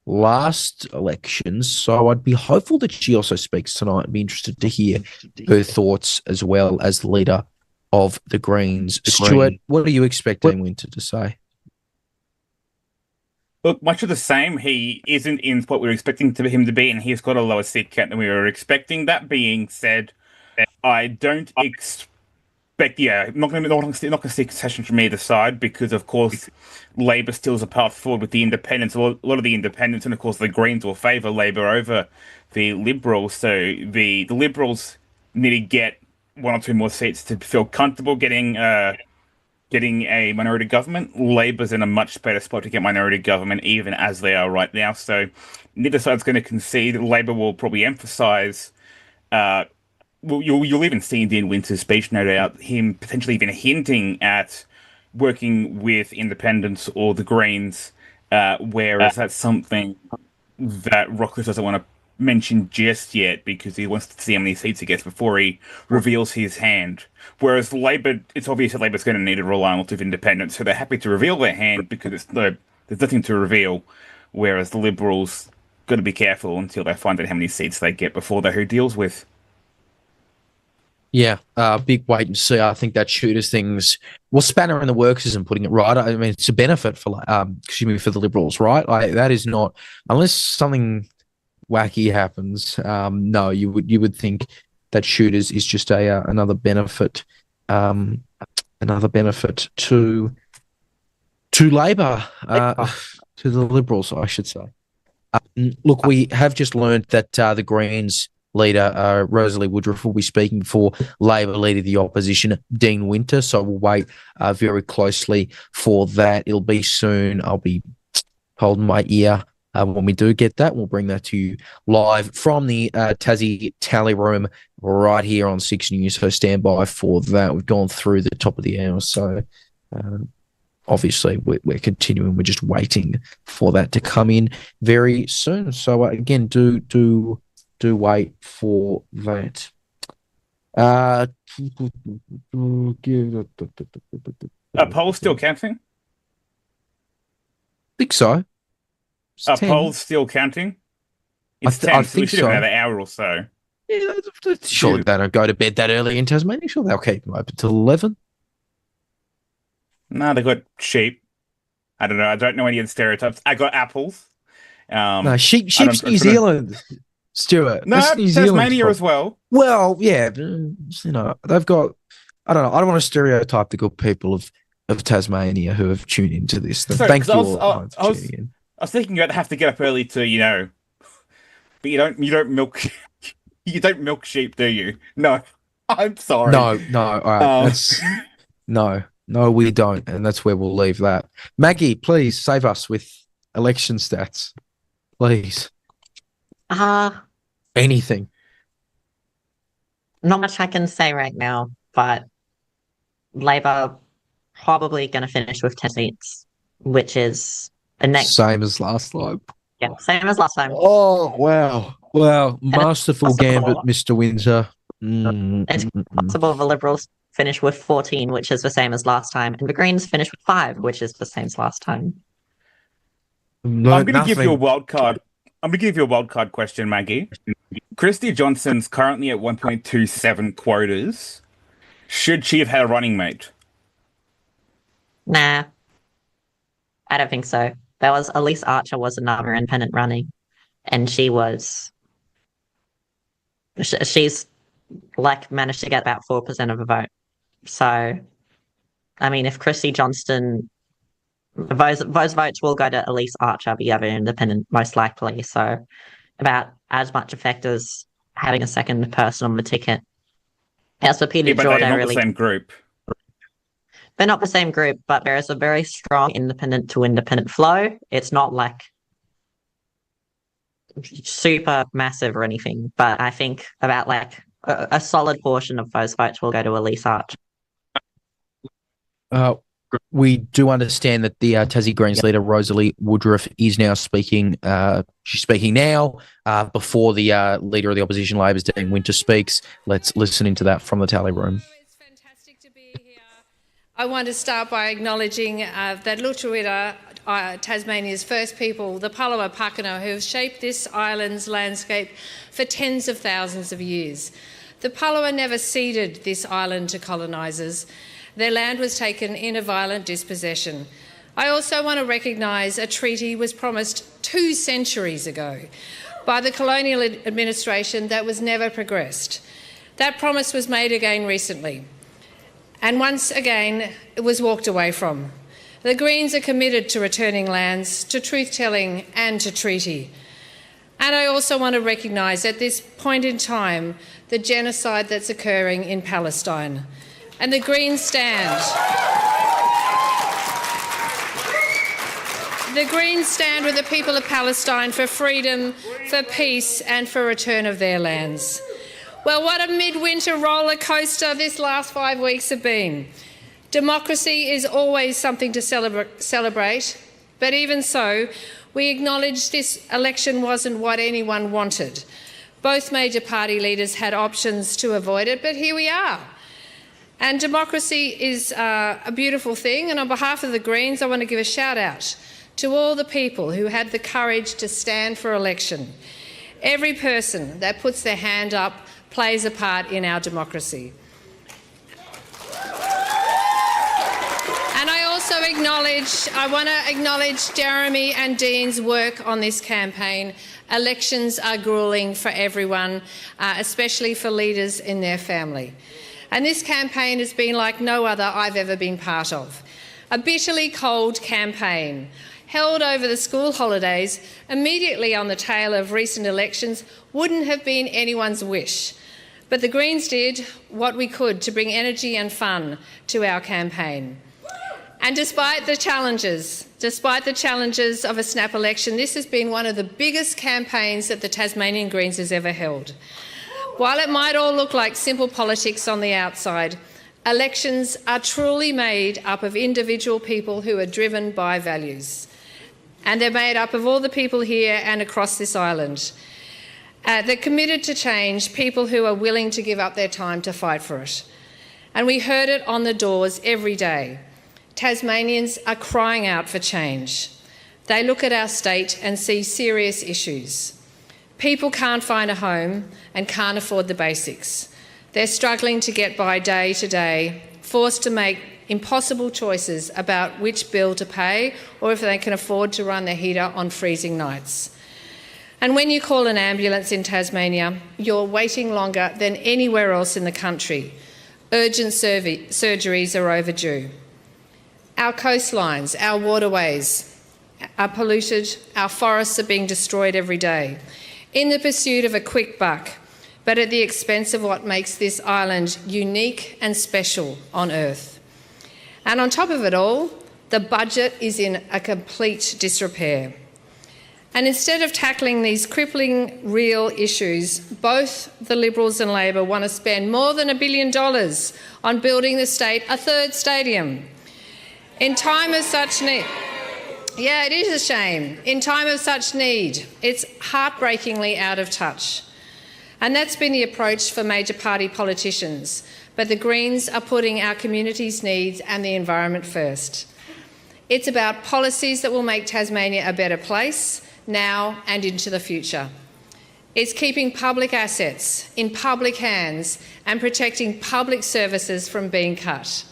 last elections, so I'd be hopeful that she also speaks tonight. I'd be interested to hear her thoughts as well as the leader of the Greens. Stuart, what are you expecting Winter to say? Look, much of the same. He isn't in what we were expecting him to be, and he's got a lower seat count than we were expecting. That being said, I don't expect. Not going to see concession from either side because, of course, Labor still has a path forward with the independents. A lot of the independents and, of course, the Greens will favour Labor over the Liberals. So the Liberals need to get 1 or 2 more seats to feel comfortable getting a minority government. Labor's in a much better spot to get minority government, even as they are right now. So neither side's going to concede. Labor will probably emphasise. You'll even see in Dean Winter's speech, no doubt, him potentially even hinting at working with independents or the Greens, whereas that's something that Rockliff doesn't want to mention just yet because he wants to see how many seats he gets before he reveals his hand. Whereas Labor, it's obvious that Labor's going to need to rely on lots of independents, so they're happy to reveal their hand because there's nothing to reveal, whereas the Liberals got to be careful until they find out how many seats they get before they're who deals with. Yeah, big wait and see. I think that shooters things, well, spanner in the works isn't putting it right. I mean, it's a benefit for the Liberals, right? That is not, unless something wacky happens. No, you would think that shooters is just another benefit, to Labor, to the Liberals, I should say. Look, we have just learned that the Greens leader, Rosalie Woodruff, will be speaking for Labor leader of the opposition, Dean Winter. So we'll wait very closely for that. It'll be soon. I'll be holding my ear When we do get that, we'll bring that to you live from the Tassie tally room right here on 6 News. So stand by for that. We've gone through the top of the hour, so obviously we're continuing. We're just waiting for that to come in very soon. So again, do wait for that. Are polls still counting? Think so. Are polls still counting? It's 10, I so we think should so. have another hour or so. Yeah, surely they don't go to bed that early in Tasmania. Sure, they'll keep them open till 11. No, they got sheep. I don't know. I don't know any of the stereotypes. I got apples. No, sheep's New Zealand, Stuart. No, That's New Tasmania Zealand. as well. Well, yeah, they've got. I don't know. I don't want to stereotype the good people of Tasmania who have tuned into this. Sorry, Thank you 'cause all for tuning in. I was thinking you'd have to get up early to, but you don't milk you don't milk sheep, do you? No. I'm sorry. No, all right. No, we don't, and that's where we'll leave that. Maggie, please save us with election stats, please. Anything. Not much I can say right now, but Labor probably going to finish with 10 seats, which is a next. Same as last time. Yeah, same as last time. Oh, wow. Masterful gambit, Mr. Windsor. It's possible the Liberals finish with 14, which is the same as last time, and the Greens finish with 5, which is the same as last time. I'm going to give you a wild card. I'm going to give you a wild card question, Maggie. Christy Johnson's currently at 1.27 quotas. Should she have had a running mate? Nah, I don't think so. There was Elise Archer was another independent running, and she's managed to get about 4% of the vote. So, I mean, if Christy Johnston, those votes will go to Elise Archer, the other independent, most likely. So, about as much effect as having a second person on the ticket. As for Peter But Jordan, they're not really, the same group. they're not the same group, but there is a very strong independent to independent flow. It's not like super massive or anything, but I think about like a solid portion of those votes will go to Elise Archer. We do understand that the Tassie Greens leader, Rosalie Woodruff, is now speaking. She's speaking now before the leader of the opposition, Labor's Dean Winter, speaks. Let's listen into that from the tally room. I want to start by acknowledging that Lutruwita, Tasmania's first people, the Palawa Pakana, who have shaped this island's landscape for tens of thousands of years. The Palawa never ceded this island to colonisers. Their land was taken in a violent dispossession. I also want to recognise a treaty was promised 2 centuries ago by the colonial administration that was never progressed. That promise was made again recently, and once again it was walked away from. The Greens are committed to returning lands, to truth-telling and to treaty. And I also want to recognise at this point in time the genocide that's occurring in Palestine. And the Greens stand. The Greens stand with the people of Palestine for freedom, for peace and for return of their lands. Well, what a midwinter roller coaster this last 5 weeks have been. Democracy is always something to celebrate, but even so, we acknowledge this election wasn't what anyone wanted. Both major party leaders had options to avoid it, but here we are. And democracy is a beautiful thing, and on behalf of the Greens, I want to give a shout out to all the people who had the courage to stand for election. Every person that puts their hand up plays a part in our democracy. And I want to acknowledge Jeremy and Dean's work on this campaign. Elections are gruelling for everyone, especially for leaders in their family. And this campaign has been like no other I've ever been part of. A bitterly cold campaign held over the school holidays immediately on the tail of recent elections wouldn't have been anyone's wish. But the Greens did what we could to bring energy and fun to our campaign. And despite the challenges of a snap election, this has been one of the biggest campaigns that the Tasmanian Greens has ever held. While it might all look like simple politics on the outside, elections are truly made up of individual people who are driven by values. And they're made up of all the people here and across this island. They're committed to change, people who are willing to give up their time to fight for it. And we heard it on the doors every day. Tasmanians are crying out for change. They look at our state and see serious issues. People can't find a home and can't afford the basics. They're struggling to get by day to day, forced to make impossible choices about which bill to pay or if they can afford to run their heater on freezing nights. And when you call an ambulance in Tasmania, you're waiting longer than anywhere else in the country. Urgent surgeries are overdue. Our coastlines, our waterways are polluted, our forests are being destroyed every day in the pursuit of a quick buck, but at the expense of what makes this island unique and special on Earth. And on top of it all, the budget is in a complete disrepair. And instead of tackling these crippling real issues, both the Liberals and Labor want to spend more than $1 billion on building the state a third stadium. In time of such need, yeah, it is a shame. In time of such need, it's heartbreakingly out of touch. And that's been the approach for major party politicians. But the Greens are putting our community's needs and the environment first. It's about policies that will make Tasmania a better place now and into the future. It's keeping public assets in public hands and protecting public services from being cut.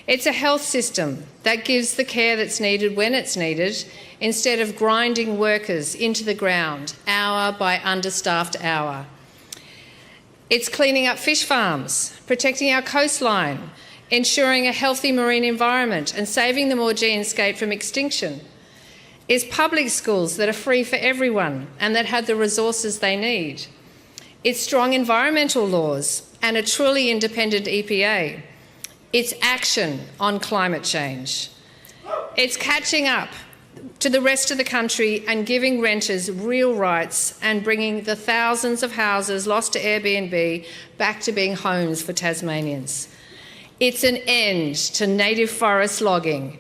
It's a health system that gives the care that's needed when it's needed, instead of grinding workers into the ground hour by understaffed hour. It's cleaning up fish farms, protecting our coastline, ensuring a healthy marine environment and saving the Maugean Skate from extinction. It's public schools that are free for everyone and that have the resources they need. It's strong environmental laws and a truly independent EPA. It's action on climate change. It's catching up to the rest of the country and giving renters real rights and bringing the thousands of houses lost to Airbnb back to being homes for Tasmanians. It's an end to native forest logging.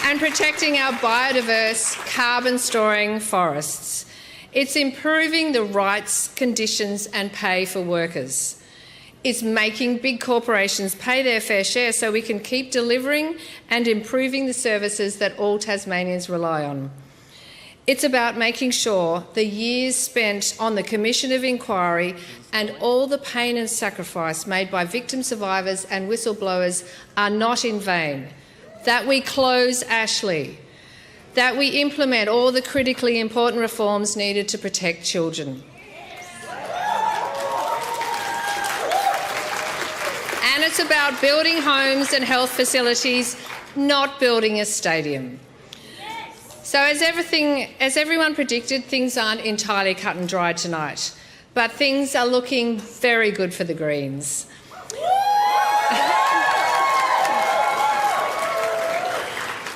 And protecting our biodiverse, carbon-storing forests. It's improving the rights, conditions and pay for workers. It's making big corporations pay their fair share so we can keep delivering and improving the services that all Tasmanians rely on. It's about making sure the years spent on the Commission of Inquiry and all the pain and sacrifice made by victim survivors and whistleblowers are not in vain, that we close Ashley, that we implement all the critically important reforms needed to protect children. And it's about building homes and health facilities, not building a stadium. So as everyone predicted, things aren't entirely cut and dry tonight, but things are looking very good for the Greens.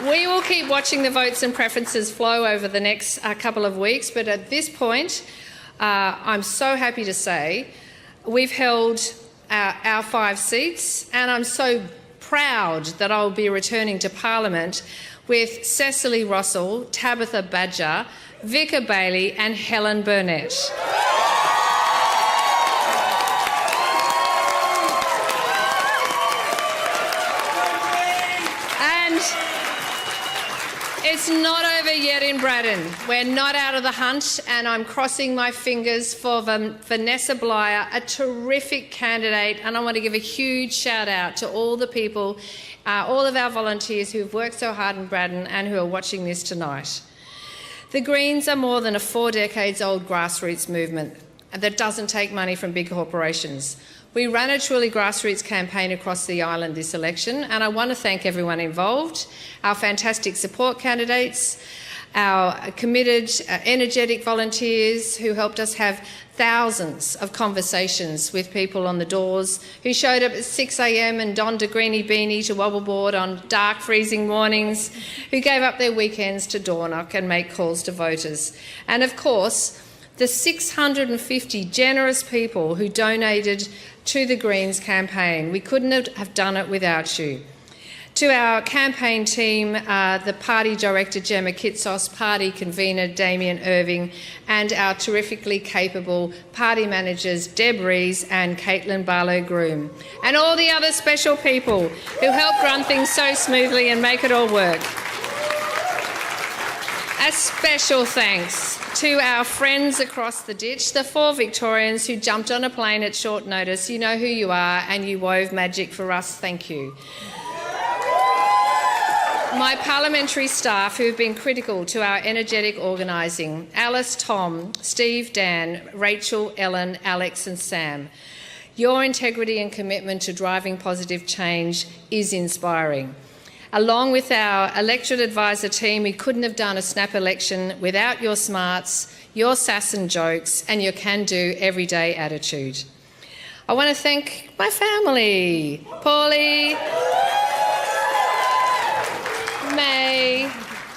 We will keep watching the votes and preferences flow over the next couple of weeks, but at this point, I'm so happy to say we've held our 5 seats, and I'm so proud that I'll be returning to Parliament with Cecily Russell, Tabitha Badger, Vicar Bailey and Helen Burnett. It's not over yet in Braddon. We're not out of the hunt, and I'm crossing my fingers for Vanessa Blyer, a terrific candidate, and I want to give a huge shout out to all the people, all of our volunteers who've worked so hard in Braddon and who are watching this tonight. The Greens are more than a 4 decades old grassroots movement that doesn't take money from big corporations. We ran a truly grassroots campaign across the island this election, and I want to thank everyone involved, our fantastic support candidates, our committed, energetic volunteers who helped us have thousands of conversations with people on the doors, who showed up at 6 a.m. and donned a greeny beanie to wobbleboard on dark, freezing mornings, who gave up their weekends to door knock and make calls to voters. And of course, the 650 generous people who donated to the Greens campaign. We couldn't have done it without you. To our campaign team, the party director Gemma Kitsos, party convener Damien Irving, and our terrifically capable party managers Deb Rees and Caitlin Barlow-Groom, and all the other special people who helped run things so smoothly and make it all work. A special thanks to our friends across the ditch, the 4 Victorians who jumped on a plane at short notice. You know who you are and you wove magic for us. Thank you. My parliamentary staff who have been critical to our energetic organising: Alice, Tom, Steve, Dan, Rachel, Ellen, Alex and Sam. Your integrity and commitment to driving positive change is inspiring. Along with our electorate advisor team, we couldn't have done a snap election without your smarts, your sass and jokes and your can-do everyday attitude. I want to thank my family, Paulie, May,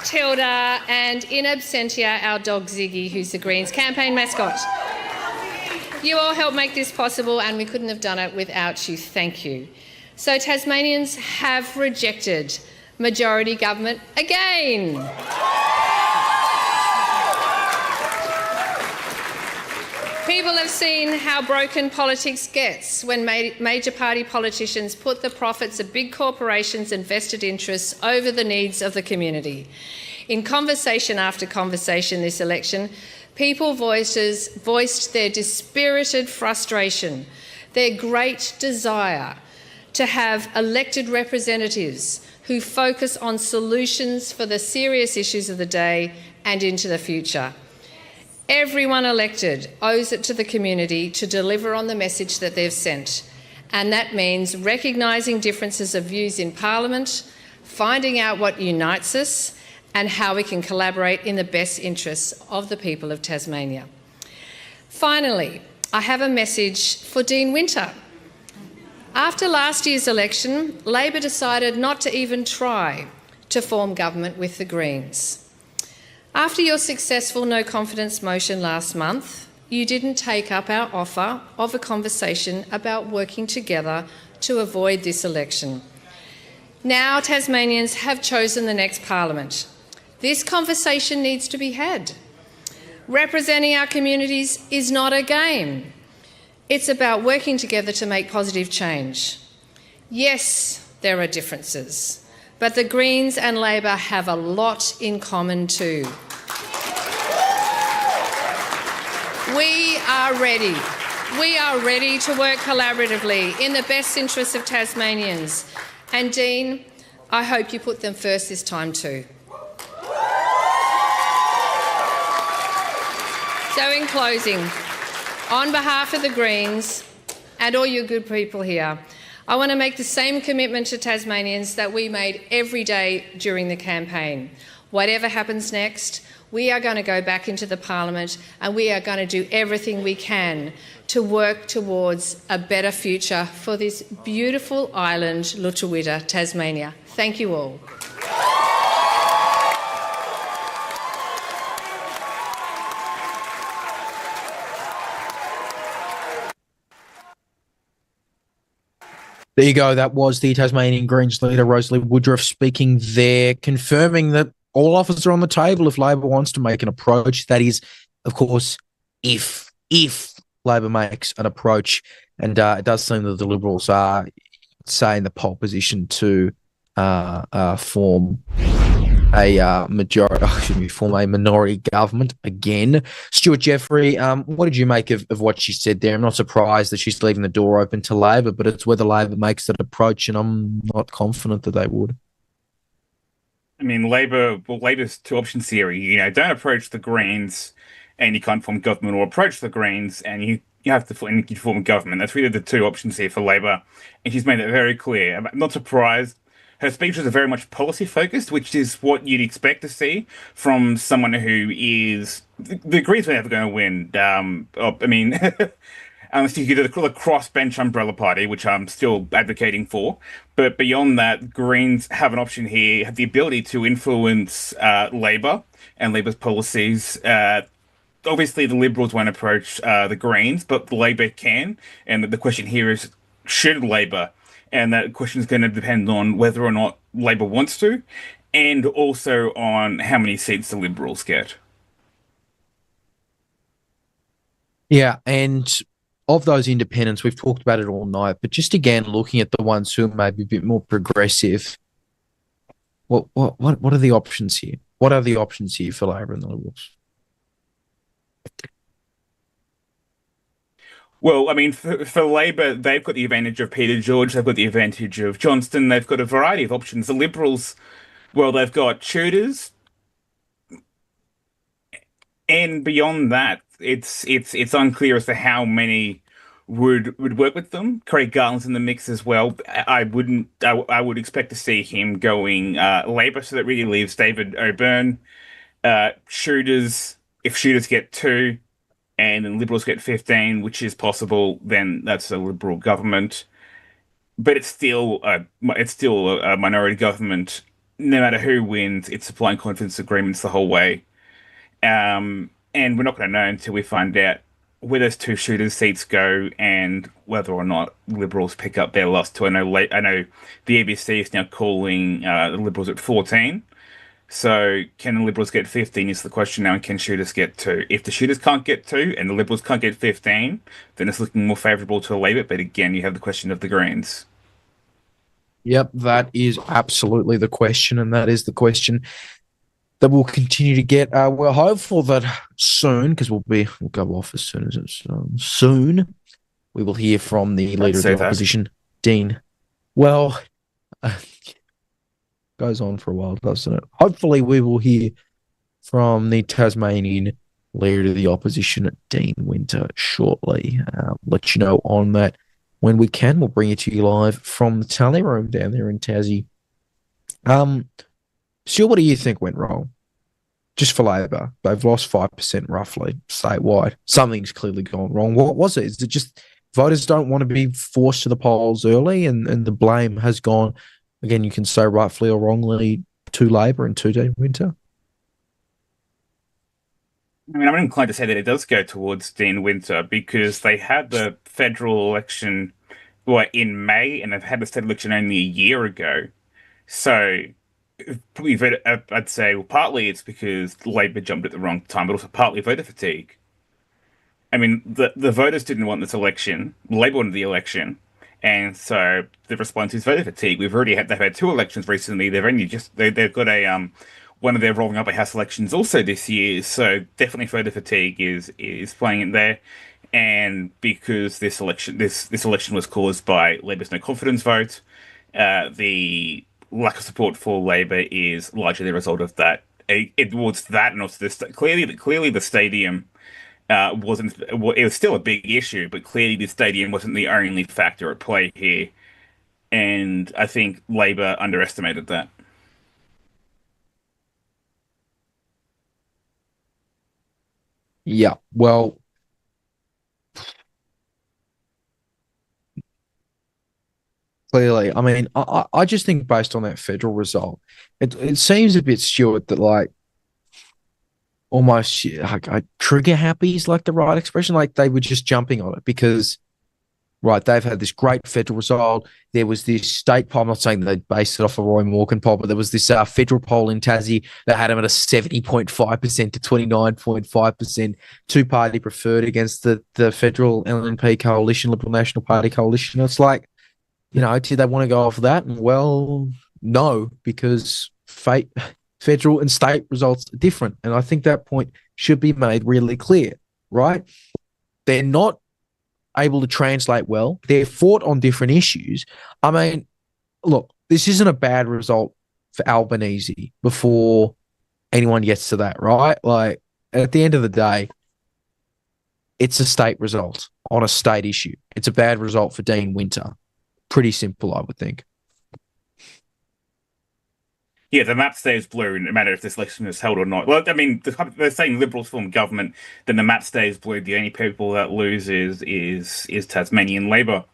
Tilda and in absentia our dog Ziggy, who's the Greens campaign mascot. You all helped make this possible and we couldn't have done it without you. Thank you. So Tasmanians have rejected majority government again. People have seen how broken politics gets when major party politicians put the profits of big corporations and vested interests over the needs of the community. In conversation after conversation this election, people voiced their dispirited frustration, their great desire to have elected representatives who focus on solutions for the serious issues of the day and into the future. Everyone elected owes it to the community to deliver on the message that they've sent, and that means recognising differences of views in Parliament, finding out what unites us and how we can collaborate in the best interests of the people of Tasmania. Finally, I have a message for Dean Winter. After last year's election, Labor decided not to even try to form government with the Greens. After your successful no confidence motion last month, you didn't take up our offer of a conversation about working together to avoid this election. Now Tasmanians have chosen the next Parliament. This conversation needs to be had. Representing our communities is not a game. It's about working together to make positive change. Yes, there are differences, but the Greens and Labor have a lot in common too. We are ready. We are ready to work collaboratively in the best interests of Tasmanians. And Dean, I hope you put them first this time too. So in closing, on behalf of the Greens and all you good people here, I want to make the same commitment to Tasmanians that we made every day during the campaign. Whatever happens next, we are going to go back into the Parliament and we are going to do everything we can to work towards a better future for this beautiful island, Lutruwita, Tasmania. Thank you all. There you go. That was the Tasmanian Greens leader, Rosalie Woodruff, speaking there, confirming that all offers are on the table if Labor wants to make an approach. That is, of course, if Labor makes an approach. And it does seem that the Liberals are, say, in the pole position to form a minority government again. Stuart Jeffrey, what did you make of what she said there? I'm not surprised that she's leaving the door open to Labor, but it's whether Labor makes that approach, and I'm not confident that they would. I mean, Labor's two options here. Don't approach the Greens and you can't form government, or approach the Greens and you have to form a government. That's really the two options here for Labor, and she's made it very clear. I'm not surprised her speech was very much policy focused, which is what you'd expect to see from someone who is the Greens were never going to win. I mean, unless you get the crossbench umbrella party, which I'm still advocating for. But beyond that, Greens have an option here, have the ability to influence Labor and Labor's policies. Obviously, the Liberals won't approach the Greens, but Labor can. And the question here is, should Labor? And that question is going to depend on whether or not Labor wants to, and also on how many seats the Liberals get. Yeah, and of those independents, we've talked about it all night, but just again, looking at the ones who are maybe a bit more progressive, what are the options here? What are the options here for Labor and the Liberals? Well, I mean, for Labor, they've got the advantage of Peter George, they've got the advantage of Johnston, they've got a variety of options. The Liberals, well, they've got Tudors, and beyond that, it's unclear as to how many would work with them. Craig Garland's in the mix as well. I would expect to see him going Labor, so that really leaves David O'Byrne, Shooters. If Shooters get 2, and then Liberals get 15, which is possible, then that's a Liberal government. But it's still a minority government. No matter who wins, it's supplying confidence agreements the whole way. And we're not going to know until we find out where those 2 Shooters seats go and whether or not Liberals pick up their last 2. I know the ABC is now calling the Liberals at 14. So can the Liberals get 15 is the question now, and can Shooters get 2? If the Shooters can't get 2 and the Liberals can't get 15, then it's looking more favourable to Labor. But again, you have the question of the Greens. Yep, that is absolutely the question, and that is the question that we'll continue to get. We're hopeful that soon, because we'll go off as soon as it's soon, we will hear from the leader of the opposition, Dean. Well, goes on for a while, doesn't it? Hopefully we will hear from the Tasmanian leader of the opposition, Dean Winter, shortly. Let you know on that when we can. We'll bring it to you live from the tally room down there in Tassie. Stu, what do you think went wrong? Just for Labor, they've lost 5% roughly statewide. Something's clearly gone wrong. What was it? Is it just voters don't want to be forced to the polls early, and the blame has gone, again, you can say rightfully or wrongly, to Labor and to Dean Winter? I mean, I'm inclined to say that it does go towards Dean Winter because they had the federal election in May, and they've had the state election only a year ago. So I'd say, well, partly it's because Labor jumped at the wrong time, but also partly voter fatigue. I mean, the voters didn't want this election. Labor wanted the election. And so the response is voter fatigue. They've had 2 elections recently. They've got one of their rolling up House elections also this year. So definitely voter fatigue is playing in there. And because this election was caused by Labor's no confidence vote, the lack of support for Labor is largely the result of that. It was that, and also clearly the stadium it was still a big issue, but clearly the stadium wasn't the only factor at play here. And I think Labor underestimated that. Yeah, well, clearly, I mean, I just think based on that federal result, it seems a bit, Stuart, that like almost trigger happy is like the right expression. Like they were just jumping on it because, right, they've had this great federal result. There was this state poll. I'm not saying that they based it off a Roy Morgan poll, but there was this federal poll in Tassie that had them at a 70.5% to 29.5% two-party preferred against the federal LNP coalition, Liberal National Party coalition. It's like, you know, did they want to go off that? And well, no, because federal and state results are different. And I think that point should be made really clear, right? They're not able to translate well. They're fought on different issues. I mean, look, this isn't a bad result for Albanese before anyone gets to that, right? Like, at the end of the day, it's a state result on a state issue. It's a bad result for Dean Winter. Pretty simple, I would think. Yeah, the map stays blue no matter if this election is held or not. Well, I mean, they're saying Liberals form government, then the map stays blue. The only people that lose is Tasmanian Labor,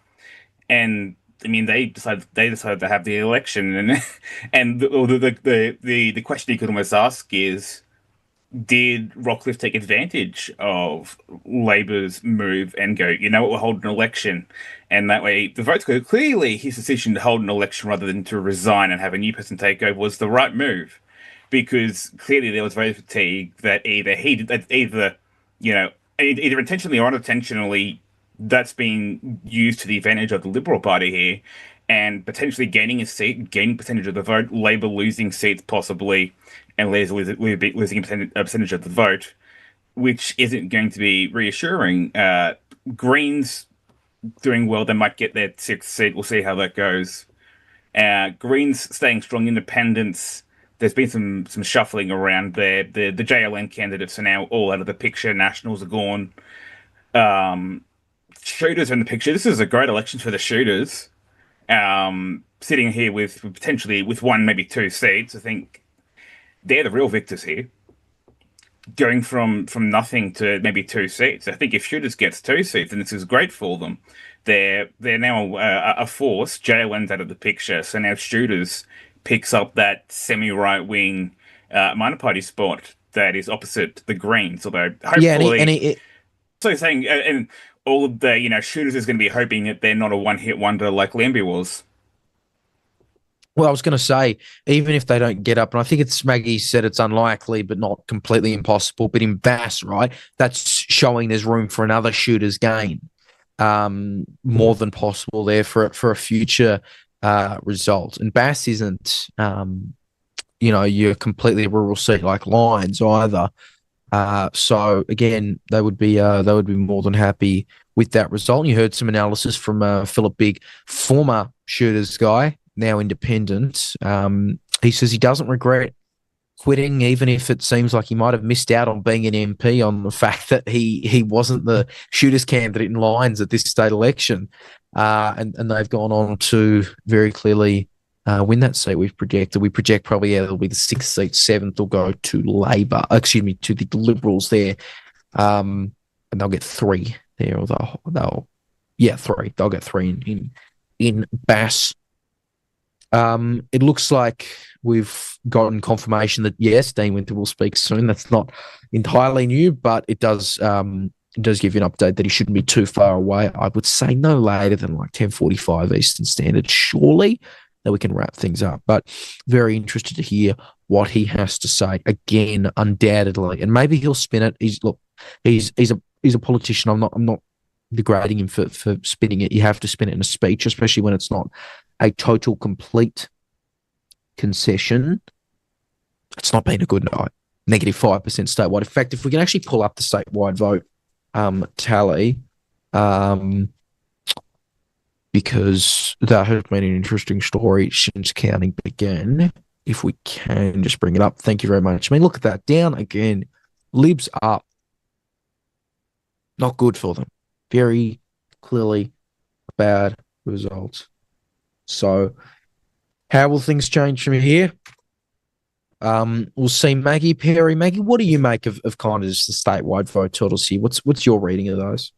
and I mean they decided to have the election, and and the question you could almost ask is, did Rockliff take advantage of Labor's move and go, you know what, we'll hold an election? And that way the votes go. Clearly, his decision to hold an election rather than to resign and have a new person take over was the right move. Because clearly there was voter fatigue that either intentionally or unintentionally, that's being used to the advantage of the Liberal Party here and potentially gaining a seat, gaining percentage of the vote, Labor losing seats possibly, and losing a percentage of the vote, which isn't going to be reassuring. Greens doing well, they might get their 6th seat. We'll see how that goes. Greens staying strong, independents. There's been some shuffling around there. The JLN candidates are now all out of the picture. Nationals are gone. Shooters are in the picture. This is a great election for the shooters. Sitting here with potentially with 1, maybe 2 seats. I think they're the real victors here. Going from nothing to maybe 2 seats. I think if Shooters gets 2 seats, then this is great for them. They're now a force. JLN's out of the picture, so now Shooters picks up that semi-right wing minor party spot that is opposite the Greens. Although hopefully, so saying and all of the Shooters is going to be hoping that they're not a one-hit wonder like Lambie was. Well, I was going to say, even if they don't get up, and I think it's Maggie said it's unlikely, but not completely impossible. But in Bass, right, that's showing there's room for another Shooters gain, more than possible there for a future result. And Bass isn't, you're completely rural seat like Lions either. So again, they would be more than happy with that result. And you heard some analysis from Phillip Bigg, former Shooters guy, now independent. He says he doesn't regret quitting, even if it seems like he might have missed out on being an MP on the fact that he wasn't the Shooters candidate in Lions at this state election. And they've gone on to very clearly win that seat. We project probably it'll be the 6th seat, 7th will go to Labor, to the Liberals there. And they'll get 3 there, or they'll 3. They'll get 3 in Bass. It looks like we've gotten confirmation that yes, Dean Winter will speak soon. That's not entirely new, but it does give you an update that he shouldn't be too far away. I would say no later than like 10:45 Eastern Standard, surely, that we can wrap things up. But very interested to hear what he has to say again, undoubtedly, and maybe he'll spin it. He's a politician. I'm not degrading him for spinning it. You have to spin it in a speech, especially when it's not a total complete concession. It's not been a good night. -5% statewide. In fact, if we can actually pull up the statewide vote tally, because that has been an interesting story since counting began. If we can just bring it up. Thank you very much. I mean, look at that. Down again. Libs up. Not good for them. Very clearly bad result. So how will things change from here? We'll see. Maggie, Perry. Maggie, what do you make of kind of just the statewide vote totals here? What's your reading of those?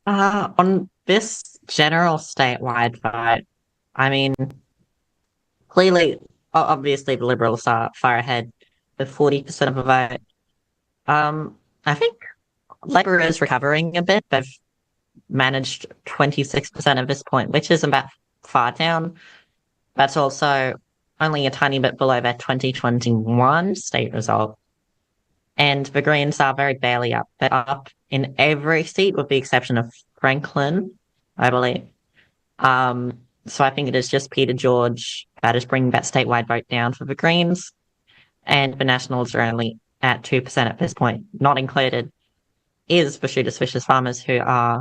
On this general statewide vote, I mean, clearly, obviously, the Liberals are far ahead with 40% of the vote. I think Labor is recovering a bit. They've managed 26% at this point, which isn't that far down. That's also only a tiny bit below their 2021 state result. And the Greens are very barely up. They're up in every seat with the exception of Franklin, I believe. So I think it is just Peter George that is bringing that statewide vote down for the Greens. And the Nationals are only at 2% at this point. Not included is the Shooters Fishers Farmers, who are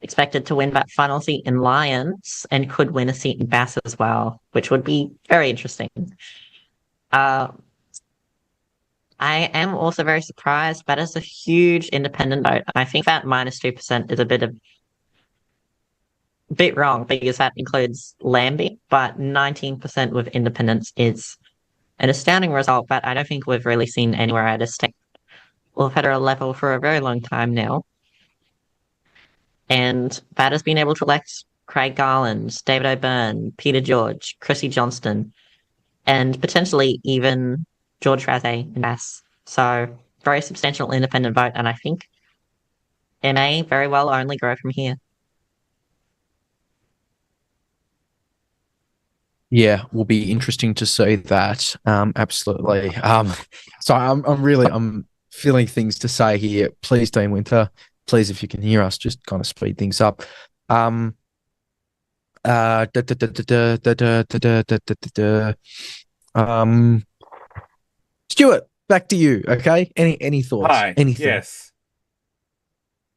expected to win that final seat in Lions and could win a seat in Bass as well, which would be very interesting. I am also very surprised. That is a huge independent vote. I think that -2% is a bit of bit wrong because that includes Lambie, but 19% with independents is an astounding result, but I don't think we've really seen anywhere at a state or federal level for a very long time now. And that has been able to elect Craig Garland, David O'Byrne, Peter George, Chrissy Johnston, and potentially even George Razay in Bass. So very substantial independent vote, and I think it may very well only grow from here. Yeah, will be interesting to see that. Absolutely. So I'm feeling things to say here. Please, Dean Winter, please, if you can hear us, just kind of speed things up. Stuart, back to you. Okay. Any thoughts? Hi. Any thoughts?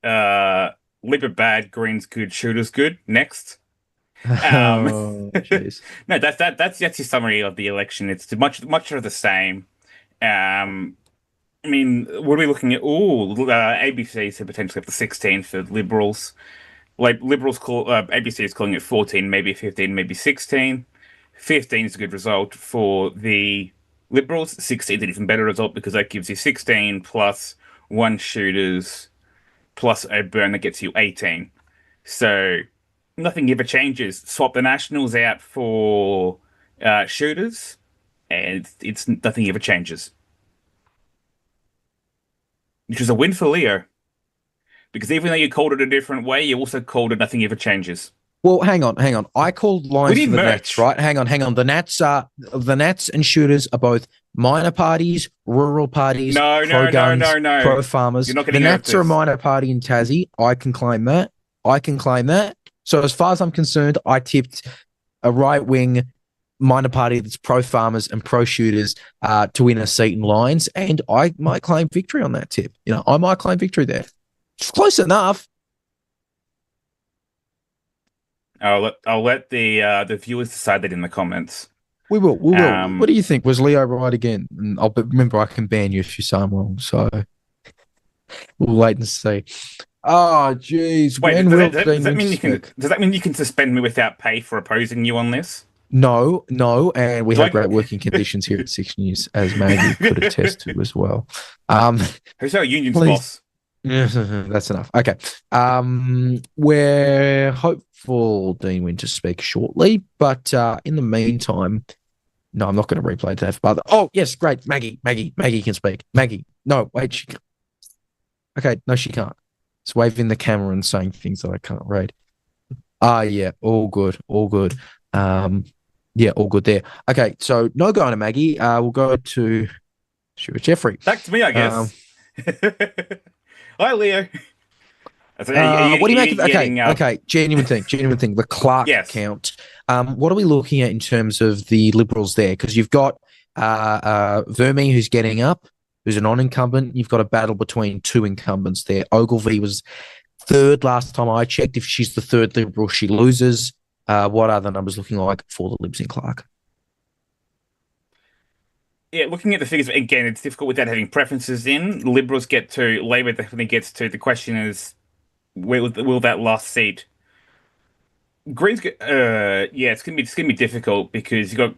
Yes. Libra bad, Green's good, Shooter's good. Next. Oh, jeez. No, that's your summary of the election. It's much of the same. I mean, what are we looking at? ABC said potentially up to 16 for Liberals. Like Liberals call ABC is calling it 14, maybe 15, maybe 16. 15 is a good result for the Liberals. 16 is an even better result because that gives you 16 plus 1 Shooters plus O'Byrne that gets you 18. So nothing ever changes. Swap the Nationals out for Shooters, and it's nothing ever changes. Which is a win for Leo. Because even though you called it a different way, you also called it nothing ever changes. Well, hang on. I called lines for the Nats, right? Hang on. The Nats and Shooters are both minor parties, rural parties, pro-guns, pro-farmers. The Nats are a minor party in Tassie. I can claim that. So as far as I'm concerned, I tipped a right-wing minor party that's pro-farmers and pro-shooters to win a seat in Lions, and I might claim victory on that tip. I might claim victory there. It's close enough. I'll let the viewers decide that in the comments. We will. What do you think? Was Leo right again? And remember, I can ban you if you say I'm wrong. So we'll wait and see. Oh, jeez. Wait, does that mean you can suspend me without pay for opposing you on this? No, and we have great working conditions here at 6 News, as Maggie could attest to as well. Who's our union's boss? That's enough. Okay. We're hopeful Dean Winter speaks shortly, but in the meantime, no, I'm not going to replay that. But oh, yes, great. Maggie can speak. Maggie, no, wait, she can't. Okay, no, she can't. It's waving the camera and saying things that I can't read. Yeah, all good. Yeah, all good there. Okay, so no going to Maggie. We'll go to Stuart Jeffrey. Back to me, I guess. Hi, Leo. What do you make of okay, genuine thing. The Clark count. What are we looking at in terms of the Liberals there? Because you've got Vermee, who's getting up, who's a non-incumbent. You've got a battle between 2 incumbents there. Ogilvie was 3rd last time I checked. If she's the 3rd Liberal, she loses. What are the numbers looking like for the Libs in Clark? Yeah, looking at the figures, again, it's difficult without having preferences in. Liberals get 2, Labor definitely gets 2. The question is, will that last seat? Greens get, it's gonna be difficult because you got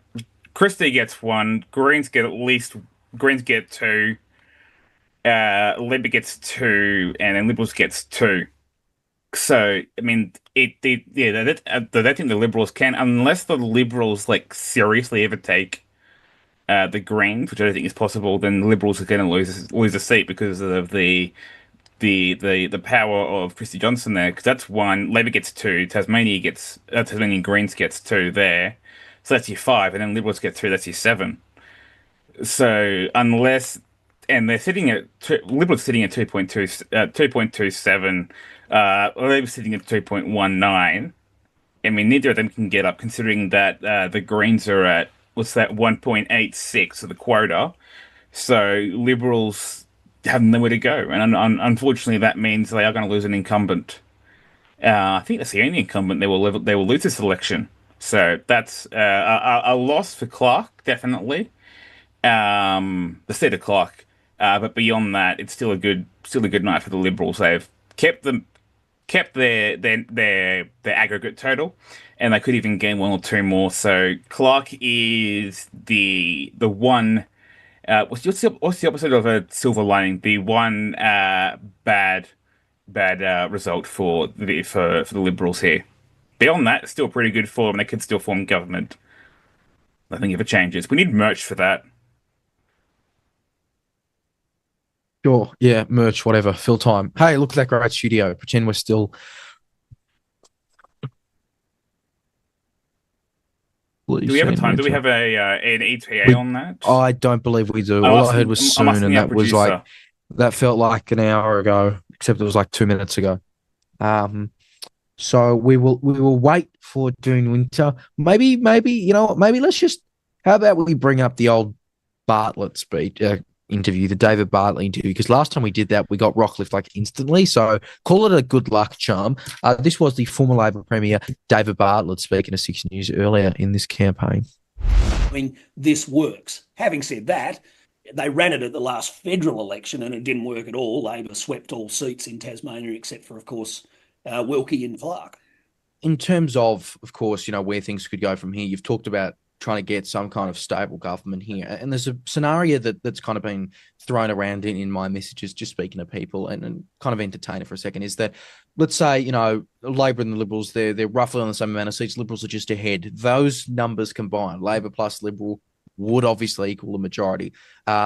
Christie gets 1, Greens get 2, Labor gets 2, and then Liberals gets 2. So, I mean, I think the Liberals can, unless the Liberals seriously ever take the Greens, which I don't think is possible, then the Liberals are going to lose a seat because of the power of Christy Johnson there. Because that's 1, Labor gets 2, Tasmanian Greens gets 2 there, so that's your 5, and then Liberals get 3, that's your 7. So and they're sitting at Liberals sitting at 2.27, Labor sitting at 2.19. I mean, neither of them can get up, considering that the Greens are at 1.86 of the quota. So Liberals have nowhere to go, and unfortunately, that means they are going to lose an incumbent. I think that's the only incumbent they will lose this election. So that's a loss for Clark, definitely. The state of Clark, but beyond that, it's still a good night for the Liberals. They've kept them kept their aggregate total, and they could even gain 1 or 2 more. So Clark is the one. What's the opposite of a silver lining? The one bad result for the Liberals here. Beyond that, it's still pretty good for them. They could still form government. Nothing ever changes. We need merch for that. Sure. Yeah, merch, whatever. Fill time. Hey, look at that great studio. Pretend we're still. Do we have a time? Do we have an ETA on that? I don't believe we do. All I heard was soon, and that was like that felt like an hour ago, except it was like 2 minutes ago. So we will wait for Dean Winter. Maybe you know what? Maybe let's just. How about we bring up the old Bartlett speech interview, the David Bartlett interview? Because last time we did that, we got rockliff like instantly. So call it a good luck charm. This was the former Labor Premier David Bartlett speaking to 6 News earlier in this campaign. I mean, this works. Having said that, they ran it at the last federal election and it didn't work at all. Labor swept all seats in Tasmania except for, of course, Wilkie and Clark. In terms of course, you know, where things could go from here, you've talked about trying to get some kind of stable government here. And there's a scenario that's kind of been thrown around in my messages, just speaking to people and kind of entertain it for a second, is that, let's say, you know, Labor and the Liberals, they're roughly on the same amount of seats. Liberals are just ahead. Those numbers combined, Labor plus Liberal, would obviously equal a majority.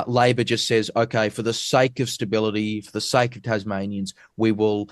Labor just says, okay, for the sake of stability, for the sake of Tasmanians, we will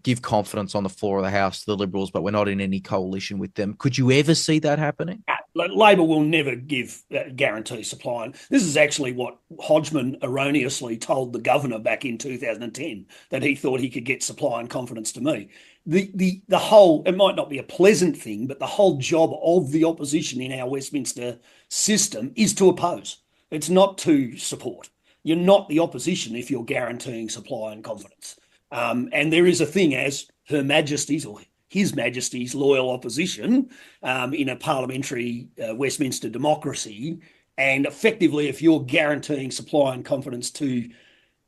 give confidence on the floor of the House to the Liberals, but we're not in any coalition with them. Could you ever see that happening? Labor will never give guarantee supply. And this is actually what Hodgman erroneously told the governor back in 2010, that he thought he could get supply and confidence to me. The whole, it might not be a pleasant thing, but the whole job of the opposition in our Westminster system is to oppose. It's not to support. You're not the opposition if you're guaranteeing supply and confidence. And there is a thing as Her Majesty's or His Majesty's loyal opposition in a parliamentary Westminster democracy. And effectively, if you're guaranteeing supply and confidence to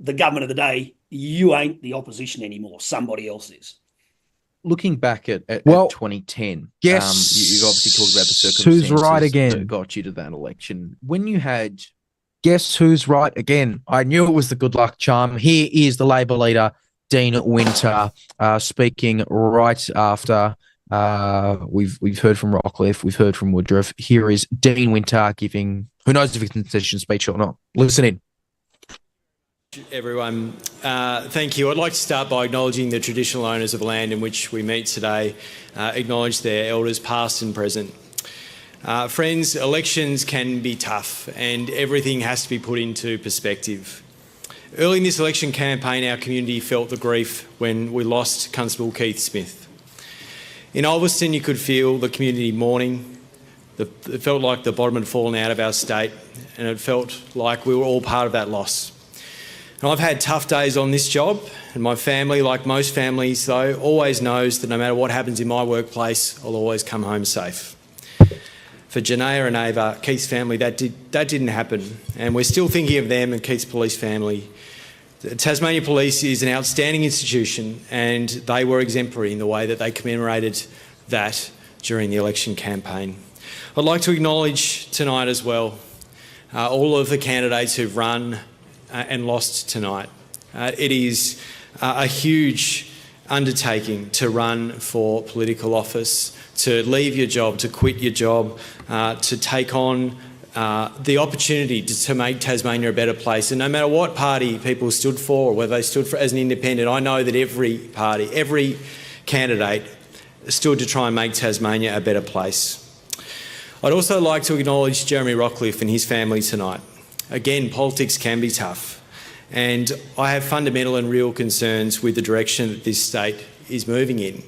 the government of the day, you ain't the opposition anymore. Somebody else is. Looking back at 2010, yes, you've obviously talked about the circumstances who's right again that got you to that election. When you had, guess who's right again? I knew it was the good luck charm. Here is the Labor leader, Dean Winter, speaking right after we've heard from Rockliff, we've heard from Woodruff. Here is Dean Winter giving, who knows if it's a concession speech or not. Listen in. Everyone, thank you. I'd like to start by acknowledging the traditional owners of land in which we meet today, acknowledge their elders past and present. Friends, elections can be tough and everything has to be put into perspective. Early in this election campaign, our community felt the grief when we lost Constable Keith Smith. In Ulverston, you could feel the community mourning. It felt like the bottom had fallen out of our state and it felt like we were all part of that loss. And I've had tough days on this job, and my family, like most families though, always knows that no matter what happens in my workplace, I'll always come home safe. For Janaea and Ava, Keith's family, that didn't happen, and we're still thinking of them and Keith's police family. The Tasmania Police is an outstanding institution, and they were exemplary in the way that they commemorated that during the election campaign. I'd like to acknowledge tonight as well all of the candidates who've run and lost tonight. It is a huge undertaking to run for political office, to leave your job, to quit your job, to take on the opportunity to make Tasmania a better place. And no matter what party people stood for, or whether they stood for as an independent, I know that every party, every candidate stood to try and make Tasmania a better place. I'd also like to acknowledge Jeremy Rockliff and his family tonight. Again, politics can be tough, and I have fundamental and real concerns with the direction that this state is moving in.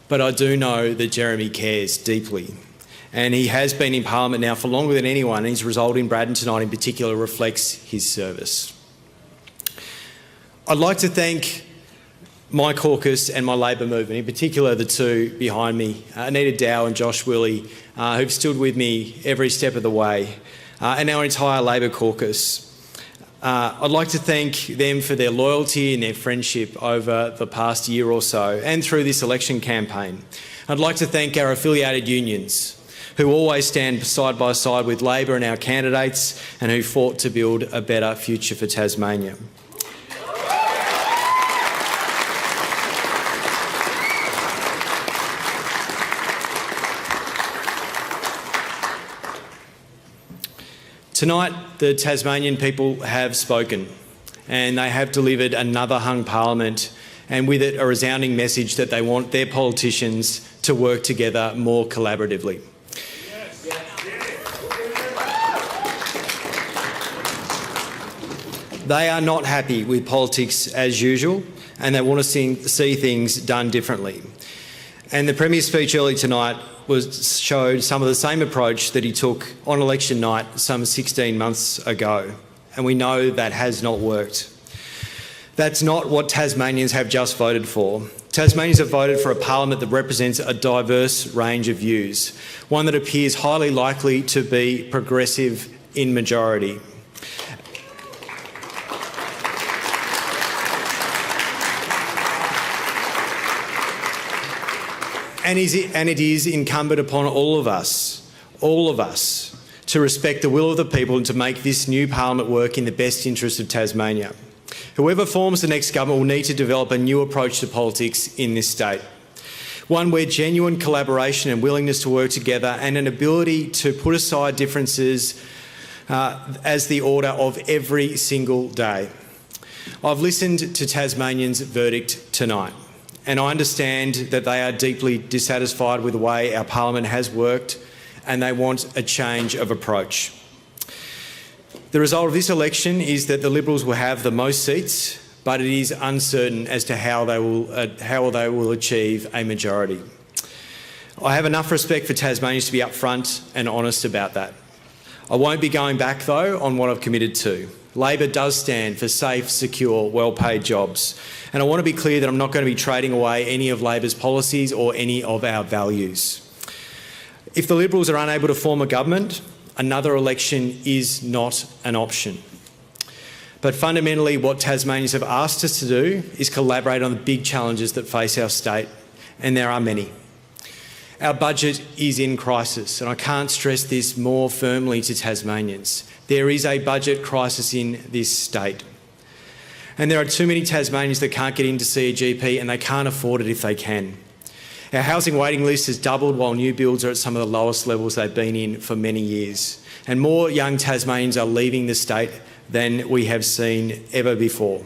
But I do know that Jeremy cares deeply, and he has been in Parliament now for longer than anyone, and his result in Braddon tonight in particular reflects his service. I'd like to thank my caucus and my Labor movement, in particular the two behind me, Anita Dow and Josh Willey, who've stood with me every step of the way, and our entire Labor caucus. I'd like to thank them for their loyalty and their friendship over the past year or so and through this election campaign. I'd like to thank our affiliated unions who always stand side by side with Labor and our candidates and who fought to build a better future for Tasmania. Tonight, the Tasmanian people have spoken and they have delivered another hung parliament, and with it a resounding message that they want their politicians to work together more collaboratively. They are not happy with politics as usual and they want to see things done differently. And the Premier's speech early tonight showed some of the same approach that he took on election night some 16 months ago, and we know that has not worked. That's not what Tasmanians have just voted for. Tasmanians have voted for a parliament that represents a diverse range of views, one that appears highly likely to be progressive in majority. And it is incumbent upon all of us, to respect the will of the people and to make this new parliament work in the best interest of Tasmania. Whoever forms the next government will need to develop a new approach to politics in this state. One where genuine collaboration and willingness to work together and an ability to put aside differences as the order of every single day. I've listened to Tasmanians' verdict tonight, and I understand that they are deeply dissatisfied with the way our parliament has worked and they want a change of approach. The result of this election is that the Liberals will have the most seats, but it is uncertain as to how they will achieve a majority. I have enough respect for Tasmanians to be upfront and honest about that. I won't be going back, though, on what I've committed to. Labor does stand for safe, secure, well-paid jobs. And I want to be clear that I'm not going to be trading away any of Labor's policies or any of our values. If the Liberals are unable to form a government, another election is not an option. But fundamentally, what Tasmanians have asked us to do is collaborate on the big challenges that face our state, and there are many. Our budget is in crisis, and I can't stress this more firmly to Tasmanians. There is a budget crisis in this state. And there are too many Tasmanians that can't get in to see a GP, and they can't afford it if they can. Our housing waiting list has doubled while new builds are at some of the lowest levels they've been in for many years. And more young Tasmanians are leaving the state than we have seen ever before.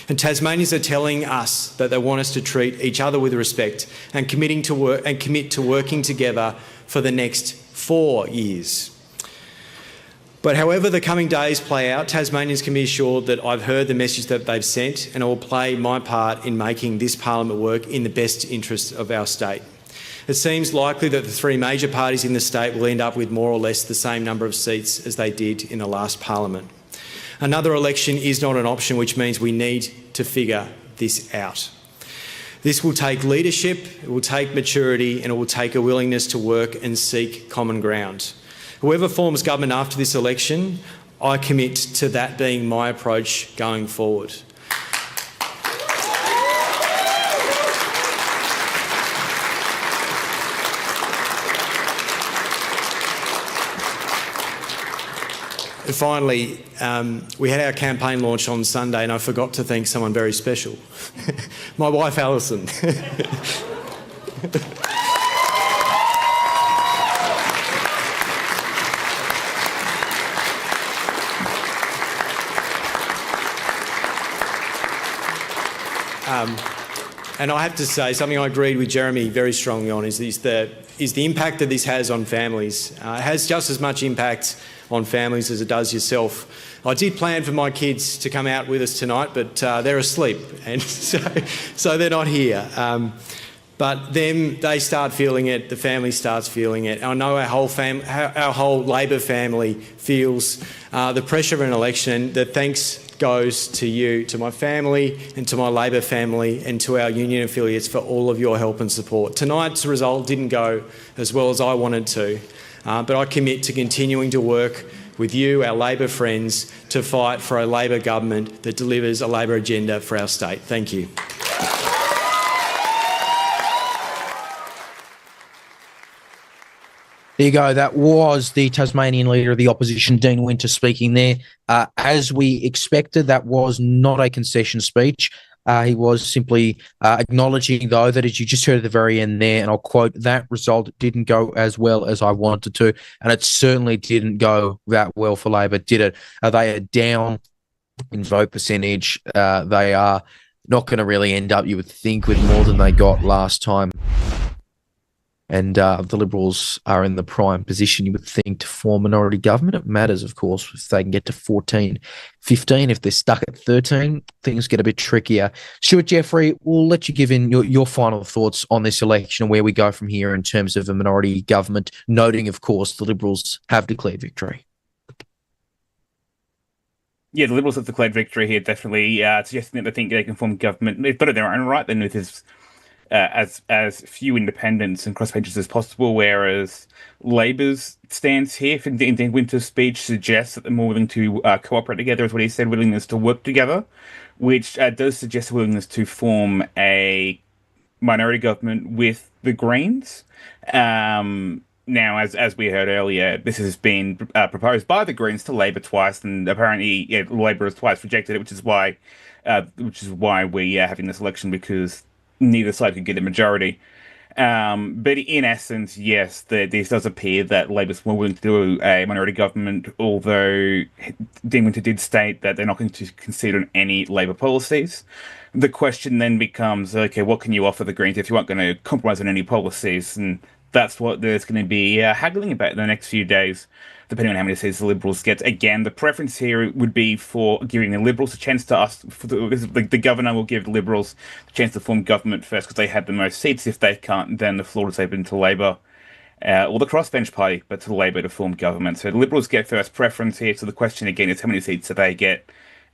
And Tasmanians are telling us that they want us to treat each other with respect and commit to working together for the next 4 years. But however the coming days play out, Tasmanians can be assured that I've heard the message that they've sent, and I will play my part in making this parliament work in the best interests of our state. It seems likely that the three major parties in the state will end up with more or less the same number of seats as they did in the last parliament. Another election is not an option, which means we need to figure this out. This will take leadership, it will take maturity, and it will take a willingness to work and seek common ground. Whoever forms government after this election, I commit to that being my approach going forward. Finally, we had our campaign launch on Sunday and I forgot to thank someone very special. My wife, Alison. And I have to say, something I agreed with Jeremy very strongly on is the impact that this has on families. It has just as much impact on families as it does yourself. I did plan for my kids to come out with us tonight, but they're asleep, and so they're not here. But they start feeling it, the family starts feeling it. I know our whole Labor family feels the pressure of an election, and the thanks goes to you, to my family and to my Labor family and to our union affiliates for all of your help and support. Tonight's result didn't go as well as I wanted to, but I commit to continuing to work with you, our Labor friends, to fight for a Labor government that delivers a Labor agenda for our state. Thank you. There you go. That was the Tasmanian Leader of the Opposition, Dean Winter, speaking there. As we expected, that was not a concession speech. He was simply acknowledging, though, that as you just heard at the very end there, and I'll quote, that result didn't go as well as I wanted to, and it certainly didn't go that well for Labor, did it? They are down in vote percentage. They are not going to really end up, you would think, with more than they got last time. And the Liberals are in the prime position, you would think, to form minority government. It matters, of course, if they can get to 14, 15. If they're stuck at 13, things get a bit trickier. Stuart Jeffrey, we'll let you give in your final thoughts on this election and where we go from here in terms of a minority government, noting, of course, the Liberals have declared victory. Yeah, the Liberals have declared victory here, definitely, suggesting that they think they can form government. They've got it their own right, then, with his as few independents and crossbenchers as possible, whereas Labor's stance here, for Dean Winter's speech, suggests that they're more willing to cooperate together, is what he said, willingness to work together, which does suggest a willingness to form a minority government with the Greens. Now, as we heard earlier, this has been proposed by the Greens to Labor twice, and apparently Labor has twice rejected it, which is why we are having this election, because neither side could get a majority. But in essence, yes, this does appear that Labor's more willing to do a minority government, although Dean Winter did state that they're not going to concede on any Labor policies. The question then becomes, okay, what can you offer the Greens if you aren't going to compromise on any policies? And that's what there's going to be haggling about in the next few days, depending on how many seats the Liberals get. Again, the preference here would be for giving the Liberals a chance to ask. The governor will give the Liberals a chance to form government first because they have the most seats. If they can't, then the floor is open to Labor or the crossbench party, but to Labor to form government. So the Liberals get first preference here. So the question again is how many seats do they get,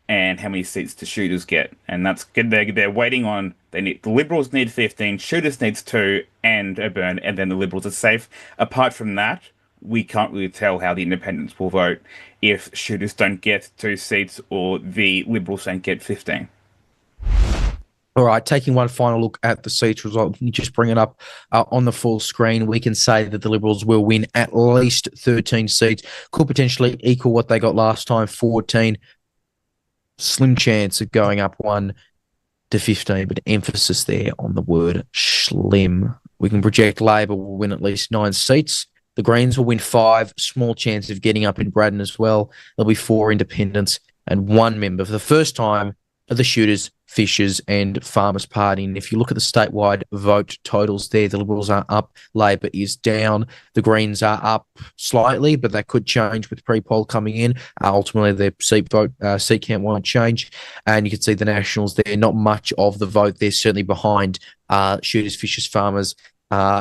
and how many seats do Shooters get? And that's good. They're waiting on. The Liberals need 15, Shooters needs 2, and a burn, and then the Liberals are safe. Apart from that, we can't really tell how the independents will vote if Shooters don't get 2 seats or the Liberals don't get 15. All right, taking one final look at the seats result, can you just bring it up on the full screen? We can say that the Liberals will win at least 13 seats, could potentially equal what they got last time, 14. Slim chance of going up 1 to 15, but emphasis there on the word slim. We can project Labor will win at least 9 seats. The Greens will win 5, small chance of getting up in Braddon as well. There'll be 4 independents and 1 member for the first time of the Shooters, Fishers and Farmers Party. And if you look at the statewide vote totals there, the Liberals are up, Labor is down. The Greens are up slightly, but that could change with pre-poll coming in. Ultimately, their seat count won't change. And you can see the Nationals there, not much of the vote. They're certainly behind Shooters, Fishers, Farmers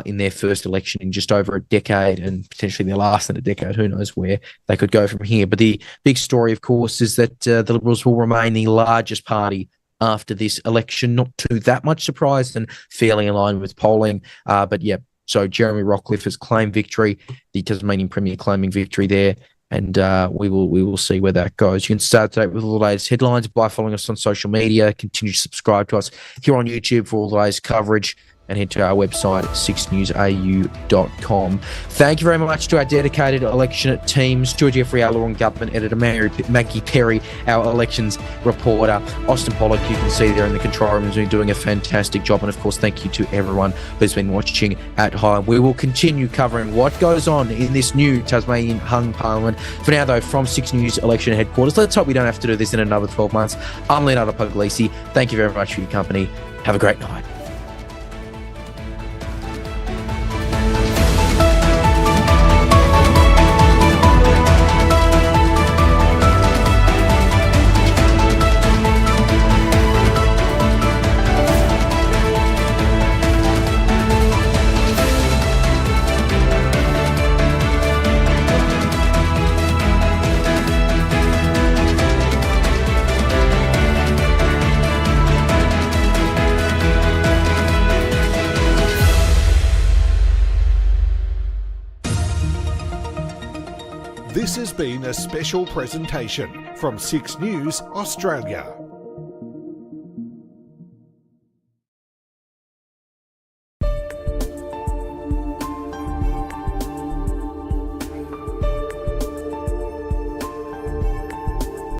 in their first election in just over a decade, and potentially their last in a decade. Who knows where they could go from here. But the big story, of course, is that the Liberals will remain the largest party after this election. Not too that much surprise and fairly in line with polling. But yeah, so Jeremy Rockliff has claimed victory, the Tasmanian Premier claiming victory there. And we will see where that goes. You can start today with all the latest headlines by following us on social media. Continue to subscribe to us here on YouTube for all the latest coverage, and head to our website, SIXNewsAU.com. Thank you very much to our dedicated election team, Stuart Jeffrey, our Law and Government Editor, Maggie Perry, our elections reporter, Austin Pollock, you can see there in the control room, has been doing a fantastic job. And of course, thank you to everyone who's been watching at home. We will continue covering what goes on in this new Tasmanian hung parliament. For now, though, from 6 News election headquarters, let's hope we don't have to do this in another 12 months. I'm Leonardo Puglisi. Thank you very much for your company. Have a great night. This has been a special presentation from 6 News Australia.